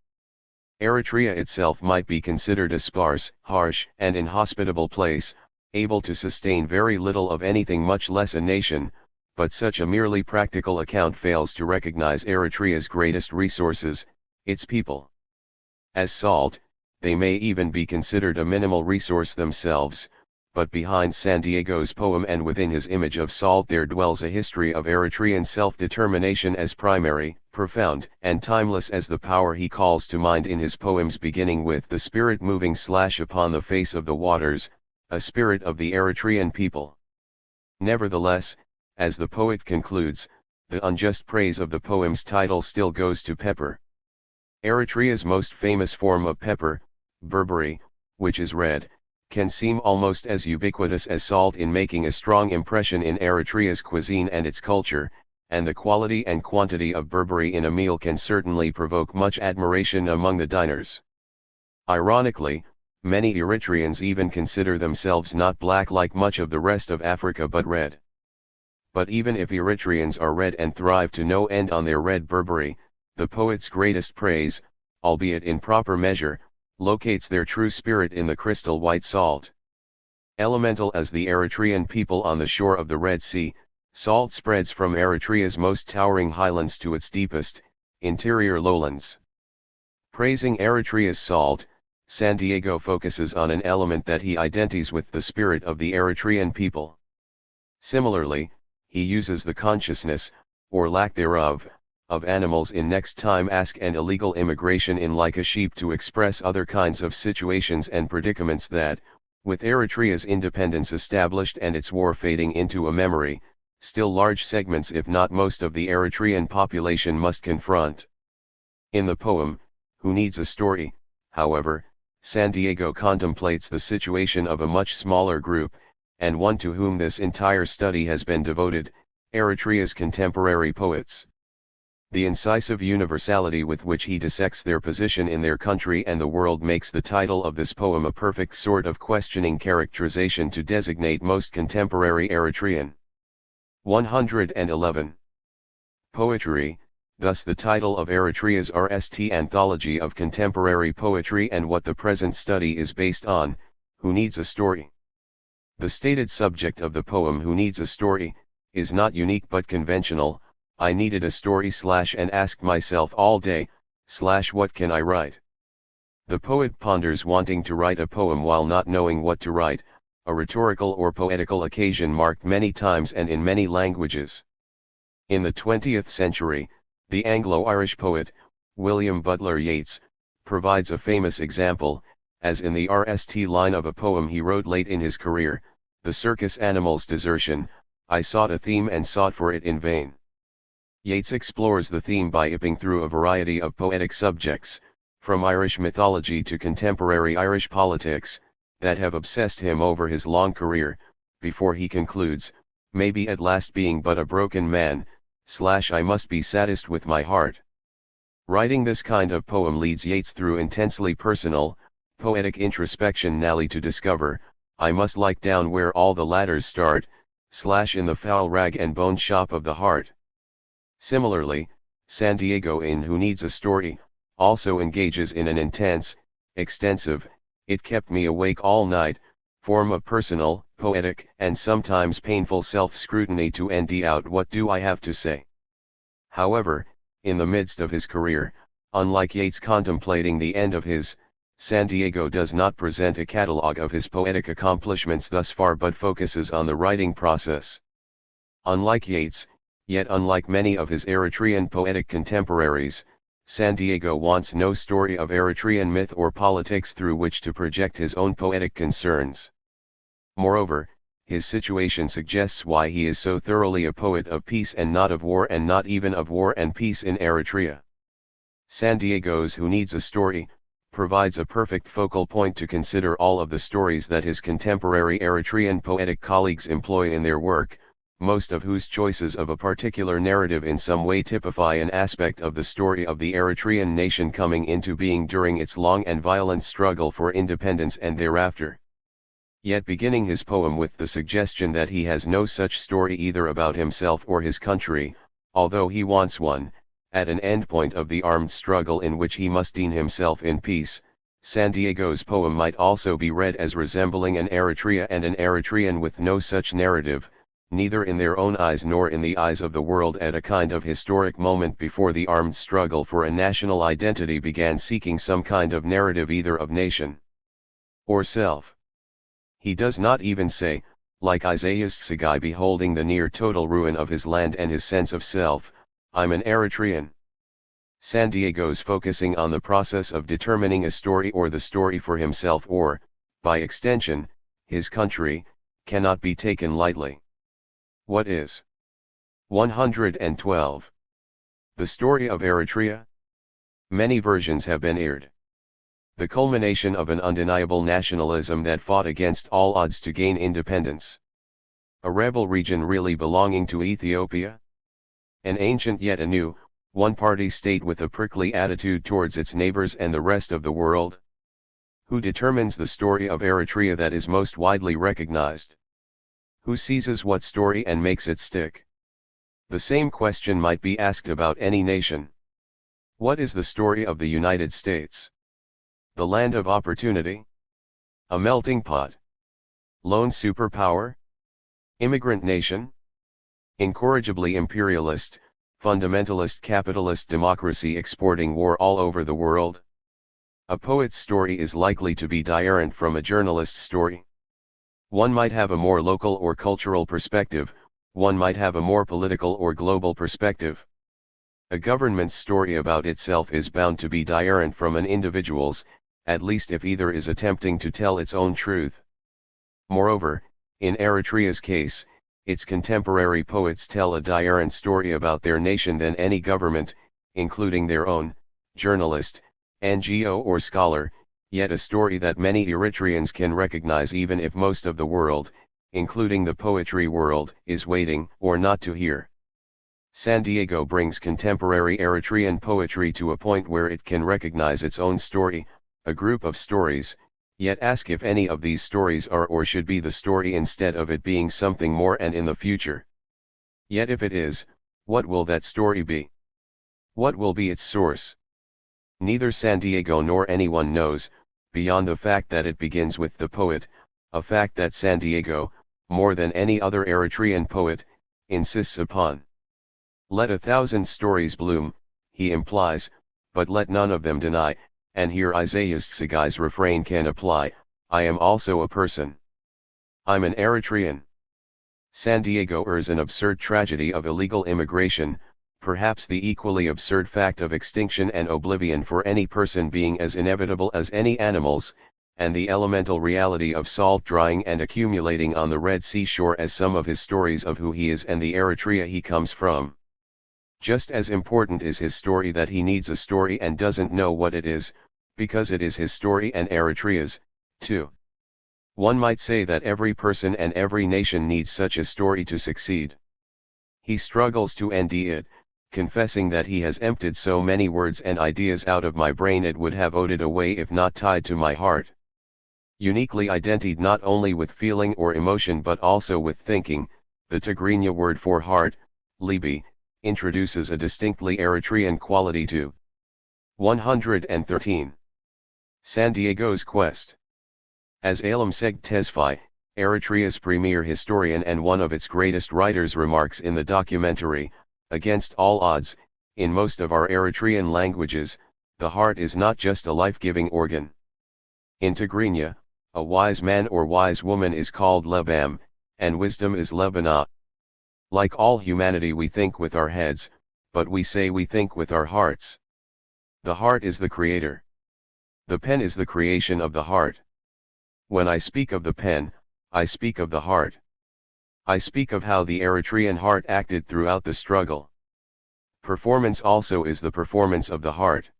Eritrea itself might be considered a sparse, harsh, and inhospitable place, able to sustain very little of anything, much less a nation, but such a merely practical account fails to recognize Eritrea's greatest resources, its people. As salt, they may even be considered a minimal resource themselves, but behind San Diego's poem and within his image of salt there dwells a history of Eritrean self-determination as primary, profound, and timeless as the power he calls to mind in his poems, beginning with the spirit moving / upon the face of the waters, a spirit of the Eritrean people. Nevertheless, as the poet concludes, the unjust praise of the poem's title still goes to pepper. Eritrea's most famous form of pepper, berbere, which is red, can seem almost as ubiquitous as salt in making a strong impression in Eritrea's cuisine and its culture, and the quality and quantity of berbere in a meal can certainly provoke much admiration among the diners. Ironically, many Eritreans even consider themselves not black like much of the rest of Africa but red. But even if Eritreans are red and thrive to no end on their red berbere, the poet's greatest praise, albeit in proper measure, locates their true spirit in the crystal white salt. Elemental as the Eritrean people on the shore of the Red Sea, salt spreads from Eritrea's most towering highlands to its deepest, interior lowlands. Praising Eritrea's salt, San Diego focuses on an element that he identifies with the spirit of the Eritrean people. Similarly, he uses the consciousness, or lack thereof, of animals in Next Time Ask and illegal immigration in Like a Sheep to express other kinds of situations and predicaments that, with Eritrea's independence established and its war fading into a memory, still large segments if not most of the Eritrean population must confront. In the poem, Who Needs a Story, however, San Diego contemplates the situation of a much smaller group, and one to whom this entire study has been devoted, Eritrea's contemporary poets. The incisive universality with which he dissects their position in their country and the world makes the title of this poem a perfect sort of questioning characterization to designate most contemporary Eritrean. 111. Poetry, thus the title of Eritrea's RST Anthology of Contemporary Poetry and what the present study is based on, Who Needs a Story. The stated subject of the poem Who Needs a Story, is not unique but conventional. I needed a story / and asked myself all day, / what can I write? The poet ponders wanting to write a poem while not knowing what to write, a rhetorical or poetical occasion marked many times and in many languages. In the 20th century, the Anglo-Irish poet, William Butler Yeats, provides a famous example, as in the RST line of a poem he wrote late in his career, The Circus Animal's Desertion, I sought a theme and sought for it in vain. Yeats explores the theme by ipping through a variety of poetic subjects, from Irish mythology to contemporary Irish politics, that have obsessed him over his long career, before he concludes, maybe at last being but a broken man, / I must be saddest with my heart. Writing this kind of poem leads Yeats through intensely personal, poetic introspection, narrowly to discover, I must like down where all the ladders start, slash in the foul rag and bone shop of the heart. Similarly, Santiago in Who Needs a Story, also engages in an intense, extensive, it kept me awake all night, form of personal, poetic, and sometimes painful self-scrutiny to end out what do I have to say. However, in the midst of his career, unlike Yeats contemplating the end of his, Santiago does not present a catalogue of his poetic accomplishments thus far but focuses on the writing process. Unlike Yeats, yet unlike many of his Eritrean poetic contemporaries, Santiago wants no story of Eritrean myth or politics through which to project his own poetic concerns. Moreover, his situation suggests why he is so thoroughly a poet of peace and not of war and not even of war and peace in Eritrea. Santiago's Who Needs a Story provides a perfect focal point to consider all of the stories that his contemporary Eritrean poetic colleagues employ in their work, most of whose choices of a particular narrative in some way typify an aspect of the story of the Eritrean nation coming into being during its long and violent struggle for independence and thereafter. Yet beginning his poem with the suggestion that he has no such story either about himself or his country, although he wants one, at an endpoint of the armed struggle in which he must deem himself in peace, Santiago's poem might also be read as resembling an Eritrea and an Eritrean with no such narrative, neither in their own eyes nor in the eyes of the world at a kind of historic moment before the armed struggle for a national identity began seeking some kind of narrative either of nation or self. He does not even say, like Isaiah's Tsagai beholding the near total ruin of his land and his sense of self, I'm an Eritrean. Santiago's focusing on the process of determining a story or the story for himself or, by extension, his country, cannot be taken lightly. What is 112. The story of Eritrea? Many versions have been aired. The culmination of an undeniable nationalism that fought against all odds to gain independence. A rebel region really belonging to Ethiopia? An ancient yet a new, one-party state with a prickly attitude towards its neighbors and the rest of the world? Who determines the story of Eritrea that is most widely recognized? Who seizes what story and makes it stick? The same question might be asked about any nation. What is the story of the United States? The land of opportunity? A melting pot? Lone superpower? Immigrant nation? Incorrigibly imperialist, fundamentalist capitalist democracy exporting war all over the world? A poet's story is likely to be different from a journalist's story. One might have a more local or cultural perspective, one might have a more political or global perspective. A government's story about itself is bound to be different from an individual's, at least if either is attempting to tell its own truth. Moreover, in Eritrea's case, its contemporary poets tell a different story about their nation than any government, including their own, journalist, NGO or scholar, yet a story that many Eritreans can recognize even if most of the world, including the poetry world, is waiting or not to hear. Santiago brings contemporary Eritrean poetry to a point where it can recognize its own story, a group of stories, yet ask if any of these stories are or should be the story instead of it being something more and in the future. Yet if it is, what will that story be? What will be its source? Neither Santiago nor anyone knows, beyond the fact that it begins with the poet, a fact that Santiago, more than any other Eritrean poet, insists upon. Let 1,000 stories bloom, he implies, but let none of them deny, and here Isaiah's Tsagai's refrain can apply, I am also a person. I'm an Eritrean. Santiago urges an absurd tragedy of illegal immigration, perhaps the equally absurd fact of extinction and oblivion for any person being as inevitable as any animal's, and the elemental reality of salt drying and accumulating on the Red Sea shore as some of his stories of who he is and the Eritrea he comes from. Just as important is his story that he needs a story and doesn't know what it is, because it is his story and Eritrea's, too. One might say that every person and every nation needs such a story to succeed. He struggles to end it, confessing that he has emptied so many words and ideas out of my brain it would have oded away if not tied to my heart. Uniquely identified not only with feeling or emotion but also with thinking, the Tigrinya word for heart, libi, introduces a distinctly Eritrean quality to 113. San Diego's quest. As Alam Seg Tesfaye, Eritrea's premier historian and one of its greatest writers remarks in the documentary, Against All Odds, in most of our Eritrean languages, the heart is not just a life-giving organ. In Tigrinya, a wise man or wise woman is called Lebam, and wisdom is Lebana. Like all humanity we think with our heads, but we say we think with our hearts. The heart is the creator. The pen is the creation of the heart. When I speak of the pen, I speak of the heart. I speak of how the Eritrean heart acted throughout the struggle. Performance also is the performance of the heart.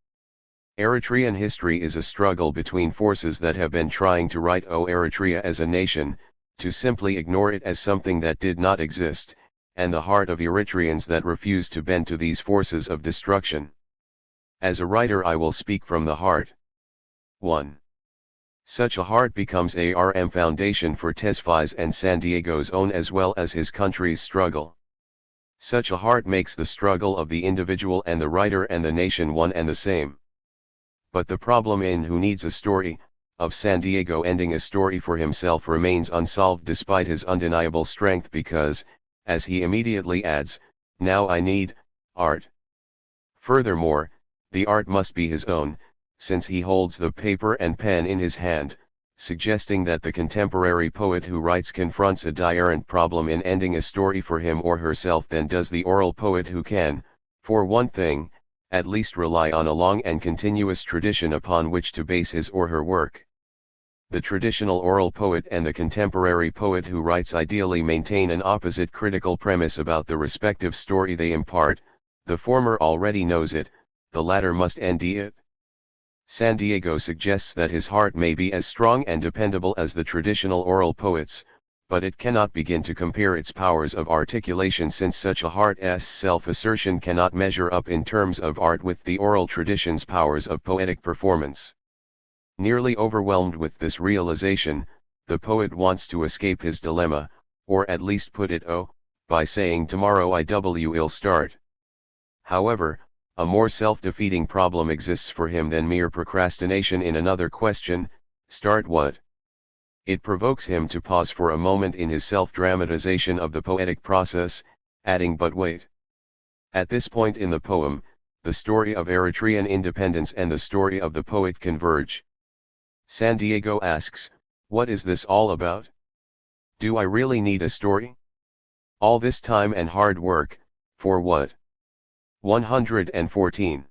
Eritrean history is a struggle between forces that have been trying to right Eritrea as a nation, to simply ignore it as something that did not exist, and the heart of Eritreans that refuse to bend to these forces of destruction. As a writer I will speak from the heart. 1. Such a heart becomes a foundation for Tesfaye's and San Diego's own as well as his country's struggle. Such a heart makes the struggle of the individual and the writer and the nation one and the same. But the problem in Who Needs a Story, of San Diego ending a story for himself remains unsolved despite his undeniable strength because, as he immediately adds, now I need art. Furthermore, the art must be his own, since he holds the paper and pen in his hand, suggesting that the contemporary poet who writes confronts a different problem in ending a story for him or herself than does the oral poet who can, for one thing, at least rely on a long and continuous tradition upon which to base his or her work. The traditional oral poet and the contemporary poet who writes ideally maintain an opposite critical premise about the respective story they impart, the former already knows it, the latter must end it. San Diego suggests that his heart may be as strong and dependable as the traditional oral poets, but it cannot begin to compare its powers of articulation since such a heart's self-assertion cannot measure up in terms of art with the oral tradition's powers of poetic performance. Nearly overwhelmed with this realization, the poet wants to escape his dilemma, or at least put it by saying tomorrow I'll start. However, a more self-defeating problem exists for him than mere procrastination in another question: start what? It provokes him to pause for a moment in his self-dramatization of the poetic process, adding but wait. At this point in the poem, the story of Eritrean independence and the story of the poet converge. San Diego asks, what is this all about? Do I really need a story? All this time and hard work, for what? 114.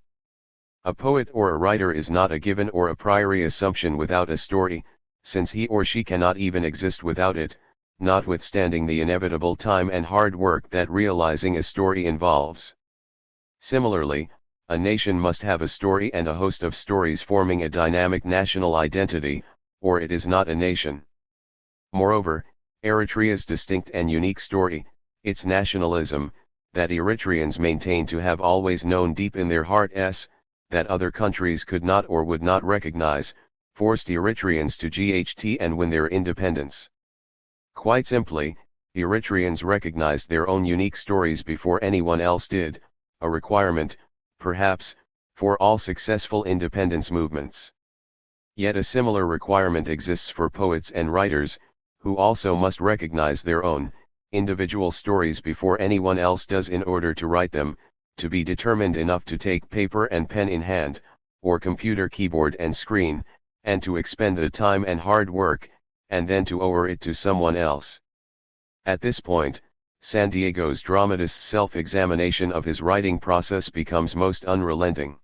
A poet or a writer is not a given or a priori assumption without a story, since he or she cannot even exist without it, notwithstanding the inevitable time and hard work that realizing a story involves. Similarly, a nation must have a story and a host of stories forming a dynamic national identity, or it is not a nation. Moreover, Eritrea's distinct and unique story, its nationalism, that Eritreans maintain to have always known deep in their hearts, that other countries could not or would not recognize, forced Eritreans to GHT and win their independence. Quite simply, Eritreans recognized their own unique stories before anyone else did, a requirement, perhaps, for all successful independence movements. Yet a similar requirement exists for poets and writers, who also must recognize their own individual stories before anyone else does in order to write them, to be determined enough to take paper and pen in hand, or computer keyboard and screen, and to expend the time and hard work, and then to owe it to someone else. At this point, San Diego's dramatist's self-examination of his writing process becomes most unrelenting.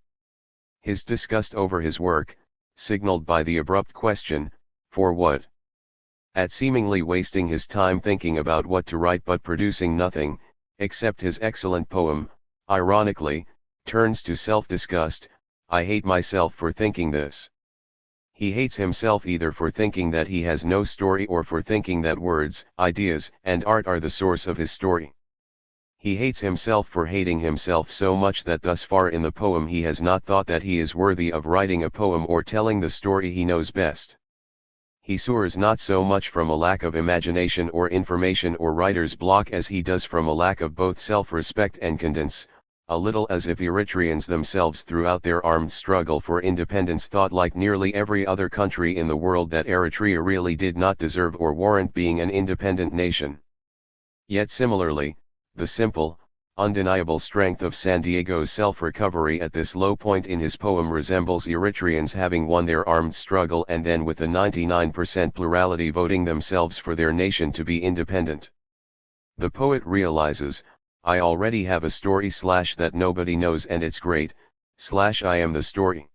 His disgust over his work, signaled by the abrupt question, for what? At seemingly wasting his time thinking about what to write but producing nothing, except his excellent poem, ironically, turns to self-disgust, I hate myself for thinking this. He hates himself either for thinking that he has no story or for thinking that words, ideas, and art are the source of his story. He hates himself for hating himself so much that thus far in the poem he has not thought that he is worthy of writing a poem or telling the story he knows best. He suffers not so much from a lack of imagination or information or writer's block as he does from a lack of both self-respect and condescension, a little as if Eritreans themselves throughout their armed struggle for independence thought like nearly every other country in the world that Eritrea really did not deserve or warrant being an independent nation. Yet similarly, the simple, undeniable strength of San Diego's self-recovery at this low point in his poem resembles Eritreans having won their armed struggle and then with a 99% plurality voting themselves for their nation to be independent. The poet realizes, I already have a story / that nobody knows and it's great, / I am the story.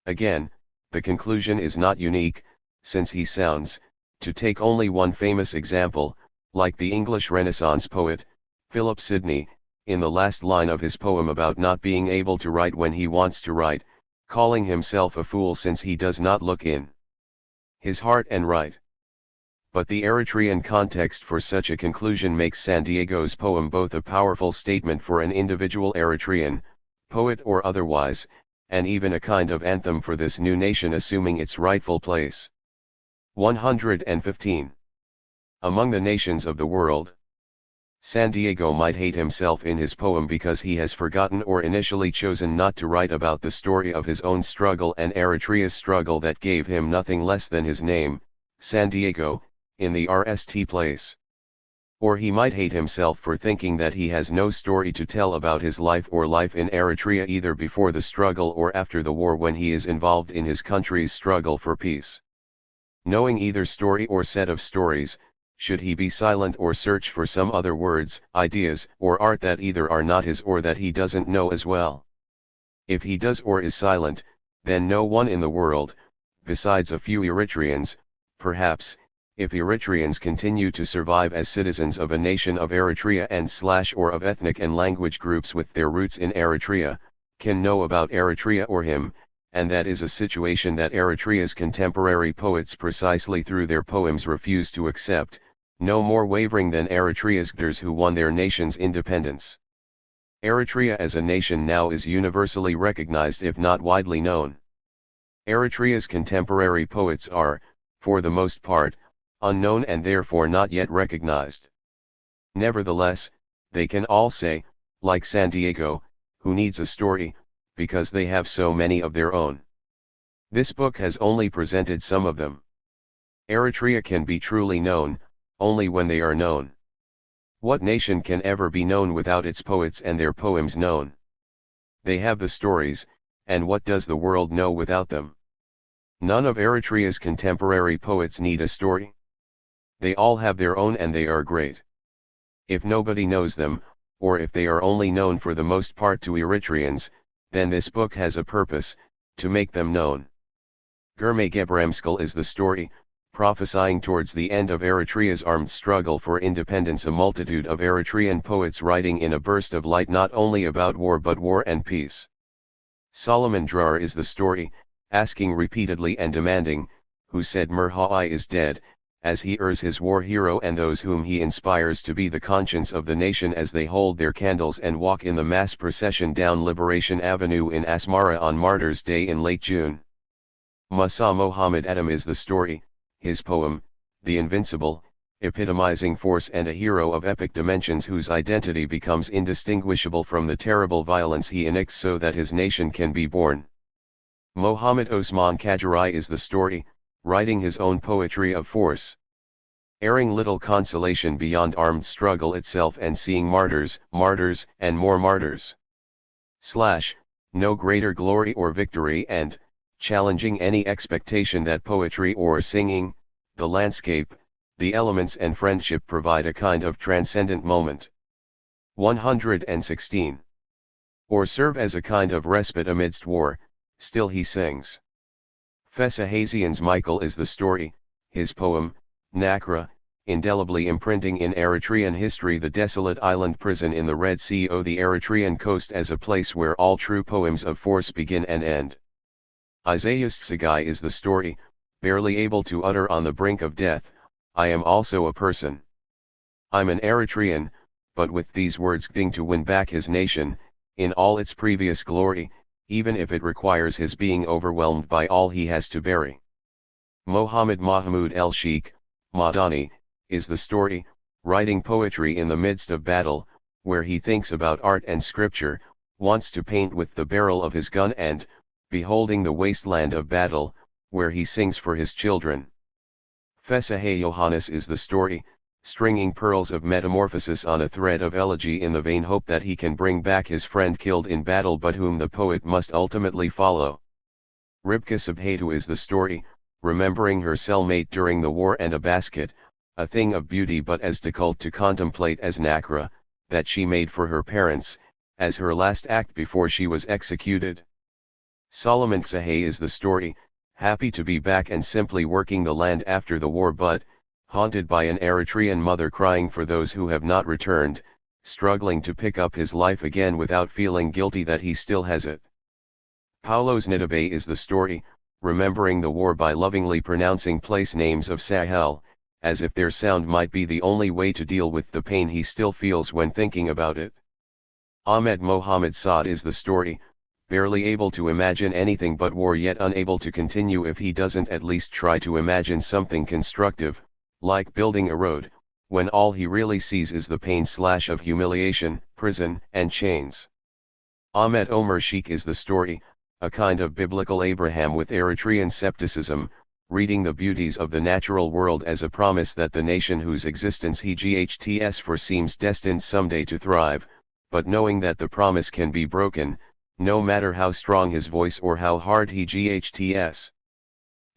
Again, the conclusion is not unique, since he sounds, to take only one famous example, like the English Renaissance poet, Philip Sidney, in the last line of his poem about not being able to write when he wants to write, calling himself a fool since he does not look in his heart and write. But the Eritrean context for such a conclusion makes San Diego's poem both a powerful statement for an individual Eritrean, poet or otherwise, and even a kind of anthem for this new nation assuming its rightful place. 115. Among the nations of the world, San Diego might hate himself in his poem because he has forgotten or initially chosen not to write about the story of his own struggle and Eritrea's struggle that gave him nothing less than his name, San Diego, in the RST place. Or he might hate himself for thinking that he has no story to tell about his life or life in Eritrea either before the struggle or after the war when he is involved in his country's struggle for peace. Knowing either story or set of stories, should he be silent or search for some other words, ideas, or art that either are not his or that he doesn't know as well? If he does or is silent, then no one in the world, besides a few Eritreans, perhaps, if Eritreans continue to survive as citizens of a nation of Eritrea and / or of ethnic and language groups with their roots in Eritrea, can know about Eritrea or him, and that is a situation that Eritrea's contemporary poets precisely through their poems refuse to accept, no more wavering than Eritrea's leaders who won their nation's independence. Eritrea as a nation now is universally recognized if not widely known. Eritrea's contemporary poets are, for the most part, unknown and therefore not yet recognized. Nevertheless, they can all say, like San Diego, who needs a story, because they have so many of their own. This book has only presented some of them. Eritrea can be truly known, only when they are known. What nation can ever be known without its poets and their poems known? They have the stories, and what does the world know without them? None of Eritrea's contemporary poets need a story. They all have their own and they are great. If nobody knows them, or if they are only known for the most part to Eritreans, then this book has a purpose, to make them known. Germe Gebremskal is the story, prophesying towards the end of Eritrea's armed struggle for independence, a multitude of Eritrean poets writing in a burst of light not only about war but war and peace. Solomon Drar is the story, asking repeatedly and demanding, who said Murhai is dead, as he urges his war hero and those whom he inspires to be the conscience of the nation as they hold their candles and walk in the mass procession down Liberation Avenue in Asmara on Martyrs' Day in late June. Musa Mohammed Adam is the story, his poem, The Invincible, epitomizing force and a hero of epic dimensions whose identity becomes indistinguishable from the terrible violence he enacts so that his nation can be born. Mohammed Osman Kajirai is the story, writing his own poetry of force. Airing little consolation beyond armed struggle itself and seeing martyrs, and more martyrs. No greater glory or victory and, challenging any expectation that poetry or singing, the landscape, the elements and friendship provide a kind of transcendent moment. 116. Or serve as a kind of respite amidst war, still he sings. Fessahazian's Michael is the story, his poem, Nakra, indelibly imprinting in Eritrean history the desolate island prison in the Red Sea o the Eritrean coast as a place where all true poems of force begin and end. Isaiah's Tsagai is the story, barely able to utter on the brink of death, I am also a person. I'm an Eritrean, but with these words going to win back his nation, in all its previous glory, even if it requires his being overwhelmed by all he has to bury. Mohammed Mahmoud el-Sheikh, Madani, is the story, writing poetry in the midst of battle, where he thinks about art and scripture, wants to paint with the barrel of his gun and, beholding the wasteland of battle, where he sings for his children. Fesahe Johannes is the story, stringing pearls of metamorphosis on a thread of elegy in the vain hope that he can bring back his friend killed in battle but whom the poet must ultimately follow. Ribka Subhatu is the story, remembering her cellmate during the war and a basket, a thing of beauty but as difficult to contemplate as Nakra, that she made for her parents, as her last act before she was executed. Solomon Sahay is the story, happy to be back and simply working the land after the war but, haunted by an Eritrean mother crying for those who have not returned, struggling to pick up his life again without feeling guilty that he still has it. Paulos Nidabe is the story, remembering the war by lovingly pronouncing place names of Sahel, as if their sound might be the only way to deal with the pain he still feels when thinking about it. Ahmed Mohammed Saad is the story, barely able to imagine anything but war yet unable to continue if he doesn't at least try to imagine something constructive, like building a road, when all he really sees is the pain/of humiliation, prison, and chains. Ahmed Omar Sheikh is the story, a kind of biblical Abraham with Eritrean scepticism, reading the beauties of the natural world as a promise that the nation whose existence he ghts for seems destined someday to thrive, but knowing that the promise can be broken, no matter how strong his voice or how hard he ghts.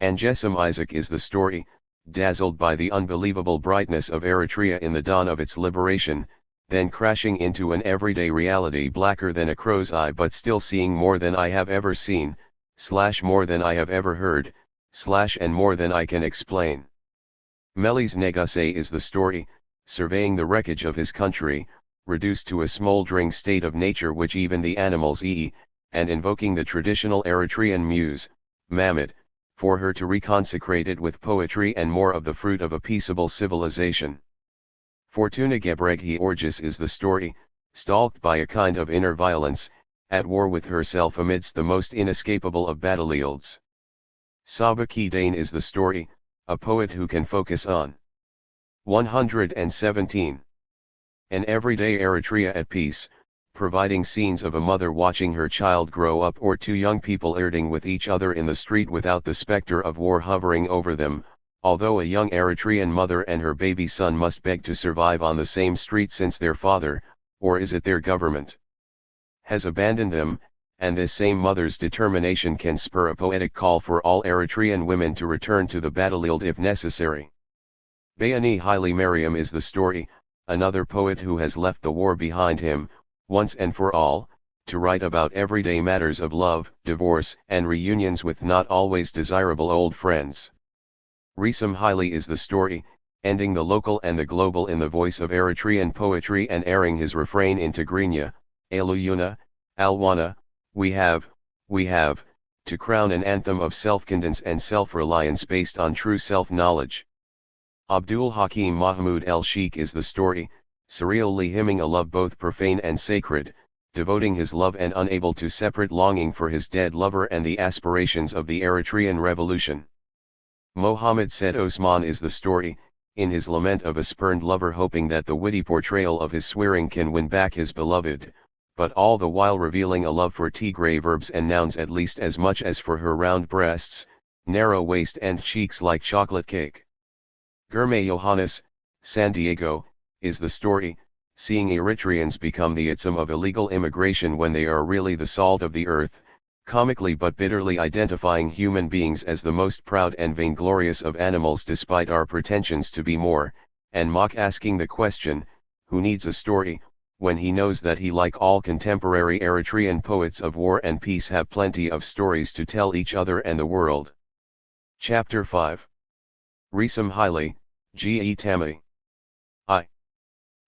And Jessim Isaac is the story, dazzled by the unbelievable brightness of Eritrea in the dawn of its liberation, then crashing into an everyday reality blacker than a crow's eye but still seeing more than I have ever seen, / more than I have ever heard, / and more than I can explain. Melis Negase is the story, surveying the wreckage of his country, reduced to a smoldering state of nature which even the animals eat, and invoking the traditional Eritrean muse, Mamad, for her to reconsecrate it with poetry and more of the fruit of a peaceable civilization. Fortuna Gebreghi Orgis is the story, stalked by a kind of inner violence, at war with herself amidst the most inescapable of battlefields. Sabaki Dane is the story, a poet who can focus on 117. An everyday Eritrea at peace, providing scenes of a mother watching her child grow up or two young people flirting with each other in the street without the specter of war hovering over them, although a young Eritrean mother and her baby son must beg to survive on the same street since their father, or is it their government, has abandoned them, and this same mother's determination can spur a poetic call for all Eritrean women to return to the battlefield if necessary. Bayani Haile Mariam is the story, another poet who has left the war behind him, once and for all, to write about everyday matters of love, divorce, and reunions with not always desirable old friends. Risam Haile is the story, ending the local and the global in the voice of Eritrean poetry and airing his refrain in Tigrinya, Aluyuna, Alwana, we have, to crown an anthem of self-confidence and self-reliance based on true self-knowledge. Abdul Hakim Mahmoud el-Sheikh is the story, surreally hymning a love both profane and sacred, devoting his love and unable to separate longing for his dead lover and the aspirations of the Eritrean revolution. Mohammed Said Osman is the story, in his lament of a spurned lover hoping that the witty portrayal of his swearing can win back his beloved, but all the while revealing a love for Tigray verbs and nouns at least as much as for her round breasts, narrow waist and cheeks like chocolate cake. Germe Johannes, San Diego, is the story, seeing Eritreans become the itzum of illegal immigration when they are really the salt of the earth, comically but bitterly identifying human beings as the most proud and vainglorious of animals despite our pretensions to be more, and mock asking the question, who needs a story, when he knows that he like all contemporary Eritrean poets of war and peace have plenty of stories to tell each other and the world. Chapter 5. Risam Haile, G.E. Tami.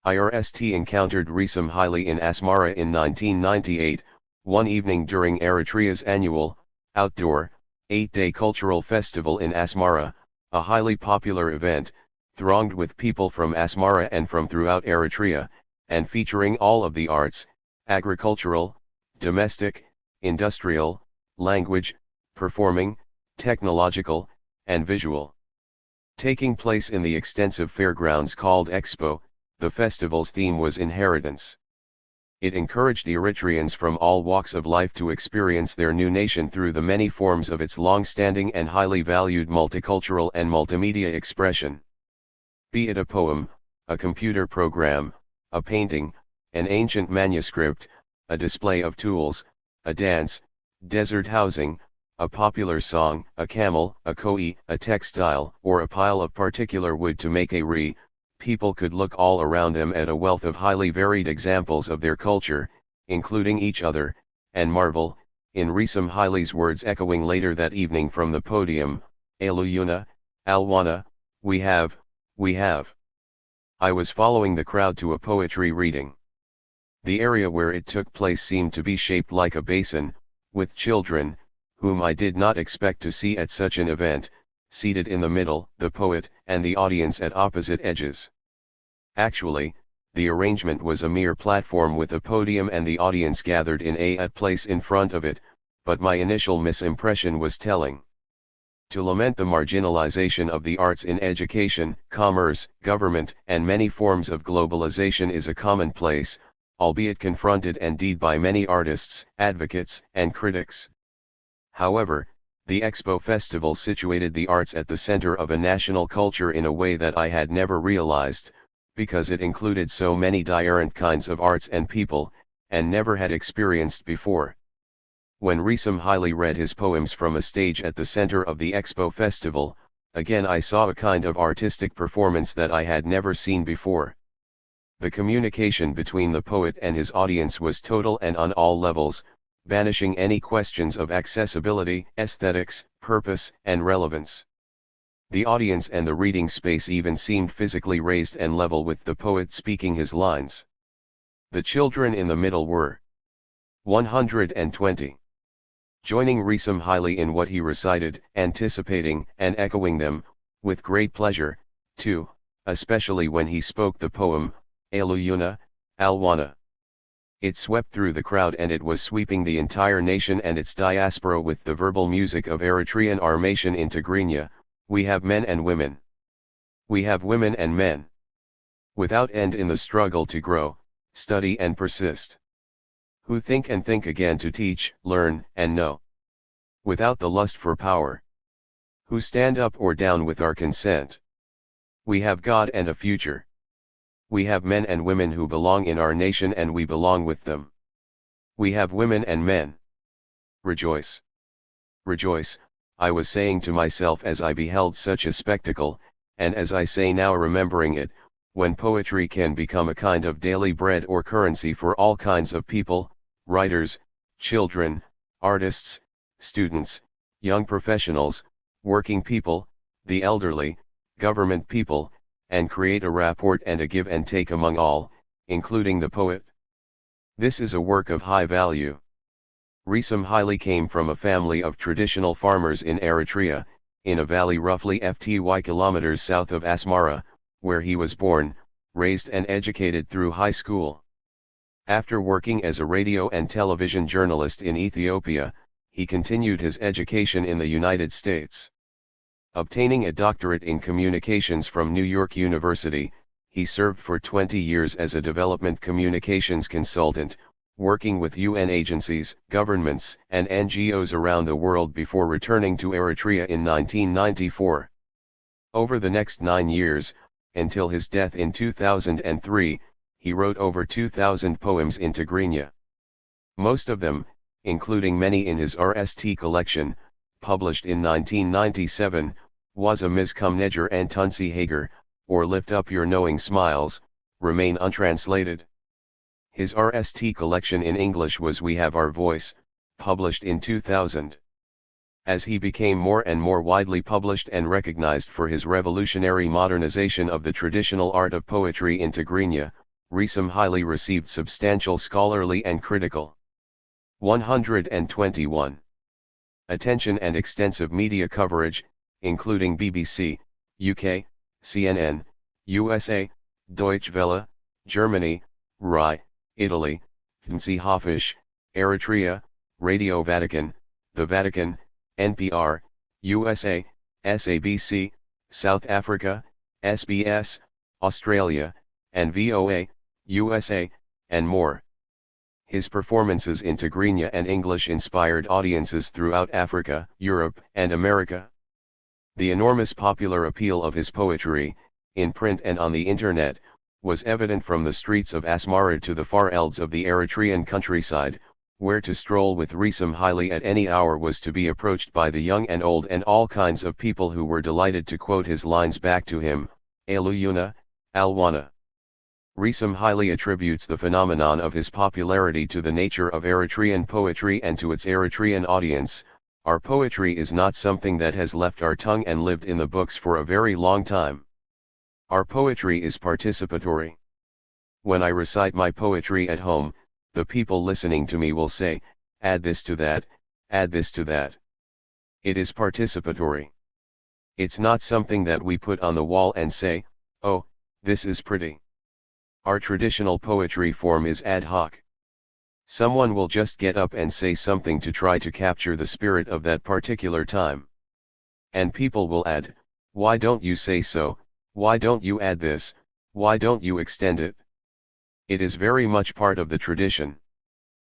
IRST encountered Risam Haile in Asmara in 1998, one evening during Eritrea's annual, outdoor, 8-day cultural festival in Asmara, a highly popular event, thronged with people from Asmara and from throughout Eritrea, and featuring all of the arts, agricultural, domestic, industrial, language, performing, technological, and visual. Taking place in the extensive fairgrounds called Expo, the festival's theme was inheritance. It encouraged Eritreans from all walks of life to experience their new nation through the many forms of its long-standing and highly valued multicultural and multimedia expression. Be it a poem, a computer program, a painting, an ancient manuscript, a display of tools, a dance, desert housing, a popular song, a camel, a koi, a textile, or a pile of particular wood to make a people could look all around them at a wealth of highly varied examples of their culture, including each other, and marvel, in Risam Haile's words echoing later that evening from the podium, Aluyuna, Alwana, we have. I was following the crowd to a poetry reading. The area where it took place seemed to be shaped like a basin, with children, whom I did not expect to see at such an event, seated in the middle, the poet and the audience at opposite edges. Actually, the arrangement was a mere platform with a podium and the audience gathered in a place in front of it, but my initial misimpression was telling. To lament the marginalization of the arts in education, commerce, government, and many forms of globalization is a commonplace, albeit confronted indeed by many artists, advocates, and critics. However, the Expo Festival situated the arts at the center of a national culture in a way that I had never realized, because it included so many different kinds of arts and people, and never had experienced before. When Risam Haile read his poems from a stage at the center of the Expo Festival, again I saw a kind of artistic performance that I had never seen before. The communication between the poet and his audience was total and on all levels, banishing any questions of accessibility, aesthetics, purpose, and relevance. The audience and the reading space even seemed physically raised and level with the poet speaking his lines. The children in the middle were 120. Joining Risam Haile in what he recited, anticipating and echoing them, with great pleasure, too, especially when he spoke the poem, Aluyuna, Alwana. It swept through the crowd and it was sweeping the entire nation and its diaspora with the verbal music of Eritrean Armation in Tigrinya, we have men and women. We have women and men. Without end in the struggle to grow, study and persist. Who think and think again to teach, learn, and know. Without the lust for power. Who stand up or down with our consent. We have God and a future. We have men and women who belong in our nation and we belong with them. We have women and men. Rejoice. Rejoice, I was saying to myself as I beheld such a spectacle, and as I say now remembering it, when poetry can become a kind of daily bread or currency for all kinds of people, writers, children, artists, students, young professionals, working people, the elderly, government people, and create a rapport and a give and take among all, including the poet. This is a work of high value. Risam Haile came from a family of traditional farmers in Eritrea, in a valley roughly 50 kilometers south of Asmara, where he was born, raised and educated through high school. After working as a radio and television journalist in Ethiopia, he continued his education in the United States. Obtaining a doctorate in communications from New York University, he served for 20 years as a development communications consultant, working with UN agencies, governments, and NGOs around the world before returning to Eritrea in 1994. Over the next 9 years, until his death in 2003, he wrote over 2,000 poems in Tigrinya. Most of them, including many in his RST collection, published in 1997, was a Miscomneger and Tunsi Hager, or Lift Up Your Knowing Smiles, remain untranslated. His RST collection in English was We Have Our Voice, published in 2000. As he became more and more widely published and recognized for his revolutionary modernization of the traditional art of poetry in Tigrinya, Risam Haile received substantial scholarly and critical 121 attention and extensive media coverage, including BBC, UK, CNN, USA, Deutsche Welle, Germany, RAI, Italy, MC Hafish, Eritrea, Radio Vatican, The Vatican, NPR, USA, SABC, South Africa, SBS, Australia, and VOA, USA, and more. His performances in Tigrinya and English inspired audiences throughout Africa, Europe, and America. The enormous popular appeal of his poetry, in print and on the internet, was evident from the streets of Asmara to the far elds of the Eritrean countryside, where to stroll with Risam Haile at any hour was to be approached by the young and old and all kinds of people who were delighted to quote his lines back to him, Aluyuna, Alwana. Risam Haile attributes the phenomenon of his popularity to the nature of Eritrean poetry and to its Eritrean audience. Our poetry is not something that has left our tongue and lived in the books for a very long time. Our poetry is participatory. When I recite my poetry at home, the people listening to me will say, add this to that, add this to that. It is participatory. It's not something that we put on the wall and say, oh, this is pretty. Our traditional poetry form is ad hoc. Someone will just get up and say something to try to capture the spirit of that particular time. And people will add, why don't you say so, why don't you add this, why don't you extend it? It is very much part of the tradition.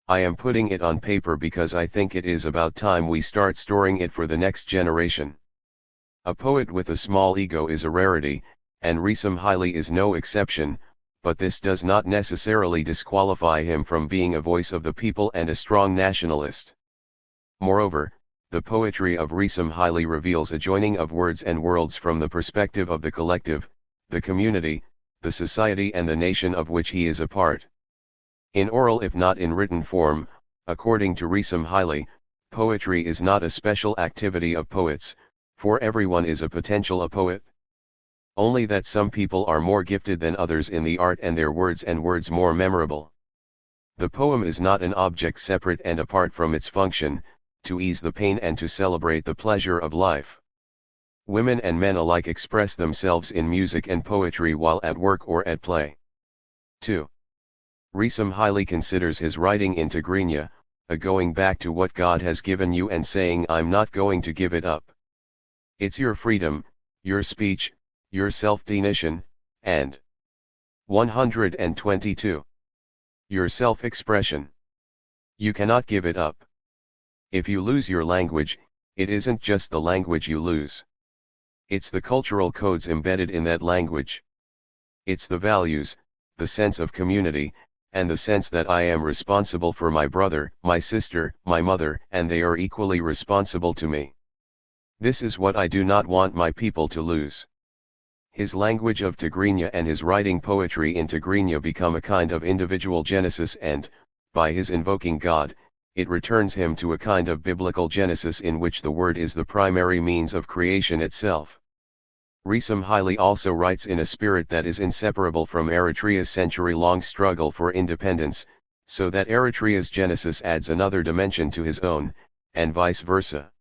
I am putting it on paper because I think it is about time we start storing it for the next generation. A poet with a small ego is a rarity, and Risam Haile is no exception, but this does not necessarily disqualify him from being a voice of the people and a strong nationalist. Moreover, the poetry of Risam Haile reveals a joining of words and worlds from the perspective of the collective, the community, the society and the nation of which he is a part. In oral if not in written form, according to Risam Haile, poetry is not a special activity of poets, for everyone is a potential a poet. Only that some people are more gifted than others in the art and their words more memorable. The poem is not an object separate and apart from its function, to ease the pain and to celebrate the pleasure of life. Women and men alike express themselves in music and poetry while at work or at play. 2. Risam Haile considers his writing in Tigrinya, a going back to what God has given you and saying I'm not going to give it up. It's your freedom, your speech, your self-definition, and 122. Your self-expression. You cannot give it up. If you lose your language, it isn't just the language you lose. It's the cultural codes embedded in that language. It's the values, the sense of community, and the sense that I am responsible for my brother, my sister, my mother, and they are equally responsible to me. This is what I do not want my people to lose. His language of Tigrinya and his writing poetry in Tigrinya become a kind of individual genesis and, by his invoking God, it returns him to a kind of biblical genesis in which the word is the primary means of creation itself. Risam Haile also writes in a spirit that is inseparable from Eritrea's century-long struggle for independence, so that Eritrea's genesis adds another dimension to his own, and vice versa.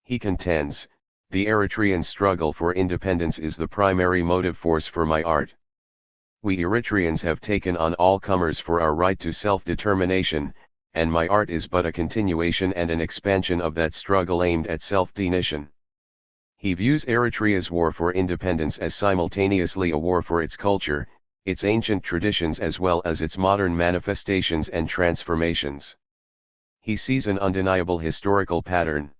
He contends, the Eritrean struggle for independence is the primary motive force for my art. We Eritreans have taken on all comers for our right to self-determination, and my art is but a continuation and an expansion of that struggle aimed at self-definition. He views Eritrea's war for independence as simultaneously a war for its culture, its ancient traditions as well as its modern manifestations and transformations. He sees an undeniable historical pattern.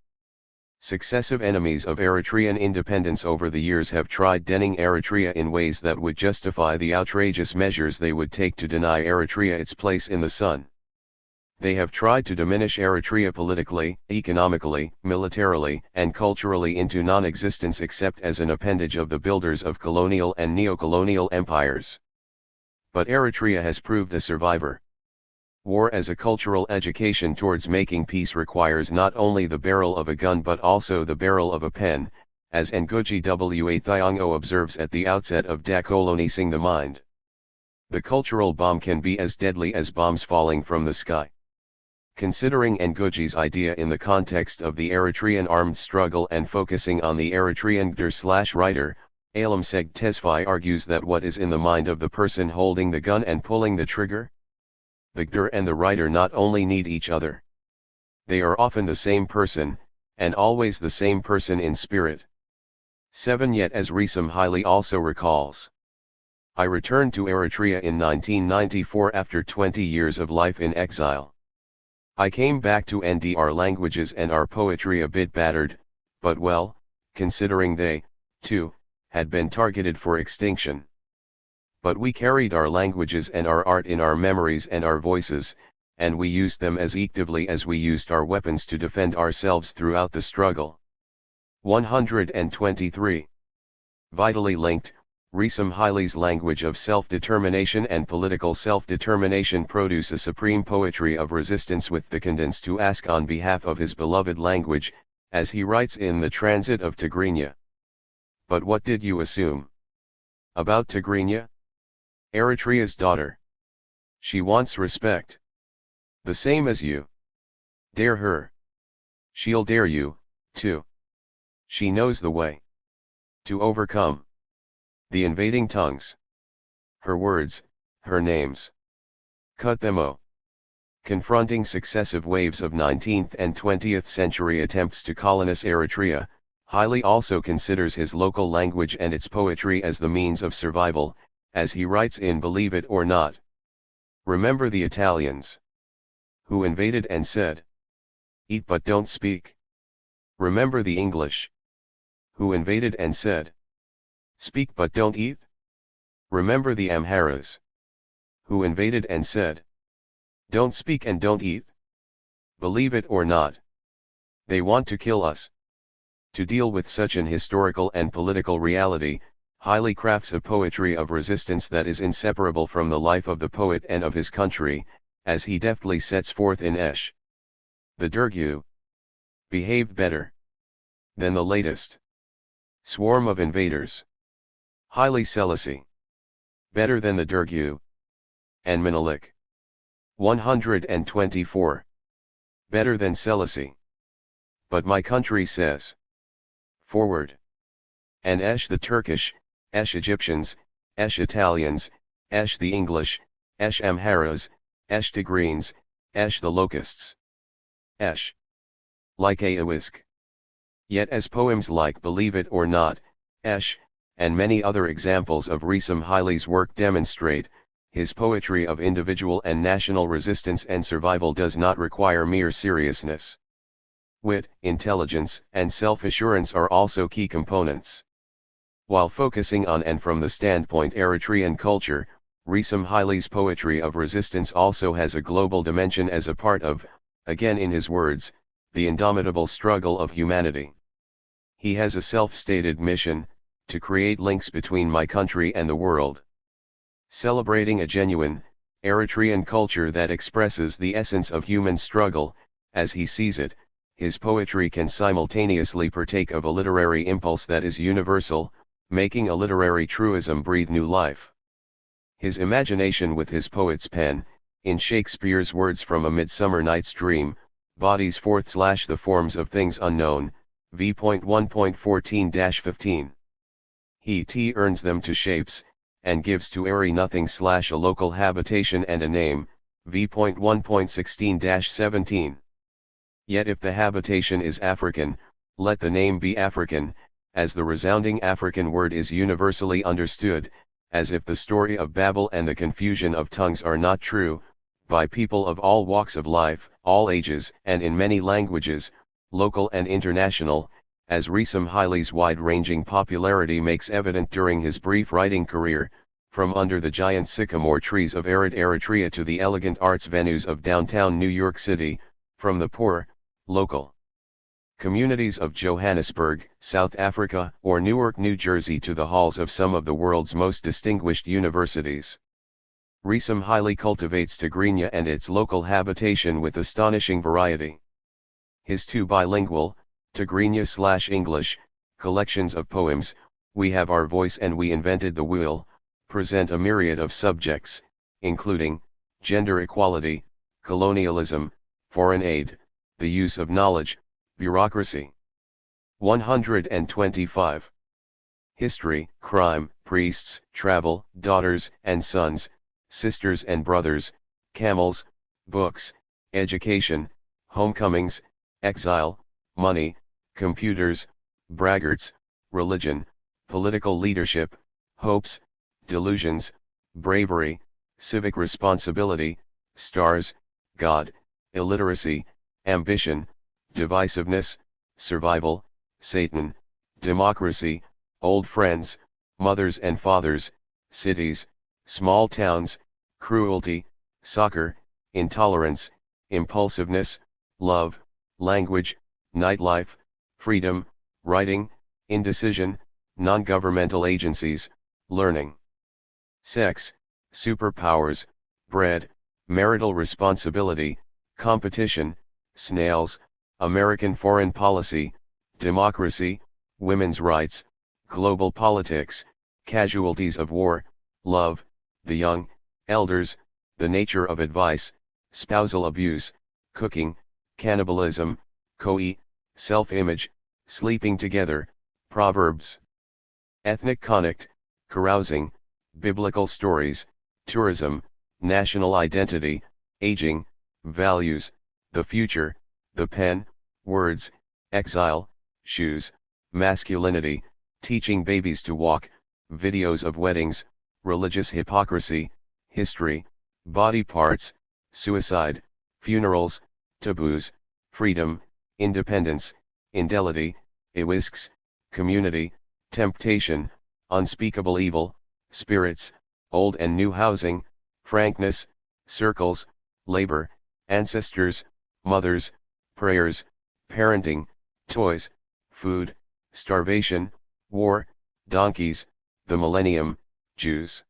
Successive enemies of Eritrean independence over the years have tried denning Eritrea in ways that would justify the outrageous measures they would take to deny Eritrea its place in the sun. They have tried to diminish Eritrea politically, economically, militarily, and culturally into non-existence except as an appendage of the builders of colonial and neo-colonial empires. But Eritrea has proved a survivor. War as a cultural education towards making peace requires not only the barrel of a gun but also the barrel of a pen, as Ngugi wa Thiong'o observes at the outset of Decolonising the Mind. The cultural bomb can be as deadly as bombs falling from the sky. Considering Ngugi's idea in the context of the Eritrean armed struggle and focusing on the Eritrean gder/writer, Alamseg Tesfaye argues that what is in the mind of the person holding the gun and pulling the trigger? The gder and the writer not only need each other. They are often the same person, and always the same person in spirit. 7. Yet as Risam highly also recalls, I returned to Eritrea in 1994 after 20 years of life in exile. I came back to ND our languages and our poetry a bit battered, but well, considering they, too, had been targeted for extinction. But we carried our languages and our art in our memories and our voices, and we used them as actively as we used our weapons to defend ourselves throughout the struggle. 123. Vitally linked, Risam Haile's language of self-determination and political self-determination produce a supreme poetry of resistance with the condensed to ask on behalf of his beloved language, as he writes in The Transit of Tigrinya. But what did you assume about Tigrinya? Eritrea's daughter. She wants respect. The same as you. Dare her. She'll dare you, too. She knows the way to overcome the invading tongues. Her words, her names. Cut them o. Confronting successive waves of 19th and 20th century attempts to colonize Eritrea, Haile also considers his local language and its poetry as the means of survival, as he writes in Believe It or Not. Remember the Italians who invaded and said, eat but don't speak. Remember the English who invaded and said, speak but don't eat. Remember the Amharas who invaded and said, don't speak and don't eat. Believe it or not, they want to kill us. To deal with such an historical and political reality, Haile crafts a poetry of resistance that is inseparable from the life of the poet and of his country, as he deftly sets forth in Esh. The Dergu behaved better than the latest swarm of invaders. Haile Selassie better than the Dergu and Menelik. 124 better than Selassie. But my country says, forward. And Esh the Turkish, Esh Egyptians, Esh Italians, Esh the English, Esh Amharas, Esh Tigreens, Esh the locusts. Esh. Like a whisk. Yet as poems like Believe It or Not, Esh, and many other examples of Risam Haile's work demonstrate, his poetry of individual and national resistance and survival does not require mere seriousness. Wit, intelligence, and self-assurance are also key components. While focusing on and from the standpoint Eritrean culture, Risam Haile's poetry of resistance also has a global dimension as a part of, again in his words, the indomitable struggle of humanity. He has a self-stated mission, to create links between my country and the world. Celebrating a genuine, Eritrean culture that expresses the essence of human struggle, as he sees it, his poetry can simultaneously partake of a literary impulse that is universal, making a literary truism breathe new life. His imagination with his poet's pen, in Shakespeare's words from A Midsummer Night's Dream, bodies forth / the forms of things unknown, v.1.14-15. He earns them to shapes, and gives to airy nothing / a local habitation and a name, v.1.16-17. Yet if the habitation is African, let the name be African, as the resounding African word is universally understood, as if the story of Babel and the confusion of tongues are not true, by people of all walks of life, all ages, and in many languages, local and international, as Risam Haile's wide-ranging popularity makes evident during his brief writing career, from under the giant sycamore trees of arid Eritrea to the elegant arts venues of downtown New York City, from the poor, local communities of Johannesburg, South Africa, or Newark, New Jersey to the halls of some of the world's most distinguished universities. Risam Haile cultivates Tigrinya and its local habitation with astonishing variety. His two bilingual, Tigrinya/English, collections of poems, We Have Our Voice and We Invented the Wheel, present a myriad of subjects, including gender equality, colonialism, foreign aid, the use of knowledge, bureaucracy. 125. History, crime, priests, travel, daughters and sons, sisters and brothers, camels, books, education, homecomings, exile, money, computers, braggarts, religion, political leadership, hopes, delusions, bravery, civic responsibility, stars, God, illiteracy, ambition, divisiveness, survival, Satan, democracy, old friends, mothers and fathers, cities, small towns, cruelty, soccer, intolerance, impulsiveness, love, language, nightlife, freedom, writing, indecision, non-governmental agencies, learning, sex, superpowers, bread, marital responsibility, competition, snails, American foreign policy, democracy, women's rights, global politics, casualties of war, love, the young, elders, the nature of advice, spousal abuse, cooking, cannibalism, self-image, sleeping together, proverbs, ethnic connect, carousing, biblical stories, tourism, national identity, aging, values, the future, the pen, words, exile, shoes, masculinity, teaching babies to walk, videos of weddings, religious hypocrisy, history, body parts, suicide, funerals, taboos, freedom, independence, indelity, ewisks, community, temptation, unspeakable evil, spirits, old and new housing, frankness, circles, labor, ancestors, mothers, prayers, parenting, toys, food, starvation, war, donkeys, the millennium, Jews,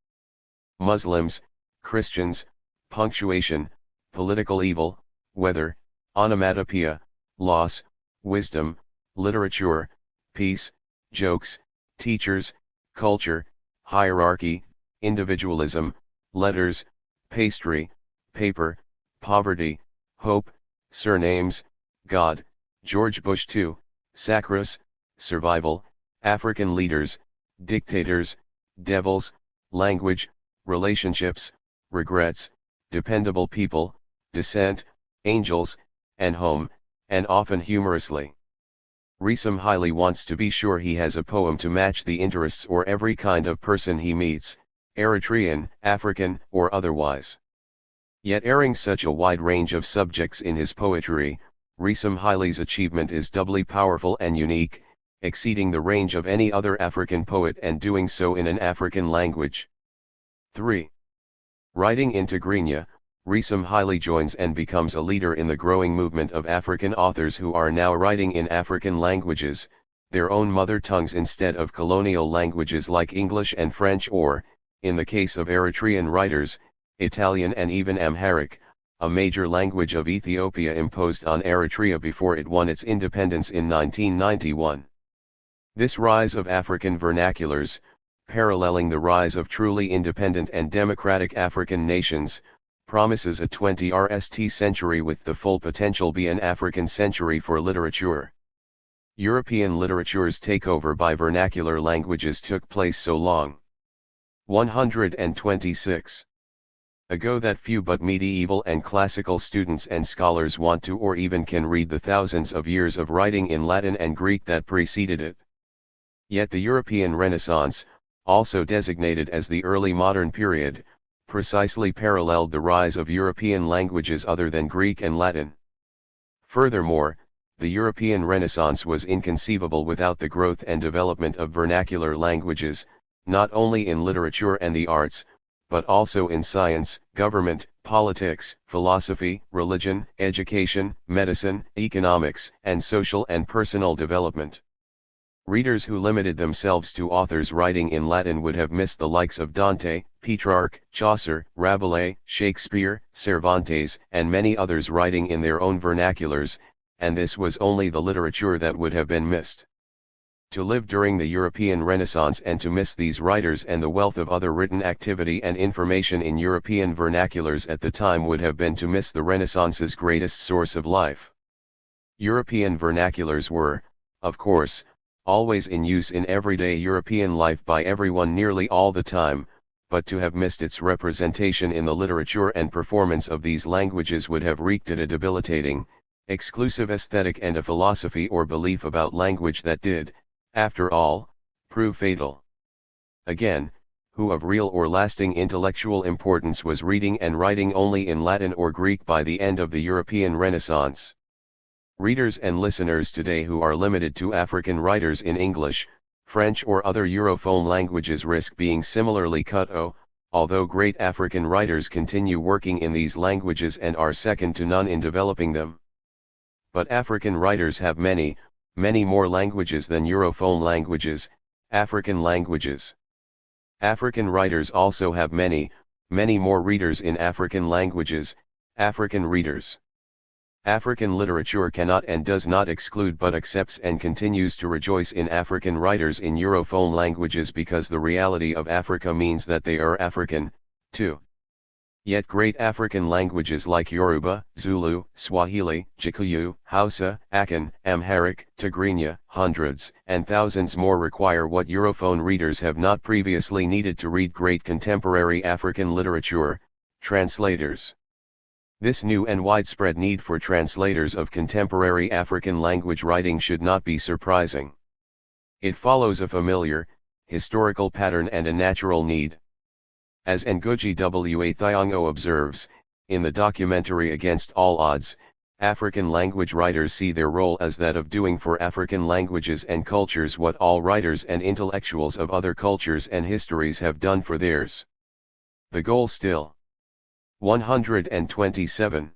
Muslims, Christians, punctuation, political evil, weather, onomatopoeia, loss, wisdom, literature, peace, jokes, teachers, culture, hierarchy, individualism, letters, pastry, paper, poverty, hope, surnames, God, George Bush II, Sacras, survival, African leaders, dictators, devils, language, relationships, regrets, dependable people, descent, angels, and home, and often humorously. Risam highly wants to be sure he has a poem to match the interests or every kind of person he meets, Eritrean, African, or otherwise. Yet airing such a wide range of subjects in his poetry, Risam Haile's achievement is doubly powerful and unique, exceeding the range of any other African poet and doing so in an African language. 3. Writing in Tigrinya, Risam Haile joins and becomes a leader in the growing movement of African authors who are now writing in African languages, their own mother tongues instead of colonial languages like English and French or, in the case of Eritrean writers, Italian and even Amharic, a major language of Ethiopia imposed on Eritrea before it won its independence in 1991. This rise of African vernaculars, paralleling the rise of truly independent and democratic African nations, promises a 20th century with the full potential be an African century for literature. European literature's takeover by vernacular languages took place so long. 126 ago that few but medieval and classical students and scholars want to or even can read the thousands of years of writing in Latin and Greek that preceded it. Yet the European Renaissance, also designated as the early modern period, precisely paralleled the rise of European languages other than Greek and Latin. Furthermore, the European Renaissance was inconceivable without the growth and development of vernacular languages, not only in literature and the arts, but also in science, government, politics, philosophy, religion, education, medicine, economics, and social and personal development. Readers who limited themselves to authors writing in Latin would have missed the likes of Dante, Petrarch, Chaucer, Rabelais, Shakespeare, Cervantes, and many others writing in their own vernaculars, and this was only the literature that would have been missed. To live during the European Renaissance and to miss these writers and the wealth of other written activity and information in European vernaculars at the time would have been to miss the Renaissance's greatest source of life. European vernaculars were, of course, always in use in everyday European life by everyone nearly all the time, but to have missed its representation in the literature and performance of these languages would have wreaked it a debilitating, exclusive aesthetic and a philosophy or belief about language that did, after all, prove fatal. Again, who of real or lasting intellectual importance was reading and writing only in Latin or Greek by the end of the European Renaissance? Readers and listeners today who are limited to African writers in English, French or other Europhone languages risk being similarly cut off, although great African writers continue working in these languages and are second to none in developing them. But African writers have many, many more languages than Europhone languages, African languages. African writers also have many, many more readers in African languages, African readers. African literature cannot and does not exclude but accepts and continues to rejoice in African writers in Europhone languages because the reality of Africa means that they are African, too. Yet great African languages like Yoruba, Zulu, Swahili, Gikuyu, Hausa, Akan, Amharic, Tigrinya, hundreds and thousands more require what Europhone readers have not previously needed to read great contemporary African literature, translators. This new and widespread need for translators of contemporary African language writing should not be surprising. It follows a familiar, historical pattern and a natural need. As Ngugi wa Thiong'o observes, in the documentary Against All Odds, African language writers see their role as that of doing for African languages and cultures what all writers and intellectuals of other cultures and histories have done for theirs. The goal still 127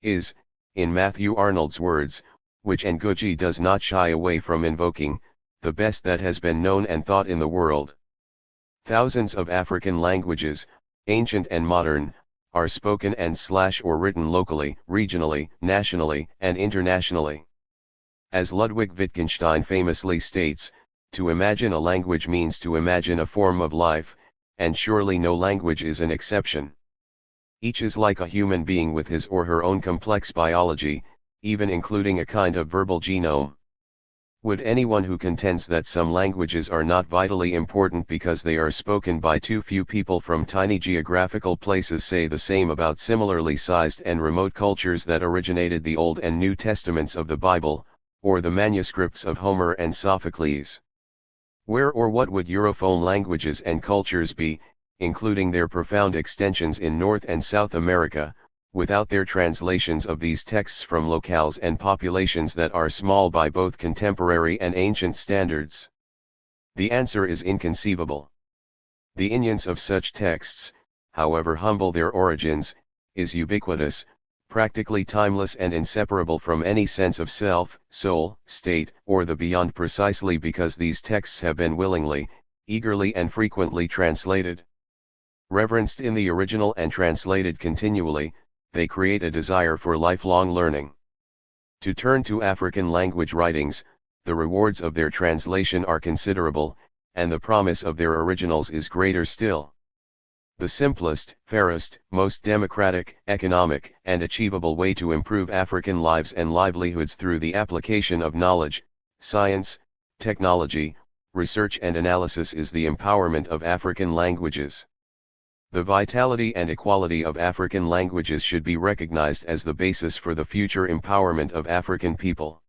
is, in Matthew Arnold's words, which Ngugi does not shy away from invoking, the best that has been known and thought in the world. Thousands of African languages, ancient and modern, are spoken and/or written locally, regionally, nationally, and internationally. As Ludwig Wittgenstein famously states, to imagine a language means to imagine a form of life, and surely no language is an exception. Each is like a human being with his or her own complex biology, even including a kind of verbal genome. Would anyone who contends that some languages are not vitally important because they are spoken by too few people from tiny geographical places say the same about similarly sized and remote cultures that originated the Old and New Testaments of the Bible, or the manuscripts of Homer and Sophocles? Where or what would Europhone languages and cultures be, including their profound extensions in North and South America, without their translations of these texts from locales and populations that are small by both contemporary and ancient standards? The answer is inconceivable. The ineance of such texts, however humble their origins, is ubiquitous, practically timeless and inseparable from any sense of self, soul, state, or the beyond precisely because these texts have been willingly, eagerly and frequently translated. Reverenced in the original and translated continually, they create a desire for lifelong learning. To turn to African language writings, the rewards of their translation are considerable, and the promise of their originals is greater still. The simplest, fairest, most democratic, economic, and achievable way to improve African lives and livelihoods through the application of knowledge, science, technology, research and analysis is the empowerment of African languages. The vitality and equality of African languages should be recognized as the basis for the future empowerment of African people.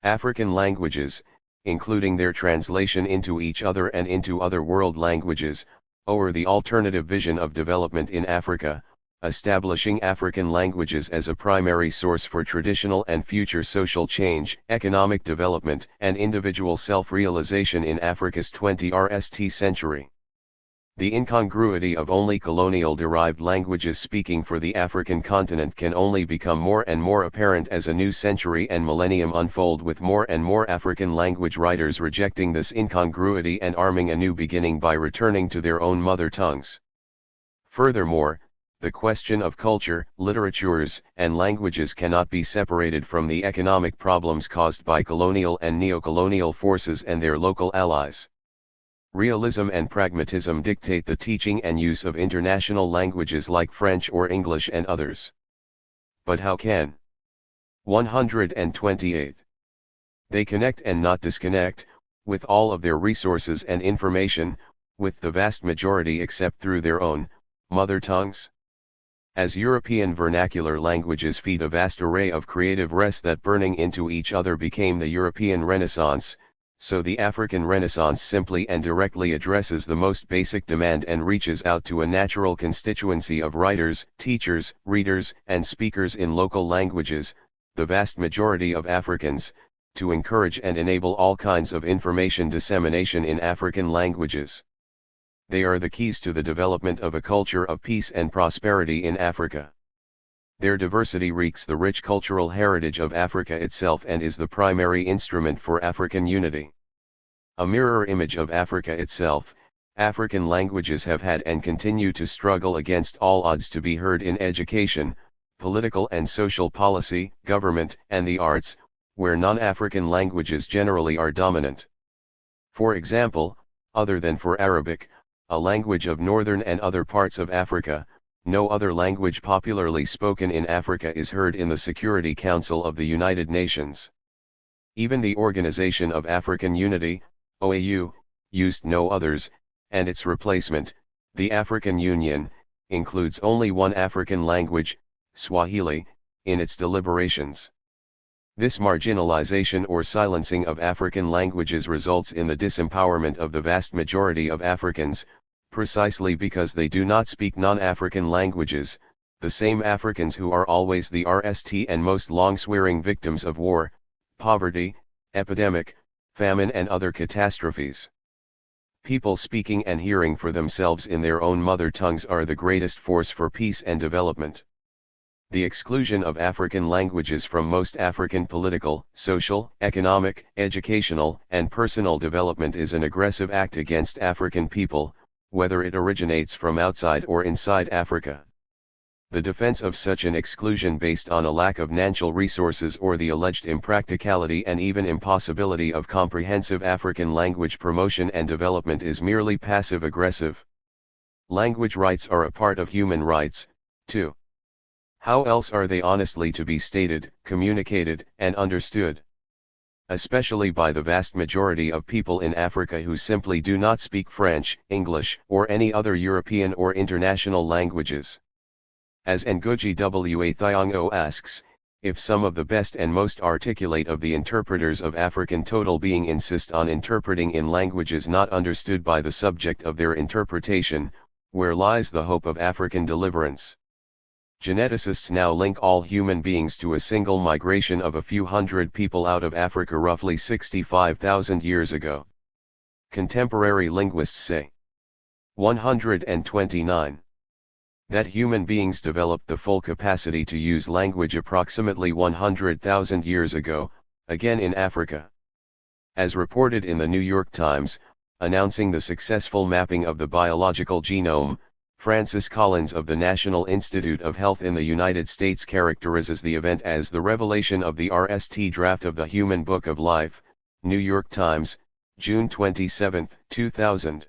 African languages, including their translation into each other and into other world languages, or the alternative vision of development in Africa, establishing African languages as a primary source for traditional and future social change, economic development, and individual self-realization in Africa's 21st century. The incongruity of only colonial-derived languages speaking for the African continent can only become more and more apparent as a new century and millennium unfold with more and more African language writers rejecting this incongruity and arming a new beginning by returning to their own mother tongues. Furthermore, the question of culture, literatures, and languages cannot be separated from the economic problems caused by colonial and neo-colonial forces and their local allies. Realism and pragmatism dictate the teaching and use of international languages like French or English and others. But how can 128. They connect and not disconnect, with all of their resources and information, with the vast majority except through their own mother tongues? As European vernacular languages feed a vast array of creative res that burning into each other became the European Renaissance, So the African Renaissance simply and directly addresses the most basic demand and reaches out to a natural constituency of writers, teachers, readers, and speakers in local languages, the vast majority of Africans, to encourage and enable all kinds of information dissemination in African languages. They are the keys to the development of a culture of peace and prosperity in Africa. Their diversity reeks the rich cultural heritage of Africa itself and is the primary instrument for African unity. A mirror image of Africa itself, African languages have had and continue to struggle against all odds to be heard in education, political and social policy, government, and the arts, where non-African languages generally are dominant. For example, other than for Arabic, a language of northern and other parts of Africa, no other language popularly spoken in Africa is heard in the Security Council of the United Nations. Even the Organization of African Unity, OAU, used no others, and its replacement, the African Union, includes only one African language, Swahili, in its deliberations. This marginalization or silencing of African languages results in the disempowerment of the vast majority of Africans, precisely because they do not speak non-African languages, the same Africans who are always the RST and most long-swearing victims of war, poverty, epidemic, famine and other catastrophes. People speaking and hearing for themselves in their own mother tongues are the greatest force for peace and development. The exclusion of African languages from most African political, social, economic, educational, and personal development is an aggressive act against African people, whether it originates from outside or inside Africa. The defense of such an exclusion based on a lack of natural resources or the alleged impracticality and even impossibility of comprehensive African language promotion and development is merely passive-aggressive. Language rights are a part of human rights, too. How else are they honestly to be stated, communicated, and understood? Especially by the vast majority of people in Africa who simply do not speak French, English, or any other European or international languages. As Ngugi wa Thiong'o asks, if some of the best and most articulate of the interpreters of African total being insist on interpreting in languages not understood by the subject of their interpretation, where lies the hope of African deliverance? Geneticists now link all human beings to a single migration of a few hundred people out of Africa roughly 65,000 years ago. Contemporary linguists say. 129. That human beings developed the full capacity to use language approximately 100,000 years ago, again in Africa. As reported in the New York Times, announcing the successful mapping of the biological genome, Francis Collins of the National Institute of Health in the United States characterizes the event as the revelation of the RST draft of the Human Book of Life, New York Times, June 27, 2000.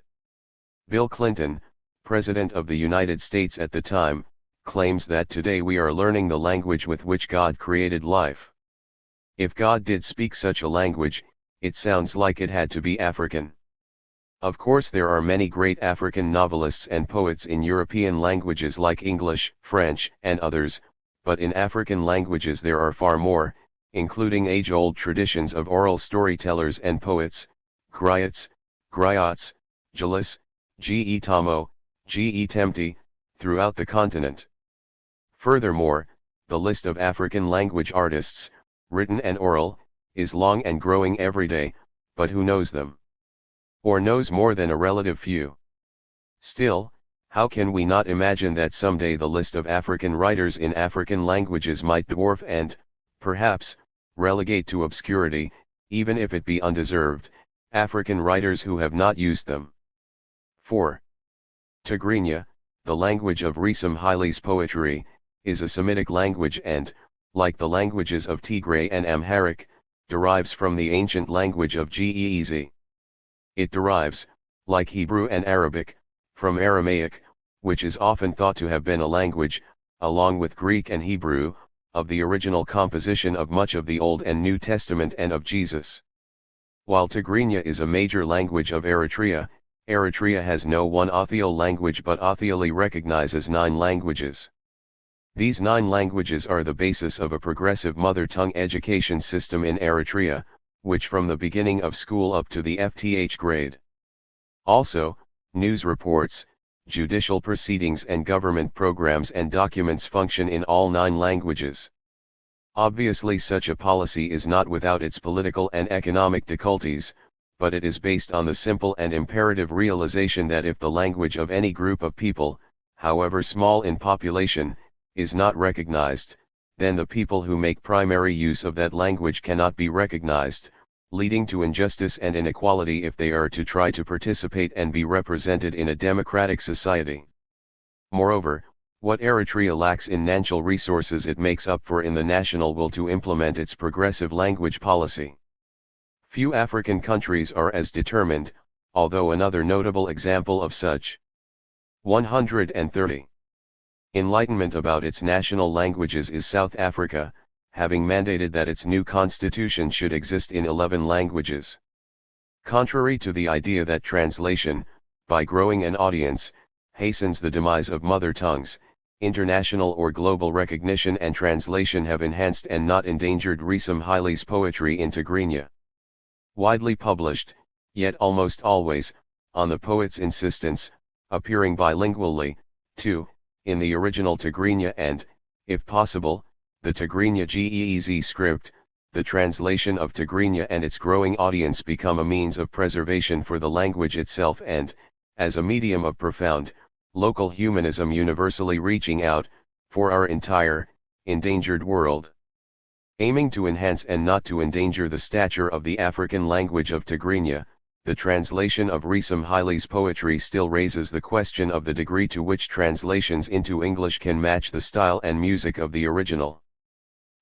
Bill Clinton, President of the United States at the time, claims that today we are learning the language with which God created life. If God did speak such a language, it sounds like it had to be African. Of course there are many great African novelists and poets in European languages like English, French, and others, but in African languages there are far more, including age-old traditions of oral storytellers and poets, griots, griots, Jalis, Ge Tamo, Ge Temti, throughout the continent. Furthermore, the list of African language artists, written and oral, is long and growing every day, but who knows them? Or knows more than a relative few. Still, how can we not imagine that someday the list of African writers in African languages might dwarf and, perhaps, relegate to obscurity, even if it be undeserved, African writers who have not used them. 4. Tigrinya, the language of Risam Haile's poetry, is a Semitic language and, like the languages of Tigray and Amharic, derives from the ancient language of Ge'ez. It derives, like Hebrew and Arabic, from Aramaic, which is often thought to have been a language, along with Greek and Hebrew, of the original composition of much of the Old and New Testament and of Jesus. While Tigrinya is a major language of Eritrea, Eritrea has no one official language but officially recognizes 9 languages. These 9 languages are the basis of a progressive mother tongue education system in Eritrea, which from the beginning of school up to the FTH grade. Also, news reports, judicial proceedings and government programs and documents function in all 9 languages. Obviously such a policy is not without its political and economic difficulties, but it is based on the simple and imperative realization that if the language of any group of people, however small in population, is not recognized, then the people who make primary use of that language cannot be recognized, leading to injustice and inequality if they are to try to participate and be represented in a democratic society. Moreover, what Eritrea lacks in natural resources it makes up for in the national will to implement its progressive language policy. Few African countries are as determined, although another notable example of such. 130. Enlightenment about its national languages is South Africa, having mandated that its new constitution should exist in 11 languages. Contrary to the idea that translation, by growing an audience, hastens the demise of mother tongues, international or global recognition and translation have enhanced and not endangered Risam Haile's poetry in Tigrinya. Widely published, yet almost always, on the poet's insistence, appearing bilingually, too, in the original Tigrinya and, if possible, the Tigrinya GEEZ script, the translation of Tigrinya and its growing audience become a means of preservation for the language itself and, as a medium of profound, local humanism universally reaching out, for our entire, endangered world. Aiming to enhance and not to endanger the stature of the African language of Tigrinya, the translation of Risam Haile's poetry still raises the question of the degree to which translations into English can match the style and music of the original.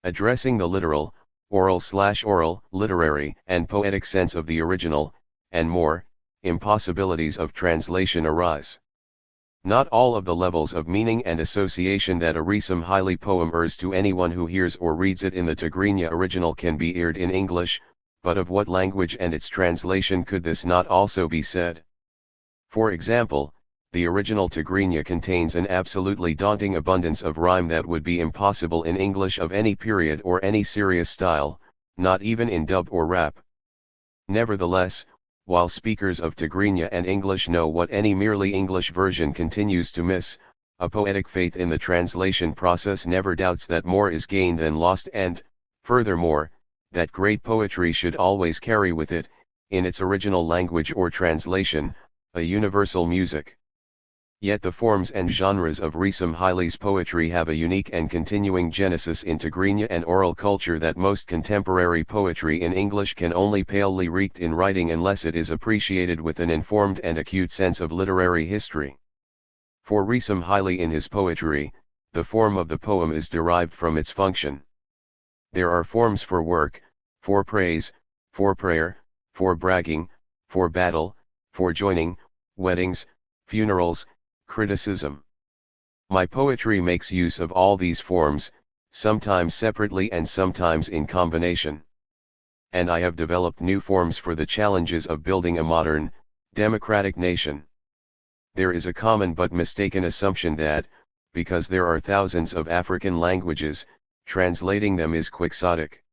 Addressing the literal, oral/oral, literary and poetic sense of the original, and more, impossibilities of translation arise. Not all of the levels of meaning and association that a Risam Haile poem errs to anyone who hears or reads it in the Tigrinya original can be aired in English, but of what language and its translation could this not also be said? For example, the original Tigrinya contains an absolutely daunting abundance of rhyme that would be impossible in English of any period or any serious style, not even in dub or rap. Nevertheless, while speakers of Tigrinya and English know what any merely English version continues to miss, a poetic faith in the translation process never doubts that more is gained than lost and, furthermore, that great poetry should always carry with it, in its original language or translation, a universal music. Yet the forms and genres of Risam Haile's poetry have a unique and continuing genesis in Tigrinya and oral culture that most contemporary poetry in English can only palely reach in writing unless it is appreciated with an informed and acute sense of literary history. For Risam Haile in his poetry, the form of the poem is derived from its function. There are forms for work, for praise, for prayer, for bragging, for battle, for joining, weddings, funerals, criticism. My poetry makes use of all these forms, sometimes separately and sometimes in combination. And I have developed new forms for the challenges of building a modern, democratic nation. There is a common but mistaken assumption that, because there are thousands of African languages, translating them is quixotic.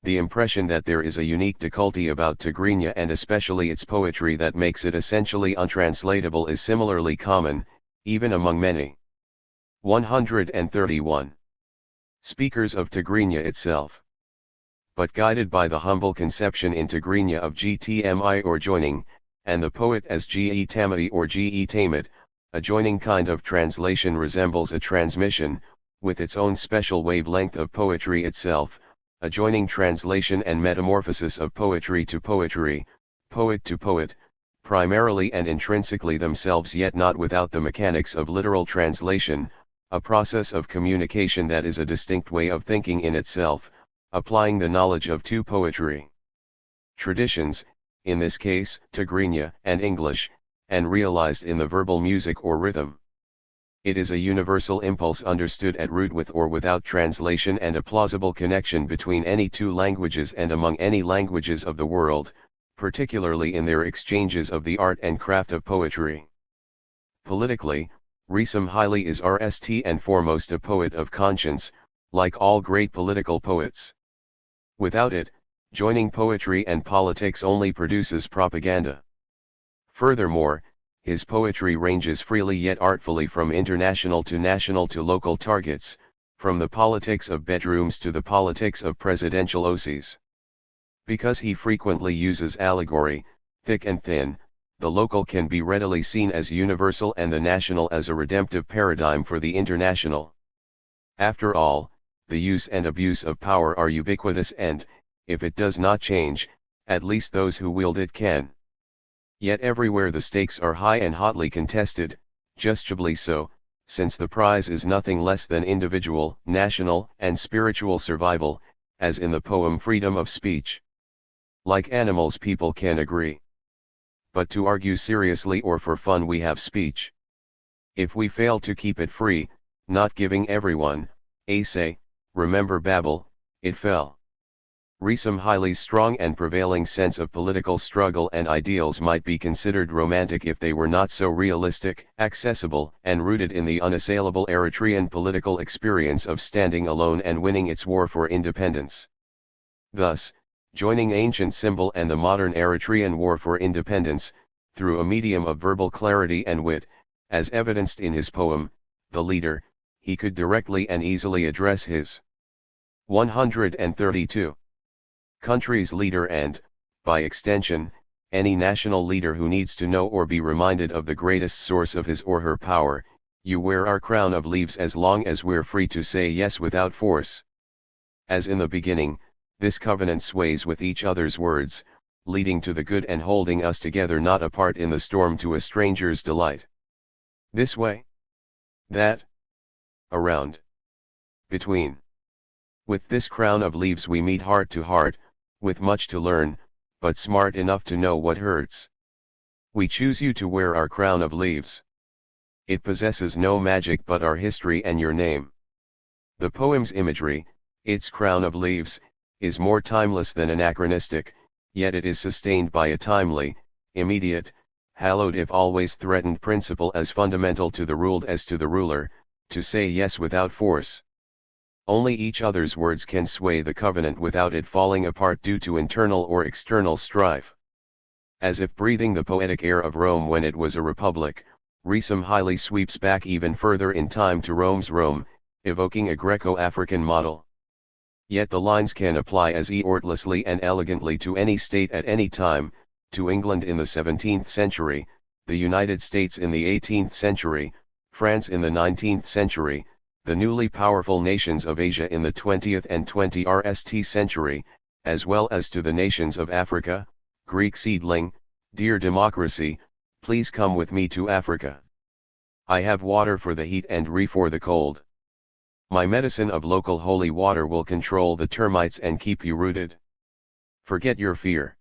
The impression that there is a unique difficulty about Tigrinya and especially its poetry that makes it essentially untranslatable is similarly common, even among many. 131. Speakers of Tigrinya itself. But guided by the humble conception in Tigrinya of GTMI or joining, and the poet as Ge Tamai or Ge Tamit, a joining kind of translation resembles a transmission, with its own special wavelength of poetry itself, a joining translation and metamorphosis of poetry to poetry, poet to poet, primarily and intrinsically themselves yet not without the mechanics of literal translation, a process of communication that is a distinct way of thinking in itself, applying the knowledge of two poetry traditions, in this case Tigrinya and English, and realized in the verbal music or rhythm. It is a universal impulse understood at root with or without translation and a plausible connection between any two languages and among any languages of the world, particularly in their exchanges of the art and craft of poetry. Politically, Risam Haile is first and foremost a poet of conscience, like all great political poets. Without it, Joining poetry and politics only produces propaganda. Furthermore, his poetry ranges freely yet artfully from international to national to local targets, from the politics of bedrooms to the politics of presidential OCs. Because he frequently uses allegory, thick and thin, the local can be readily seen as universal and the national as a redemptive paradigm for the international. After all, the use and abuse of power are ubiquitous and, if it does not change, at least those who wield it can. Yet everywhere the stakes are high and hotly contested, justly so, since the prize is nothing less than individual, national, and spiritual survival, as in the poem Freedom of Speech. Like animals, people can agree. But to argue seriously or for fun we have speech. If we fail to keep it free, not giving everyone a say, remember Babel, it fell. Rhysum Hailey's strong and prevailing sense of political struggle and ideals might be considered romantic if they were not so realistic, accessible, and rooted in the unassailable Eritrean political experience of standing alone and winning its war for independence. Thus, joining ancient symbol and the modern Eritrean war for independence, through a medium of verbal clarity and wit, as evidenced in his poem, The Leader, he could directly and easily address his 132 country's leader and, by extension, any national leader who needs to know or be reminded of the greatest source of his or her power. You wear our crown of leaves as long as we're free to say yes without force. As in the beginning, this covenant sways with each other's words, leading to the good and holding us together not apart in the storm to a stranger's delight. This way, that, around, between. With this crown of leaves we meet heart to heart, with much to learn, but smart enough to know what hurts. We choose you to wear our crown of leaves. It possesses no magic but our history and your name. The poem's imagery, its crown of leaves, is more timeless than anachronistic, yet it is sustained by a timely, immediate, hallowed if always threatened principle as fundamental to the ruled as to the ruler, to say yes without force. Only each other's words can sway the covenant without it falling apart due to internal or external strife. As if breathing the poetic air of Rome when it was a republic, Rhysum Hailey sweeps back even further in time to Rome's Rome, evoking a Greco-African model. Yet the lines can apply as effortlessly and elegantly to any state at any time, to England in the 17th century, the United States in the 18th century, France in the 19th century, the newly powerful nations of Asia in the 20th and 21st century, as well as to the nations of Africa. Greek seedling, dear democracy, please come with me to Africa. I have water for the heat and re for the cold. My medicine of local holy water will control the termites and keep you rooted. Forget your fear.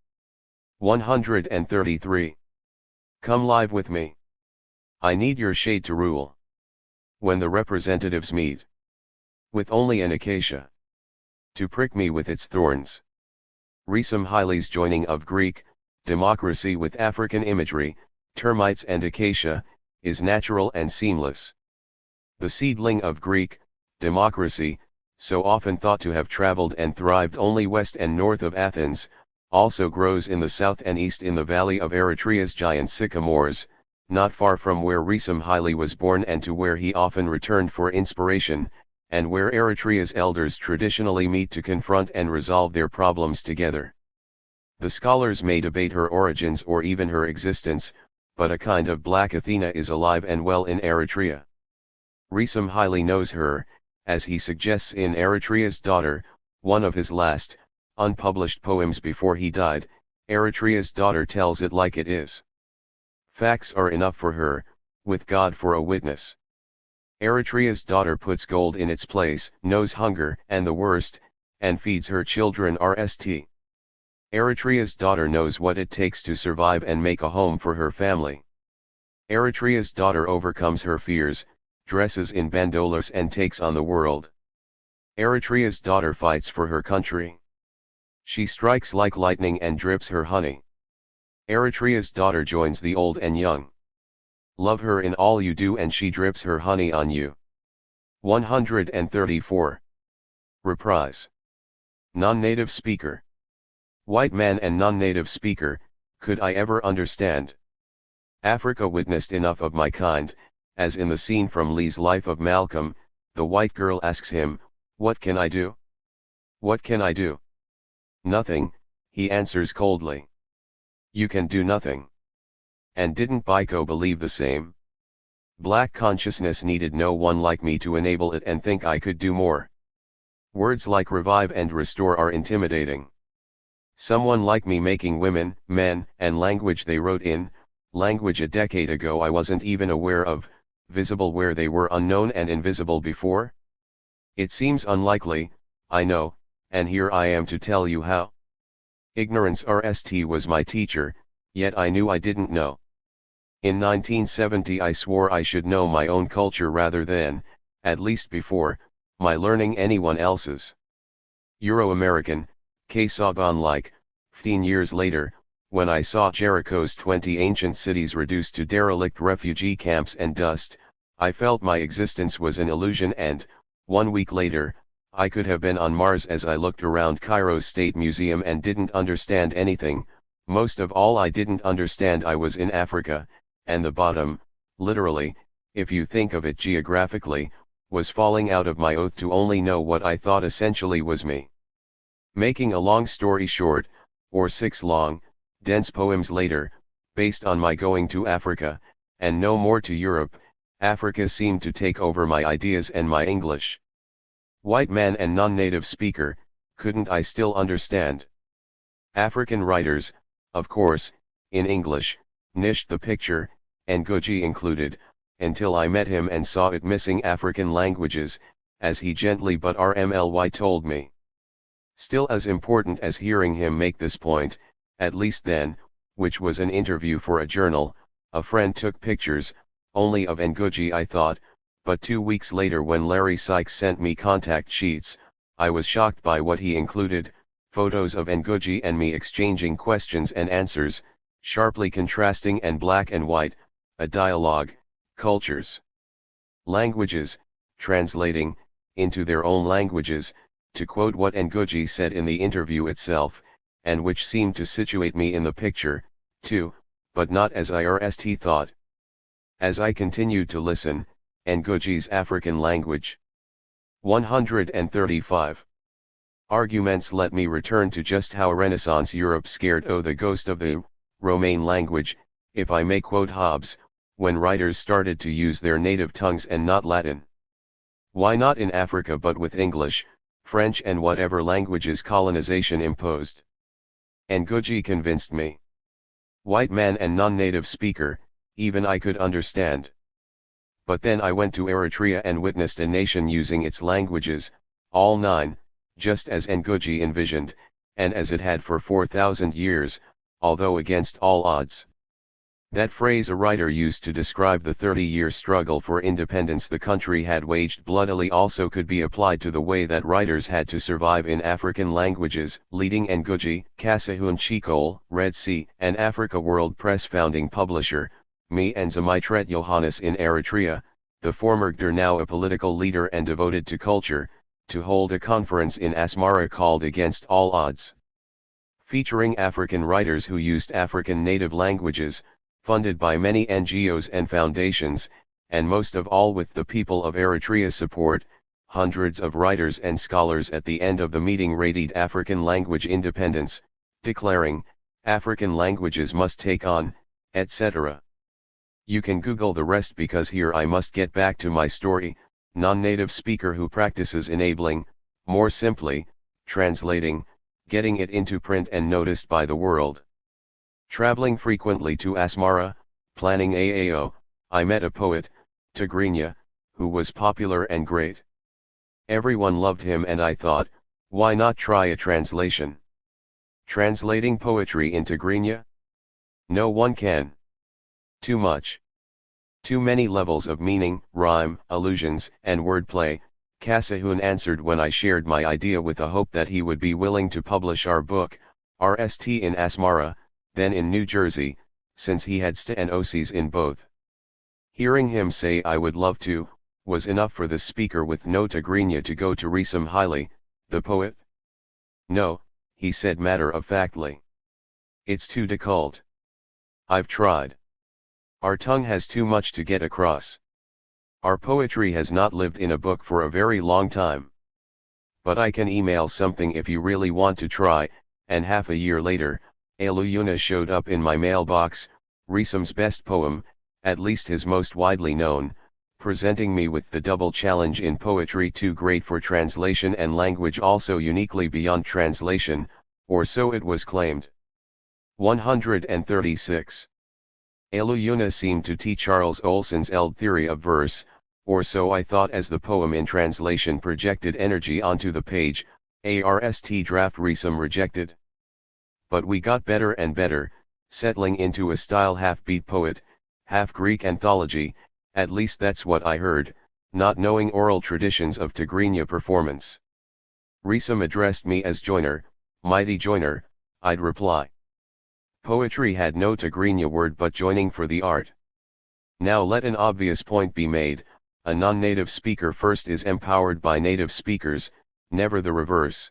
133. Come live with me. I need your shade to rule. When the representatives meet with only an acacia to prick me with its thorns. Rhysum Hailey's joining of Greek democracy with African imagery, termites and acacia, is natural and seamless. The seedling of Greek democracy, so often thought to have traveled and thrived only west and north of Athens, also grows in the south and east in the valley of Eritrea's giant sycamores, not far from where Rhysum Hailey was born and to where he often returned for inspiration, and where Eritrea's elders traditionally meet to confront and resolve their problems together. The scholars may debate her origins or even her existence, but a kind of Black Athena is alive and well in Eritrea. Rhysum Hailey knows her, as he suggests in Eritrea's Daughter, one of his last, unpublished poems before he died. Eritrea's Daughter tells it like it is. Facts are enough for her, with God for a witness. Eritrea's Daughter puts gold in its place, knows hunger and the worst, and feeds her children Rst. Eritrea's Daughter knows what it takes to survive and make a home for her family. Eritrea's Daughter overcomes her fears, dresses in bandolas and takes on the world. Eritrea's Daughter fights for her country. She strikes like lightning and drips her honey. Eritrea's Daughter joins the old and young. Love her in all you do and she drips her honey on you. 134. Reprise. Non-native speaker. White man and non-native speaker, could I ever understand? Africa witnessed enough of my kind, as in the scene from Lee's Life of Malcolm, the white girl asks him, "What can I do? What can I do?" "Nothing," he answers coldly. "You can do nothing." And didn't Biko believe the same? Black consciousness needed no one like me to enable it and think I could do more. Words like revive and restore are intimidating. Someone like me making women, men, and language they wrote in, language a decade ago I wasn't even aware of, visible where they were unknown and invisible before? It seems unlikely, I know, and here I am to tell you how. Ignorance RST was my teacher, yet I knew I didn't know. In 1970 I swore I should know my own culture rather than, at least before, my learning anyone else's. Euro-American, K-Saban like, 15 years later, when I saw Jericho's 20 ancient cities reduced to derelict refugee camps and dust, I felt my existence was an illusion and, 1 week later, I could have been on Mars as I looked around Cairo's State Museum and didn't understand anything. Most of all, I didn't understand I was in Africa, and the bottom, literally, if you think of it geographically, was falling out of my oath to only know what I thought essentially was me. Making a long story short, or 6 long, dense poems later, based on my going to Africa, and no more to Europe, Africa seemed to take over my ideas and my English. White man and non-native speaker, couldn't I still understand? African writers, of course, in English, niched the picture, Ngugi included, until I met him and saw it missing African languages, as he gently but rmly told me. Still as important as hearing him make this point, at least then, which was an interview for a journal, a friend took pictures, only of Ngugi I thought, but 2 weeks later when Larry Sykes sent me contact sheets, I was shocked by what he included, photos of Ngugi and me exchanging questions and answers, sharply contrasting and black and white, a dialogue, cultures. Languages, translating, into their own languages, to quote what Ngugi said in the interview itself, and which seemed to situate me in the picture, too, but not as IRST thought. As I continued to listen, Ngugi's African language. 135. Arguments let me return to just how Renaissance Europe scared the ghost of the Romane language, if I may quote Hobbes, when writers started to use their native tongues and not Latin. Why not in Africa but with English, French and whatever languages colonization imposed? Ngugi convinced me. White man and non-native speaker, even I could understand. But then I went to Eritrea and witnessed a nation using its languages, all 9, just as Ngugi envisioned, and as it had for 4,000 years, although against all odds. That phrase a writer used to describe the 30-year struggle for independence the country had waged bloodily also could be applied to the way that writers had to survive in African languages, leading Ngugi, Kasahun Chikole, Red Sea, and Africa World Press founding publisher, me and Zamitret Yohannes in Eritrea, the former Gder now a political leader and devoted to culture, to hold a conference in Asmara called Against All Odds. Featuring African writers who used African native languages, funded by many NGOs and foundations, and most of all with the people of Eritrea's support, hundreds of writers and scholars at the end of the meeting radied African language independence, declaring, African languages must take on, etc. You can Google the rest because here I must get back to my story, non-native speaker who practices enabling, more simply, translating, getting it into print and noticed by the world. Traveling frequently to Asmara, planning AAO, I met a poet, Tigrinya, who was popular and great. Everyone loved him and I thought, why not try a translation? Translating poetry in Tigrinya? No one can. Too much. Too many levels of meaning, rhyme, allusions, and wordplay, Kasahun answered when I shared my idea with the hope that he would be willing to publish our book, RST in Asmara, then in New Jersey, since he had sta and OCs in both. Hearing him say I would love to, was enough for the speaker with no Tigrinya to go to Risam Haile, the poet. No, he said matter-of-factly. It's too difficult. I've tried. Our tongue has too much to get across. Our poetry has not lived in a book for a very long time. But I can email something if you really want to try, and half a year later, Aluyuna showed up in my mailbox, Risom's best poem, at least his most widely known, presenting me with the double challenge in poetry too great for translation and language also uniquely beyond translation, or so it was claimed. 136. Aluyuna seemed to teach Charles Olson's Eld theory of verse, or so I thought as the poem in translation projected energy onto the page, ARST draft Risom rejected. But we got better and better, settling into a style half-beat poet, half-Greek anthology, at least that's what I heard, not knowing oral traditions of Tigrinya performance. Risom addressed me as joiner, mighty joiner, I'd reply. Poetry had no Tigrinya word but joining for the art. Now let an obvious point be made, a non-native speaker first is empowered by native speakers, never the reverse.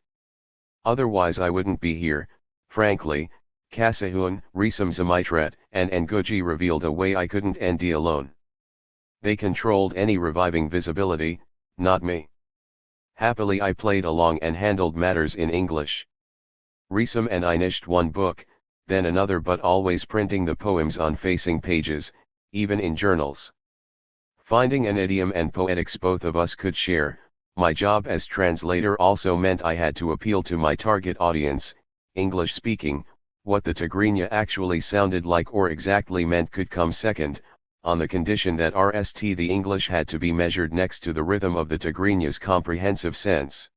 Otherwise I wouldn't be here, frankly. Kasahun, Risom Zamitret, and Ngugi revealed a way I couldn't nd alone. They controlled any reviving visibility, not me. Happily I played along and handled matters in English. Risom and I nished one book, then another but always printing the poems on facing pages, even in journals. Finding an idiom and poetics both of us could share, my job as translator also meant I had to appeal to my target audience, English speaking. What the Tigrinya actually sounded like or exactly meant could come second, on the condition that RST the English had to be measured next to the rhythm of the Tigrinya's comprehensive sense.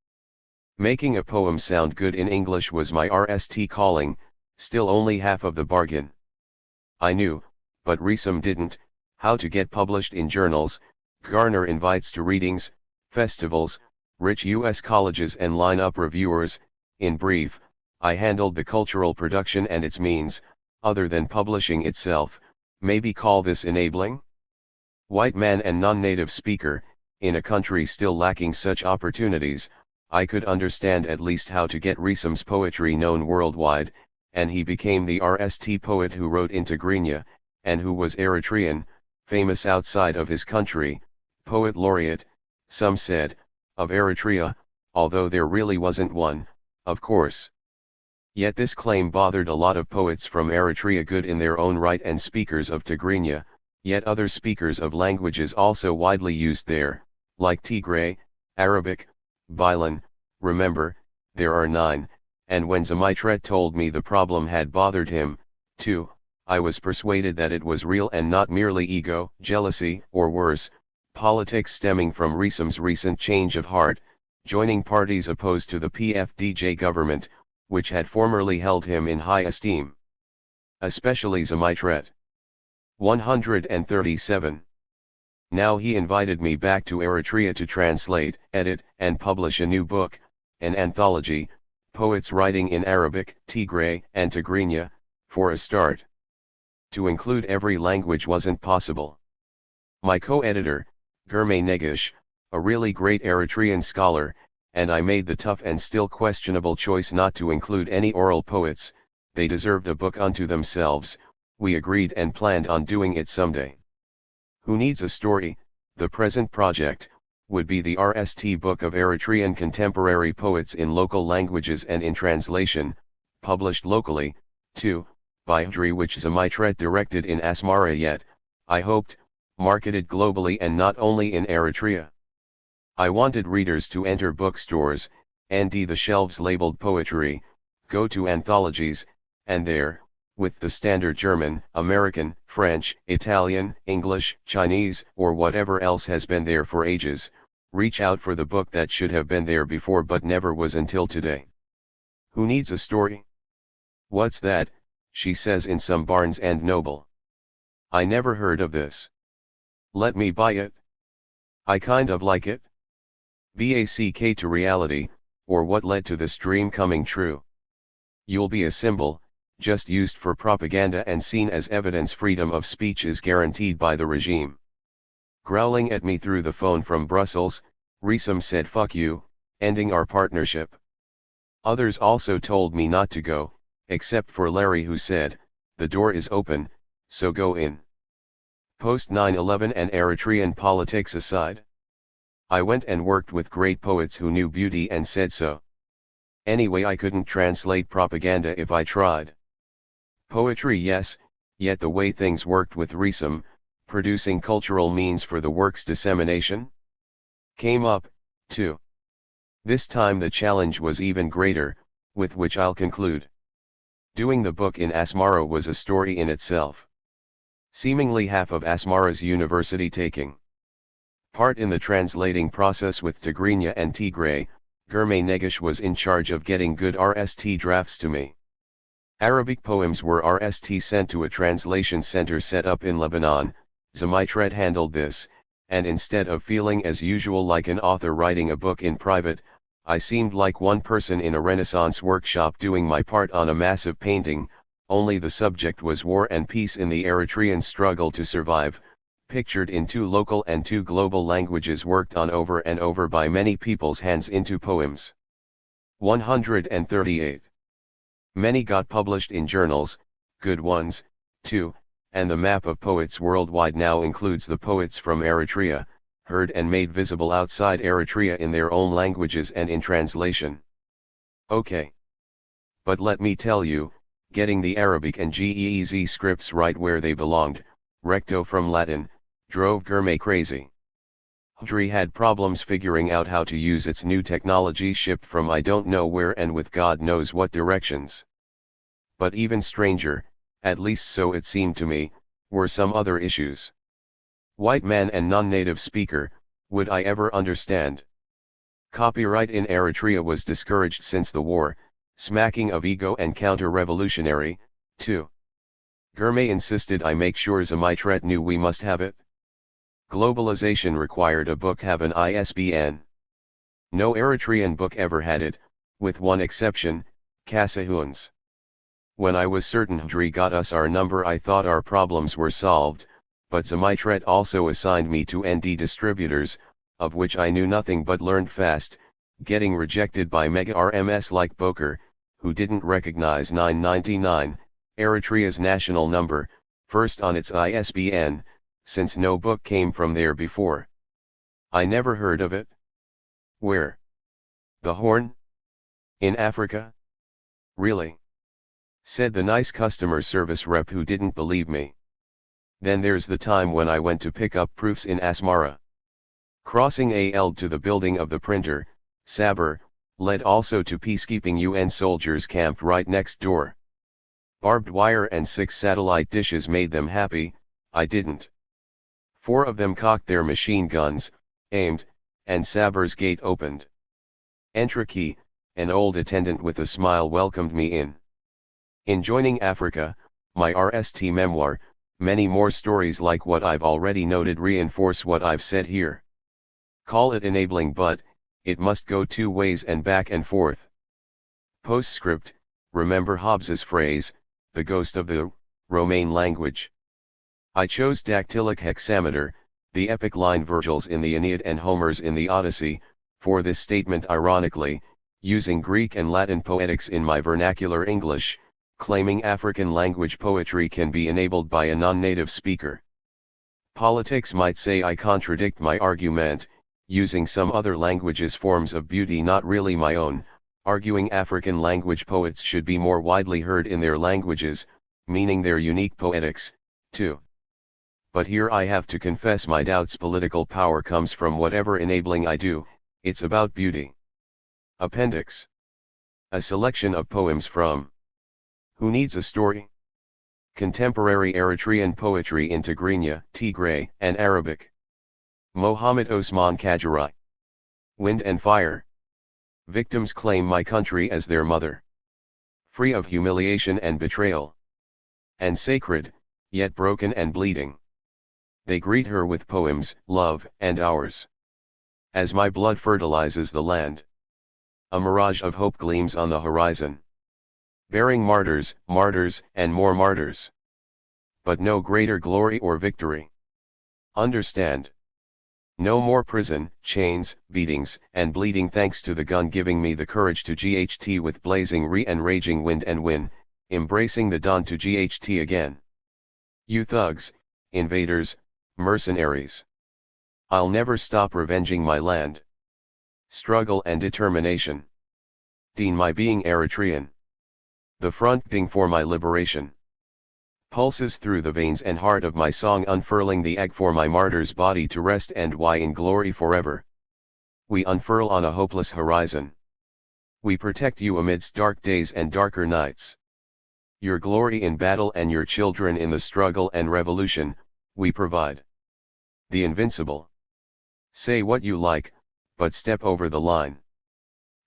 Making a poem sound good in English was my RST calling, still only half of the bargain. I knew, but Risom didn't, how to get published in journals, garner invites to readings, festivals, rich US colleges and line up reviewers. In brief, I handled the cultural production and its means, other than publishing itself. Maybe call this enabling? White man and non-native speaker, in a country still lacking such opportunities, I could understand at least how to get Risom's poetry known worldwide, and he became the RST poet who wrote in Tigrinya, and who was Eritrean, famous outside of his country, poet laureate, some said, of Eritrea, although there really wasn't one, of course. Yet this claim bothered a lot of poets from Eritrea good in their own right and speakers of Tigrinya, yet other speakers of languages also widely used there, like Tigray, Arabic, Bilan, remember, there are 9, and when Zamitret told me the problem had bothered him, too, I was persuaded that it was real and not merely ego, jealousy, or worse, politics stemming from Risom's recent change of heart, joining parties opposed to the PFDJ government, which had formerly held him in high esteem. Especially Zamitret. 137. Now he invited me back to Eritrea to translate, edit, and publish a new book, an anthology, poets writing in Arabic, Tigray, and Tigrinya, for a start. To include every language wasn't possible. My co-editor, Germay Negish, a really great Eritrean scholar, and I made the tough and still questionable choice not to include any oral poets. They deserved a book unto themselves. We agreed and planned on doing it someday. Who Needs a Story, the present project, would be the RST book of Eritrean contemporary poets in local languages and in translation, published locally, too, by Hdri, which Zamitret directed in Asmara, yet, I hoped, marketed globally and not only in Eritrea. I wanted readers to enter bookstores, and the shelves labeled poetry, go to anthologies, and there, with the standard German, American, French, Italian, English, Chinese, or whatever else has been there for ages, reach out for the book that should have been there before but never was until today. Who Needs a Story? What's that? She says in some Barnes and Noble. I never heard of this. Let me buy it. I kind of like it. BACK to reality, or what led to this dream coming true. You'll be a symbol, just used for propaganda and seen as evidence freedom of speech is guaranteed by the regime. Growling at me through the phone from Brussels, Risom said fuck you, ending our partnership. Others also told me not to go, except for Larry, who said, "The door is open, so go in." Post 9/11 and Eritrean politics aside, I went and worked with great poets who knew beauty and said so. Anyway, I couldn't translate propaganda if I tried. Poetry, yes, yet the way things worked with Resum, producing cultural means for the work's dissemination, came up, too. This time the challenge was even greater, with which I'll conclude. Doing the book in Asmara was a story in itself. Seemingly half of Asmara's university taking part in the translating process with Tigrinya and Tigray, Gurme Negish was in charge of getting good RST drafts to me. Arabic poems were RST sent to a translation center set up in Lebanon. Zamitred handled this, and instead of feeling as usual like an author writing a book in private, I seemed like one person in a Renaissance workshop doing my part on a massive painting, only the subject was war and peace in the Eritrean struggle to survive, pictured in 2 local and 2 global languages, worked on over and over by many people's hands into poems. 138. Many got published in journals, good ones, too, and the map of poets worldwide now includes the poets from Eritrea, heard and made visible outside Eritrea in their own languages and in translation. Okay. But let me tell you, getting the Arabic and GEEZ scripts right where they belonged, recto from Latin, drove Gurme crazy. Hudri had problems figuring out how to use its new technology shipped from I don't know where and with God knows what directions. But even stranger, at least so it seemed to me, were some other issues. White man and non-native speaker, would I ever understand? Copyright in Eritrea was discouraged since the war, smacking of ego and counter-revolutionary, too. Gurme insisted I make sure Zamitret knew we must have it. Globalization required a book have an ISBN. No Eritrean book ever had it, with one exception, Kasahuns. When I was certain Hudri got us our number, I thought our problems were solved, but Zamitret also assigned me to ND distributors, of which I knew nothing but learned fast, getting rejected by mega RMS like Boker, who didn't recognize 999, Eritrea's national number, first on its ISBN, since no book came from there before. I never heard of it. Where? The Horn? In Africa? Really? Said the nice customer service rep who didn't believe me. Then there's the time when I went to pick up proofs in Asmara. Crossing AL to the building of the printer, Saber, led also to peacekeeping UN soldiers camped right next door. Barbed wire and 6 satellite dishes made them happy, I didn't. 4 of them cocked their machine guns, aimed, and Saber's gate opened. Entraki, an old attendant with a smile welcomed me in. In Joining Africa, my RST memoir, many more stories like what I've already noted reinforce what I've said here. Call it enabling, but it must go 2 ways and back and forth. Postscript, remember Hobbes's phrase, the ghost of the Romane language. I chose dactylic hexameter, the epic line Virgil's in the Aeneid and Homer's in the Odyssey, for this statement, ironically, using Greek and Latin poetics in my vernacular English, claiming African language poetry can be enabled by a non-native speaker. Politics might say I contradict my argument, using some other language's forms of beauty not really my own, arguing African language poets should be more widely heard in their languages, meaning their unique poetics, too. But here I have to confess my doubts. Political power comes from whatever enabling I do, it's about beauty. Appendix. A selection of poems from Who Needs a Story? Contemporary Eritrean Poetry in Tigrinya, Tigray, and Arabic. Mohammed Osman Kajirai. Wind and Fire. Victims claim my country as their mother. Free of humiliation and betrayal. And sacred, yet broken and bleeding. They greet her with poems, love, and ours. As my blood fertilizes the land. A mirage of hope gleams on the horizon. Bearing martyrs, martyrs, and more martyrs. But no greater glory or victory. Understand. No more prison, chains, beatings, and bleeding, thanks to the gun giving me the courage to GHT with blazing and raging wind and win, embracing the dawn to GHT again. You thugs, invaders, mercenaries. I'll never stop revenging my land. Struggle and determination. Dean my being Eritrean. The fronting for my liberation. Pulses through the veins and heart of my song, unfurling the egg for my martyr's body to rest and why in glory forever. We unfurl on a hopeless horizon. We protect you amidst dark days and darker nights. Your glory in battle and your children in the struggle and revolution, we provide. The invincible. Say what you like, but step over the line.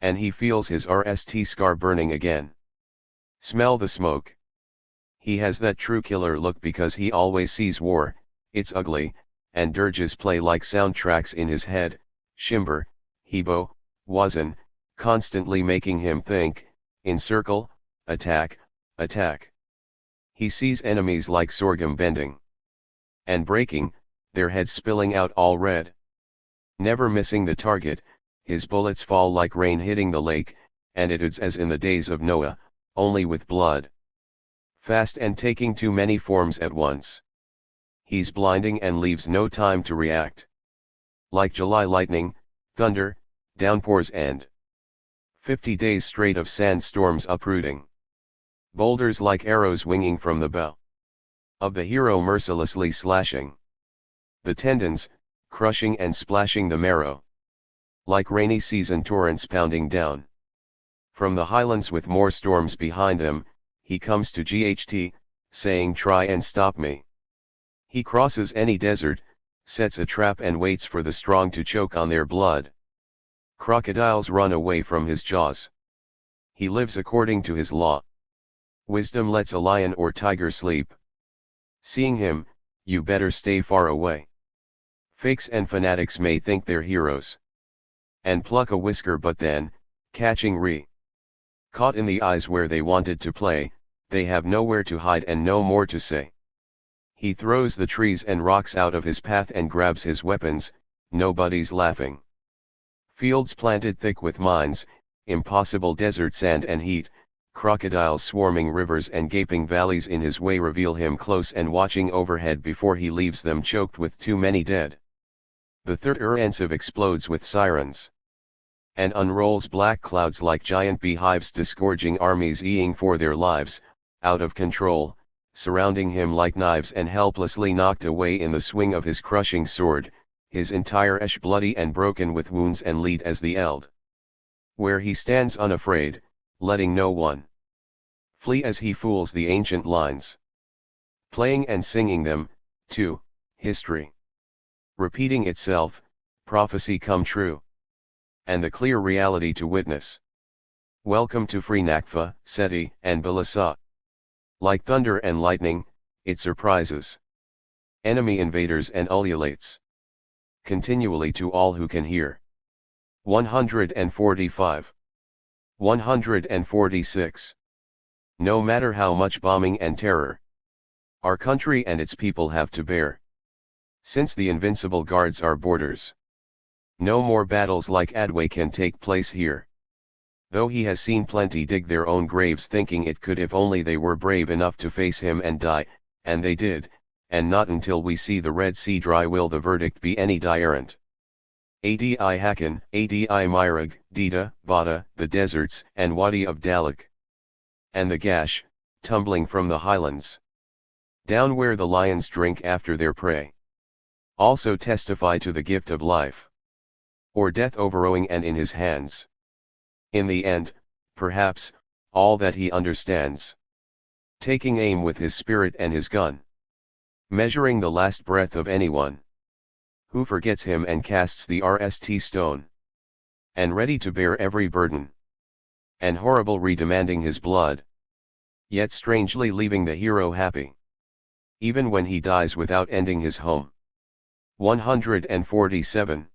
And he feels his RST scar burning again. Smell the smoke. He has that true killer look because he always sees war, it's ugly, and dirges play like soundtracks in his head, Shimber, Hebo, Wazan, constantly making him think, encircle, attack, attack. He sees enemies like sorghum bending and breaking, their heads spilling out all red. Never missing the target, his bullets fall like rain hitting the lake, and it is as in the days of Noah, only with blood. Fast and taking too many forms at once. He's blinding and leaves no time to react. Like July lightning, thunder, downpours and 50 days straight of sandstorms uprooting. Boulders like arrows winging from the bow of the hero, mercilessly slashing the tendons, crushing and splashing the marrow. Like rainy season torrents pounding down from the highlands with more storms behind them, he comes to GHT, saying try and stop me. He crosses any desert, sets a trap and waits for the strong to choke on their blood. Crocodiles run away from his jaws. He lives according to his law. Wisdom lets a lion or tiger sleep. Seeing him, you better stay far away. Fakes and fanatics may think they're heroes and pluck a whisker, but then, catching caught in the eyes where they wanted to play, they have nowhere to hide and no more to say. He throws the trees and rocks out of his path and grabs his weapons, nobody's laughing. Fields planted thick with mines, impossible desert sand and heat, crocodiles swarming rivers and gaping valleys in his way reveal him close and watching overhead before he leaves them choked with too many dead. The third offensive explodes with sirens and unrolls black clouds like giant beehives, disgorging armies eeing for their lives, out of control, surrounding him like knives and helplessly knocked away in the swing of his crushing sword, his entire esh bloody and broken with wounds and lead as the eld. Where he stands unafraid, letting no one flee as he fools the ancient lines. Playing and singing them, too, history repeating itself, prophecy come true. And the clear reality to witness. Welcome to Free Nakfa, Seti, and Balasa. Like thunder and lightning, it surprises enemy invaders and ululates continually to all who can hear. 145. 146. No matter how much bombing and terror our country and its people have to bear, since the invincible guards our borders, no more battles like Adway can take place here. Though he has seen plenty dig their own graves thinking it could if only they were brave enough to face him and die, and they did, and not until we see the Red Sea dry will the verdict be any different. Adi Hakan, Adi Mirag, Dita, Bada, the deserts, and Wadi of Dalak. And the Gash, tumbling from the highlands, down where the lions drink after their prey, also testify to the gift of life or death overrowing and in his hands. In the end, perhaps, all that he understands. Taking aim with his spirit and his gun. Measuring the last breath of anyone who forgets him and casts the RST stone. And ready to bear every burden and horrible demanding his blood. Yet strangely leaving the hero happy, even when he dies without ending his home. 147.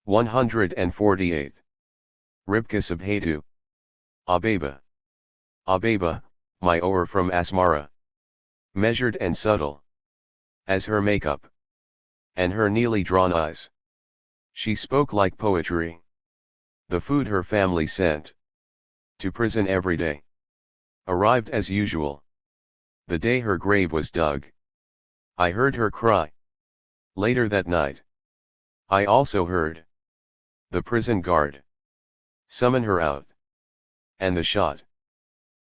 148. Ribka Subhatu. Ababa. Ababa, my oar from Asmara. Measured and subtle as her makeup and her neatly drawn eyes. She spoke like poetry. The food her family sent to prison every day arrived as usual. The day her grave was dug, I heard her cry. Later that night, I also heard the prison guard summon her out. And the shot.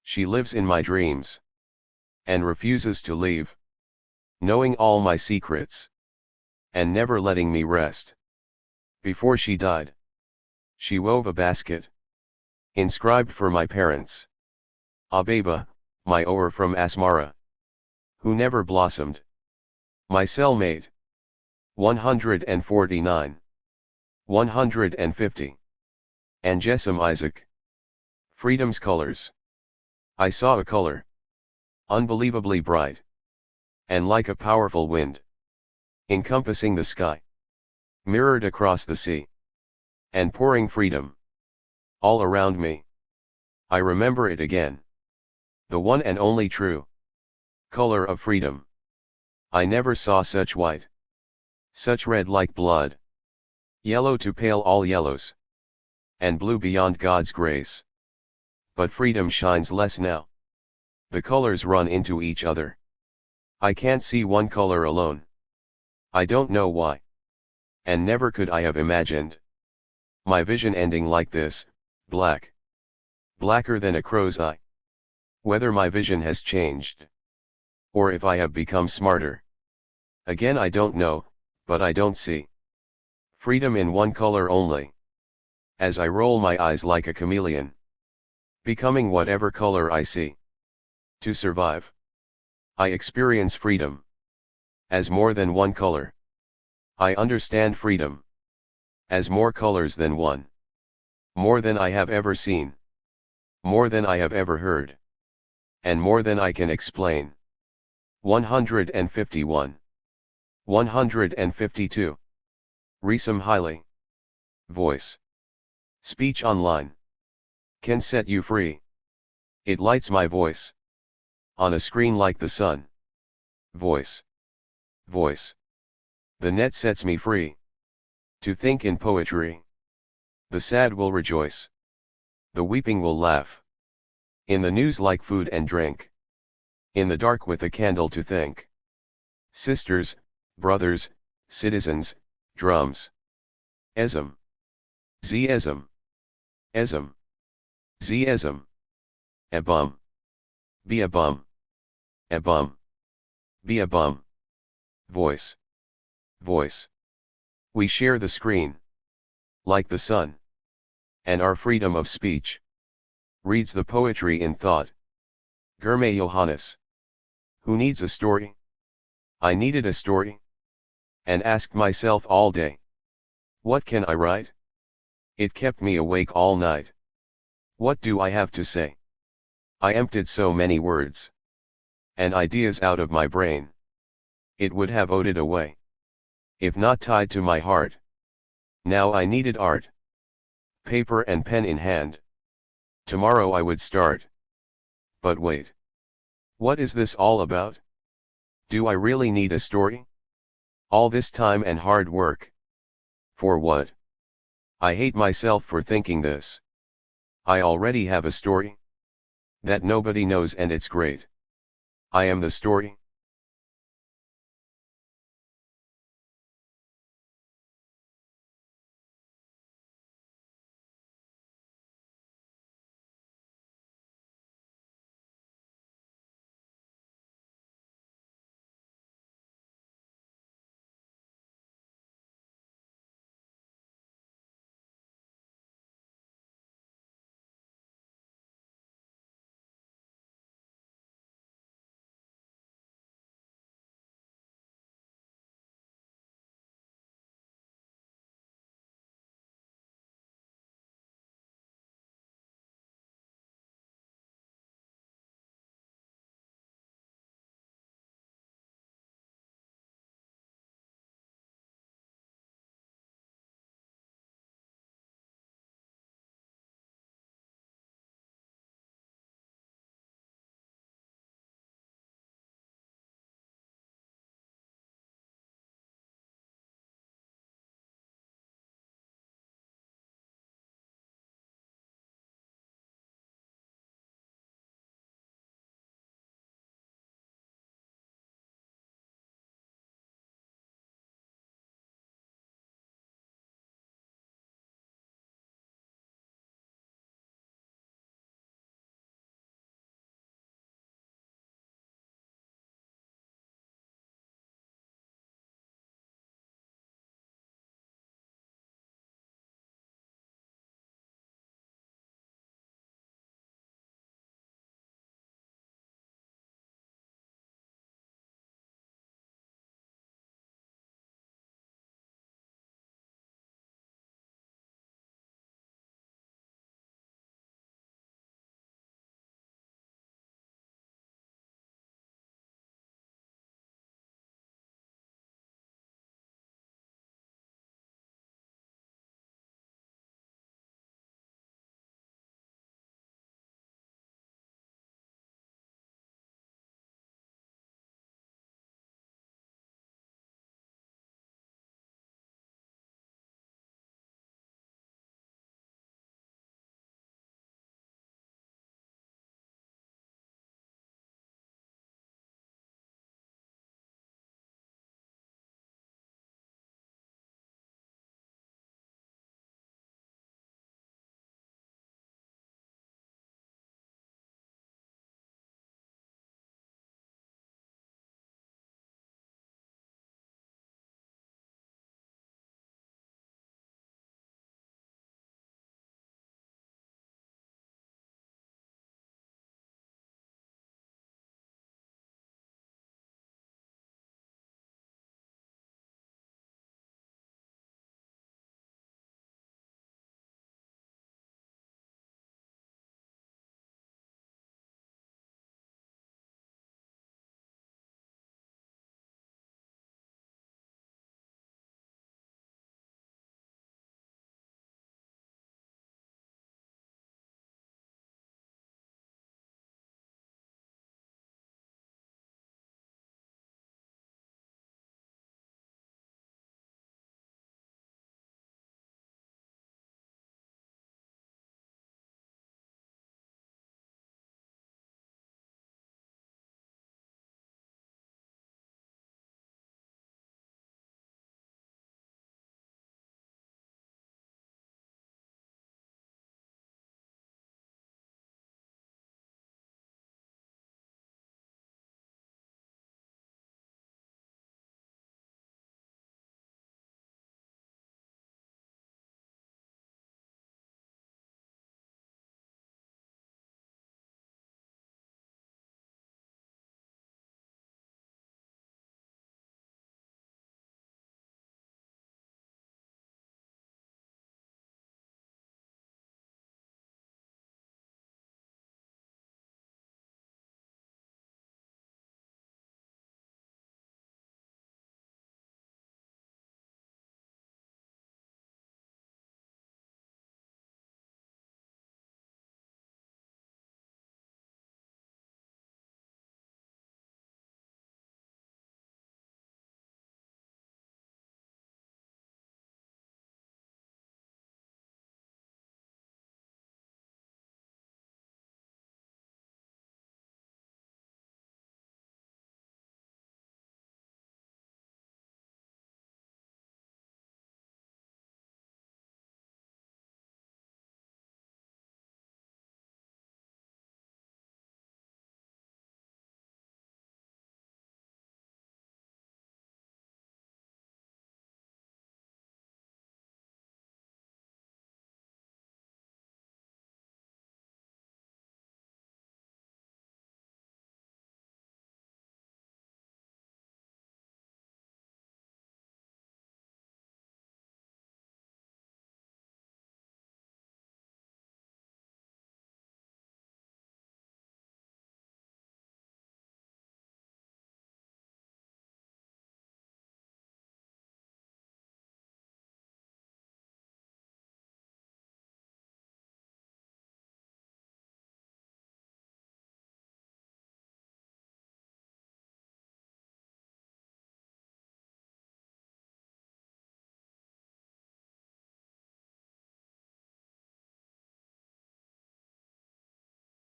She lives in my dreams and refuses to leave, knowing all my secrets and never letting me rest. Before she died, she wove a basket inscribed for my parents. Ababa, my ower from Asmara, who never blossomed. My cellmate. 149. 150. And Jessim Isaac. Freedom's colors. I saw a color, unbelievably bright, and like a powerful wind, encompassing the sky, mirrored across the sea, and pouring freedom all around me. I remember it again. The one and only true color of freedom. I never saw such white, such red like blood, yellow to pale all yellows, and blue beyond God's grace. But freedom shines less now. The colors run into each other. I can't see one color alone. I don't know why. And never could I have imagined my vision ending like this, black. Blacker than a crow's eye. Whether my vision has changed, or if I have become smarter. Again I don't know, but I don't see freedom in one color only. As I roll my eyes like a chameleon, becoming whatever color I see. To survive, I experience freedom as more than one color. I understand freedom as more colors than one. More than I have ever seen. More than I have ever heard. And more than I can explain. 151. 152. Resum highly. Voice. Speech online. Can set you free. It lights my voice on a screen like the sun. Voice. Voice. The net sets me free to think in poetry. The sad will rejoice. The weeping will laugh. In the news like food and drink. In the dark with a candle to think. Sisters, brothers, citizens, drums. Esm. Zesm. Esm. Zesm. A bum. Be a bum. A bum. Be a bum. Voice. Voice. We share the screen. Like the sun. And our freedom of speech. Reads the poetry in thought. Germe Johannes. Who needs a story? I needed a story. And asked myself all day. What can I write? It kept me awake all night. What do I have to say? I emptied so many words and ideas out of my brain. It would have oded away if not tied to my heart. Now I needed art. Paper and pen in hand. Tomorrow I would start. But wait. What is this all about? Do I really need a story? All this time and hard work. For what? I hate myself for thinking this. I already have a story that nobody knows and it's great. I am the story.